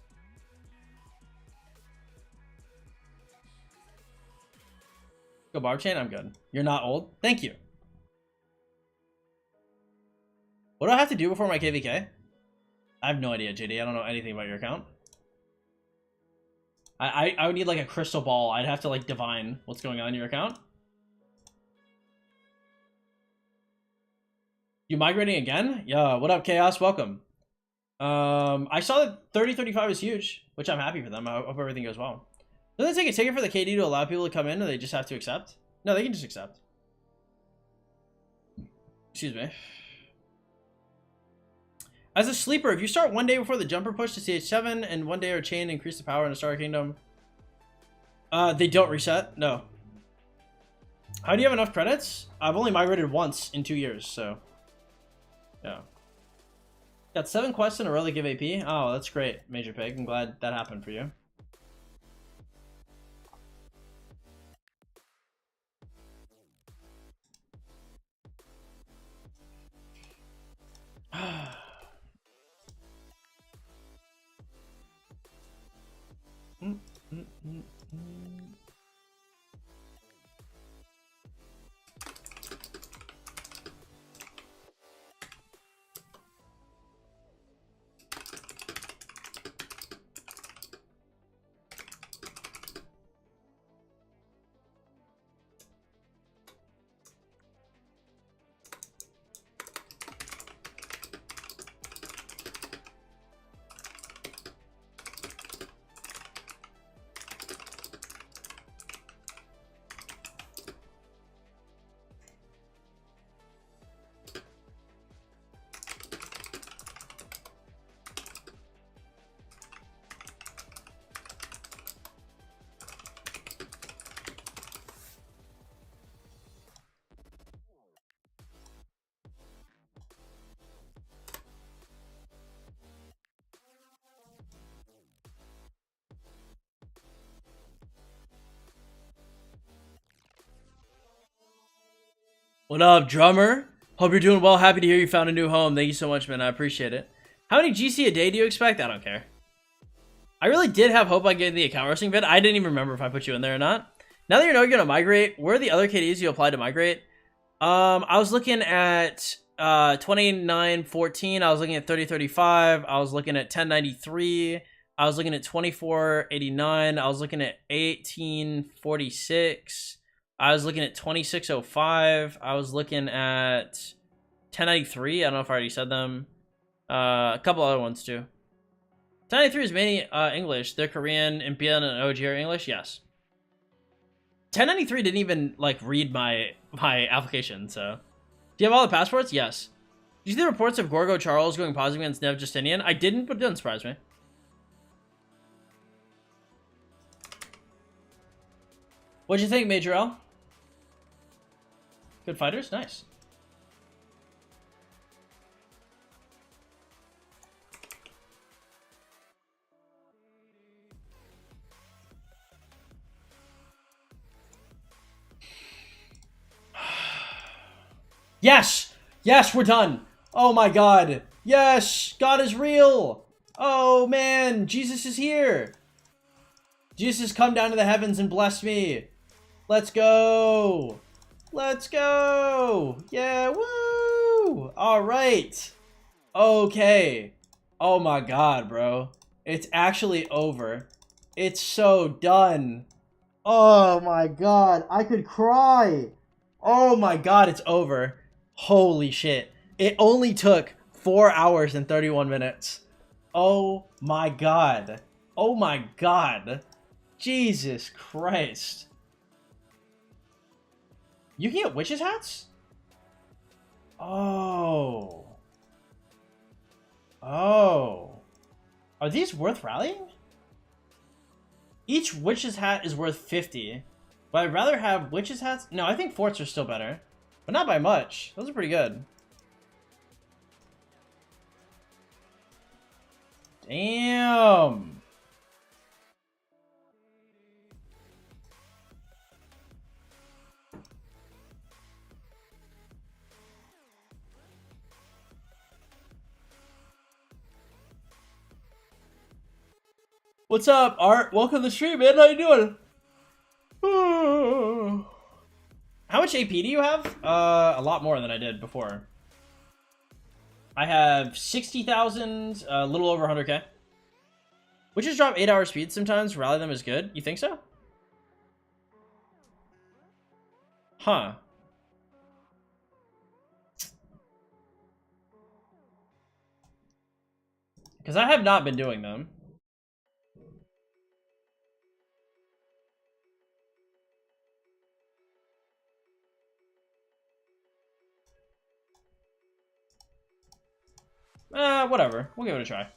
Go barb chain, I'm good. You're not old? Thank you. What do I have to do before my KVK? I have no idea, JD. I don't know anything about your account. I would need like a crystal ball. I'd have to like divine what's going on in your account. You migrating again? Yeah, what up, Chaos? Welcome. I saw that 3035 is huge, which I'm happy for them. I hope everything goes well. Doesn't it take a ticket for the KD to allow people to come in, or they just have to accept? No, they can just accept. Excuse me. As a sleeper, if you start one day before the jumper push to CH7 and one day or chain increase the power in the Star Kingdom, they don't reset? No. How do you have enough credits? I've only migrated once in 2 years, so... yeah. Got 7 quests in a Relic of AP. Oh, that's great, Major Pig. I'm glad that happened for you. What up, drummer? Hope you're doing well. Happy to hear you found a new home. Thank you so much, man. I appreciate it. How many GC a day do you expect? I don't care. I really did have hope on getting the account roasting vid. I didn't even remember if I put you in there or not. Now that you know you're gonna migrate, where are the other KDs you applied to migrate? I was looking at 2914. I was looking at 3035. I was looking at 1093. I was looking at 2489. I was looking at 1846. I was looking at 2605. I was looking at 1093. I don't know if I already said them. A couple other ones too. 1093 is mainly English. They're Korean, Impian, and OG are English. Yes. 1093 didn't even like read my application. So, do you have all the passports? Yes. Did you see the reports of Gorgo Charles going positive against Nev Justinian? I didn't, but it doesn't surprise me. What'd you think, Major L? Good fighters? Nice. Yes! Yes, we're done! Oh my god! Yes! God is real! Oh man! Jesus is here! Jesus has come down to the heavens and blessed me! Let's go! Let's go! Yeah, woo! Alright! Okay. Oh my god, bro. It's actually over. It's so done. Oh my god, I could cry. Oh my god, it's over. Holy shit. It only took 4 hours and 31 minutes. Oh my god. Oh my god. Jesus Christ. You can get witches' hats? Oh. Oh. Are these worth rallying? Each witch's hat is worth 50. But I'd rather have witch's hats. No, I think forts are still better. But not by much. Those are pretty good. Damn. What's up, Art? Welcome to the stream, man. How you doing? How much AP do you have? A lot more than I did before. I have 60,000, a little over 100k. Witches drop 8-hour speed sometimes. Rally them is good. You think so? Huh. Because I have not been doing them. Whatever. We'll give it a try.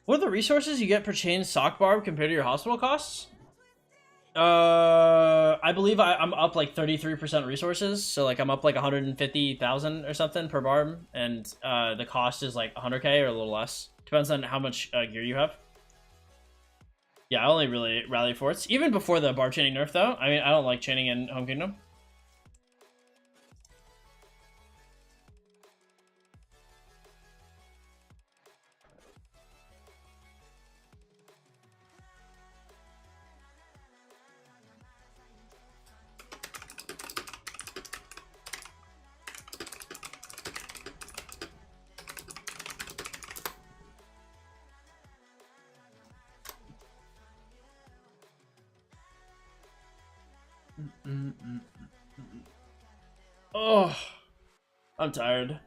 What are the resources you get per chain sock barb compared to your hospital costs? I believe I'm up like 33% resources, so like I'm up like 150,000 or something per barb, and the cost is like 100k or a little less. Depends on how much gear you have. Yeah, I only really rally forts. Even before the barb chaining nerf though. I mean, I don't like chaining in Home Kingdom. Oh, I'm tired.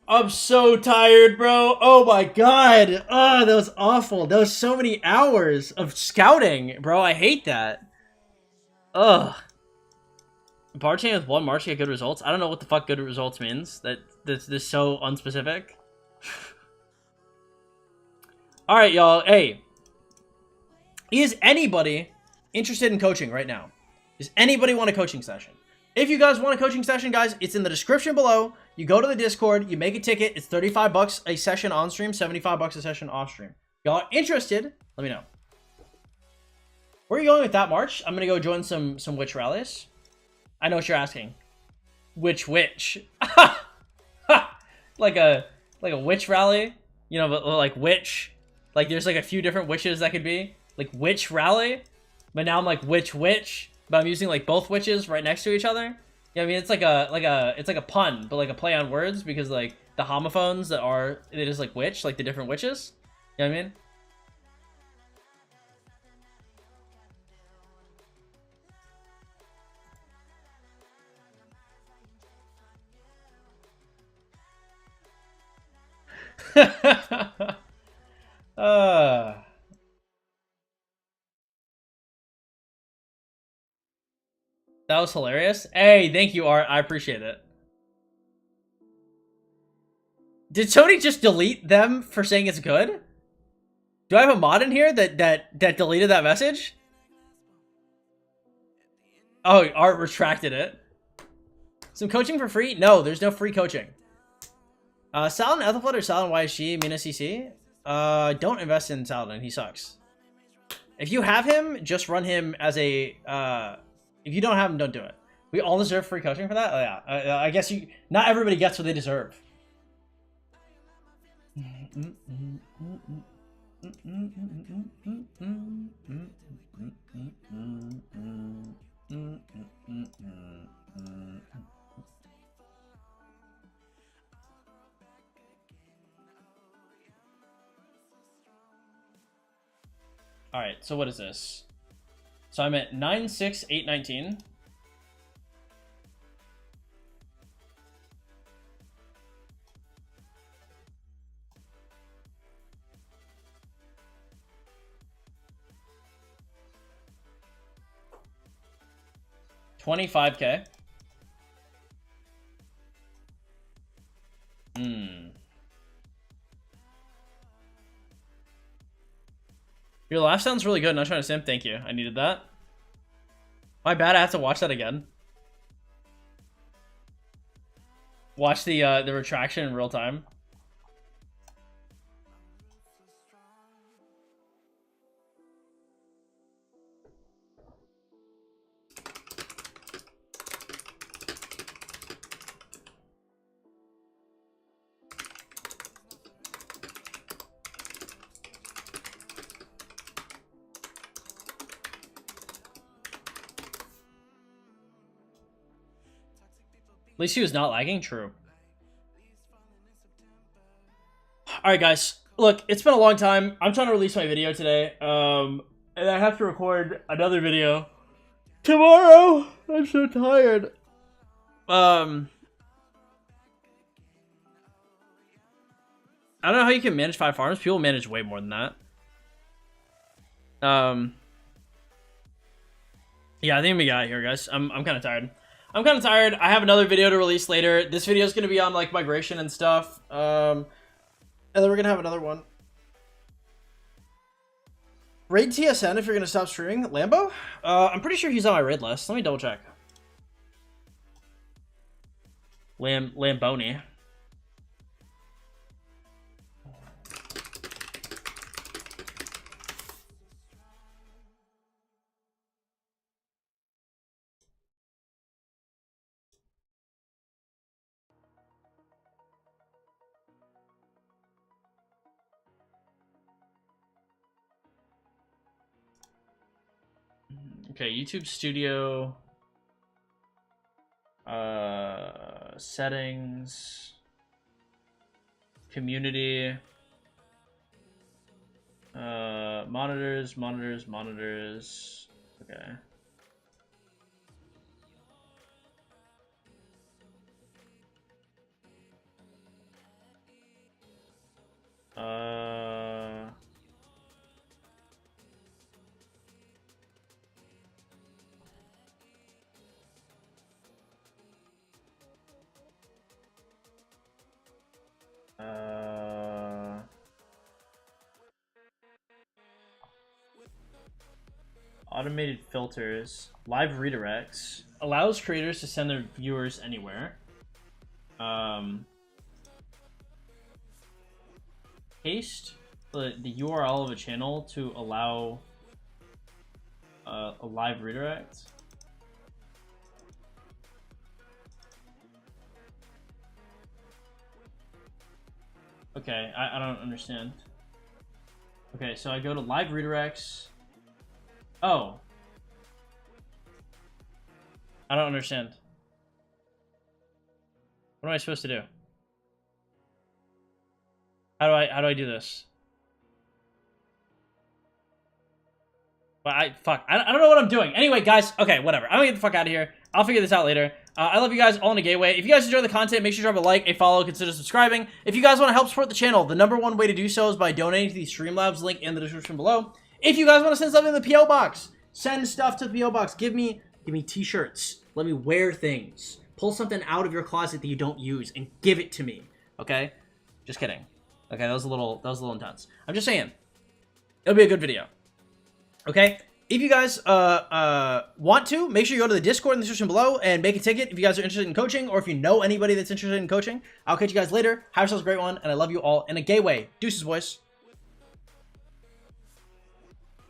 I'm so tired, bro. Oh my god. Oh, that was awful. That was so many hours of scouting, bro. I hate that. Ugh. Bar chain with one march to get good results. I don't know what the fuck good results means. That's so unspecific. All right, y'all. Hey, is anybody interested in coaching right now? Does anybody want a coaching session? If you guys want a coaching session, guys, it's in the description below. You go to the Discord, you make a ticket. It's 35 bucks a session on stream, 75 bucks a session off stream. Y'all are interested? Let me know. Where are you going with that march? I'm gonna go join some witch rallies. I know what you're asking. Which witch? like a witch rally? You know, but like witch. Like there's like a few different witches that could be. Like witch rally. But now I'm like witch. But I'm using like both witches right next to each other. Yeah, I mean it's like a pun, but like a play on words because like the homophones that are it is like witch, like the different witches. You know what I mean? That was hilarious. Hey, thank you, Art. I appreciate it. Did Tony just delete them for saying it's good? Do I have a mod in here that deleted that message? Oh, Art retracted it. Some coaching for free? No, there's no free coaching. Sal and Ethelflood or Sal and YSG, Mina CC? don't invest in Saladin. He sucks. If you have him, just run him as a, if you don't have him, don't do it. We all deserve free coaching for that? Oh, yeah. I guess not everybody gets what they deserve. All right, so what is this? So I'm at 9, 6, 8, 19. $25K. Your laugh sounds really good. Not trying to simp. Thank you. I needed that. My bad. I have to watch that again. Watch the retraction in real time. At least he was not lagging. True. Alright, guys. Look, it's been a long time. I'm trying to release my video today. And I have to record another video tomorrow. I'm so tired. I don't know how you can manage 5 farms. People manage way more than that. Yeah, I think we got it here, guys. I'm kind of tired. I'm kind of tired. I have another video to release later. This video is going to be on like migration and stuff. And then we're going to have another one. Raid TSN if you're going to stop streaming. Lambo? I'm pretty sure he's on my raid list. Let me double check. Lamboni. Okay, YouTube Studio, settings, community, monitors, okay. Automated filters, live redirects, allows creators to send their viewers anywhere. Paste the URL of a channel to allow a live redirect. Okay, I don't understand. Okay, so I go to live redirects. Oh. I don't understand. What am I supposed to do? How do I do this? But I don't know what I'm doing. Anyway, guys, okay, whatever. I'm gonna get the fuck out of here. I'll figure this out later. I love you guys all in a gay way. If you guys enjoy the content, make sure to drop a like, a follow, consider subscribing. If you guys want to help support the channel, the #1 way to do so is by donating to the Streamlabs link in the description below. If you guys want to send something to the PO box, send stuff to the PO box. Give me t-shirts. Let me wear things. Pull something out of your closet that you don't use and give it to me. Okay? Just kidding. Okay, that was a little intense. I'm just saying. It'll be a good video. Okay? If you guys want to, make sure you go to the Discord in the description below and make a ticket if you guys are interested in coaching, or if you know anybody that's interested in coaching. I'll catch you guys later. Have yourselves a great one, and I love you all in a gay way. Deuces, boys.